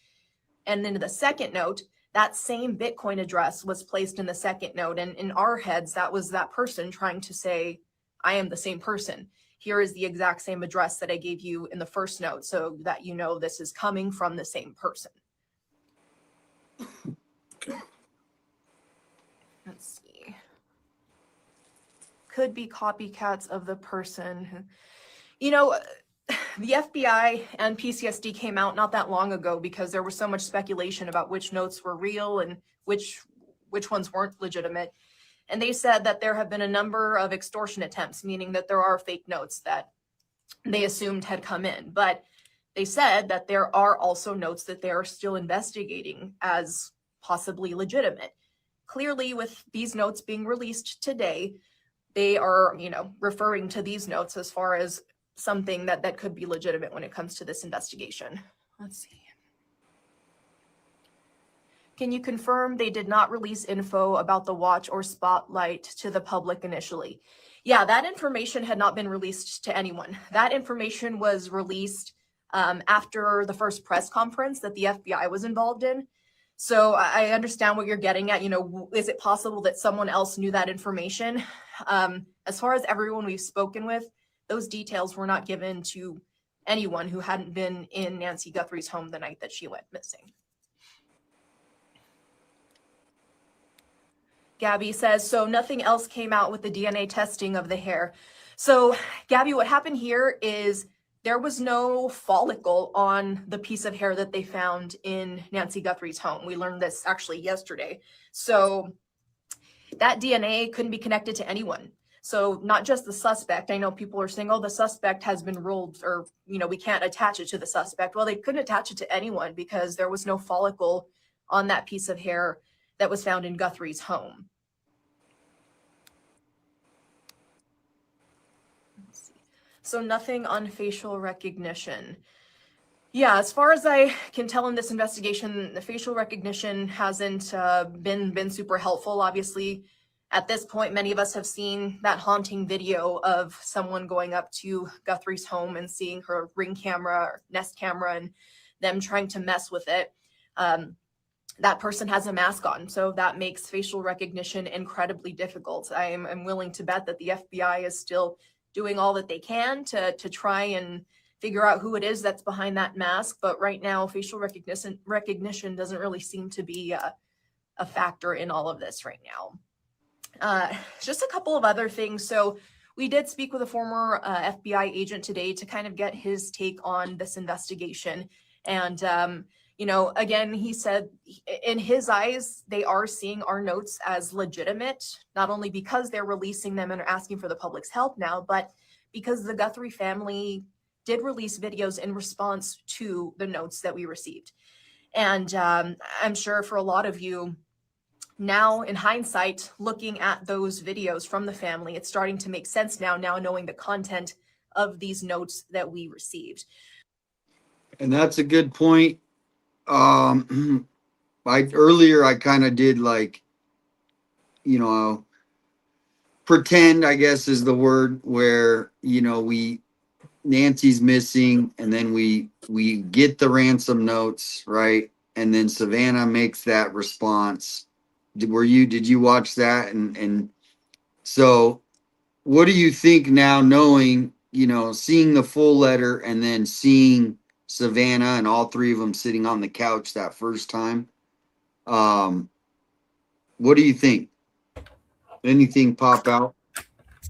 And then the second note, that same Bitcoin address was placed in the second note. And in our heads, that was that person trying to say, I am the same person. Here is the exact same address that I gave you in the first note so that you know this is coming from the same person. Okay. Let's see. Could be copycats of the person who, you know, the FBI and PCSD came out not that long ago because there was so much speculation about which notes were real and which ones weren't legitimate. And they said that there have been a number of extortion attempts, meaning that there are fake notes that they assumed had come in. But they said that there are also notes that they are still investigating as possibly legitimate. Clearly, with these notes being released today, they are, you know, referring to these notes as far as something that could be legitimate when it comes to this investigation. Let's see. Can you confirm they did not release info about the watch or spotlight to the public initially? Yeah, that information had not been released to anyone. That information was released after the first press conference that the FBI was involved in. So I understand what you're getting at. You know, is it possible that someone else knew that information? As far as everyone we've spoken with, those details were not given to anyone who hadn't been in Nancy Guthrie's home the night that she went missing. Gabby says, so nothing else came out with the DNA testing of the hair. So Gabby, what happened here is there was no follicle on the piece of hair that they found in Nancy Guthrie's home. We learned this actually yesterday. So that DNA couldn't be connected to anyone. So not just the suspect. I know people are saying, oh, the suspect has been ruled, or, you know, we can't attach it to the suspect. Well, they couldn't attach it to anyone because there was no follicle on that piece of hair that was found in Guthrie's home. Let's see. So nothing on facial recognition. Yeah, as far as I can tell in this investigation, the facial recognition hasn't been super helpful. Obviously, at this point, many of us have seen that haunting video of someone going up to Guthrie's home and seeing her Ring camera or Nest camera and them trying to mess with it. That person has a mask on, so that makes facial recognition incredibly difficult. I'm willing to bet that the FBI is still doing all that they can to try and figure out who it is that's behind that mask. But right now, facial recognition doesn't really seem to be a factor in all of this right now. Just a couple of other things. So we did speak with a former FBI agent today to kind of get his take on this investigation. And, you know, again, he said in his eyes, they are seeing our notes as legitimate, not only because they're releasing them and are asking for the public's help now, but because the Guthrie family did release videos in response to the notes that we received. And I'm sure for a lot of you, now in hindsight, looking at those videos from the family, it's starting to make sense now knowing the content of these notes that we received. And that's a good point. Earlier I kind of did like, you know, pretend, I guess is the word, where, you know, Nancy's missing and then we get the ransom notes, right? And then Savannah makes that response. Did you watch that? And so what do you think now, knowing, you know, seeing the full letter and then seeing Savannah and all three of them sitting on the couch that first time? What do you think? Anything pop out?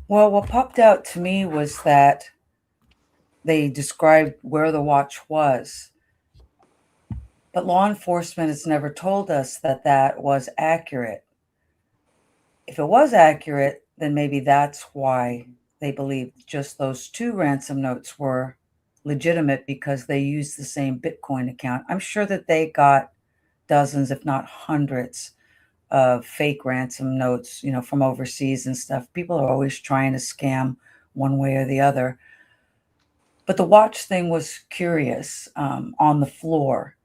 Well, what popped out to me was that they described where the watch was. But law enforcement has never told us that that was accurate. If it was accurate, then maybe that's why they believed just those 2 ransom notes were legitimate, because they used the same Bitcoin account. I'm sure that they got dozens, if not hundreds, of fake ransom notes, you know, from overseas and stuff. People are always trying to scam one way or the other. But the watch thing was curious, on the floor.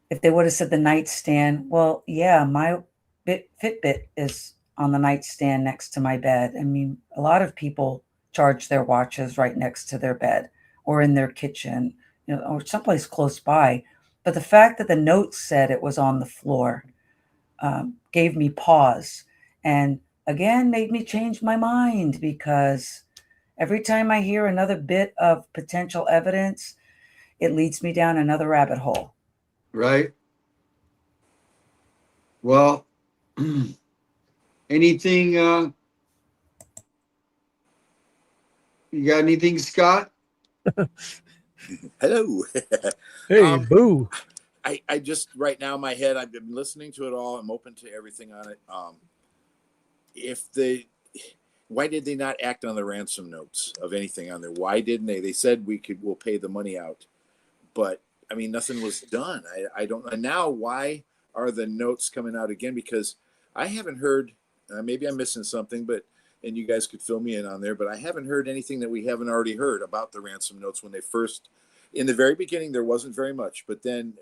If they would have said the nightstand, well, yeah, my Fitbit is on the nightstand next to my bed. I mean, a lot of people charge their watches right next to their bed or in their kitchen, you know, or someplace close by. But the fact that the note said it was on the floor gave me pause, and again made me change my mind, because every time I hear another bit of potential evidence, it leads me down another rabbit hole. Right. Well, anything, you got anything, Scott? Hello. Hey, boo. I just right now in my head, I've been listening to it all. I'm open to everything on it. Why did they not act on the ransom notes of anything on there? Why didn't they? They said we'll pay the money out, but I mean, nothing was done. I don't. And now, why are the notes coming out again? Because I haven't heard. Maybe I'm missing something, and you guys could fill me in on there. But I haven't heard anything that we haven't already heard about the ransom notes when they first. In the very beginning, there wasn't very much, but then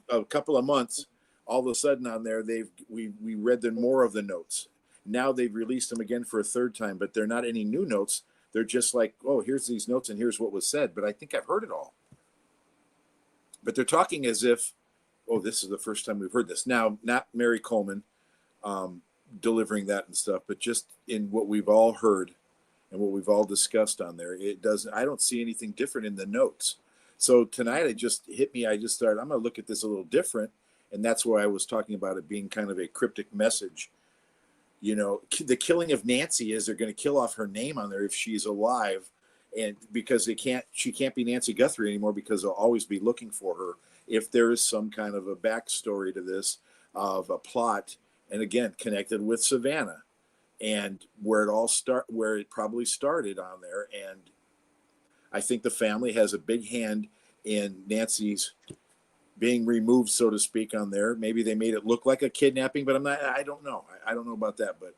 a couple of months, all of a sudden on there, we read more of the notes. Now they've released them again for a third time, but they're not any new notes. They're just like, oh, here's these notes and here's what was said. But I think I've heard it all. But they're talking as if, oh, this is the first time we've heard this. Now, not Mary Coleman delivering that and stuff, but just in what we've all heard and what we've all discussed on there, I don't see anything different in the notes. So tonight it just hit me. I just started, I'm going to look at this a little different. And that's why I was talking about it being kind of a cryptic message. You know, the killing of Nancy is they're going to kill off her name on there if she's alive. And because she can't be Nancy Guthrie anymore, because they'll always be looking for her. If there is some kind of a backstory to this of a plot, and again, connected with Savannah and where it probably started on there. And I think the family has a big hand in Nancy's being removed, so to speak, on there. Maybe they made it look like a kidnapping, but I don't know. I don't know about that, but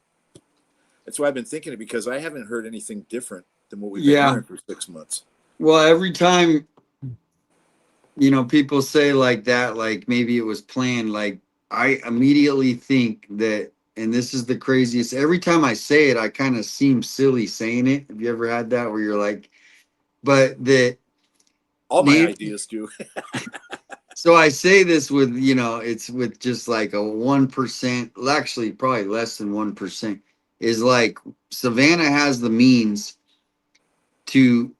that's why I've been thinking it, because I haven't heard anything different than what we've been hearing for 6 months. Well, every time, you know, people say like that, like maybe it was planned, like I immediately think that, and this is the craziest, every time I say it, I kind of seem silly saying it. Have you ever had that where you're like, but that all my ideas do. So I say this with, you know, it's with just like a 1%, actually probably less than 1%, is like Savannah has the means to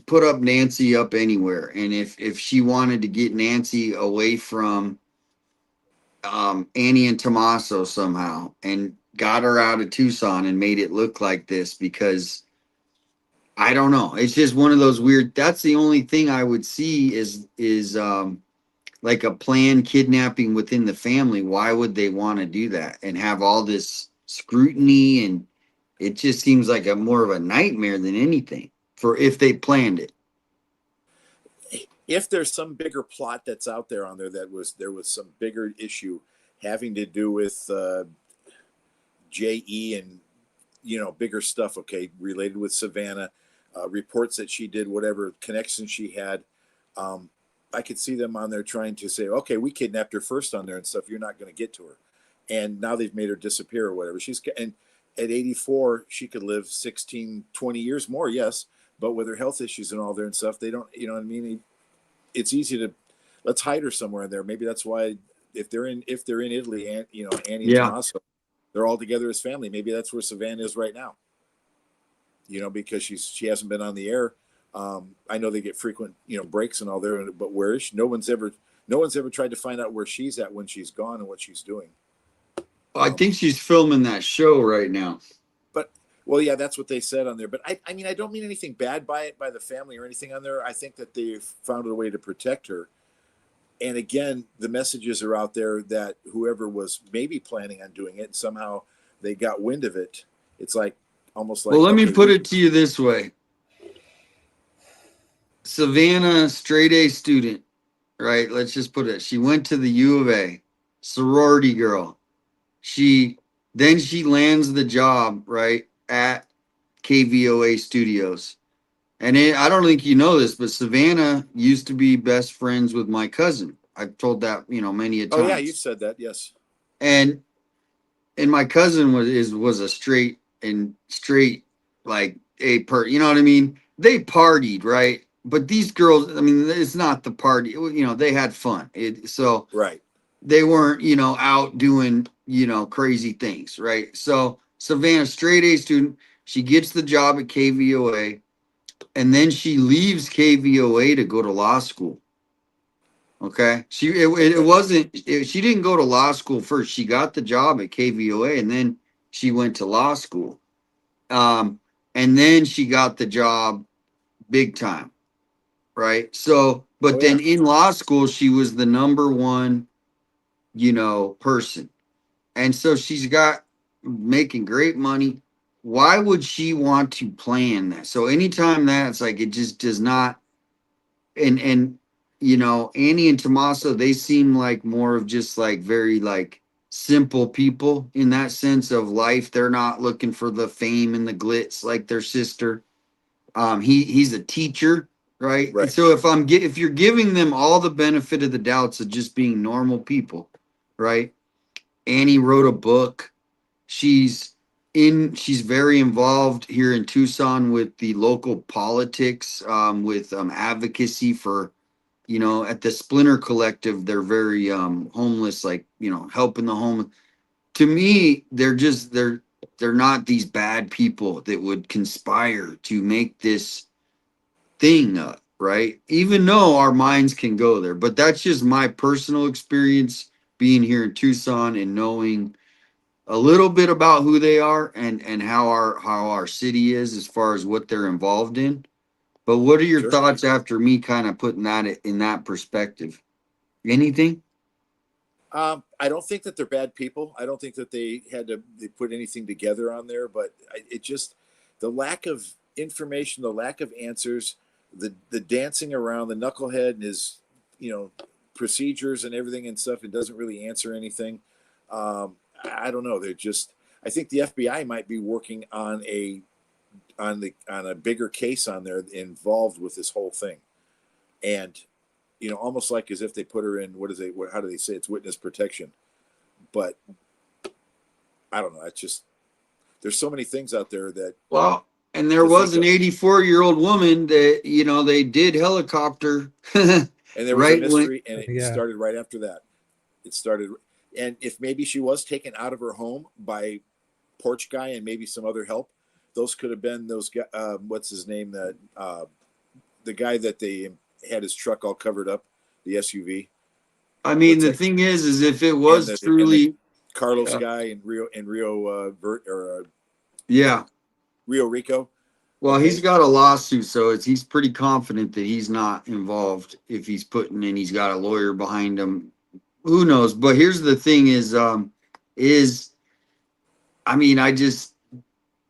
put up Nancy up anywhere. And if she wanted to get Nancy away from Annie and Tommaso somehow and got her out of Tucson and made it look like this, because I don't know. It's just one of those weird. That's the only thing I would see is like a planned kidnapping within the family. Why would they want to do that and have all this scrutiny? And it just seems like a more of a nightmare than anything for if they planned it. If there's some bigger plot that's out there on there, there was some bigger issue having to do with JE and bigger stuff, okay, related with Savannah, reports that she did, whatever connections she had, I could see them on there trying to say, okay, we kidnapped her first on there and stuff, you're not going to get to her, and now they've made her disappear or whatever. And at 84 she could live 16, 20 years more, yes, but with her health issues and all there and stuff, they don't, what I mean, it's easy to, let's hide her somewhere in there. Maybe that's why if they're in Italy, and Annie and Tommaso, they're all together as family. Maybe that's where Savannah is right now. Because she hasn't been on the air. I know they get frequent breaks and all there, but where is she? No one's ever tried to find out where she's at when she's gone and what she's doing. I think she's filming that show right now. But well, yeah, that's what they said on there. But I mean, I don't mean anything bad by it, by the family or anything on there. I think that they've found a way to protect her. And again, the messages are out there that whoever was maybe planning on doing it, somehow they got wind of it. It's like almost like. Well, let me put it to you this way. Savannah, straight A student, right? Let's just put it. She went to the U of A, sorority girl. She lands the job, right, at KVOA Studios. And I don't think you know this, but Savannah used to be best friends with my cousin. I've told that, many a times. Oh yeah, you said that, yes. And my cousin was a straight like you know what I mean? They partied, right? But these girls, I mean, it's not the party. They had fun. So right. They weren't, out doing, crazy things, right? So Savannah, straight A student, she gets the job at KVOA. And then she leaves KVOA to go to law school. Okay. She didn't go to law school first. She got the job at KVOA and then she went to law school. And then she got the job big time. Right. So, but then in law school, she was the number one, person. And so she's got making great money. Why would she want to plan that? So anytime that's like, it just does not. And Annie and Tommaso, they seem like more of just like very like simple people in that sense of life. They're not looking for the fame and the glitz like their sister. He's a teacher, right? And so if you're giving them all the benefit of the doubts of just being normal people, right? Annie wrote a book. She's very involved here in Tucson with the local politics, with advocacy for, at the Splinter Collective, they're very homeless, like, helping the homeless. To me, they're not these bad people that would conspire to make this thing up, right? Even though our minds can go there. But that's just my personal experience being here in Tucson and knowing a little bit about who they are and how our city is as far as what they're involved in. But what are your thoughts after me kind of putting that in that perspective? Anything? I don't think that they're bad people. I don't think that they put anything together on there, but it just, the lack of information, the lack of answers, the dancing around, the knucklehead and his, procedures and everything and stuff. It doesn't really answer anything. I don't know. I think the FBI might be working on a bigger case on there involved with this whole thing. And, almost like as if they put her in, how do they say it's witness protection? But I don't know. It's just, there's so many things out there that. Well, and there was an 84-year-old woman that, they did helicopter. And there was a mystery, and it started right after that. It started. And if maybe she was taken out of her home by Porch Guy and maybe some other help, those could have been those guys. What's his name? The guy that they had his truck all covered up, the SUV. I mean, the thing is if it was truly Carlos guy in Rio Yeah. Rio Rico. Well, Okay. he's got a lawsuit, so he's pretty confident that he's not involved if he's putting in, he's got a lawyer behind him. Who knows? But here's the thing I mean, I just,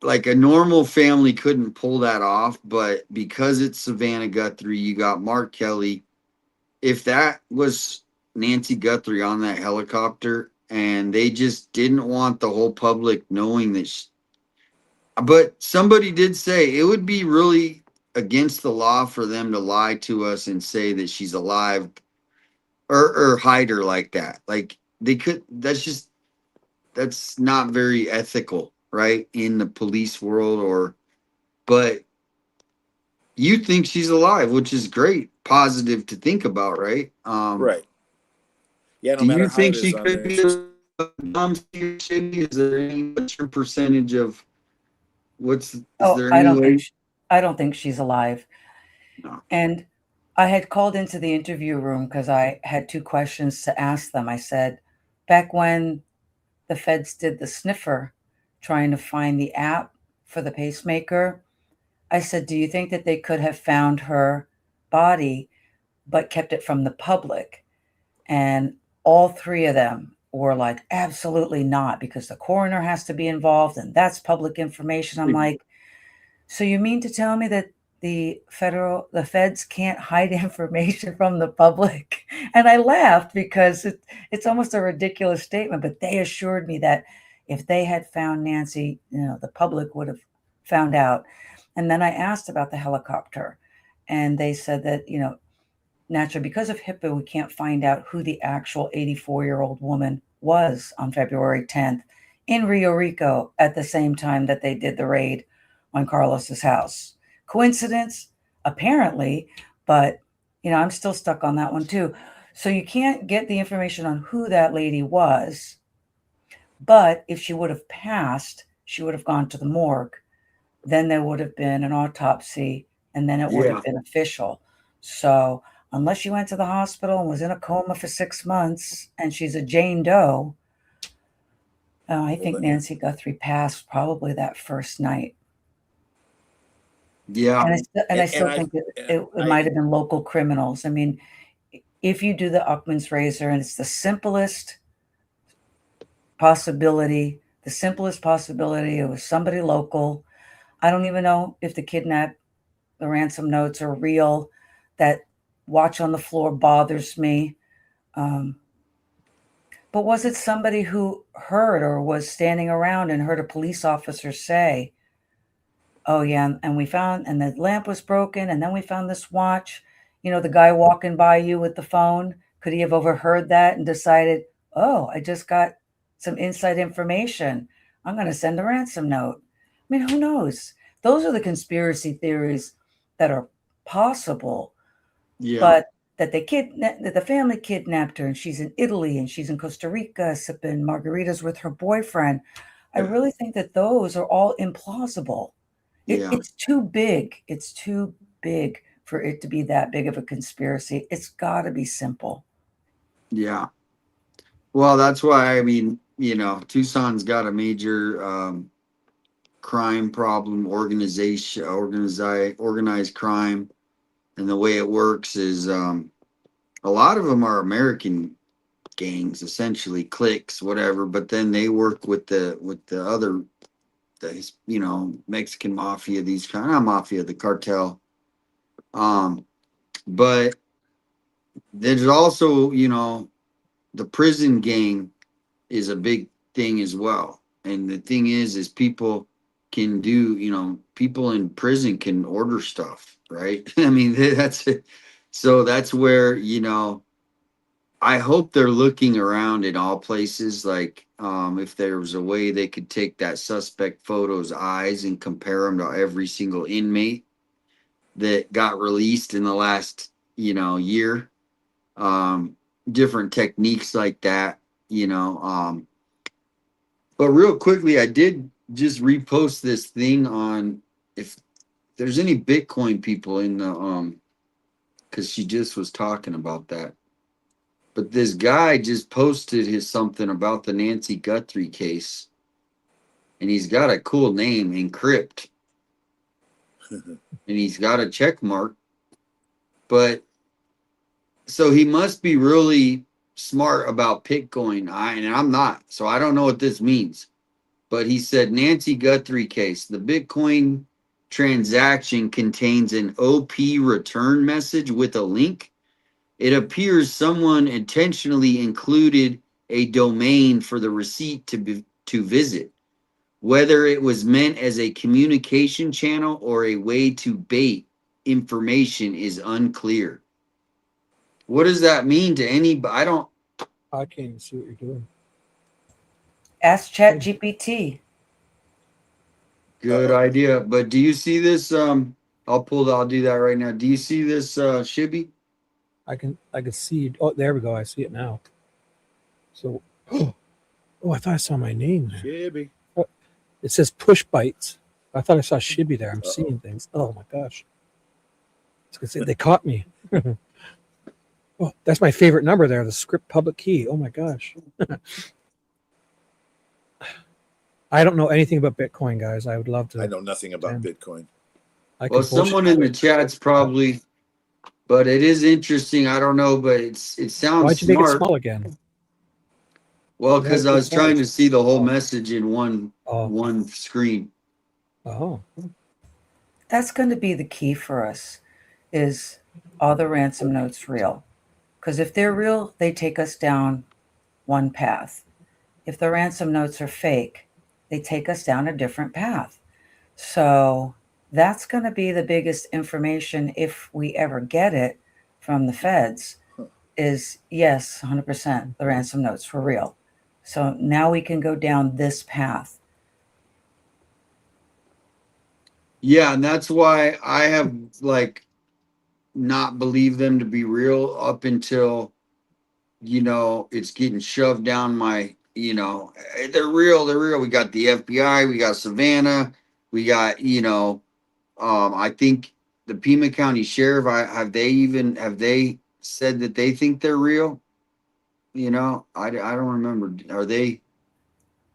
like, a normal family couldn't pull that off, but because it's Savannah Guthrie, you got Mark Kelly. If that was Nancy Guthrie on that helicopter and they just didn't want the whole public knowing that but somebody did say it would be really against the law for them to lie to us and say that she's alive or hide her like that. Like, they could, that's not very ethical, right? In the police world, but you think she's alive, which is great, positive to think about, right? Right. Yeah, no do matter you how think it she is on could there, be shady? Is there any, what's your percentage of is there I any don't way? I don't think she's alive. No. And I had called into the interview room because I had 2 questions to ask them. I said, back when the feds did the sniffer trying to find the app for the pacemaker, I said, do you think that they could have found her body but kept it from the public? And all 3 of them were like, absolutely not, because the coroner has to be involved and that's public information. I'm like, so you mean to tell me that the feds can't hide information from the public? And I laughed because it's almost a ridiculous statement, but they assured me that if they had found Nancy, the public would have found out. And then I asked about the helicopter, and they said that, naturally, because of HIPAA, we can't find out who the actual 84-year-old woman was on February 10th in Rio Rico at the same time that they did the raid on Carlos's house. Coincidence? Apparently, but I'm still stuck on that one too. So you can't get the information on who that lady was, but if she would have passed, she would have gone to the morgue. Then there would have been an autopsy, and then it would have been official. So unless she went to the hospital and was in a coma for 6 months and she's a Jane Doe, I think Nancy Guthrie passed probably that first night. Yeah. And I still think it might have been local criminals. I mean, if you do the Uckman's razor and it's the simplest possibility, it was somebody local. I don't even know if the ransom notes are real. That watch on the floor bothers me. But was it somebody who heard or was standing around and heard a police officer say, oh yeah, and the lamp was broken, and then we found this watch, the guy walking by you with the phone, could he have overheard that and decided, oh, I just got some inside information, I'm going to send a ransom note? I mean, who knows? Those are the conspiracy theories that are possible. Yeah. But that the family kidnapped her and she's in Italy and she's in Costa Rica sipping margaritas with her boyfriend. I really think that those are all implausible. It's too big. It's too big for it to be that big of a conspiracy. It's got to be simple. Yeah. Well, that's why, I mean, Tucson's got a major crime problem, organized crime. And the way it works is a lot of them are American gangs, essentially cliques, whatever, but then they work with the other Mexican mafia, not mafia, the cartel. But there's also, the prison gang is a big thing as well. And the thing is people can do, people in prison can order stuff, right? I mean, that's it. So that's where, I hope they're looking around in all places. Like, if there was a way they could take that suspect photo's eyes and compare them to every single inmate that got released in the last, year. Different techniques like that, But real quickly, I did just repost this thing on if there's any Bitcoin people in the because she just was talking about that. But this guy just posted something about the Nancy Guthrie case, and he's got a cool name, Encrypt, and he's got a check mark. But so he must be really smart about Bitcoin. And I'm not, so I don't know what this means. But he said Nancy Guthrie case, the Bitcoin transaction contains an OP return message with a link. It appears someone intentionally included a domain for the receipt to visit. Whether it was meant as a communication channel or a way to bait information is unclear. What does that mean to anybody? I can't even see what you're doing. Ask ChatGPT. Good idea. But do you see this? I'll do that right now. Do you see this, Shibby? I can see. Oh, there we go. I see it now. So, oh, I thought I saw my name there. Shibby. Oh, it says push bites. I thought I saw Shibby there. I'm seeing things. Oh my gosh. They caught me. Oh, that's my favorite number there. The script public key. Oh my gosh. I don't know anything about Bitcoin, guys. I would love to. I know nothing about Bitcoin. Well, someone in the chat's probably, but it is interesting. I don't know, but it sounds Why'd you make it smart. small again? Well, because I was trying to see the whole message in one screen. Oh. That's going to be the key for us, is, are the ransom notes real? Because if they're real, they take us down one path. If the ransom notes are fake, they take us down a different path. So that's going to be the biggest information, if we ever get it from the feds, is yes, 100%, the ransom notes were real. So now we can go down this path. Yeah, and that's why I have not believed them to be real up until, it's getting shoved down my, they're real, We got the FBI, we got Savannah, we got, I think the Pima County Sheriff, have they said that they think they're real? I don't remember. Do they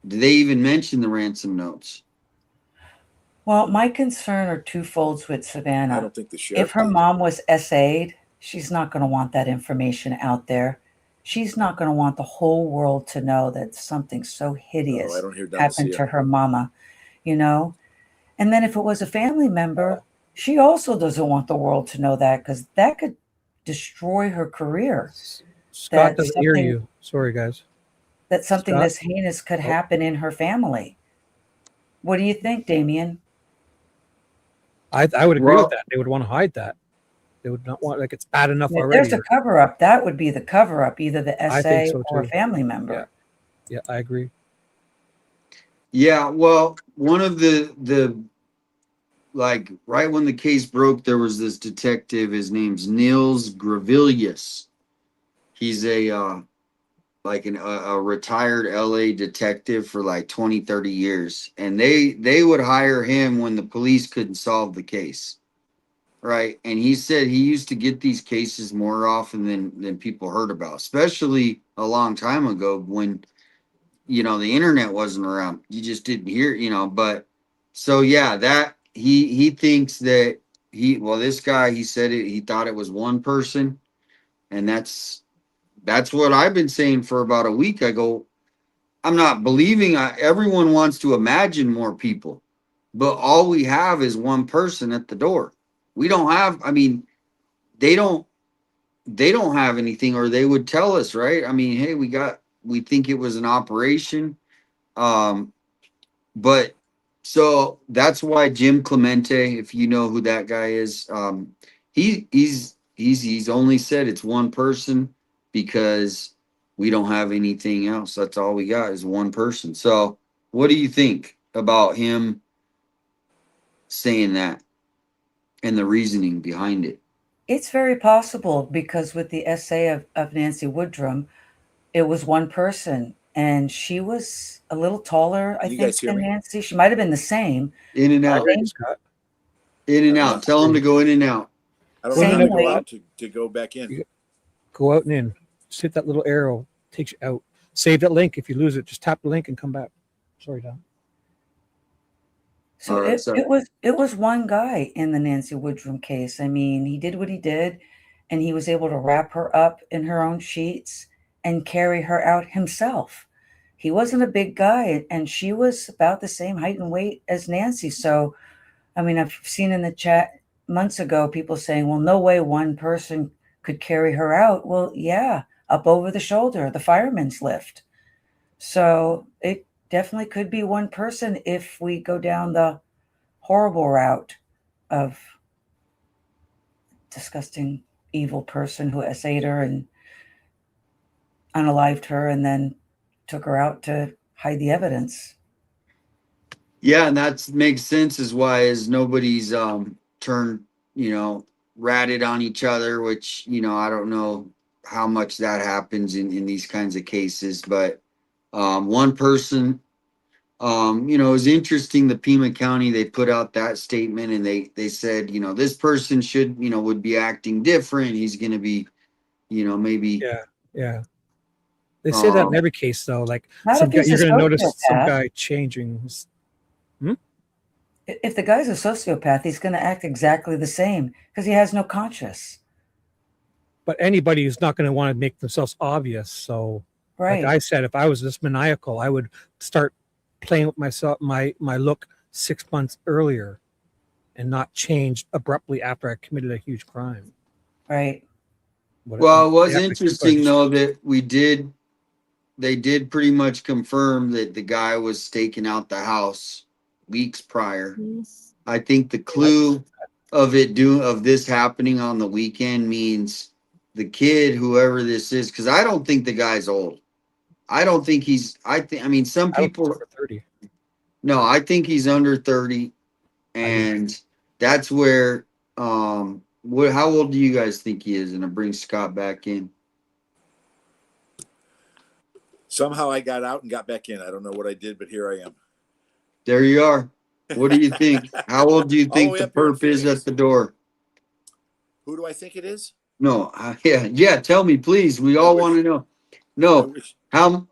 even mention the ransom notes? Well, my concern are twofolds with Savannah. I don't think the sheriff If her did. mom was SA'd, she's not going to want that information out there. She's not going to want the whole world to know that something so hideous I don't hear happened Donacia. to her mama, And then if it was a family member, she also doesn't want the world to know that, because that could destroy her career. Scott doesn't hear you. Sorry, guys. That something Scott? this heinous could happen in her family. What do you think, Damien? I would agree with that. They would want to hide that. They would not want, it's bad enough If already. there's a cover up, that would be the cover up, either the I SA think so or a too. family member. Yeah, I agree. Yeah, well, one of the right when the case broke, there was this detective. His name's Nils Gravilius. He's a retired LA detective for 20, 30 years. And they would hire him when the police couldn't solve the case. Right. And he said he used to get these cases more often than people heard about, especially a long time ago when, the internet wasn't around. You just didn't hear, but so yeah, that he thinks that this guy, he said he thought it was one person. And that's what I've been saying for about a week. I go, I'm not believing. Everyone wants to imagine more people, but all we have is one person at the door. We don't have, they don't have anything, or they would tell us, right? Hey, we think it was an operation. But so that's why Jim Clemente, if you know who that guy is, he's only said it's one person because we don't have anything else. That's all we got is one person. So what do you think about him saying that and the reasoning behind it? It's very possible, because with the essay of Nancy Woodrum, it was one person, and she was a little taller, I You think, guys hear than me? Nancy. She might have been the same. In and out. Scott. In and out. Tell him to go in and out. I don't know how Same to go way. out to go back in. Go out and in. Just hit that little arrow, takes you out. Save that link. If you lose it, just tap the link and come back. Sorry, Don. So it was one guy in the Nancy Woodrum case. I mean, he did what he did, and he was able to wrap her up in her own sheets and carry her out himself. He wasn't a big guy, and she was about the same height and weight as Nancy. So, I mean, I've seen in the chat months ago people saying, well, no way one person could carry her out. Well, yeah, up over the shoulder, the fireman's lift. So it definitely could be one person if we go down the horrible route of disgusting, evil person who essayed her and unalived her and then took her out to hide the evidence. Yeah, and that makes sense as why is nobody's turned, ratted on each other, which, I don't know how much that happens in these kinds of cases, but one person, it was interesting, the Pima County, they put out that statement and they said, this person should, would be acting different. He's going to be, maybe. Yeah. They say that in every case, though. Like some guy, you're going to notice some guy changing. If the guy's a sociopath, he's going to act exactly the same because he has no conscience. But anybody who's not going to want to make themselves obvious. So, right. Like I said, if I was this maniacal, I would start playing with myself, my look 6 months earlier, and not change abruptly after I committed a huge crime. Right. Well, it was interesting though that they did pretty much confirm that the guy was staking out the house weeks prior. I think the clue of this happening on the weekend means the kid, whoever this is, because I don't think the guy's old. I don't think he's. Some people. Under 30. No, I think he's under 30, and that's how old do you guys think he is? And I bring Scott back in. Somehow I got out and got back in. I don't know what I did, but here I am. There you are. What do you think? How old do you think the perp is at the door? Who do I think it is? No, yeah. Tell me, please. We all want to know. No, how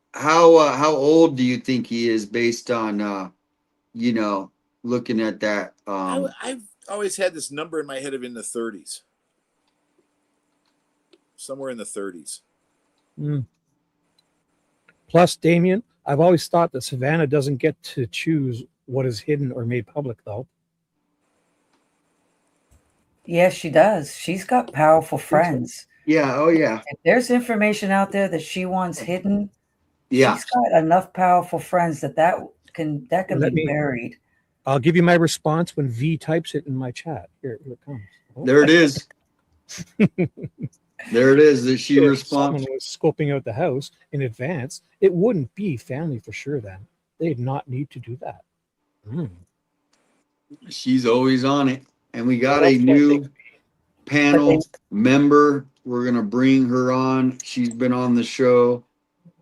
old do you think he is based on, looking at that? I've always had this number in my head of in the 30s, somewhere in the 30s. Plus, Damien, I've always thought that Savannah doesn't get to choose what is hidden or made public, though. Yes, she does. She's got powerful friends. Yeah. Oh, yeah. If there's information out there that she wants hidden, yeah, she's got enough powerful friends that can be buried. I'll give you my response when V types it in my chat. Here it comes. Oh. There it is. There it is. That she responds. Someone was scoping out the house in advance. It wouldn't be family for sure. Then they'd not need to do that. She's always on it, and we got a new panel member. We're gonna bring her on. She's been on the show,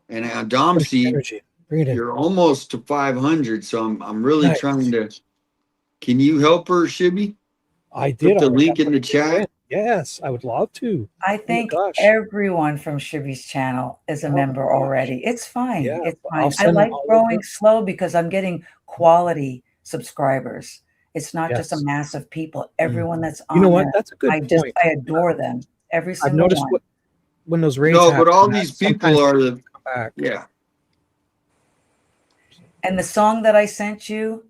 and Domsey, you're almost to 500. So I'm really trying to. Can you help her, Shibby? I did. Put the link in the chat. Yes, I would love to. I think everyone from Shibby's channel is a member already. It's fine. Yeah, it's fine. I like growing slow because I'm getting quality subscribers. It's not just a mass of people. Everyone that's on what? That's a good point. I adore them. Every single I've noticed one. When those raids but all these people are the back. And the song that I sent you,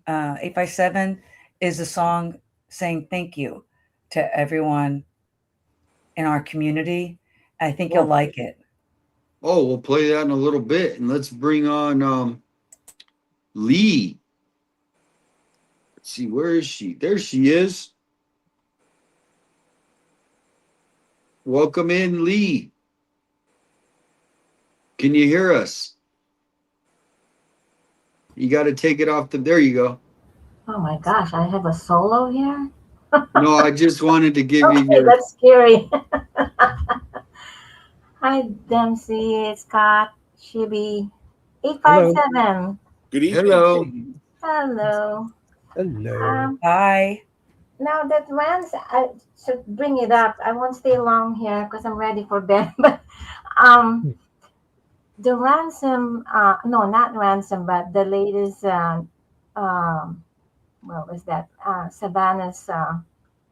8x7, is a song saying thank you to everyone in our community. I think you'll like it. Oh, we'll play that in a little bit, and let's bring on Lee. Let's see, where is she? There she is. Welcome in, Lee. Can you hear us? You got to take it off there you go. Oh my gosh, I have a solo here? No, I just wanted to give you your... That's scary. Hi, Dempsey, Scott, Shibby, 857. Good evening. Hello. Hello. Hello. Hi. Now that I should bring it up. I won't stay long here because I'm ready for bed. But The ransom, no, not ransom, but the latest, what was that? Savannah's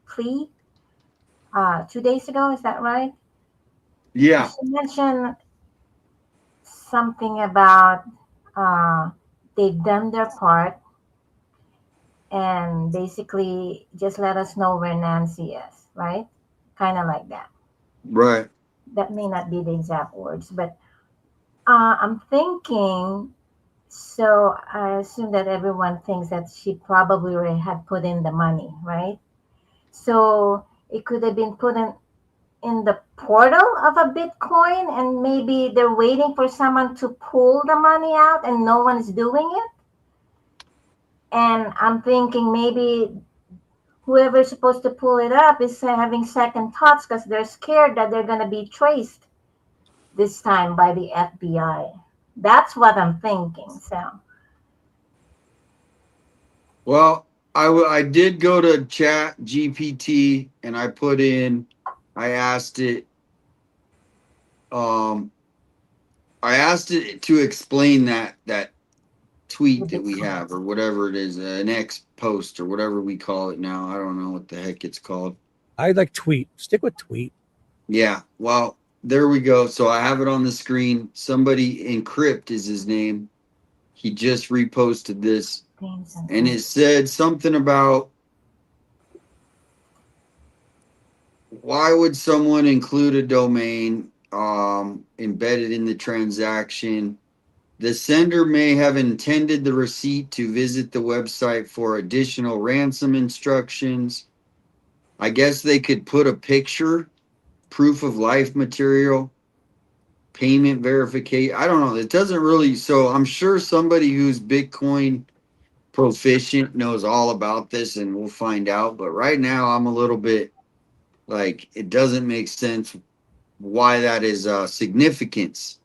plea 2 days ago. Is that right? Yeah. She mentioned something about they've done their part and basically just let us know where Nancy is, right? Kind of like that. Right. That may not be the exact words, but I'm thinking. So I assume that everyone thinks that she probably already had put in the money, right? So it could have been put in the portal of a Bitcoin, and maybe they're waiting for someone to pull the money out and no one's doing it. And I'm thinking maybe whoever's supposed to pull it up is having second thoughts because they're scared that they're going to be traced this time by the FBI. That's what I'm thinking. So, Well, I did go to Chat GPT and I asked it, um, I asked it to explain that tweet that we have or whatever it is, an X post or whatever we call it now. I don't know what the heck it's called. I like tweet. Stick with tweet. Yeah. Well, there we go. So I have it on the screen. Somebody Encrypt is his name. He just reposted this and it said something about why would someone include a domain embedded in the transaction? The sender may have intended the receipt to visit the website for additional ransom instructions. I guess they could put a picture, proof of life material, payment verification. I don't know. It doesn't really. So I'm sure somebody who's Bitcoin proficient knows all about this and we'll find out. But right now, I'm a little bit like, it doesn't make sense why that is significance.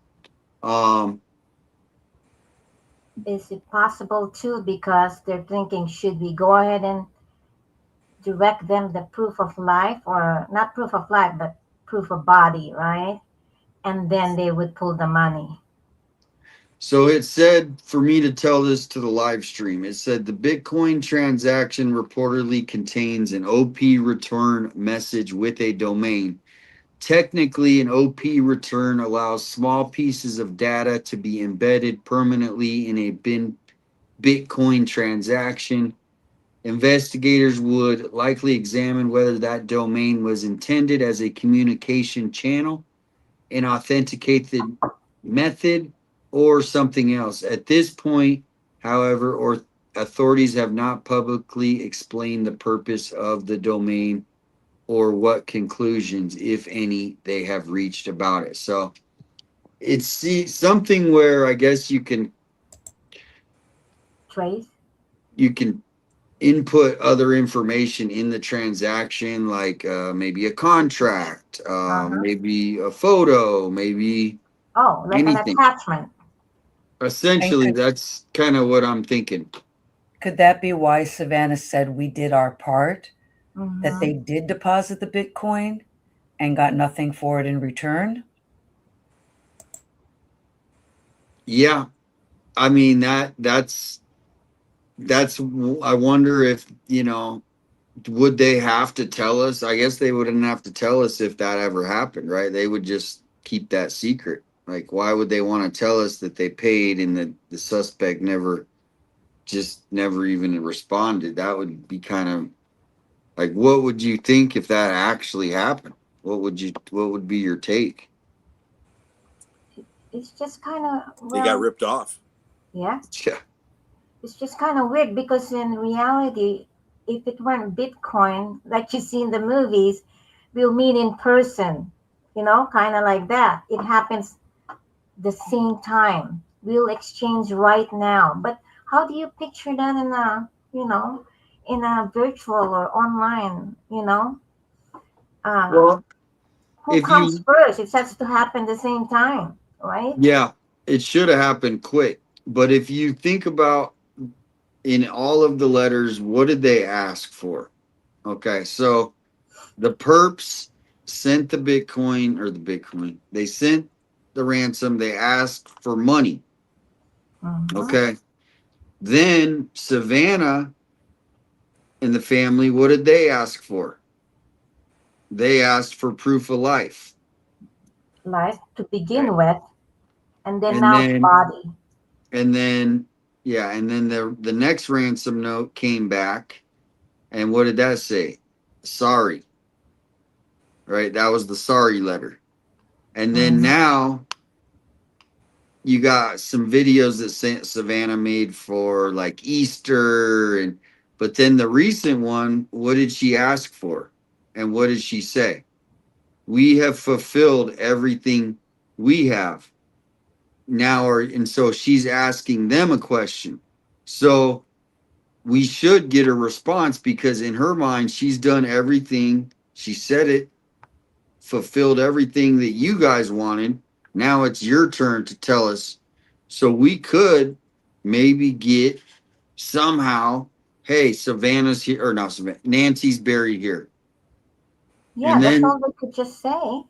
is it possible too? Because they're thinking, should we go ahead and direct them the proof of life, or not proof of life, but proof of body, right? And then they would pull the money. So it said for me to tell this to the live stream. It said the Bitcoin transaction reportedly contains an OP return message with a domain. Technically, an OP return allows small pieces of data to be embedded permanently in a Bitcoin transaction. Investigators would likely examine whether that domain was intended as a communication channel and authenticate the method or something else. At this point, however, or authorities have not publicly explained the purpose of the domain or what conclusions, if any, they have reached about it. So it's something where I guess you can Trace? You can input other information in the transaction, like maybe a contract, maybe a photo, maybe Oh, like an anything. attachment. Essentially, that's kind of what I'm thinking. Could that be why Savannah said we did our part? Mhm. That they did deposit the Bitcoin and got nothing for it in return? Yeah, I mean that's I wonder if, would they have to tell us? I guess they wouldn't have to tell us if that ever happened, right? They would just keep that secret. Like, why would they want to tell us that they paid and the suspect never even responded? That would be kind of like, what would you think if that actually happened? What would be your take? It's just kind of, They got ripped off. Yeah. Yeah. It's just kind of weird because in reality, if it weren't Bitcoin, like you see in the movies, we'll meet in person, kind of like that. It happens the same time. We'll exchange right now. But how do you picture that in a virtual or online, Well, who if comes you first? It has to happen the same time, right? Yeah, it should have happened quick. But if you think about in all of the letters, what did they ask for? Okay, so the perps sent the Bitcoin or the Bitcoin. They sent the ransom, they asked for money. Mhm. Okay. Then Savannah and the family, what did they ask for? They asked for proof of life. Life to Okay. begin with, and then And now then body. and then yeah, and then the next ransom note came back, and what did that say? Sorry. Right? That was the sorry letter. And then Mhm. now you got some videos that Savannah made for like Easter, and but then the recent one, what did she ask for? And what did she say? We have fulfilled everything we have now, or and so she's asking them a question. So we should get a response because in her mind, she's done everything. She said it, fulfilled everything that you guys wanted. Now it's your turn to tell us. So we could maybe get somehow, hey, Savannah's here, or not Savannah, Nancy's buried here. Yeah, And that's then all they could just say.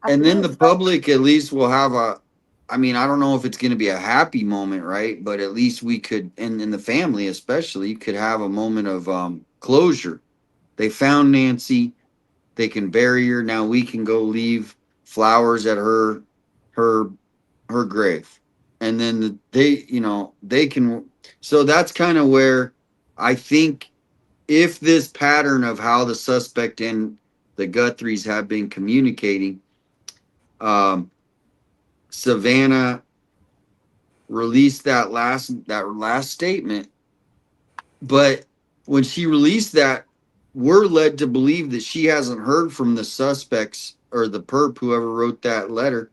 At and then the least, right? public at least will have a, I mean, I don't know if it's going to be a happy moment, right? But at least we could, and in the family especially, could have a moment of closure. They found Nancy. They can bury her. Now we can go leave flowers at her her grave, and then they, you know, they can. So that's kind of where I think if this pattern of how the suspect and the Guthries have been communicating, um, Savannah released that last statement, but when she released that, we're led to believe that she hasn't heard from the suspects or the perp, whoever wrote that letter,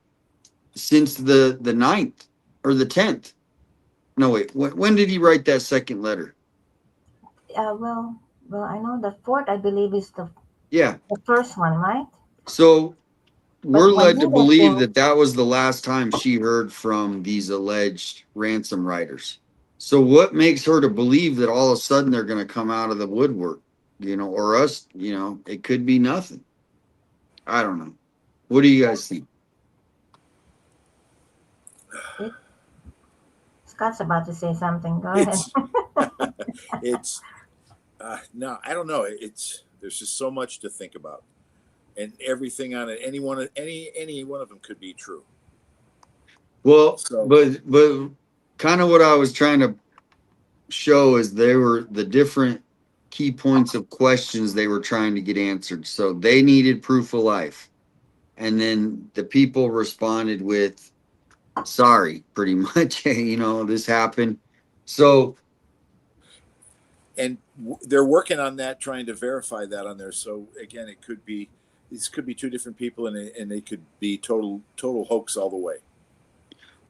since the 9th or the 10th. No, wait, when did he write that second letter? Well, I know the fourth, I believe, is Yeah. the first one, right? So we're But when led he to was believe in, that that was the last time she heard from these alleged ransom writers. So what makes her to believe that all of a sudden they're going to come out of the woodwork, you know, or us, you know, it could be nothing. I don't know. What do you guys think? it, Scott's about to say something. Go ahead. It's it's no, I don't know. It's there's just so much to think about, and everything on it. Any one of them could be true. Well, So but kind of what I was trying to show is they were the different key points of questions they were trying to get answered. So they needed proof of life. And then the people responded with sorry, pretty much. You know, this happened. So and they're working on that, trying to verify that on there. So again, it could be these could be two different people, and they could be total hoax all the way.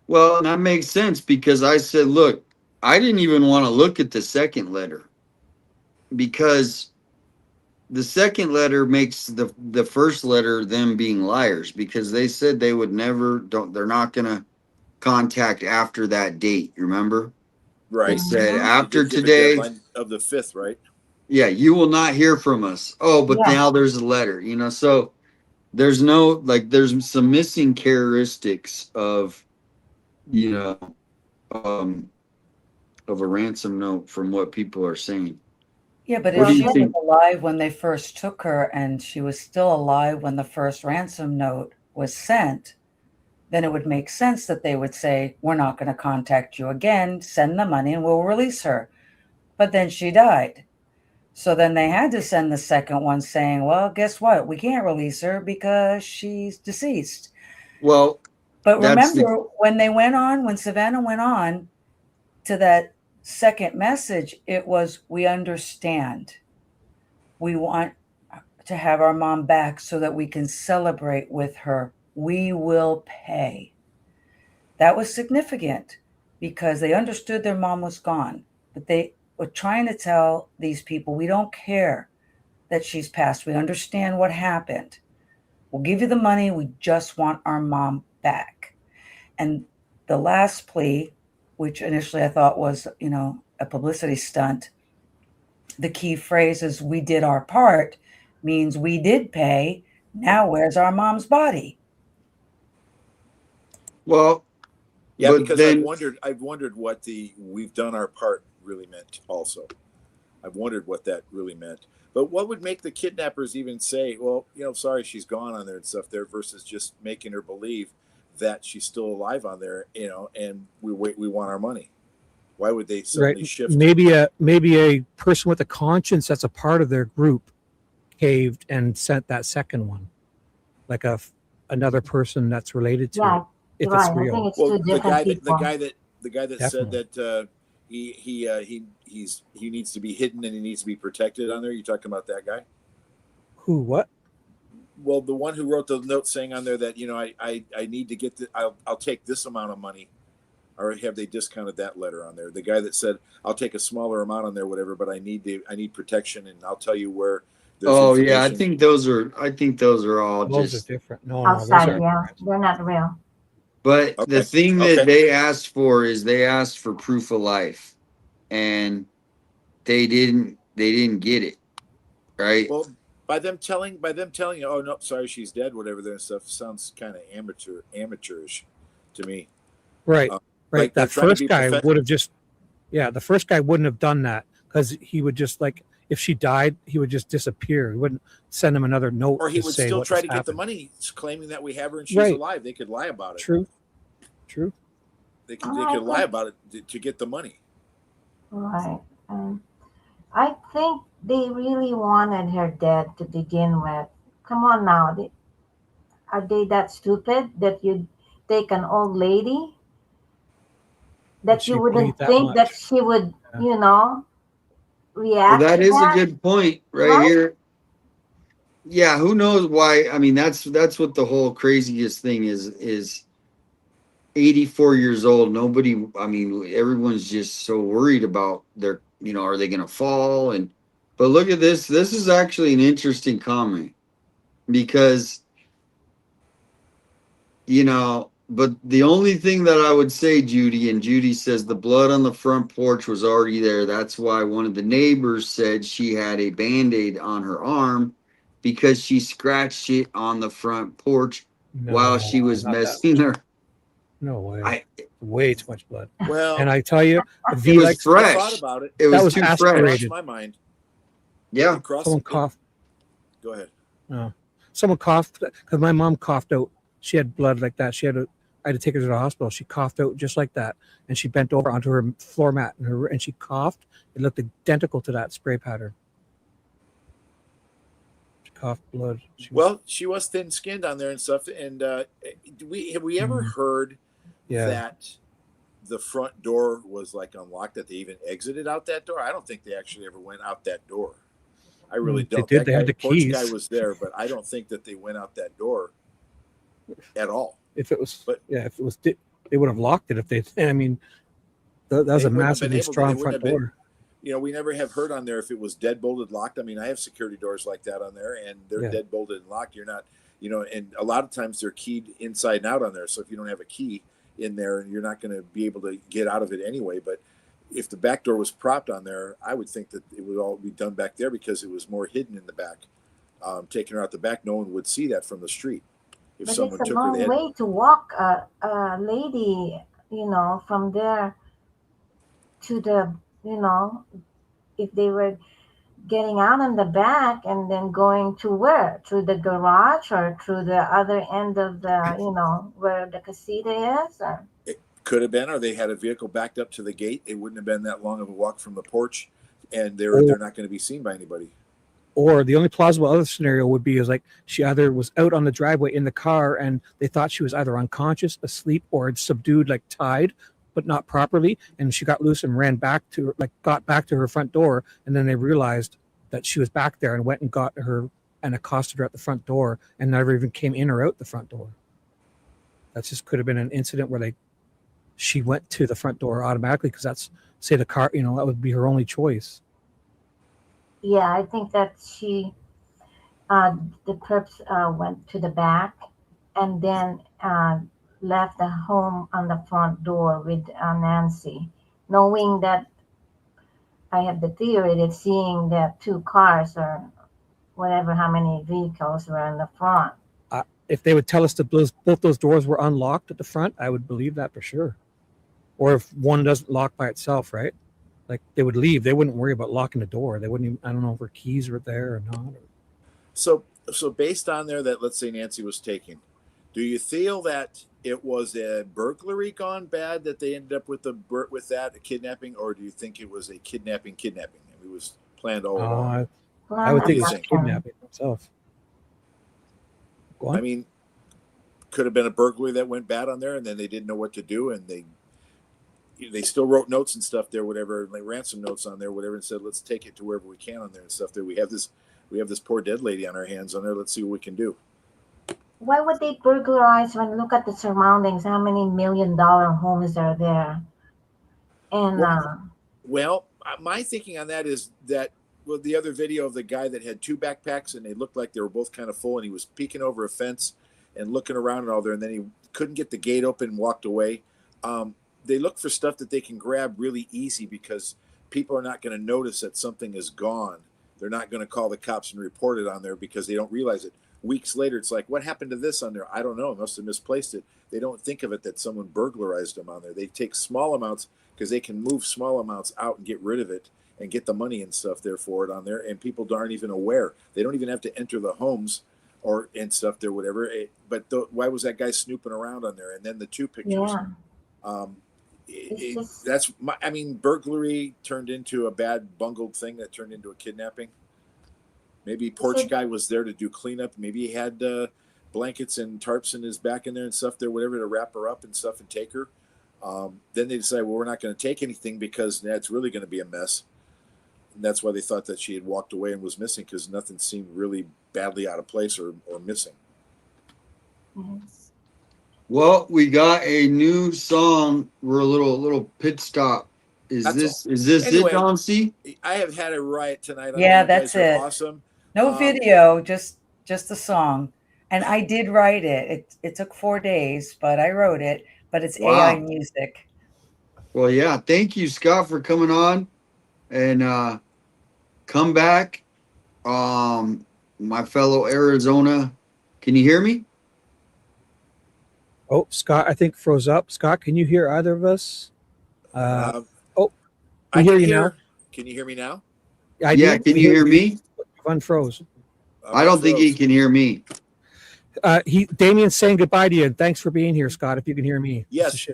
well, and that makes sense because I said, look, I didn't even want to look at the second letter because the second letter makes the first letter them being liars because they said they would never don't they're not gonna contact after that date. Remember? They Right. said Mhm. They after did give a today, deadline of the 5th, right? yeah, you will not hear from us. Oh, but Yeah, now there's a letter, you know. So there's no like there's some missing characteristics of you know um of a ransom note from what people are saying. Yeah, but What if do well, you she was think? alive when they first took her and she was still alive when the first ransom note was sent, then it would make sense that they would say, we're not going to contact you again, send the money and we'll release her. But then she died. So then they had to send the second one saying, well, guess what? We can't release her because she's deceased. Well, But that's the remember, when Savannah went on to that second message, it was, we understand. We want to have our mom back so that we can celebrate with her. We will pay. That was significant because they understood their mom was gone, but they were trying to tell these people, we don't care that she's passed. We understand what happened. We'll give you the money. We just want our mom back. And the last plea, which initially I thought was, a publicity stunt, the key phrase is, we did our part, means we did pay. Now where's our mom's body? Well, Yeah, but because then I've wondered what the "we've done our part" really meant. Also, I've wondered what that really meant. But what would make the kidnappers even say, "Well, sorry, she's gone on there and stuff there," versus just making her believe that she's still alive on there, and we want our money. Why would they suddenly Right. shift? Maybe a person with a conscience that's a part of their group caved and sent that second one, like another person that's related to Yeah, it, if it's right. I real. think it's Well, two different the people. guy that said Definitely. that he needs to be hidden and he needs to be protected on there. You talking about that guy? Who? What? Well, the one who wrote the note saying on there that I need to get I'll take this amount of money, or have they discounted that letter on there? The guy that said I'll take a smaller amount on there, whatever, but I need protection, and I'll tell you where there's oh yeah, I information. think those are all Those are just. different. No, those Outside, are. yeah, they're not real. But the Okay, thing that okay. they asked for is they asked for proof of life, and they didn't get it, right? Well, by them telling you, oh no, sorry, she's dead, whatever that stuff sounds kind of amateurish to me. Right. Right. Like they're That trying to first be guy professional. would have just. Yeah, the first guy wouldn't have done that because he would just if she died, he would just disappear. He wouldn't send him another note Or he to would say still what try just to get the happened. money, claiming that we have her and she's Right. alive. They could lie about it. True. They I could lie think, about it to get the money. right. I think they really wanted her dead to begin with. Come on now. Are they that stupid that you'd take an old lady And that you she wouldn't believed that think that much. she would, Yeah. Well, react that to is a that, good point right right? here. Yeah, who knows why? I mean, that's what the whole craziest thing is 84 years old. Nobody, I mean, everyone's just so worried about their, are they going to fall? But look at this. This is actually an interesting comment because, but the only thing that I would say, Judy, and Judy says the blood on the front porch was already there. That's why one of the neighbors said she had a band-aid on her arm because she scratched it on the front porch while she No, was not that messing much. her. No way. I Way too much blood. Well, And I tell you, it V was likes I thought fresh. about it. It that was was too It fresh. crossed aspirated. my mind. Yeah. Someone coughed. Go ahead. No, someone coughed because my mom coughed out. She had blood like that. I had to take her to the hospital. She coughed out just like that, and she bent over onto her floor mat and she coughed. It looked identical to that spray pattern. She coughed blood. She was thin-skinned on there and stuff. And have we ever Mhm. heard Yeah. that the front door was like unlocked, that they even exited out that door? I don't think they actually ever went out that door. I really They don't. did. That They had guy, the porch guy, keys. was there, but I don't think that they went out that door at all. If it was, But if it was, they would have locked it. If they, I mean, that was they a wouldn't have been massively able to. They strong wouldn't front have been. door. We never have heard on there if it was deadbolted locked. I mean, I have security doors like that on there, and they're Yeah. deadbolted and locked. You're not, and a lot of times they're keyed inside and out on there. So if you don't have a key in there, you're not going to be able to get out of it anyway. But if the back door was propped on there, I would think that it would all be done back there because it was more hidden in the back. Taking her out the back, no one would see that from the street. If But it's someone a took her, they long had, way to walk a lady, from there to the, if they were getting out on the back and then going to where? Through the garage or through the other end of the, where the casita is? Or? it could have been, or they had a vehicle backed up to the gate. It wouldn't have been that long of a walk from the porch, and they're not going to be seen by anybody. Or the only plausible other scenario would be is like she either was out on the driveway in the car and they thought she was either unconscious, asleep, or subdued, like tied, but not properly, and she got loose and ran back to got back to her front door, and then they realized that she was back there and went and got her and accosted her at the front door and never even came in or out the front door. That just could have been an incident where she went to the front door automatically because that's, say, the car, that would be her only choice. Yeah, I think that the perps went to the back and then left the home on the front door with Nancy, knowing that I have the theory that seeing that two cars or whatever, how many vehicles were in the front. if they would tell us that both those doors were unlocked at the front, I would believe that for sure. Or if one doesn't lock by itself, right? Like they would leave. They wouldn't worry about locking the door. They wouldn't even, I don't know if her keys were there or not. So based on there that let's say Nancy was taking, do you feel that it was a burglary gone bad that they ended up with a kidnapping, or do you think it was a kidnapping? I mean, it was planned all along. I would think it was kidnapping itself. Go on. I mean, could have been a burglary that went bad on there, and then they didn't know what to do, and they still wrote notes and stuff there, whatever, like ransom notes on there, whatever, and said, let's take it to wherever we can on there and stuff there. We have this poor dead lady on our hands on there. Let's see what we can do. Why would they burglarize when you look at the surroundings? How many $1 million homes are there? And well, my thinking on that is that the other video of the guy that had 2 backpacks and they looked like they were both kind of full, and he was peeking over a fence and looking around and all there, and then he couldn't get the gate open and walked away. They look for stuff that they can grab really easy because people are not going to notice that something is gone. They're not going to call the cops and report it on there because they don't realize it. Weeks later, it's like, what happened to this on there? I don't know. Must have misplaced it. They don't think of it that someone burglarized them on there. They take small amounts because they can move small amounts out and get rid of it and get the money and stuff there for it on there. And people aren't even aware. They don't even have to enter the homes and stuff there, whatever. Why was that guy snooping around on there? And then the 2 pictures. Yeah. Burglary turned into a bad bungled thing that turned into a kidnapping. Maybe porch guy was there to do cleanup. Maybe he had blankets and tarps in his back in there and stuff there, whatever, to wrap her up and stuff and take her. Then they decided, well, we're not going to take anything because that's really going to be a mess. And that's why they thought that she had walked away and was missing, because nothing seemed really badly out of place or missing. Mm-hmm. Well, we got a new song. We're a little pit stop. Is this Anyway, it, Don C? I have had a riot tonight. Yeah, you guys that's are it. awesome. No video, just the song. And I did write it. It took 4 days, but I wrote it. But it's AI music. Well, yeah. Thank you, Scott, for coming on, and come back. My fellow Arizona, can you hear me? Oh, Scott, I think froze up. Scott, can you hear either of us? I hear you now. Can you hear me now? Yeah, can you hear me? Unfroze. I don't think he can hear me. Damien's saying goodbye to you, and thanks for being here, Scott. If you can hear me, yes.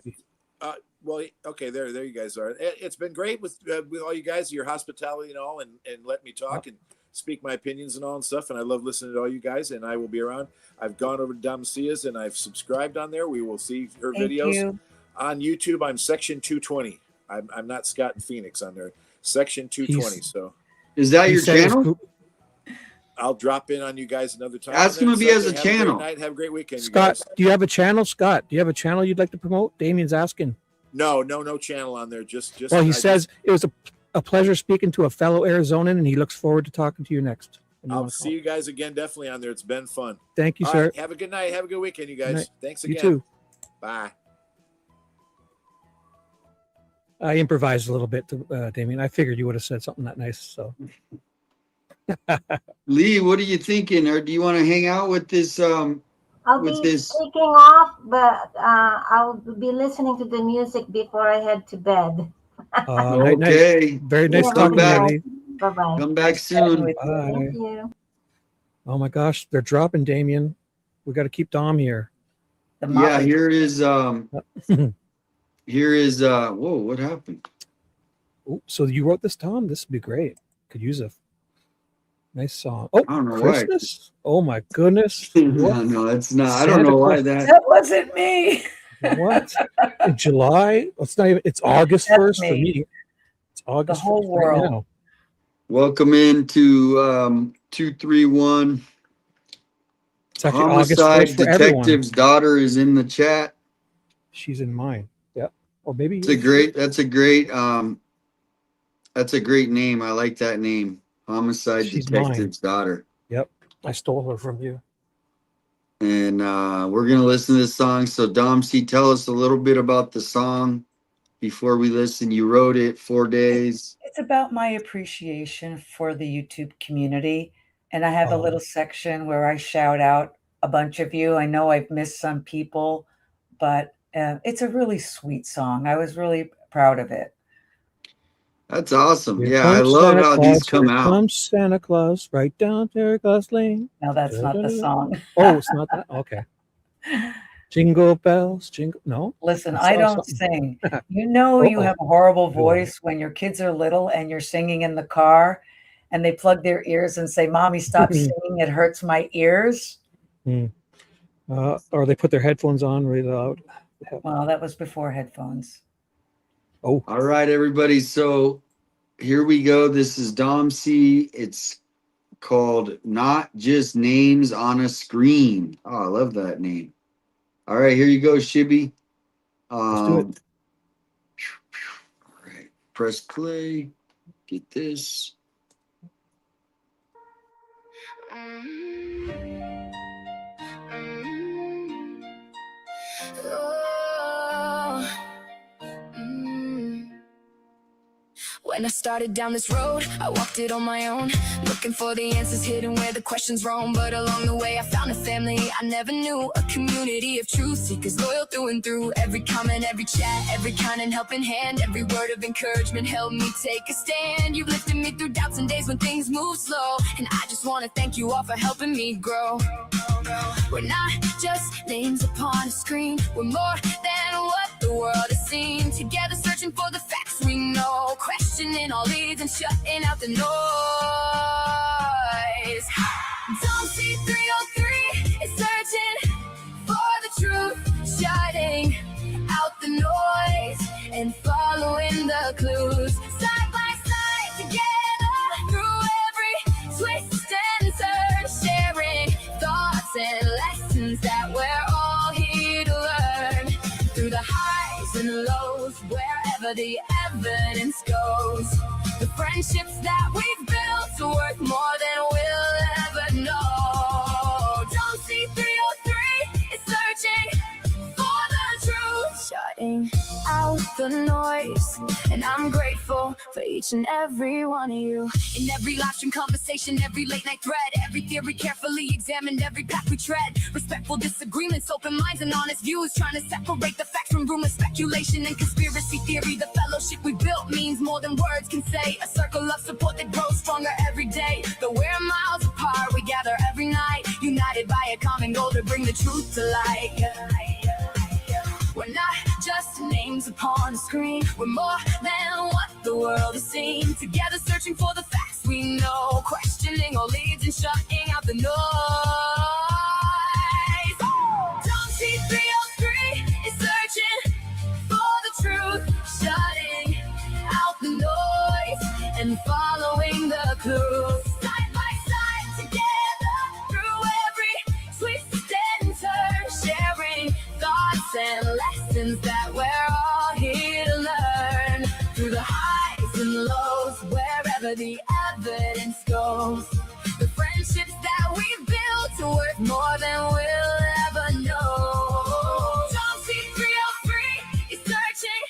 Well, okay, there you guys are. It's been great with all you guys, your hospitality and all, and let me talk and speak my opinions and all and stuff. And I love listening to all you guys. And I will be around. I've gone over to Damacia's and I've subscribed on there. We will see her videos on YouTube. I'm section 220. I'm not Scott and Phoenix on there. Section 220. So is that your channel? I'll drop in on you guys another time. Ask him if he has a channel. Have a great weekend, Scott, you guys. do you have a channel? Scott, do you have a channel you'd like to promote? Damien's asking. No channel on there. Just. Well, he says it was a pleasure speaking to a fellow Arizonan, and he looks forward to talking to you next. I'll see you guys again, definitely on there. It's been fun. Thank you, sir. Right, have a good night. Have a good weekend, you guys. Thanks again. You too. Bye. I improvised a little bit, Damien. I figured you would have said something that nice. So, Lee, what are you thinking? Or do you want to hang out with this? I'll be taking off, but I'll be listening to the music before I head to bed. Okay. Very nice talking to you. Bye-bye. Come back soon. Bye. Thank you. Oh my gosh, they're dropping Damien. We got to keep Dom here. Yeah, here is whoa, what happened? Ooh, so you wrote this, Tom? This would be great. Could use a nice song. Oh, I don't know Christmas? Why. Oh my goodness. No, it's not. I don't know why that. That wasn't me. What? In July? It's not even. It's August 1st for me. It's August. The whole world. Right now. Welcome into 231. It's actually Homicide August 1st for detective's everyone. daughter is in the chat. She's in mine. Yeah. Or maybe That's a great name. I like that name. Homicide detective's daughter. Yep. I stole her from you. And we're gonna listen to this song. So Dom C, tell us a little bit about the song before we listen. You wrote it 4 days. It's about my appreciation for the YouTube community. And I have a little section where I shout out a bunch of you. I know I've missed some people, but it's a really sweet song. I was really proud of it. That's awesome. Here Yeah, I comes love Santa how Claus. these come Here out. comes Santa Claus right down Santa Claus Lane. No, that's not the song. Oh, it's not that? Okay. Jingle bells, jingle. No? Listen, I I saw don't something. sing. You know, you Uh-oh. have a horrible Do I? voice when your kids are little and you're singing in the car and they plug their ears and say, Mommy, stop singing. It hurts my ears. Or they put their headphones on really loud. Well, that was before headphones. Oh. All right, everybody. So here we go. This is Dom C. It's called Not Just Names on a Screen. Oh, I love that name. All right, here you go, Shibby. Let's do it. All right, press play. Get this. When I started down this road, I walked it on my own, looking for the answers hidden where the questions roam. But along the way I found a family I never knew, a community of truth seekers loyal through and through. Every comment, every chat, every kind and helping hand, every word of encouragement helped me take a stand. You've lifted me through doubts and days when things move slow, and I just want to thank you all for helping me grow. We're not just names upon a screen, we're more than what the world has seen. Together searching for the facts we know, questioning all leads and shutting out the noise. Don't see 303 is searching for the truth, shutting out the noise and following the clues. Side by side together through every twist and turn, sharing thoughts and lessons that we're all here to learn. Through the highs and lows, wherever the evidence goes, the friendships that we've built are worth more than we'll ever know. Don't see 303 is searching for the truth, shutting out the noise, and I'm grateful for each and every one of you. In every live stream conversation, every late night thread, every theory carefully examined, every path we tread. Respectful disagreements, open minds and honest views, trying to separate the facts from rumors, speculation and conspiracy theory. The fellowship we built means more than words can say, a circle of support that grows stronger every day. Though we're miles apart, we gather every night, united by a common goal to bring the truth to light. We're not just names upon a screen, we're more than what the world has seen. Together searching for the facts we know, questioning all leads and shutting out the noise. Don't see 303 is searching for the truth, shutting out the noise and following the clues. Side by side together through every twist and turn, sharing thoughts and lessons that we're all here to learn. Through the highs and lows, wherever the evidence goes, the friendships that we've built are worth more than we'll ever know. Don't see 303 is searching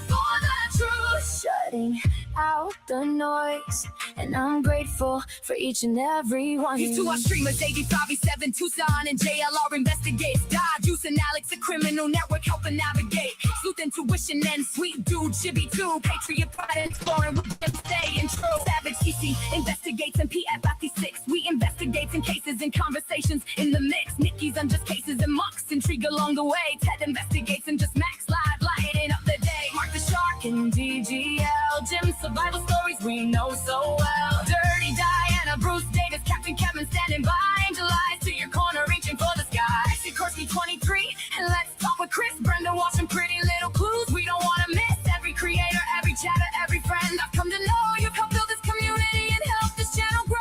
for the truth, shutting out the noise, and I'm grateful for each and every one. These two are streamers, 85, 7, Tucson, and JLR investigates. Juice and Alex, a criminal network helping navigate. Sleuth intuition and sweet dude, Chibby too. Patriot pride exploring with them staying true. Savage EC investigates and PF 56. We investigates in cases and conversations in the mix. Nikki's on just cases and Mox intrigue along the way. Ted investigates and just Max live lighting up the day. Mark the Shark and DGL, Jim survival stories we know so well. Dirty Diana, Bruce Davis, Captain Kevin standing by. Angel eyes to your corner, reaching for the sky. Sikorsky 23, and let's talk with Chris. Brenda watching pretty little clues we don't want to miss. Every creator, every chatter, every friend I've come to know. You've helped build this community and helped this channel grow.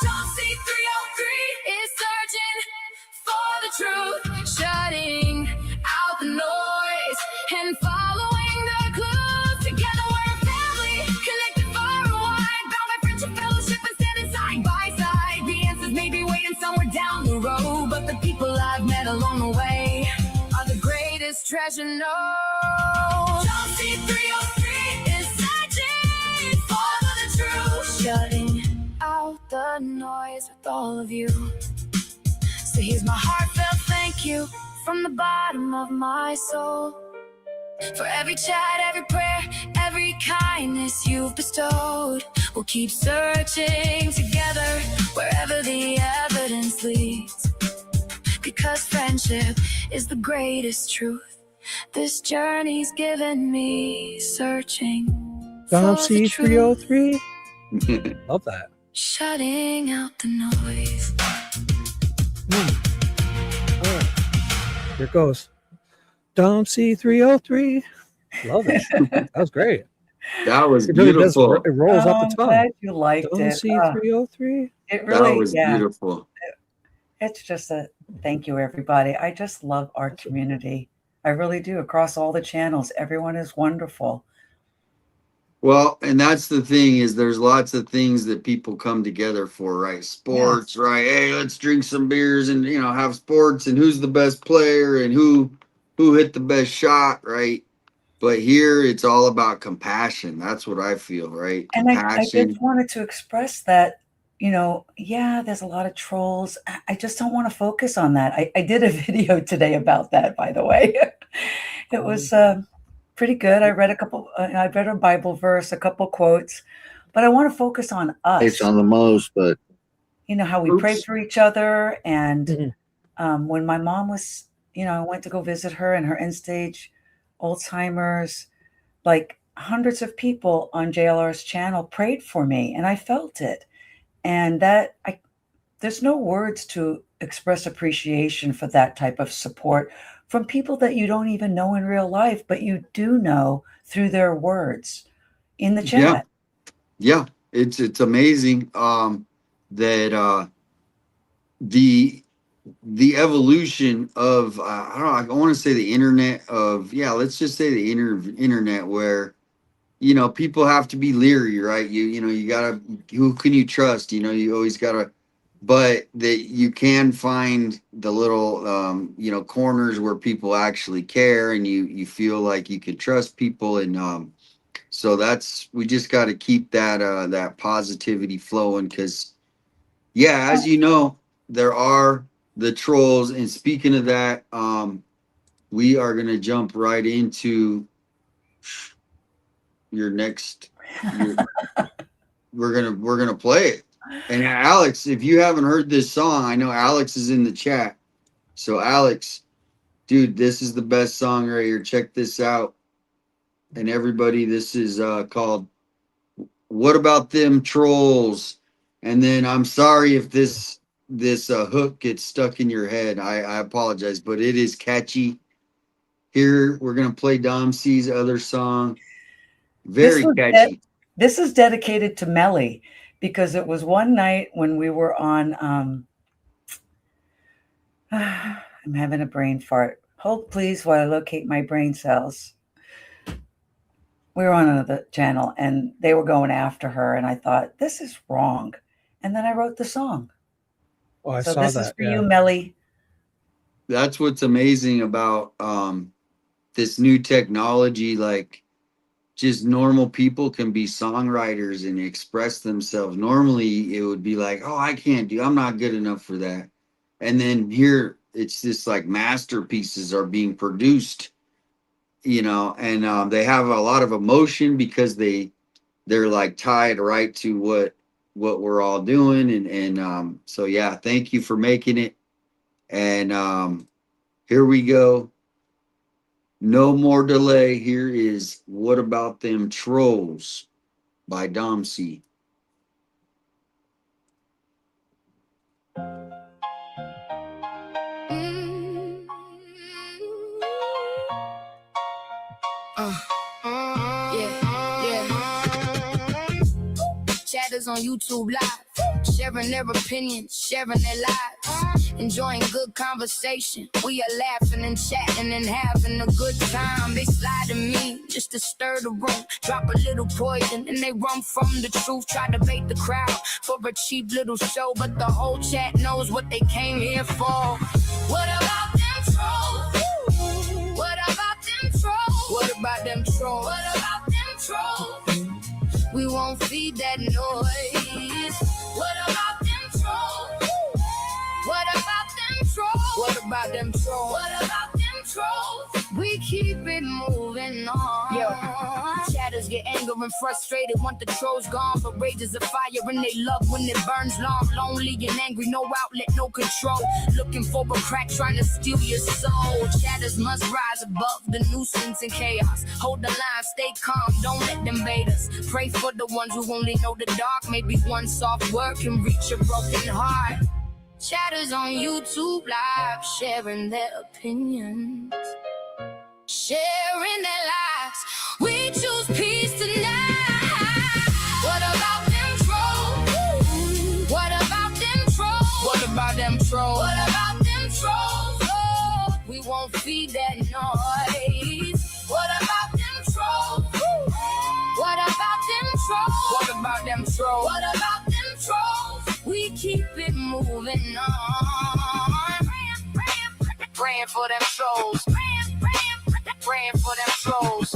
John C303 is searching for the truth, shutting out the noise and following the clues. Together we're a family, connected far and wide, bound by friendship, fellowship, and standing side by side. The answers may be waiting somewhere down the road, but the people I've met along the way are the greatest treasure. No, John C303 is searching for the truth, shutting out the noise. noise with all of you. So here's my heartfelt thank you from the bottom of my soul. For every chat, every prayer, every kindness you've bestowed. We'll keep searching together wherever the evidence leads. Because friendship is the greatest truth this journey's given me, searching Dom for the truth, C303. Love that. shutting out the noise. All right. Here it goes. Dom C303. Love it. That was great. That was It really does. beautiful. It rolls off I'm the tongue. glad you liked Dom it. C303. It That really, was yeah. beautiful. It's just a thank you, everybody. I just love our community. I really do. Across all the channels, everyone is wonderful. Well, and that's the thing is there's lots of things that people come together for, right? Sports, right? Hey, let's drink some beers and have sports and who's the best player and who hit the best shot, right? But here it's all about compassion. That's what I feel, right? And I Compassion. just wanted to express that, yeah, there's a lot of trolls. I just don't want to focus on that. I did a video today about that, by the way. It was pretty good. I read a Bible verse, a couple quotes, but I want to focus on us. It's on the most, but How we pray for each other. And when my mom was, I went to go visit her and her end stage Alzheimer's, like hundreds of people on JLR's channel prayed for me and I felt it. And there's no words to express appreciation for that type of support from people that you don't even know in real life, but you do know through their words in the chat. Yeah. It's amazing that the evolution of I don't know, I want to say the internet of let's just say the internet where people have to be leery, right? You gotta, who can you trust? You always gotta, but that you can find the little corners where people actually care and you feel like you can trust people. And so we just got to keep that positivity flowing, because as you know, there are the trolls. And speaking of that, we are going to jump right into your next we're gonna play it. And Alex, if you haven't heard this song, I know Alex is in the chat. So Alex, dude, this is the best song right here. Check this out. And everybody, this is called What About Them Trolls? And then I'm sorry if this hook gets stuck in your head. I apologize, but it is catchy. Here we're gonna play Dom C's other song. Very catchy. This is dedicated to Melly because it was one night when we were on I'm having a brain fart. Hold please while I locate my brain cells. We were on another channel and they were going after her and I thought, this is wrong. And then I wrote the song. Oh, I so saw this that. is for you, Melly. That's what's amazing about this new technology. Like, just normal people can be songwriters and express themselves. Normally it would be like, oh, I'm not good enough for that. And then here it's just like masterpieces are being produced, and they have a lot of emotion because they're like tied right to what we're all doing. And so, thank you for making it. And here we go. No more delay. Here is What About Them Trolls by Dom C. Chatters on YouTube Live, sharing their opinions, sharing their lives, enjoying good conversation. We are laughing and chatting and having a good time. They slide to me just to stir the room, drop a little poison and they run from the truth. Try to bait the crowd for a cheap little show, but the whole chat knows what they came here for. What about them trolls? What about them trolls? What about them trolls? What about them trolls? We won't feed that noise. What about them trolls? about them trolls? What about them trolls? We keep it moving on. Chatters get angry and frustrated, want the trolls gone, but rages a fire and they love when it burns long. Lonely and angry, no outlet, no control. Looking for a crack, trying to steal your soul. Chatters must rise above the nuisance and chaos. Hold the line, stay calm, don't let them bait us. Pray for the ones who only know the dark. Maybe one soft word can reach a broken heart. Chatters on YouTube Live, sharing their opinions, sharing their lives. We choose peace tonight. What about them trolls? What about them trolls? What about them trolls? What about them trolls? Oh, we won't feed that noise. What about them trolls? What about them trolls? What about them trolls? What about them trolls? We keep it moving on. Praying for them trolls. Praying for them trolls.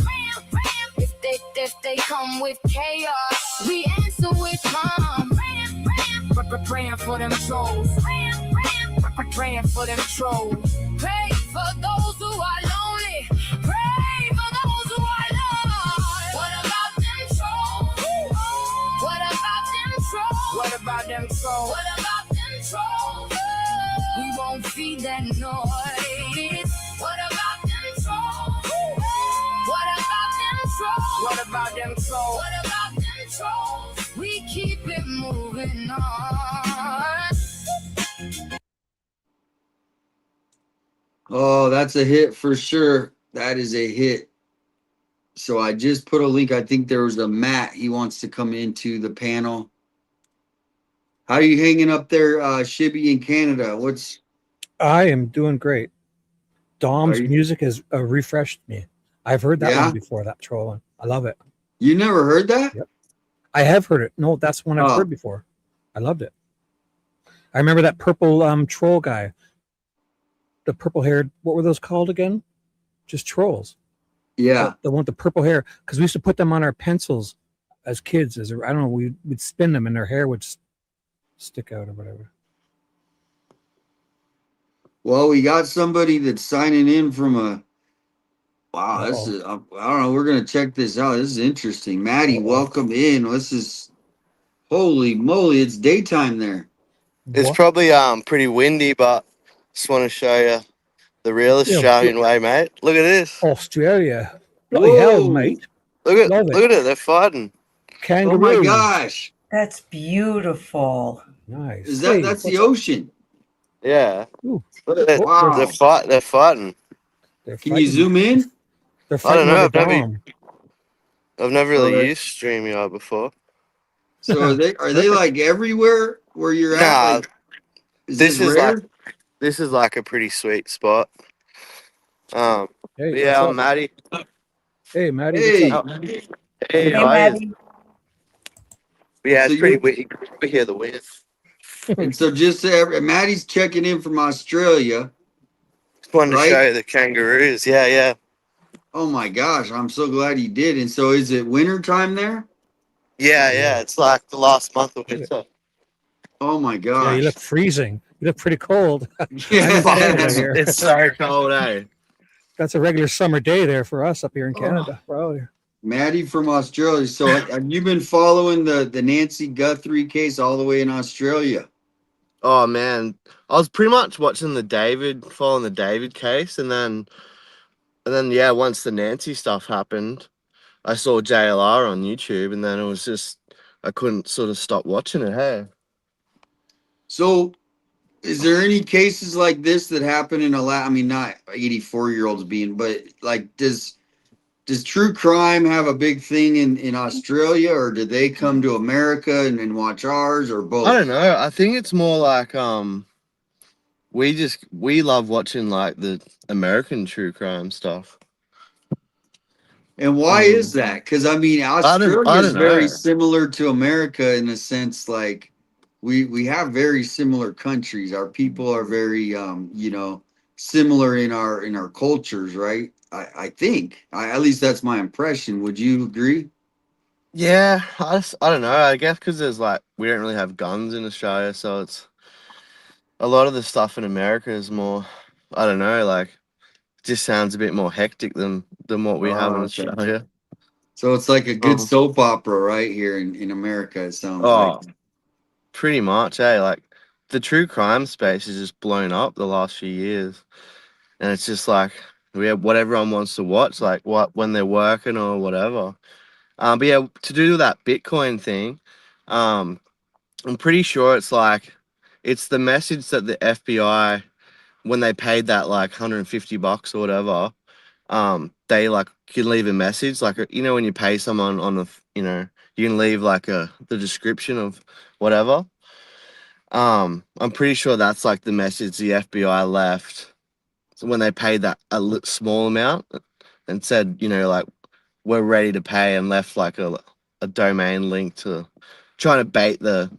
If they come with chaos, we answer with calm. Praying for them trolls. Praying for them trolls. Pray for those who are lonely. Pray for those who are lost. What about them trolls? What about them trolls? What about them trolls? What about them trolls? We won't feed that noise. What about them trolls? What about them trolls? What about them trolls? What about them trolls? We keep it moving on. Oh, that's a hit for sure. That is a hit. So I just put a link. I think there was a Matt. He wants to come into the panel. How are you hanging up there, Shibby in Canada? I am doing great. Dom's you- music has refreshed me. I've heard that Yeah? one before, that troll one. I love it. You never heard that? Yep. I have heard it. No, that's one I've Oh. heard before. I loved it. I remember that purple troll guy. The purple haired, what were those called again? Just trolls. Yeah. The one with the purple hair. Because we used to put them on our pencils as kids. I don't know, we'd spin them and their hair would stick out or whatever. Well, we got somebody that's signing in from a. Wow, this is. I don't know. We're gonna check this out. This is interesting. Maddie, welcome in. This is. Holy moly! It's daytime there. It's probably pretty windy, but just want to show you the real Australian way, mate. Look at this. Australia. Bloody hell, mate. Look at Love it. look at it. They're fighting. Kangaroo. Oh my gosh! That's beautiful. Nice. Is that's the ocean? Yeah. Ooh. Look at that. Wow. They're fighting. Can you zoom in? They're I don't fighting know. over I've never really Okay. used StreamYard before. So are they like everywhere where you're at? Nah, Like, this is rare? like a pretty sweet spot. Hey, yeah, what's I'm up? Maddie. Hey, Maddie. Hey. What's up? Hey, Hey, how are Maddie. you? Yeah, it's So pretty you're- windy. We hear the wind. And so Maddie's checking in from Australia. Just wanted to Right? show you the kangaroos. Yeah, yeah. Oh my gosh, I'm so glad he did. And so is it winter time there? Yeah, yeah. It's like the last month of winter. Oh my Yeah, gosh. you look freezing. You look pretty cold. Yeah. I'm in Canada here. It's so cold, eh? That's a regular summer day there for us up here in Canada. Probably. Maddie from Australia. So have you been following the Nancy Guthrie case all the way in Australia? Oh man, I was pretty much watching following the David case, and then yeah, once the Nancy stuff happened, I saw JLR on YouTube, and then it was just I couldn't sort of stop watching it. Hey, So is there any cases like this that happen in a lot? I mean, not 84-year-olds being, but like does true crime have a big thing in Australia, or did they come to America and watch ours, or both? I don't know. I think it's more like we love watching like the American true crime stuff. And why is that? Because I mean, Australia I is don't very know. similar to America in a sense. Like we have very similar countries. Our people are very similar in our cultures, right? I think. At least that's my impression. Would you agree? Yeah, I don't know. I guess because we don't really have guns in Australia, so it's a lot of the stuff in America is more I don't know, like just sounds a bit more hectic than what we have in Okay. Australia. So it's like a good soap opera right here in America, it sounds like. Oh, pretty much, like the true crime space has just blown up the last few years. And it's just like we have what everyone wants to watch, like what when they're working or whatever. But yeah, to do that Bitcoin thing, I'm pretty sure it's the message that the FBI, when they paid that like $150 or whatever, they like can leave a message like when you pay someone on you can leave like the description of whatever. I'm pretty sure that's like the message the FBI left when they paid that small amount and said, like we're ready to pay, and left like a domain link to trying to bait the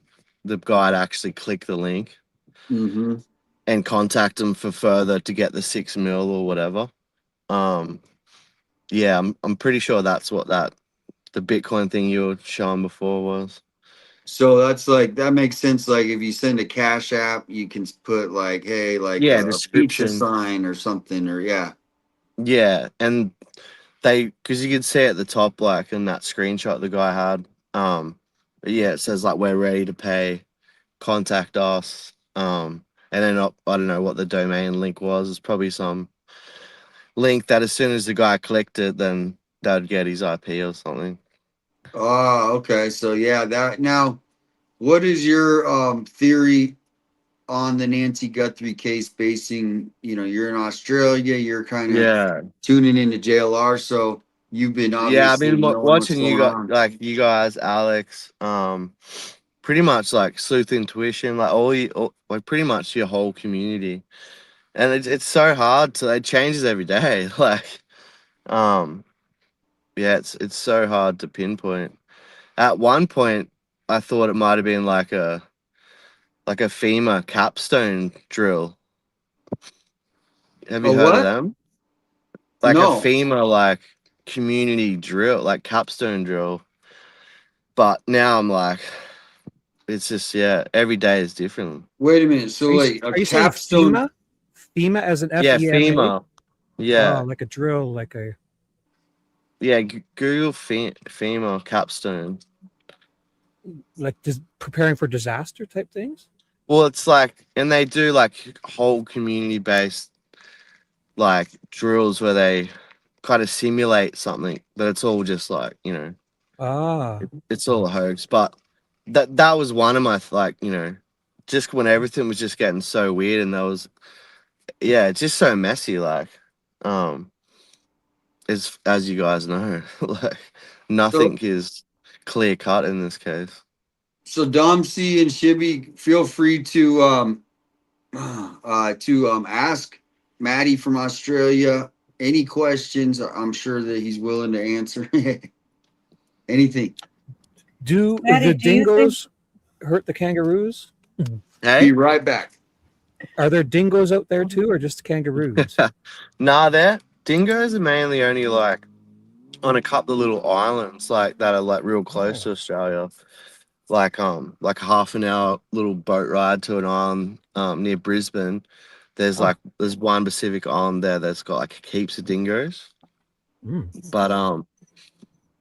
guy to actually click the link and contact them for further to get the 6 mil or whatever. Yeah, I'm pretty sure that's what the Bitcoin thing you were showing before was. So that's like that makes sense. Like if you send a Cash App, you can put like, hey, like Yeah, a pizza description. sign or something, or yeah. Yeah, and because you could see at the top, like in that screenshot the guy had, yeah, it says like we're ready to pay, contact us, and then I don't know what the domain link was. It's probably some link that as soon as the guy clicked it, then they'd get his IP or something. Oh, okay. So yeah, that now, what is your theory on the Nancy Guthrie case? Basing, you're in Australia, you're kind of Yeah, tuning into JLR, so you've been yeah. I've obviously been knowing what's watching going on. you guys, Alex. Pretty much like Sleuth Intuition, like like pretty much your whole community, and it's so hard to. It changes every day. Like, yeah, it's so hard to pinpoint. At one point, I thought it might have been like a FEMA capstone drill. Have A you heard of what? them? Like a No. FEMA like community drill, like capstone drill. But now I'm like, it's just every day is different. Wait a minute. So like a Are you saying capstone. FEMA? FEMA as an Yeah, FEMA? FEMA. Oh, Yeah, like a drill, like a yeah. Google FEMA capstone. like preparing for disaster type things. Well, it's like, and they do like whole community based like drills where they kind of simulate something, but it's all just like it's all a hoax. But that was one of my just when everything was just getting so weird, and there was it's just so messy. Like, as you guys know, like nothing So is clear cut in this case. so Dom C and Shibby, feel free to ask Maddie from Australia any questions. I'm sure that he's willing to answer anything. Do Maddie, the do you think dingoes hurt the kangaroos? Be right back. Are there dingoes out there too, or just kangaroos? Nah, there dingoes are mainly only like on a couple of little islands like that are like real close to Australia. Like half an hour little boat ride to an island near Brisbane. There's one Pacific island there that's got like heaps of dingoes. But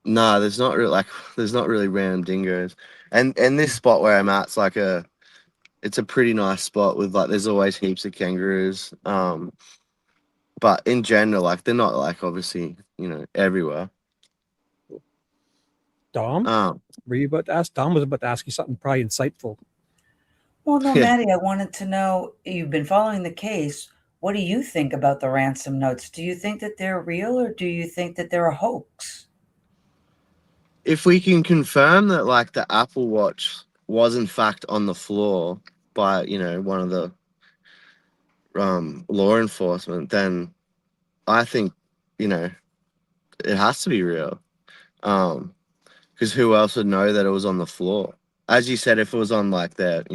no, there's not really random dingoes. And this spot where I'm at's like it's a pretty nice spot with like there's always heaps of kangaroos. But in general, like they're not like obviously, everywhere. Dom, were you about to ask? Dom was about to ask you something probably insightful. Well, no, Yeah. Maddie, I wanted to know, you've been following the case. What do you think about the ransom notes? Do you think that they're real, or do you think that they're a hoax? If we can confirm that like the Apple Watch was in fact on the floor by, one of the law enforcement, then I think, it has to be real. Because who else would know that it was on the floor? As you said, if it was on like that,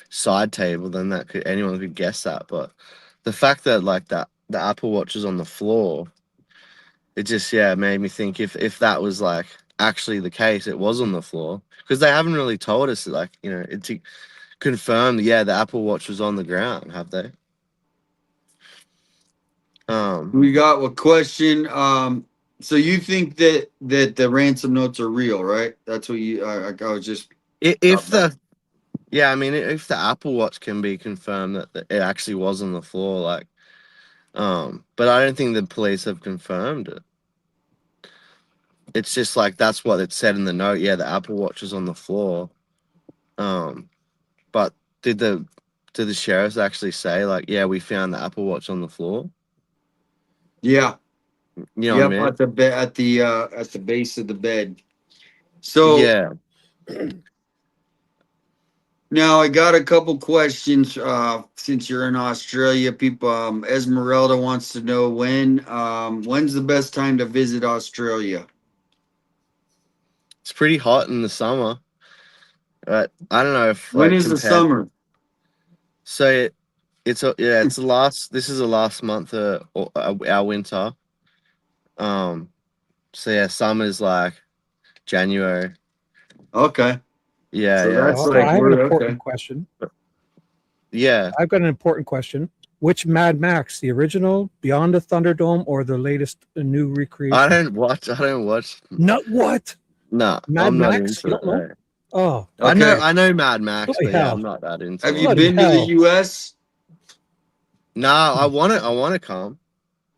side table, then anyone could guess that. But the fact that like that the Apple Watch is on the floor, it just made me think if that was like actually the case, it was on the floor, because they haven't really told us like to confirm the Apple Watch was on the ground, have they? We got a question. So you think that the ransom notes are real, right? That's what you. I was just. If the I mean, if the Apple Watch can be confirmed that it actually was on the floor, like, but I don't think the police have confirmed it. It's just like that's what it said in the note. Yeah, the Apple Watch is on the floor. But did the sheriffs actually say like, yeah, we found the Apple Watch on the floor? Yeah. You know Yep, what I mean? at the base of the bed. So Yeah. now I got a couple questions. Since you're in Australia, people. Esmeralda wants to know when's the best time to visit Australia. It's pretty hot in the summer. But I don't know if When like is the compared. summer? So it's the last. This is the last month of our winter. So yeah, summer's like January. Okay. Yeah, So yeah. that's Well, like I have an we're important okay. question. Yeah. I've got an important question. Which Mad Max, the original, Beyond the Thunderdome, or the latest new recreation? I don't watch. Not what? No, Mad I'm not Max? into You it. don't know? Right? Oh, I know Mad Max, bloody but yeah, hell. I'm not that into Have it. you Bloody been to the hell. U.S.? No, I want to come.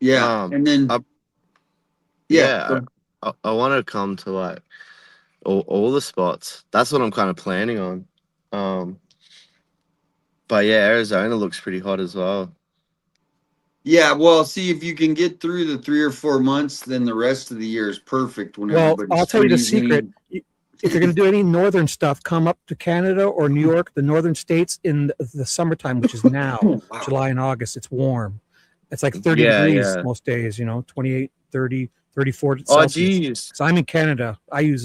Yeah, and then I want to come to like all the spots. That's what I'm kind of planning on. But yeah, Arizona looks pretty hot as well. yeah. Well, see if you can get through the 3 or 4 months, then the rest of the year is perfect when Well, everybody's I'll tell you the freezing. secret. If you're going to do any northern stuff, come up to Canada or New York, the northern states in the summertime, which is now, Wow. July and August. It's warm. It's like 30 Yeah, degrees yeah. most days, 28, 30, 34 Oh, Celsius. geez. So I'm in Canada. I use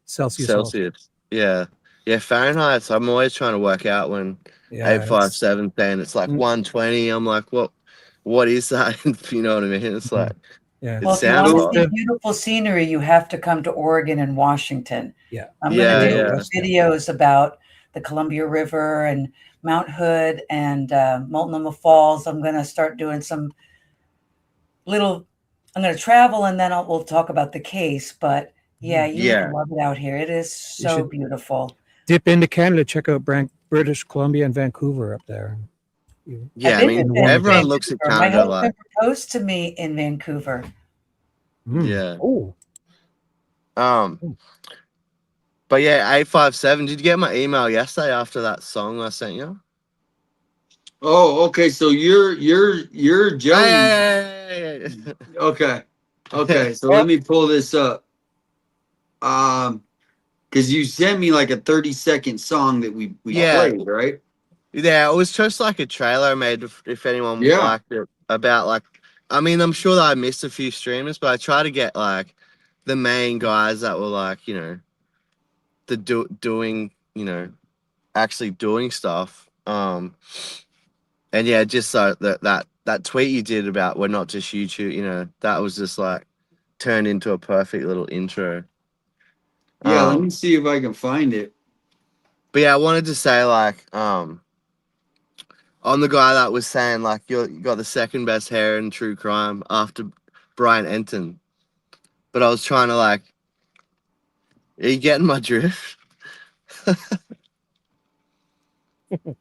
Celsius. Also. Celsius. Yeah. Yeah, Fahrenheit. I'm always trying to work out when Yeah, 857 saying it's like 120. I'm like, what is that? You know what I mean? It's like yeah. it Well, if you want sounds to hot. see beautiful scenery, you have to come to Oregon and Washington. Yeah. I'm going to do Yeah. videos about the Columbia River and Mount Hood and Multnomah Falls. I'm going to start doing some little. I'm going to travel and then we'll talk about the case. But yeah, you Yeah. would love it out here. It is so should- beautiful. Dip into Canada, check out British Columbia and Vancouver up there. Yeah, I've I been mean, to everyone looks at Vancouver. My Canada husband like, proposed to me in Vancouver. yeah. Oh. But yeah, 857. Did you get my email yesterday after that song I sent you? Oh, okay. So you're jelly. Hey. Okay. Okay. So let me pull this up. Because you sent me like a 30-second song that we Yeah. played, right? Yeah, it was just like a trailer I made if anyone Yeah. liked it about like, I mean, I'm sure that I missed a few streamers, but I try to get like the main guys that were like, the doing, actually doing stuff. And yeah, just so that tweet you did about we're not just YouTube, that was just like turned into a perfect little intro. Yeah, let me see if I can find it. But yeah, I wanted to say like, I'm the guy that was saying like you got the second best hair in true crime after Brian Enton. But I was trying to like, are you getting my drift?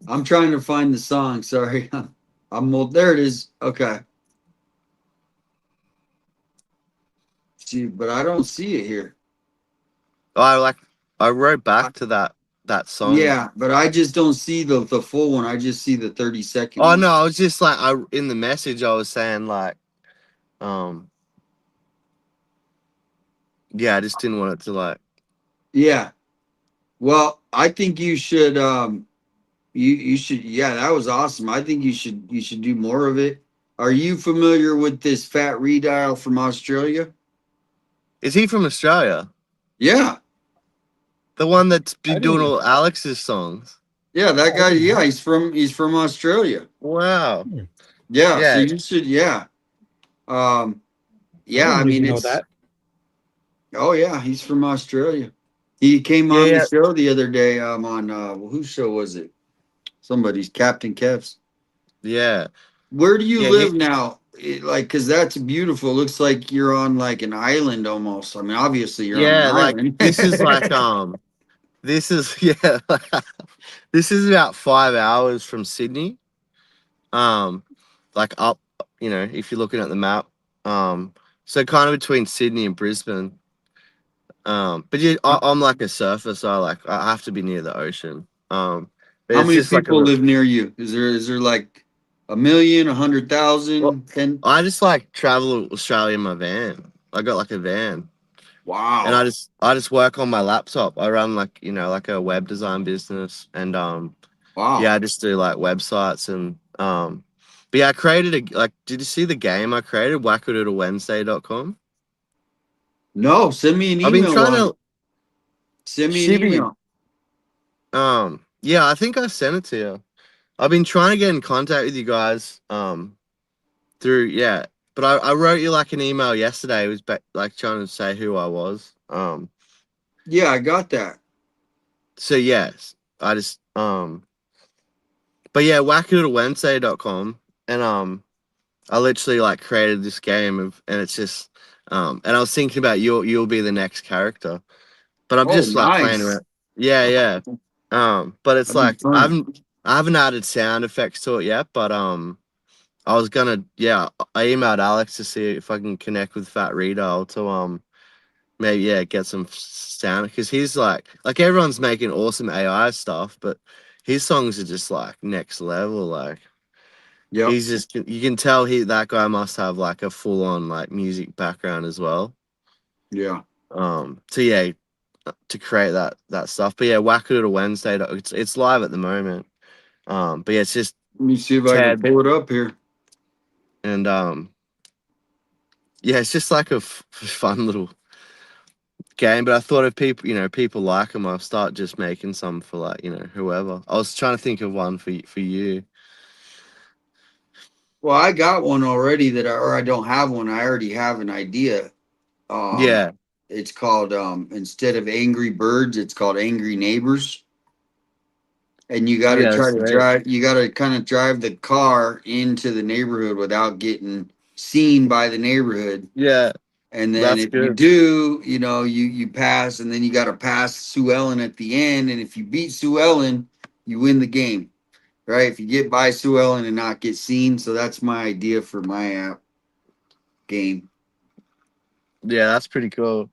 I'm trying to find the song. Sorry. There it is. Okay. See, but I don't see it here. I wrote back to that song. Yeah, but I just don't see the full one. I just see the 30-second. Oh no, I was just like in the message I was saying like, yeah, I just didn't want it to like. Yeah. Well, I think you should you should that was awesome. I think you should do more of it. Are you familiar with this Fat Redial from Australia? Is he from Australia? Yeah. The one that's been doing all Alex's songs. Yeah, that guy, yeah, he's from Australia. Wow. Yeah, Yeah. so you should yeah. Yeah, I mean it's that. Oh yeah, he's from Australia. He came on the show the other day. On whose show was it? Somebody's Captain Kev's. Yeah. Where do you live now? like, because that's beautiful. Looks like you're on like an island almost. I mean, obviously you're on an Yeah, like island. this is like this is yeah, this is about 5 hours from Sydney. Like up, you know, if you're looking at the map. So kind of between Sydney and Brisbane. But yeah, I'm like a surfer, so I have to be near the ocean. But How it's many just like a people live near you? Is there like 1,000,000, 100,000, 10? I just like travel Australia in my van. I got like a van. And Wow. I just work on my laptop. I run like, you know, like a web design business and Wow. yeah, I just do like websites and but yeah, I created a like did you see the game I created wackadoodlewednesday.com? No, send me an I've been email trying on it. to Send me an Shibby. email. Yeah, I think I sent it to you. I've been trying to get in contact with you guys through yeah, but I wrote you like an email yesterday. It was like trying to say who I was. Yeah, I got that. So yes, I just but yeah, wackadoodlewednesday.com and I literally like created this game of and it's just and I was thinking about you'll be the next character. But I'm Oh, just like playing nice. around. Yeah, yeah. But it's That'd be like fun. I haven't added sound effects to it yet, but I was gonna yeah, I emailed Alex to see if I can connect with Fat Rito to maybe yeah, get some sound because he's like everyone's making awesome AI stuff, but his songs are just like next level. Like Yep. he's just you can tell that guy must have like a full on like music background as well. Yeah. So yeah, to create that stuff. But yeah, Wackadoodle Wednesday. It's live at the moment. But yeah, it's just Let me see if I can Ted pull it up here. and yeah, it's just like a fun little game. But I thought if people like them, I'll start just making some for like whoever. I was trying to think of one for you. Well, I got one already or I don't have one. I already have an idea. Yeah, It's called instead of Angry Birds, it's called Angry Neighbors. And you got to yeah, try that's to great. drive. You got to kind of drive the car into the neighborhood without getting seen by the neighborhood. Yeah, And then that's if you good. do, you pass, and then you got to pass Sue Ellen at the end. And if you beat Sue Ellen, you win the game, right? If you get by Sue Ellen and not get seen, so that's my idea for my app game. Yeah, that's pretty cool.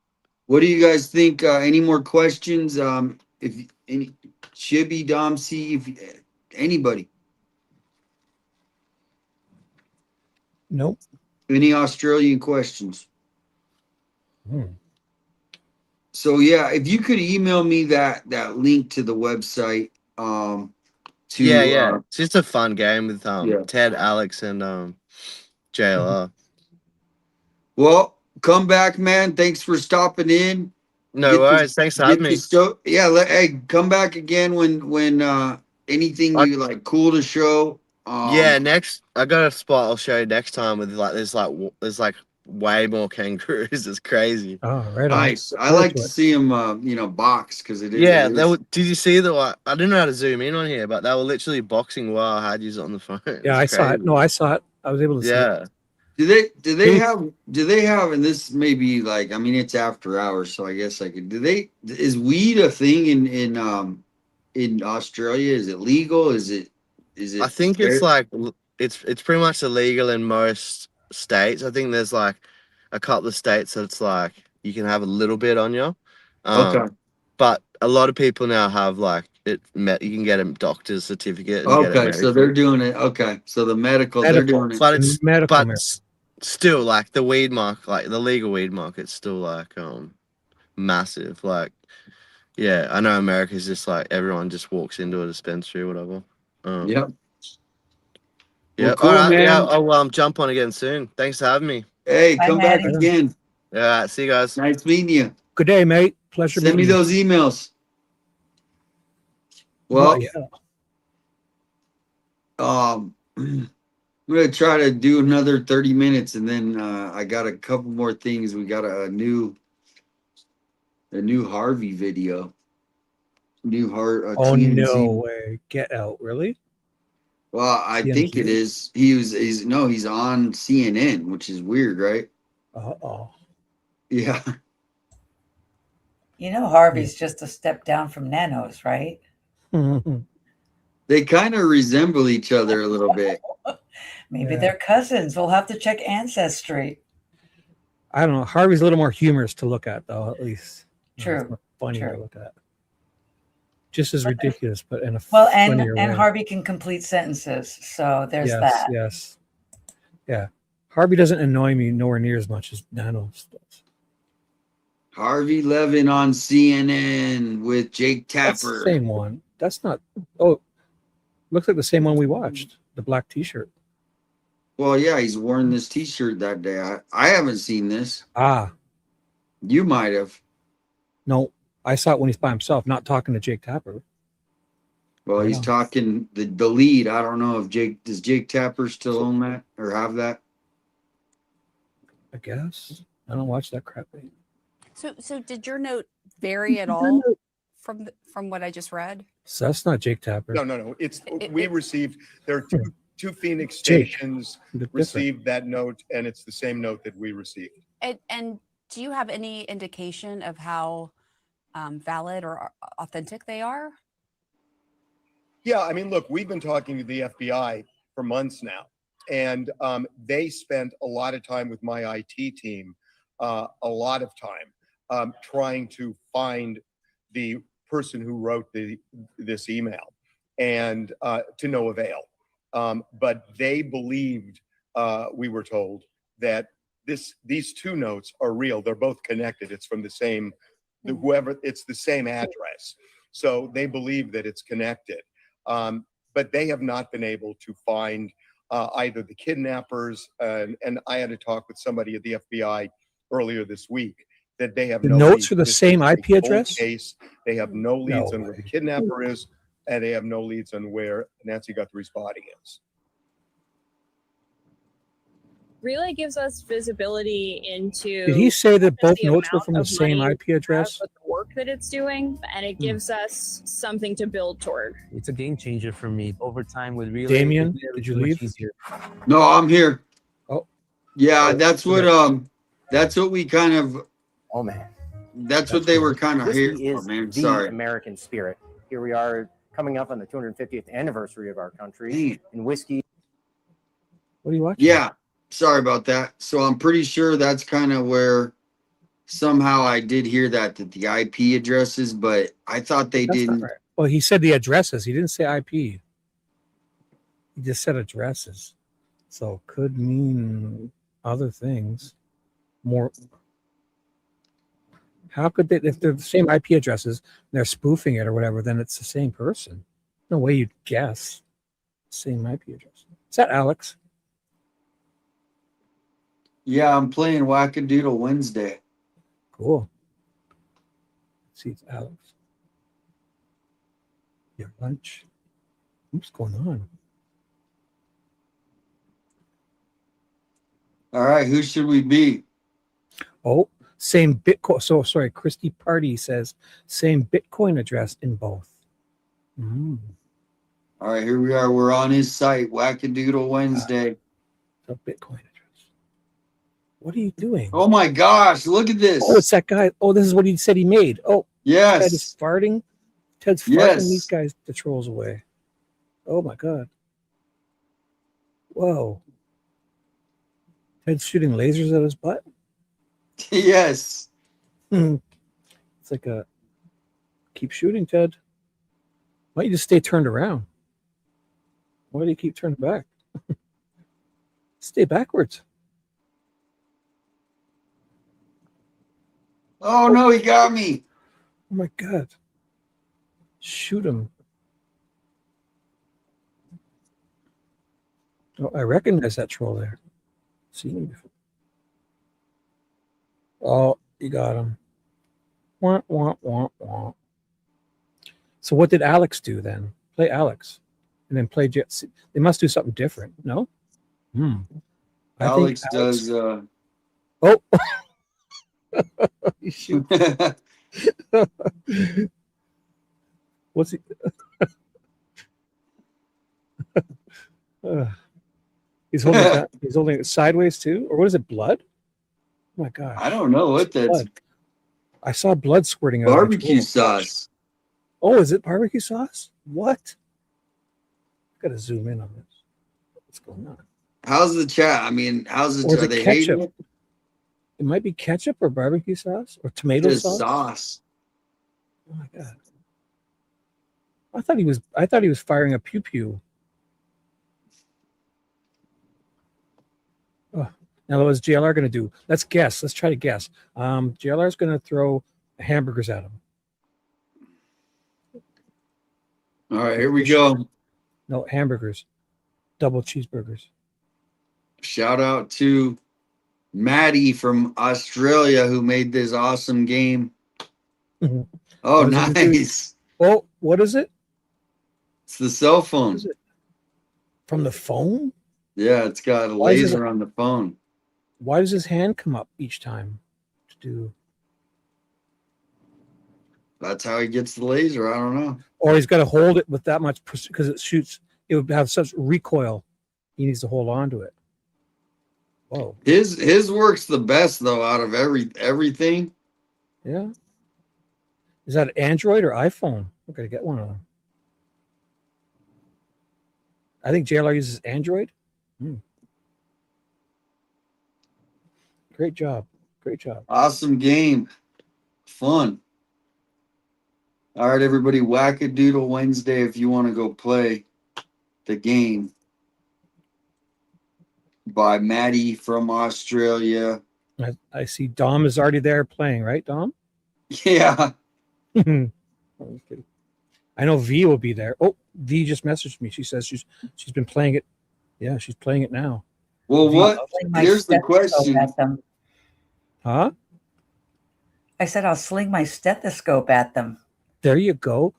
What do you guys think? Any more questions? If any Shibby, Dom, C, if anybody, Nope. any Australian questions? Hmm. So yeah, if you could email me that link to the website, Yeah, to yeah. It's just a fun game with yeah. Ted, Alex, and JLR. Well, come back, man. Thanks for stopping in. No Get this, worries. Thanks for having get me. this. Yeah, hey, come back again when anything I you like cool to show. Yeah, next I got a spot I'll show you next time with like there's like way more kangaroos. It's crazy. Oh, right on. Nice. I Forward like to to it. see them, box because it Yeah, is. did you see the one? I didn't know how to zoom in on here, but they were literally boxing while I had you on the phone. Yeah, It's I saw it. No, crazy. I saw it. I was able to see it. Yeah. Do they have and this may be like I mean it's after hours so I guess I could is weed a thing in Australia? Is it legal? Is I it think it's fair? like it's pretty much illegal in most states. I think there's like a couple of states that it's like you can have a little bit on you. Okay. But a lot of people now have like you can get a doctor's certificate and get it Okay, so they're medically. doing it. Okay. So the medical they're Medical. doing it. But it's Medical but marijuana. still like the weed market, like the legal weed market's still like massive. Like yeah, I know America's just like everyone just walks into a dispensary or whatever. Yep. Yeah. Well, All cool, right. Yeah. man. I'll jump on again soon. Thanks for having me. Hey, Bye, come back Maddie. again. Yeah. See you guys. Nice meeting you. Good day, mate. Pleasure Send me meeting you. those emails. Well, Well, yeah. I'm gonna try to do another 30 minutes and then I got a couple more things. We got a new Harvey video. New Oh, no TMZ. way. Get out. Really? Well, I think it CMQ. is. He's on CNN, which is weird, right? Uh-oh. Yeah. You know, Harvey's just a step down from Nanos, right? They kind of resemble each other a little bit. Maybe Yeah. they're cousins. We'll have to check Ancestry. I don't know. Harvey's a little more humorous to look at, though, at least. True. It's more funny True. to look at. Just as ridiculous, but in a Well, funnier and way. Harvey can complete sentences, so there's yes, that. Yes. Yeah. Harvey doesn't annoy me nowhere near as much as Nanos does. Harvey Levin on CNN with Jake That's the Tapper. same one. That's not. Oh, looks like the same one we watched. The black T-shirt. Well, yeah, he's worn this T-shirt that day. I haven't seen this. Ah, You might have. no. I saw it when he's by himself, not talking to Jake Tapper. Well, he's Yeah. talking the lead. I don't know if does Jake Tapper still own that or have that? I guess. I don't watch that crap. So did your note vary at all from what I just read? So that's not Jake Tapper. No. We received, there are two Phoenix Jake. stations Different. received that note, and it's the same note that we received. And do you have any indication of how valid or authentic they are? Yeah, I mean, look, we've been talking to the FBI for months now, and they spent a lot of time with my IT team, a lot of time trying to find the person who wrote this email, and to no avail. But they believed, we were told, that these two notes are real. They're both connected. It's from the same, it's the same address. So they believe that it's connected. But they have not been able to find either the kidnappers, and I had to talk with somebody at the FBI earlier this week, that they have The no notes leads. are the This same is a IP cold address? case. They have no leads No on where way. the kidnapper is, and they have no leads on where Nancy Guthrie's body is. Relay gives us visibility into. Did he say that not both just the notes were amount from the of same money IP we have, address? but the work that it's doing, and it gives us something to build toward. It's a game changer for me. Over time with Relay, Damien, it's did you much leave? easier. No, I'm here. Oh, yeah, Oh, that's what we kind of. Oh man, that's what they were kind of here whiskey for, is man. the Sorry. American spirit. Here we are coming up on the 250th anniversary of our country, Dang it. and whiskey. What are you watching? Yeah, sorry about that. So I'm pretty sure that's kind of where somehow I did hear that the IP addresses, but I thought they That's not didn't. right. Well, he said the addresses. He didn't say IP. He just said addresses. So could mean other things. More. How could they, if they're the same IP addresses, they're spoofing it or whatever, then it's the same person. No way you'd guess. Same IP address. Is that Alex? Yeah, I'm playing Wackadoodle Wednesday. Cool. Let's see, it's Alex. Your lunch. What's going on? All right, who should we be? Oh, same Bitcoin. So sorry, Christy Party says same Bitcoin address in both. Mm. All right, here we are. We're on his site, Wackadoodle Wednesday. So Bitcoin address. What are you doing? Oh my gosh, look at this. Oh, it's that guy. Oh, this is what he said he made. Oh, yes. Ted is farting. Ted's farting Yes. these guys, the trolls away. Oh my God. Whoa. Ted's shooting lasers at his butt. Yes. It's like a keep shooting, Ted. Why don't you just stay turned around? Why do you keep turning back? Stay backwards. Oh no, he got me. Oh my God. Shoot him. Oh, I recognize that troll there. Seen him before. Oh, you got him. Wah, wah, wah, wah. So what did Alex do then? Play Alex. And then play Jet. They must do something different. No? I Alex think does Oh. You shoot. What's he? He's holding it down. He's holding it sideways too, or what is it? Blood? Oh my gosh! I don't know what that's. Blood. I saw blood squirting out. Barbecue sauce. Oh, is it barbecue sauce? What? Got to zoom in on this. What's going on? How's the chat? I mean, how's the? Or is Are it they ketchup? hating it? It might be ketchup or barbecue sauce or tomato Just sauce. sauce. Oh my god! I thought he was firing a pew pew. Oh, now what was JLR going to do? Let's guess. Let's try to guess. JLR is going to throw hamburgers at him. All right, here we go. No, hamburgers. Double cheeseburgers. Shout out to Maddie from Australia who made this awesome game. Oh, nice. Oh, what is it? It's the cell phone. From the phone? Yeah, it's got a laser on the phone. Why does his hand come up each time to do? That's how he gets the laser. I don't know. Or he's got to hold it with that much because it shoots. It would have such recoil. He needs to hold on to it. Whoa. His works the best though out of everything. Yeah. Is that Android or iPhone? I'm gonna get one of them. I think JLR uses Android. Great job. Great job. Awesome game. Fun. All right, everybody, Wackadoodle Wednesday if you want to go play the game by Maddie from Australia. I see Dom is already there playing, right, Dom? Yeah. I know V will be there. Oh, V just messaged me. She says she's been playing it. Yeah, she's playing it now. Well, what? Here's the question. Huh? I said I'll sling my stethoscope at them. There you go.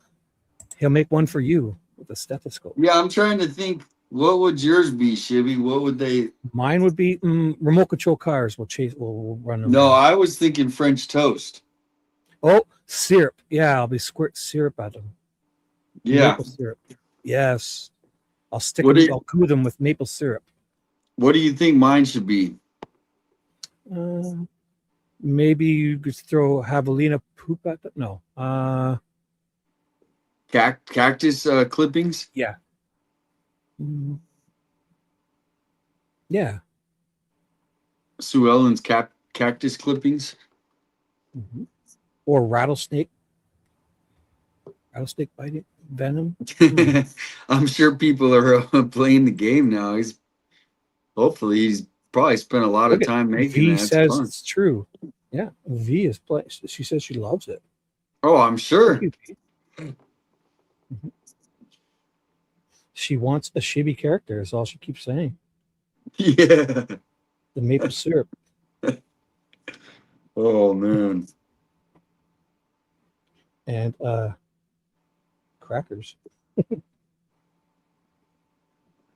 He'll make one for you with a stethoscope. Yeah, I'm trying to think. What would yours be, Shibby? What would they? Mine would be remote control cars. We'll run them. No, I was thinking French toast. Oh, syrup. Yeah, I'll be squirt syrup at them. Yeah. Maple syrup. Yes. I'll I'll coo them with maple syrup. What do you think mine should be? Maybe you could throw javelina poop at them. No. Cactus clippings? Yeah. Yeah. Sue Ellen's cactus clippings? Or rattlesnake biting venom. I'm sure people are playing the game now. Hopefully he's probably spent a lot of time making V that. says Fun. it's true. Yeah, V is playing. She says she loves it. Oh, I'm sure. She wants a Shibby character. Is all she keeps saying. Yeah. The maple syrup. Oh man. And crackers.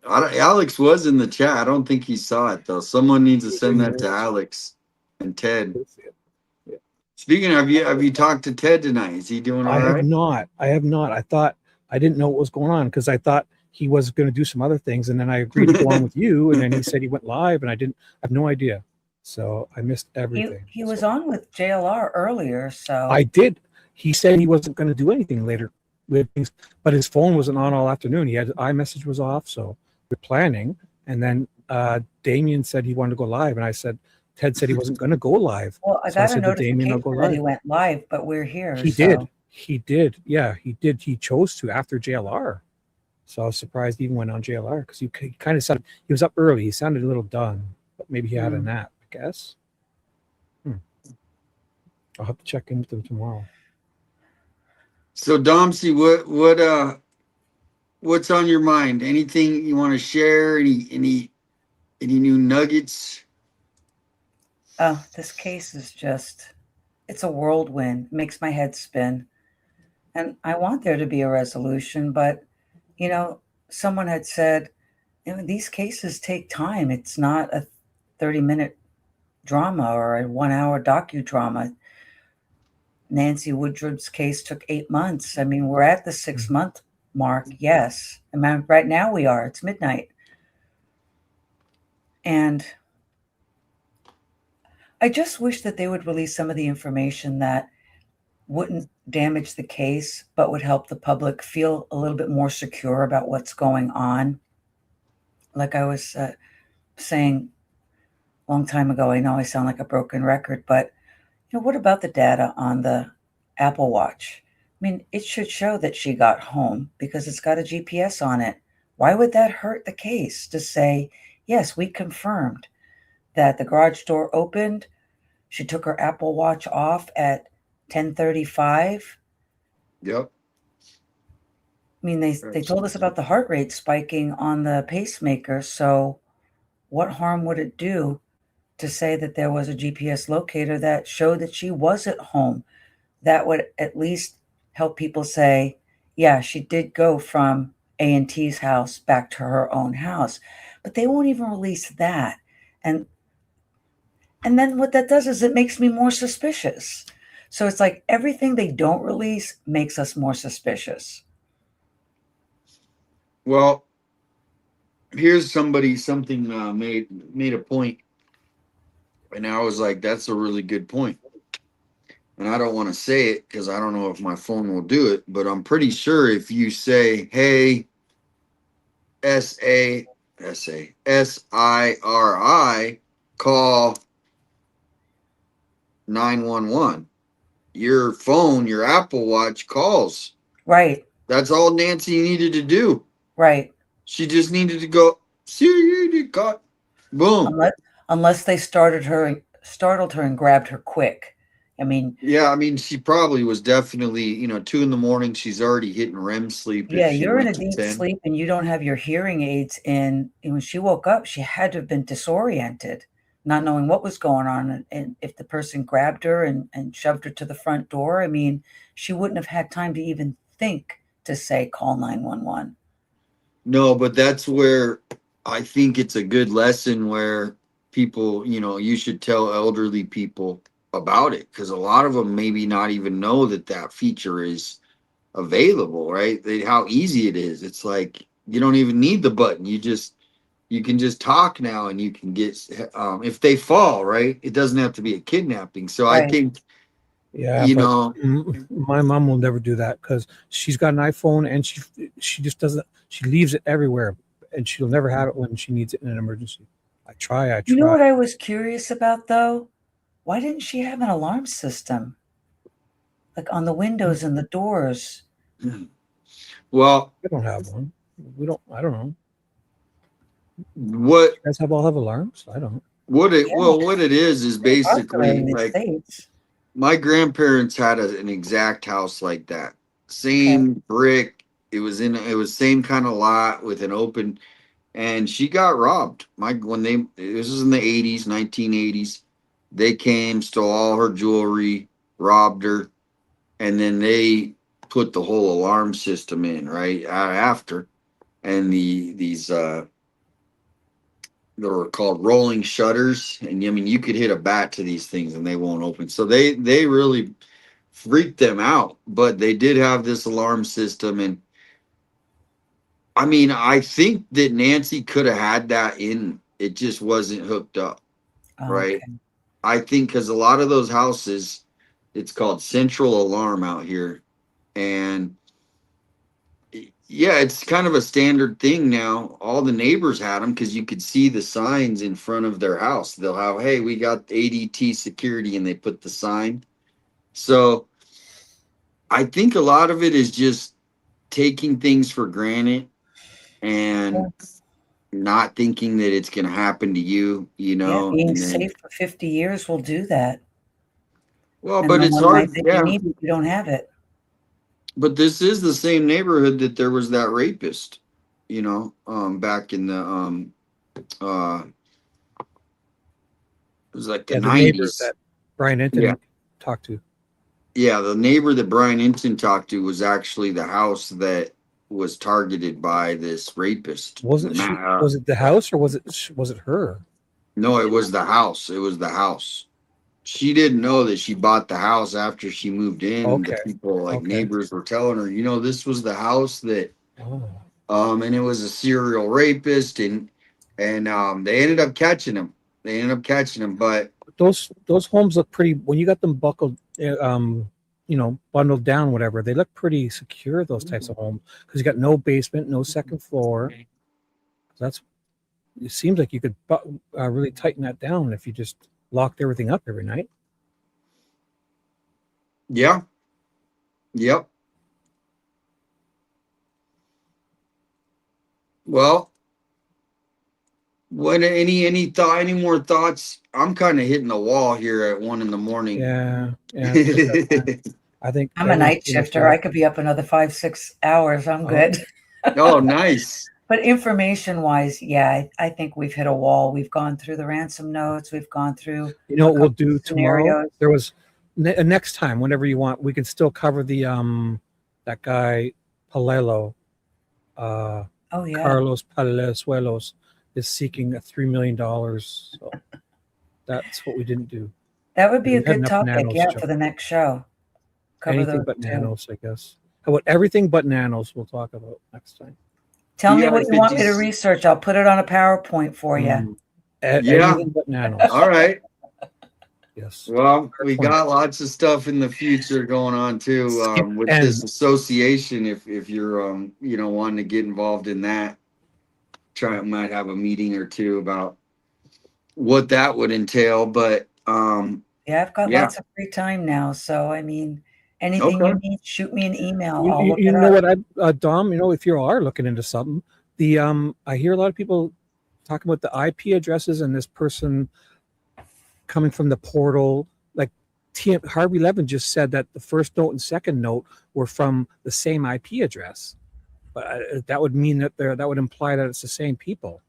Alex was in the chat. I don't think he saw it though. Someone needs to send that to Alex and Ted. Yeah. Speaking of, have you talked to Ted tonight? Is he doing all right? I have not. I didn't know what was going on because I thought he was going to do some other things, and then I agreed to go on with you, and then he said he went live, and I have no idea. So I missed everything. He was on with JLR earlier, so I did. He said he wasn't going to do anything later with things, but his phone wasn't on all afternoon. He had iMessage was off, so we're planning. And then Damien said he wanted to go live, and I said Ted said he wasn't going to go live. Well, I So got a said to Damien, I'll notification go that he live. went live, but we're here. He did. He did. Yeah, he did. He chose to after JLR. So I was surprised he even went on JLR because he kind of sounded, he was up early. He sounded a little done, but maybe he had a nap, I guess. I'll have to check in with him tomorrow. So Domsey, what's on your mind? Anything you want to share? Any new nuggets? Oh, this case is it's a whirlwind. It makes my head spin. And I want there to be a resolution, but, someone had said, these cases take time. It's not a 30-minute drama or a 1-hour docudrama. Nancy Woodruff's case took 8 months. I mean, we're at the 6-month mark, yes. And right now we are. It's midnight. And I just wish that they would release some of the information that wouldn't damage the case, but would help the public feel a little bit more secure about what's going on. Like I was saying a long time ago, I know I sound like a broken record, but what about the data on the Apple Watch? I mean, it should show that she got home because it's got a GPS on it. Why would that hurt the case to say, yes, we confirmed that the garage door opened, she took her Apple Watch off at 10:35? Yep. I mean, they told us about the heart rate spiking on the pacemaker, so what harm would it do to say that there was a GPS locator that showed that she was at home? That would at least help people say, yeah, she did go from A&T's house back to her own house. But they won't even release that. And then what that does is it makes me more suspicious. So it's like everything they don't release makes us more suspicious. Well, here's something made a point, and I was like, that's a really good point. And I don't want to say it because I don't know if my phone will do it, but I'm pretty sure if you say, hey, SASIRI, call 911, your phone, your Apple Watch calls. Right. That's all Nancy needed to do. Right. She just needed to go, Siri, got, boom. Unless they startled her and grabbed her quick. I mean, yeah, I mean, she probably was definitely, 2 a.m. She's already hitting REM sleep. Yeah, If she you're in went a to deep 10. sleep and you don't have your hearing aids in. And when she woke up, she had to have been disoriented, not knowing what was going on. And if the person grabbed her and shoved her to the front door, I mean, she wouldn't have had time to even think to say, call 911. No, but that's where I think it's a good lesson where people, you should tell elderly people about it because a lot of them maybe not even know that feature is available, right? How easy it is. It's like you don't even need the button. You can just talk now and you can get if they fall, right? It doesn't have to be a kidnapping. So I think Yeah, my mom will never do that because she's got an iPhone and she just doesn't. She leaves it everywhere, and she'll never have it when she needs it in an emergency. I try. You know what I was curious about though? Why didn't she have an alarm system? Like on the windows and the doors. Well, we don't have one. I don't know. What you guys all have alarms? I don't. What it is basically like States. My grandparents had an exact house like that. Same brick. It was same kind of lot with an open, and she got robbed. This was in the 80s, 1980s. They came, stole all her jewelry, robbed her, and then they put the whole alarm system in right after, and they were called rolling shutters, and I mean you could hit a bat to these things and they won't open. So they really freaked them out, but they did have this alarm system. And I mean, I think that Nancy could have had that in, it just wasn't hooked up. Right. Okay. I think because a lot of those houses, it's called central alarm out here. And yeah, it's kind of a standard thing now. All the neighbors had them because you could see the signs in front of their house. They'll have, hey, we got ADT security, and they put the sign. So I think a lot of it is just taking things for granted and not thinking that it's going to happen to you, Yeah, being and then, safe for 50 years will do that. well, And but no it's one might hard. think Yeah. you need it, you don't have it. But this is the same neighborhood that there was that rapist, back in the, it was like the the neighbor 90s. that Brian Enton talked to. Yeah, the neighbor that Brian Enton talked to was actually the house that was targeted by this rapist. Wasn't she? Was it the house or was it her? No, it was the house. It was the house. She didn't know that she bought the house after she moved in. Okay. The people, neighbors, were telling her, this was the house that, Oh. and it was a serial rapist, and and they ended up catching him. But those homes look pretty when you got them buckled, bundled down, whatever. They look pretty secure. Those types of homes because you got no basement, no second floor. That's it seems like you could really tighten that down if you just locked everything up every night. yeah, yep. Well, what any more thoughts? I'm kind of hitting the wall here at 1 a.m. Yeah. I think I'm a night shifter. I could be up another 5-6 hours. I'm good. Oh, nice. But information wise, yeah, I think we've hit a wall. We've gone through the ransom notes. We've gone through. You know what we'll do tomorrow? scenarios. There was next time, whenever you want, we can still cover the that guy Palelo. Oh yeah. Carlos Palezuelos is seeking $3 million. So that's what we didn't do. That would be We a had good enough topic, nanos, yeah, Joe. for the next show. Cover Anything those but two. nanos, I guess. How about everything but nanos? We'll talk about next time. Tell me what you want me to research. I'll put it on a PowerPoint for you. Yeah. Anything but nanos. All right. Yes. Well, we got lots of stuff in the future going on too with this association. If you're wanting to get involved in that, might have a meeting or two about what that would entail. But Yeah, I've got lots of free time now. So I mean, anything you need, shoot me an email. I'll look You it know up. what, Dom? If you are looking into something, I hear a lot of people talking about the IP addresses and this person coming from the portal. Like Harvey Levin just said that the first note and second note were from the same IP address, but that would mean that that would imply that it's the same people.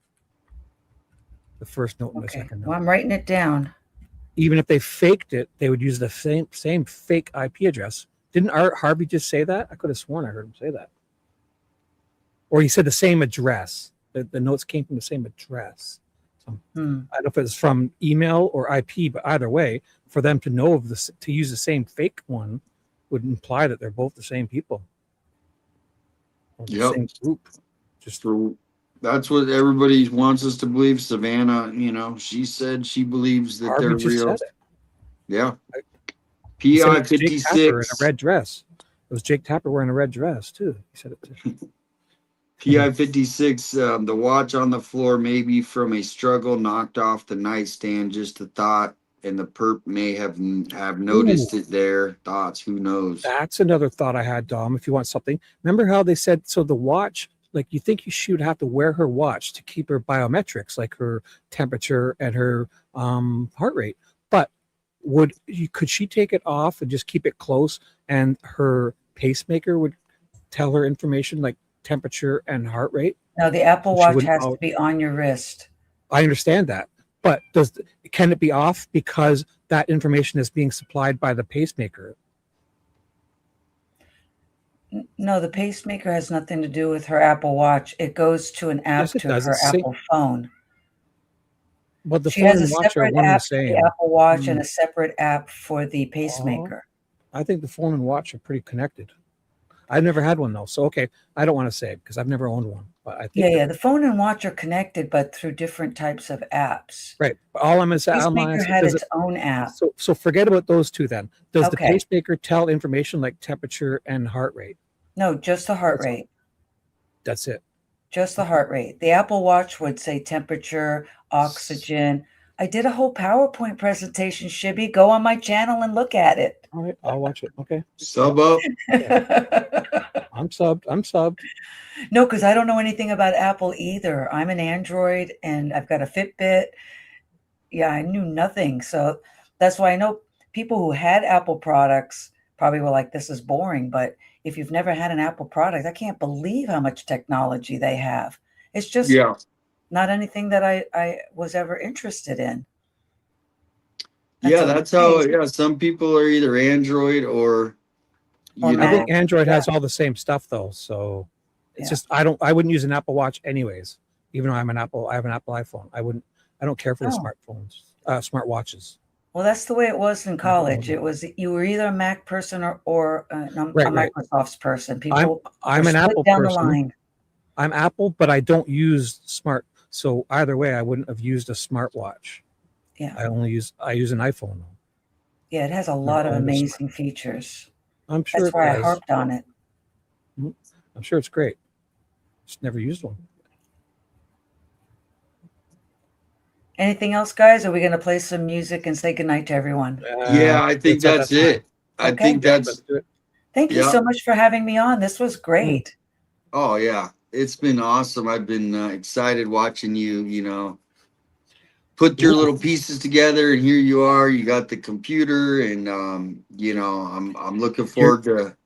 The first note and the second note. Well, I'm writing it down. Even if they faked it, they would use the same fake IP address. Didn't Harvey just say that? I could have sworn I heard him say that. Or he said the same address. The notes came from the same address. So, I don't know if it's from email or IP, but either way, for them to know of this, to use the same fake one would imply that they're both the same people. Or the same group. Just that's what everybody wants us to believe. Savannah, she said she believes that Harvey they're just real. said it. Yeah. He said it was Jake 56 Tapper in a red dress. It was Jake Tapper wearing a red dress too. He said it too. PI 56, the watch on the floor may be from a struggle knocked off the nightstand, just a thought, and the perp may have noticed it there. Thoughts, who knows? That's another thought I had, Dom, if you want something. Remember how they said, so the watch, like you think she would have to wear her watch to keep her biometrics, like her temperature and her heart rate. But could she take it off and just keep it close and her pacemaker would tell her information like temperature and heart rate? No, the Apple Watch has to be on your wrist. I understand that, but can it be off because that information is being supplied by the pacemaker? No, the pacemaker has nothing to do with her Apple Watch. It goes to an app to her Apple phone. But she has a separate app for the Apple Watch and a separate app for the pacemaker. I think the phone and watch are pretty connected. I've never had one though, so okay, I don't want to say it because I've never owned one. But I think the phone and watch are connected, but through different types of apps. Right. All I'm saying, pacemaker had its own app. So forget about those two then. Does the pacemaker tell information like temperature and heart rate? No, just the heart rate. That's it. Just the heart rate. The Apple Watch would say temperature, oxygen. I did a whole PowerPoint presentation, Shibby. Go on my channel and look at it. All right, I'll watch it. Okay. Sub up. I'm subbed. No, because I don't know anything about Apple either. I'm an Android and I've got a Fitbit. Yeah, I knew nothing. So that's why I know people who had Apple products probably were like, this is boring. But if you've never had an Apple product, I can't believe how much technology they have. It's just not anything that I was ever interested in. That's how, some people are either Android or I think Android has all the same stuff though. So it's just, I wouldn't use an Apple Watch anyways, even though I have an Apple iPhone. I don't care for the smartphones, smart watches. Well, that's the way it was in college. It was, you were either a Mac person or a Microsoft's person. People I'm an Apple person. I'm Apple, but I don't use So either way, I wouldn't have used a smartwatch. Yeah. I use an iPhone. Yeah, it has a lot of amazing features. I'm sure That's why I does. harped on it. I'm sure it's great. Just never used one. Anything else, guys? Are we going to play some music and say goodnight to everyone? Yeah, I think that's it. I Okay. think that's. Thank you Yeah. so much for having me on. This was great. Oh yeah, it's been awesome. I've been excited watching you. Put your little pieces together, and here you are. You got the computer, and I'm looking forward to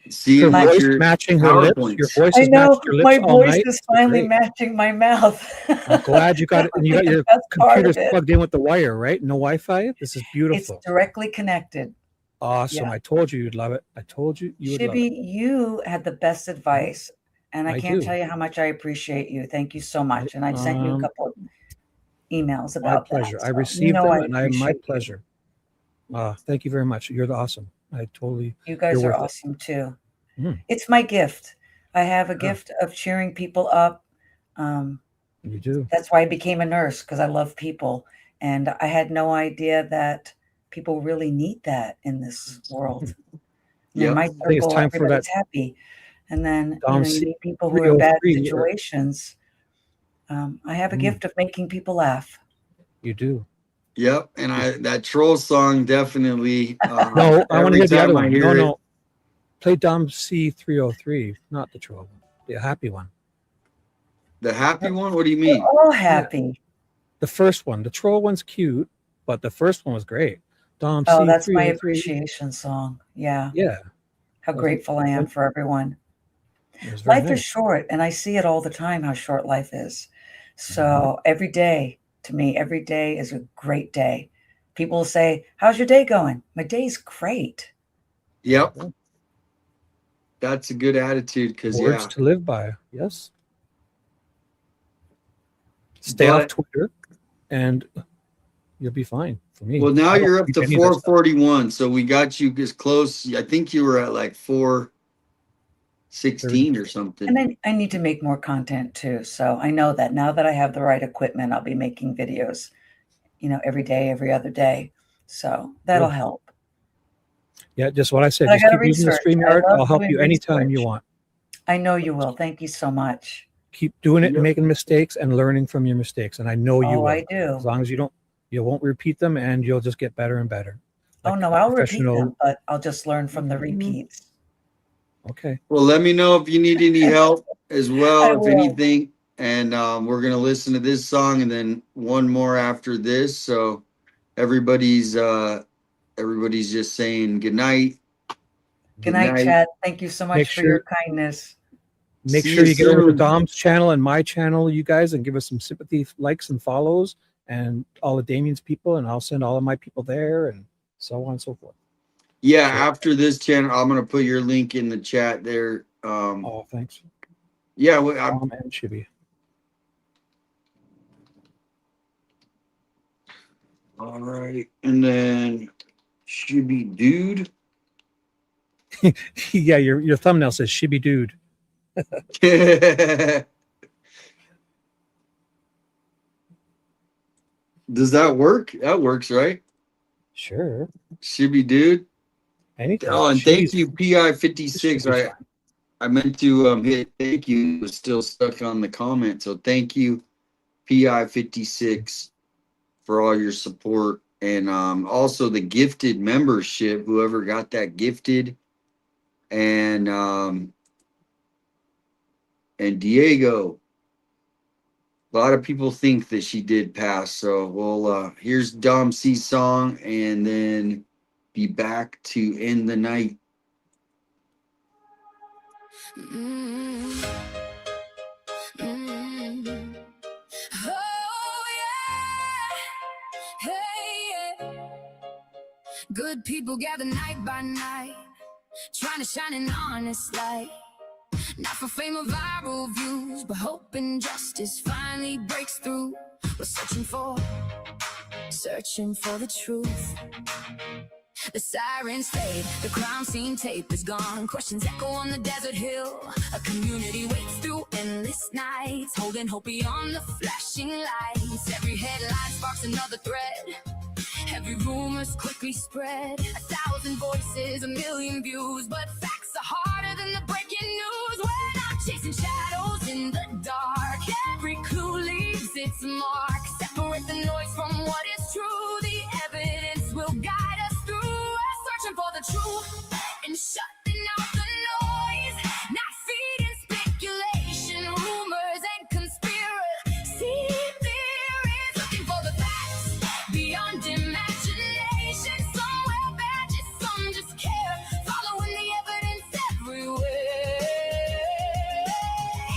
seeing Her what voice your matching her lips. Your PowerPoints. voice I has know matched your lips my all voice night. is It's been finally great. matching my mouth. I'm glad you got it, and you got your That's part of computer's it. plugged in with the wire, right? No Wi-Fi. This is It's beautiful. directly connected. Awesome. Yeah. I told you you'd love it. I told you you would love Shibby, it. you had the best advice, and I I can't do. tell you how much I appreciate you. Thank you so much. And I've sent you a couple of emails My about pleasure. that. I So received I them, and my appreciate you. pleasure. Thank you very much. You're awesome. I totally. You guys you're are worth awesome too. Mm. It's my gift. I have a Yeah. gift of cheering people up. You do. That's why I became a nurse, because I love people. And I had no idea that people really need that in this world. In my I think it's circle, time for everybody's that. happy. And then, Dom you C meet people who are in bad 303 or- situations. I have a Mm. gift of making people laugh. You do. Yep, and that troll song definitely. No, I want to every hear the other time I one. hear it, No. Play Dom C303, not the troll one, the happy one. the happy one. What do you mean? We're all happy. The first one. The troll one's cute, but the first one was great. Dom Oh, that's my C303. appreciation song. Yeah. Yeah. How grateful I am for everyone. It was very Life is nice. short, and I see it all the time how short life is. So Mm-hmm. every day, to me, every day is a great day. People will say, "How's your day going?" My day's great. Yep. That's a good attitude because Words yeah. to live by. Yes. Stay off But- Twitter, and you'll be fine. For me. Well, now I don't you're up read to any of that stuff. 441, so we got you as close. I think you were at like 416 or something. And I need to make more content too. So I know that now that I have the right equipment, I'll be making videos, every day, every other day. So that'll Good. help. Yeah, just what I said. But I Just gotta keep using the research. I StreamYard. love I'll help doing you anytime you research. want. I know you will. Thank you so much. Keep doing it and making mistakes and learning from your mistakes. And I know you Oh, will. I do. As long as you won't repeat them, and you'll just get better and better. Oh Like no, a I'll repeat professional- them, but I'll just learn from the repeats. Okay. Well, let me know if you need any help as I well, if will. anything. And we're gonna listen to this song and then one more after this. So everybody's just saying good night. Good night, Chad. Thank you so much Make for sure- your kindness. Make See sure you you get over to soon. Dom's channel and my channel, you guys, and give us some sympathy, likes, and follows, and all of Damien's people, and I'll send all of my people there, and so on and so forth. Yeah, after this channel, I'm gonna put your link in the chat there. Oh, thanks. Yeah, Dom and Chibi. all right, and then should be dude. Yeah, your thumbnail says Shibby Dude. Does that work? That works, right? Sure. Shibby dude. Anything. Oh, and thank Shibby's- you, PI56. Shibby's Right. I meant to hit thank you. It was still stuck on the comment. So thank you, PI56, for all your support. And also the gifted membership, whoever got that gifted. And Diego. A lot of people think that she did pass. So we'll here's Dom C's song and then be back to end the night. Good people gather night by night, trying to shine an honest light. Not for fame or viral views, but hope and justice finally breaks through. We're searching for the truth. The sirens fade, the crime scene tape is gone. Questions echo on the desert hill. A community waits through endless nights, holding hope beyond the flashing lights. Every headline sparks another thread. Every rumor's quickly spread. 1,000 voices, 1,000,000 views, but facts are harder than the breaking news. We're not chasing shadows in the dark. Every clue leaves its mark. Separate the noise from what is true. The evidence will guide us through. We're searching for the truth and shutting out the noise. Not feeding speculation, rumors and conspiracy theories. Looking for the facts beyond imagination. Some wear badges, some just care. Following the evidence everywhere.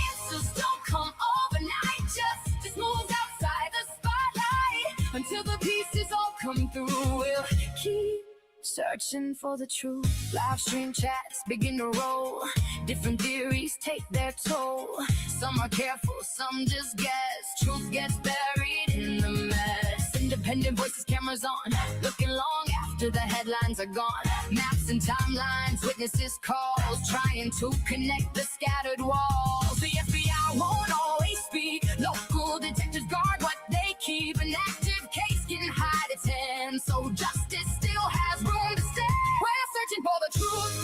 Answers don't come overnight. Just moves outside the spotlight. Until the pieces all come through, we'll keep searching for the truth. Live stream chats begin to roll. Different theories take their toll. Some are careful, some just guess. Truth gets buried in the mess. Independent voices, cameras on, looking long after the headlines are gone. Maps and timelines, witnesses calls, trying to connect the scattered walls. The FBI won't always speak. Local detectives guard what they keep. An active case can hide its hand, so justice still has room to stay. We're searching for the truth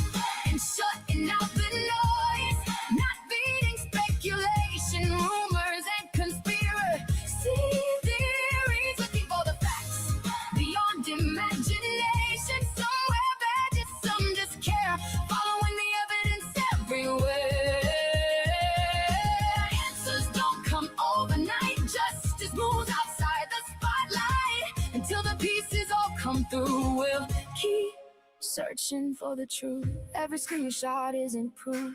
and shutting out the noise. Not feeding speculation, rumors and conspiracy theories. Looking for the facts beyond imagination. Some wear badges, some just care. Following the evidence everywhere. Answers don't come overnight. Justice moves outside the spotlight. Until the pieces all come through, we'll keep searching for the truth. Every screenshot isn't proof.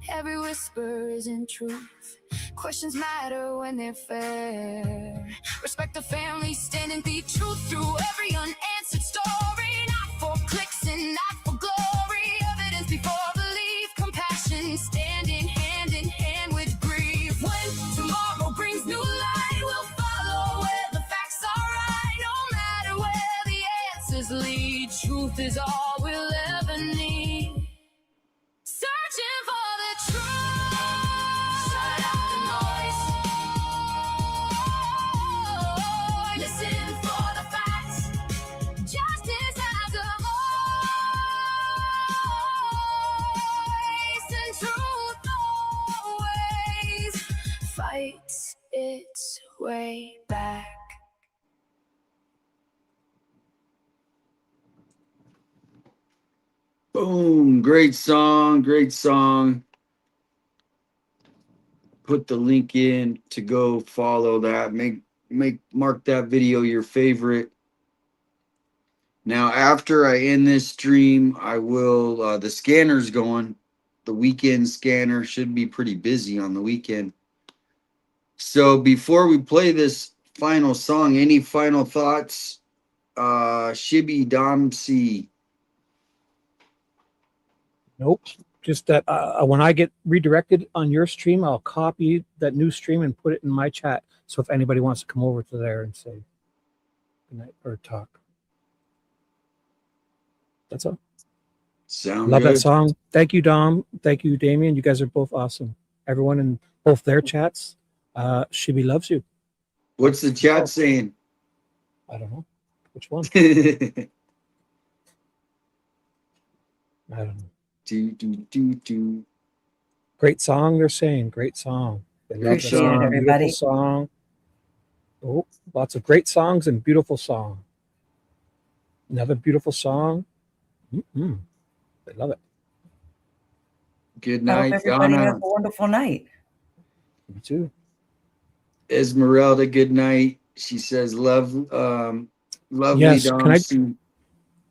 Every whisper isn't truth. Questions matter when they're fair. Respect the family, standing the truth through every unanswered story. Not for clicks and not for glory. Evidence before belief. Compassion standing hand in hand with grief. When tomorrow brings new light, we'll follow where the facts are right. No matter where the answers lead, truth is all we'll ever need. Searching for the truth. Shut out the noise. Listen for the facts. Justice has a voice, and truth always fights its way back. Boom. Great song. Great song. Put the link in to go follow that. Mark that video your favorite. Now, after I end this stream, I will, the scanner's going. The weekend scanner should be pretty busy on the weekend. So before we play this final song, any final thoughts? Shibby Domsey. Nope. Just that when I get redirected on your stream, I'll copy that new stream and put it in my chat. So if anybody wants to come over to there and say good night or talk. That's all. Sound Love good. that song. Thank you, Dom. Thank you, Damien. You guys are both awesome. Everyone in both their chats. Shibby loves you. What's the chat saying? I don't know. Which one? I don't know. Do. Great song, they're saying. Great song. They love Appreciate the it, song. everybody. Beautiful song. Oh, lots of great songs and beautiful song. Another beautiful song. Mm-mm. They love it. Good I hope night, everybody has Donna. a wonderful night. You too. Esmeralda, good night. She says, lovely Yes. Dom.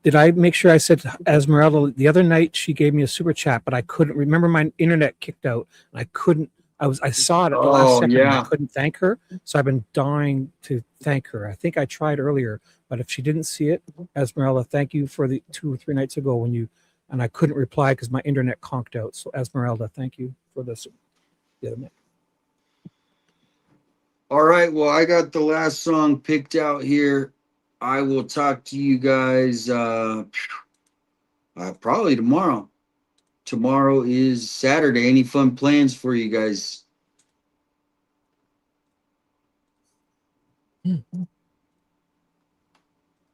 Did I make sure I said to Esmeralda the other night? She gave me a super chat, but I couldn't remember. My internet kicked out, and I couldn't. I saw it at the last second. And I couldn't thank her, so I've been dying to thank her. I think I tried earlier, but if she didn't see it, Esmeralda, thank you for the 2 or 3 nights ago when you and I couldn't reply because my internet conked out. So Esmeralda, thank you for this the other night. All right, well, I got the last song picked out here. I will talk to you guys probably tomorrow. Tomorrow is Saturday. Any fun plans for you guys? Little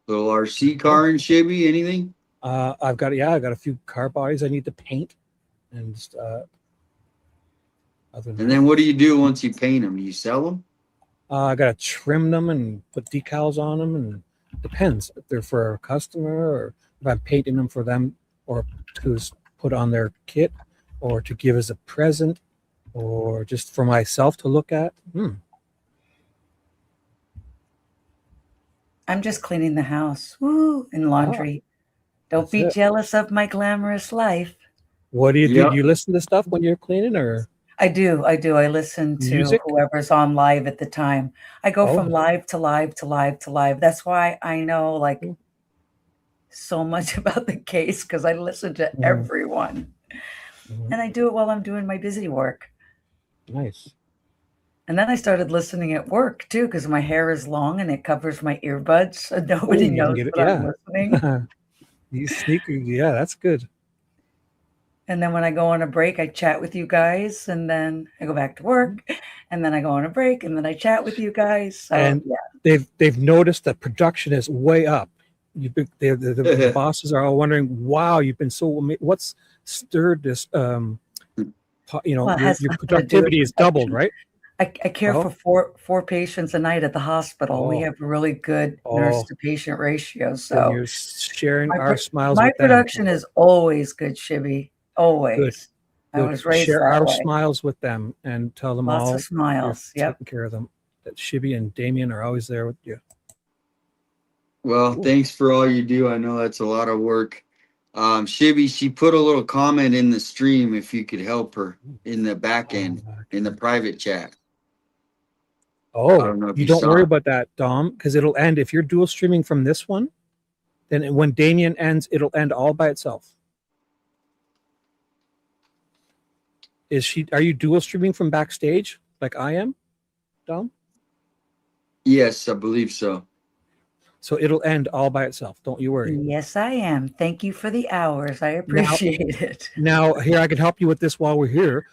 RC car and Shibby, anything? I've got a few car bodies I need to paint, and other than And then what do you do once you paint them? Do you sell them? I gotta trim them and put decals on them, and depends if they're for a customer or if I'm painting them for them or to put on their kit or to give as a present or just for myself to look at. I'm just cleaning the house. Woo, and laundry. Don't be it. jealous of my glamorous life. What do you do? Do you listen to stuff when you're cleaning, or? I do. I listen to Music? whoever's on live at the time. I go from live to live to live to live. That's why I know like so much about the case, because I listen to everyone. And I do it while I'm doing my busy work. Nice. And then I started listening at work too, because my hair is long and it covers my earbuds, so nobody knows that I'm listening. You sneaker, yeah, that's good. And then when I go on a break, I chat with you guys, and then I go back to work, and then I go on a break, and then I chat with you guys. So, And they've noticed that production is way up. The bosses are all wondering, "Wow, you've been so what's stirred this? Your productivity is doubled, right?" I care for four patients a night at the hospital. We have a really good nurse to patient ratio. So you're sharing our smiles. My with them. production is always good, Shibby. Always. Good. I was raised Share that our way. smiles with them and tell them Lots all of smiles. you're taking care of them. That Shibby and Damien are always there with you. Well, thanks for all you do. I know that's a lot of work. Shibby, she put a little comment in the stream if you could help her in the back end, in the private chat. Oh, I don't know if you you don't saw worry it. about that, Dom, because it'll end. If you're dual streaming from this one, then when Damien ends, it'll end all by itself. Are you dual streaming from backstage like I am, Dom? Yes, I believe so. So it'll end all by itself. Don't you worry. Yes, I am. Thank you for the hours. I appreciate it. Now, here, I can help you with this while we're here.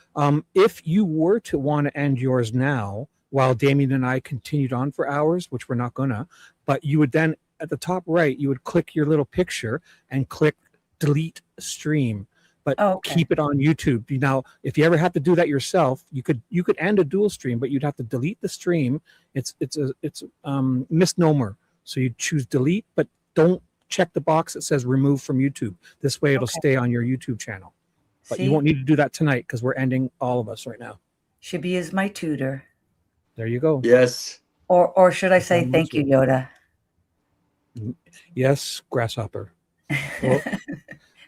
If you were to want to end yours now, while Damien and I continued on for hours, which we're not gonna, but you would then, at the top right, you would click your little picture and click delete stream, but keep it on YouTube. Now, if you ever have to do that yourself, you could end a dual stream, but you'd have to delete the stream. It's a misnomer. So you choose delete, but don't check the box that says remove from YouTube. This way it'll stay on your YouTube channel. But you won't need to do that tonight because we're ending all of us right now. Shibby is my tutor. There you go. Yes. Or should I say thank you, Yoda? Yes, Grasshopper. Well,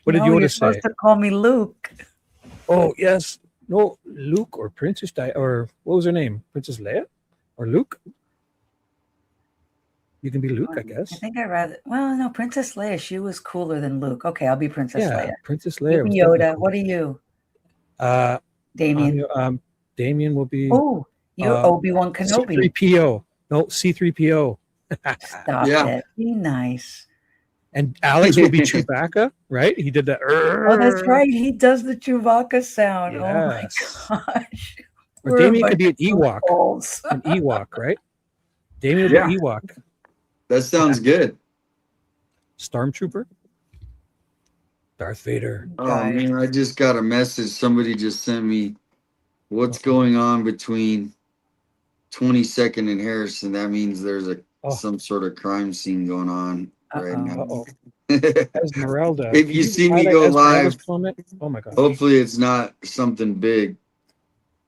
what did No, Yoda you're say? supposed to call me Luke. Oh, yes. No, Luke or Princess or what was her name? Princess Leia or Luke? You can be Luke, I guess. I think no, Princess Leia, she was cooler than Luke. Okay, I'll be Princess Leia. Princess Leia. Was Yoda, cool. what are you? Damien. Damien will be. Oh, you're Obi-Wan Kenobi. C3PO. No, C3PO. Stop it. Be nice. And Alex will be Chewbacca, right? He did that. Oh, that's right. He does the Chewbacca sound. Yes. Oh my gosh. Or Damien could be an Ewok. An Ewok, right? Damien will be Ewok. That sounds good. Stormtrooper. Darth Vader. Oh man, I just got a message. Somebody just sent me. What's going on between 22nd and Harrison? That means there's some sort of crime scene going on right now. Esmeralda. If you see me go live, oh my god. Hopefully it's not something big.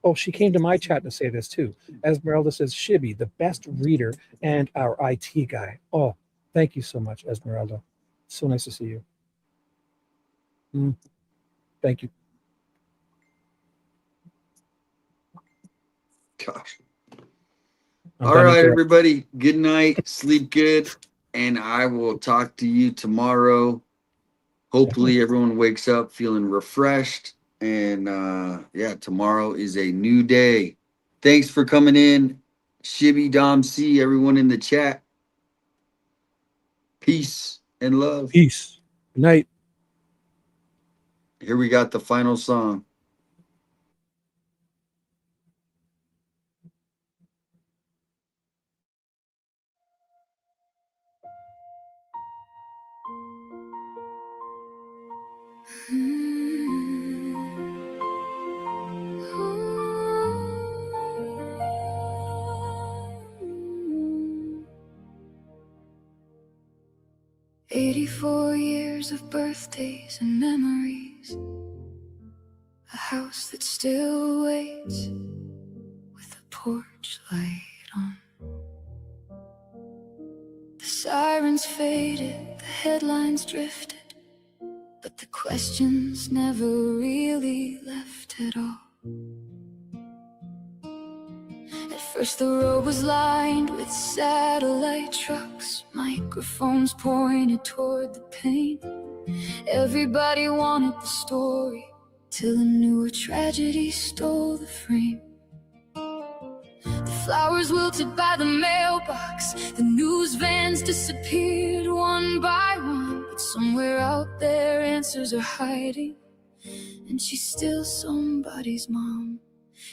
Oh, she came to my chat to say this too. Esmeralda says, Shibby, the best reader and our IT guy. Oh, thank you so much, Esmeralda. So nice to see you. Thank you. Gosh. All right, everybody. Good night. Sleep good. And I will talk to you tomorrow. Hopefully everyone wakes up feeling refreshed. And tomorrow is a new day. Thanks for coming in. Shibby, Dom C, everyone in the chat. Peace and love. Peace. Good night. Here we got the final song. "84 years of birthdays and memories, a house that still waits with a porch light on. The sirens faded, the headlines drifted, but the questions never really left at all. At first the road was lined with satellite trucks, microphones pointed toward the pain. Everybody wanted the story, till a newer tragedy stole the frame. The flowers wilted by the mailbox, the news vans disappeared one by one. But somewhere out there answers are hiding, and she's still somebody's mom.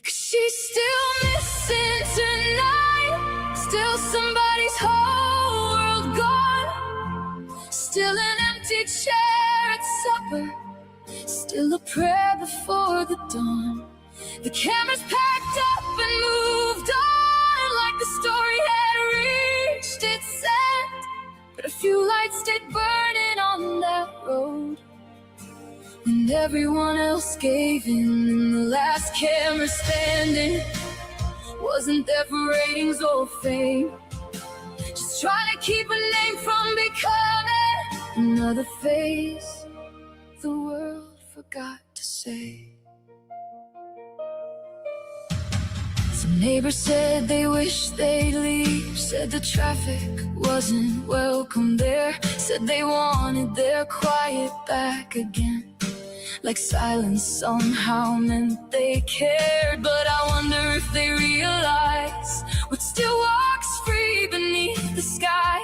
'Cause she's still missing tonight, still somebody's whole world gone, still an empty chair at supper, still a prayer before the dawn. The cameras packed up and moved on, like the story had reached its end. But a few lights stayed burning on that road, when everyone else gave in, and the last camera standing wasn't there for ratings or fame, just trying to keep a name from becoming another face the world forgot to say. Some neighbors said they wish they'd leave, said the traffic wasn't welcome there, said they wanted their quiet back again, like silence somehow meant they cared. But I wonder if they realize what still walks free beneath the sky.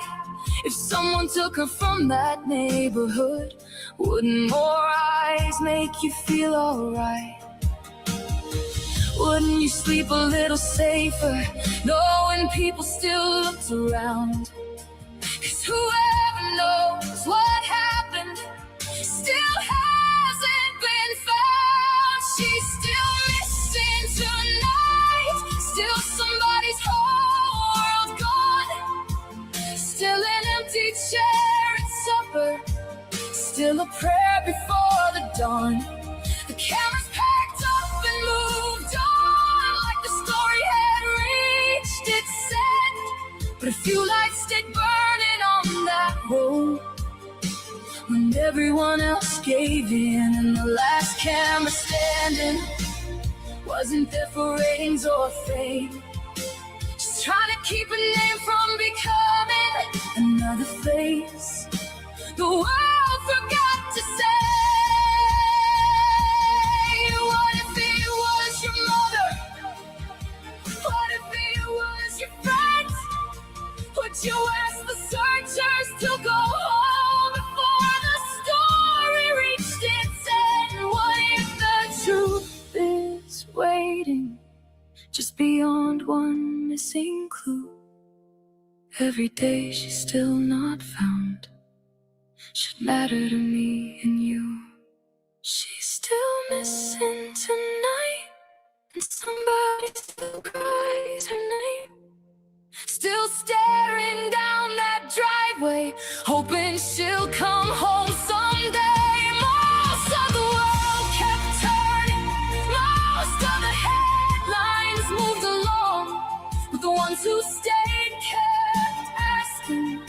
If someone took her from that neighborhood, wouldn't more eyes make you feel alright? Wouldn't you sleep a little safer, knowing people still looked around? 'Cause whoever knows what happened still hasn't been found. She's still missing tonight, still somebody's whole world gone, still an empty chair at supper, still a prayer before the dawn. The cameras packed up and moved on, like the story had reached its end. But a few lights stayed burning on that road, when everyone else gave in, and the last camera standing wasn't there for ratings or fame, just trying to keep a name from becoming another face the world forgot to say. What if it was your mother? What if it was your friends? Would you ask the searchers to go home before the story reached its end? What if the truth is waiting just beyond one missing clue? Every day she's still not found, should matter to me and you. She's still missing tonight, and somebody still cries her name, still staring down that driveway, hoping she'll come home someday. Most of the world kept turning, most of the headlines moved along, but the ones who stayed kept asking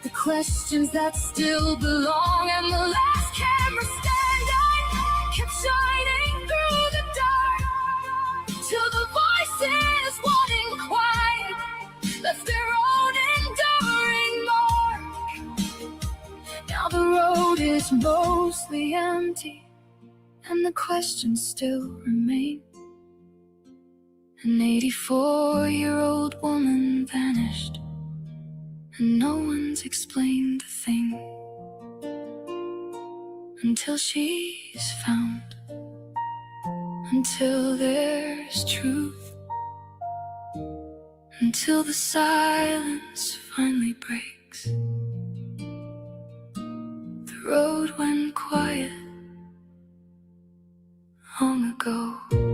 the questions that still belong. And the last camera standing kept shining through the dark, till the voices wanting quiet left their own enduring mark. Now the road is mostly empty, and the questions still remain. An 84-year-old woman vanished, and no one's explained a thing until she's found, until there's truth, until the silence finally breaks. The road went quiet long ago.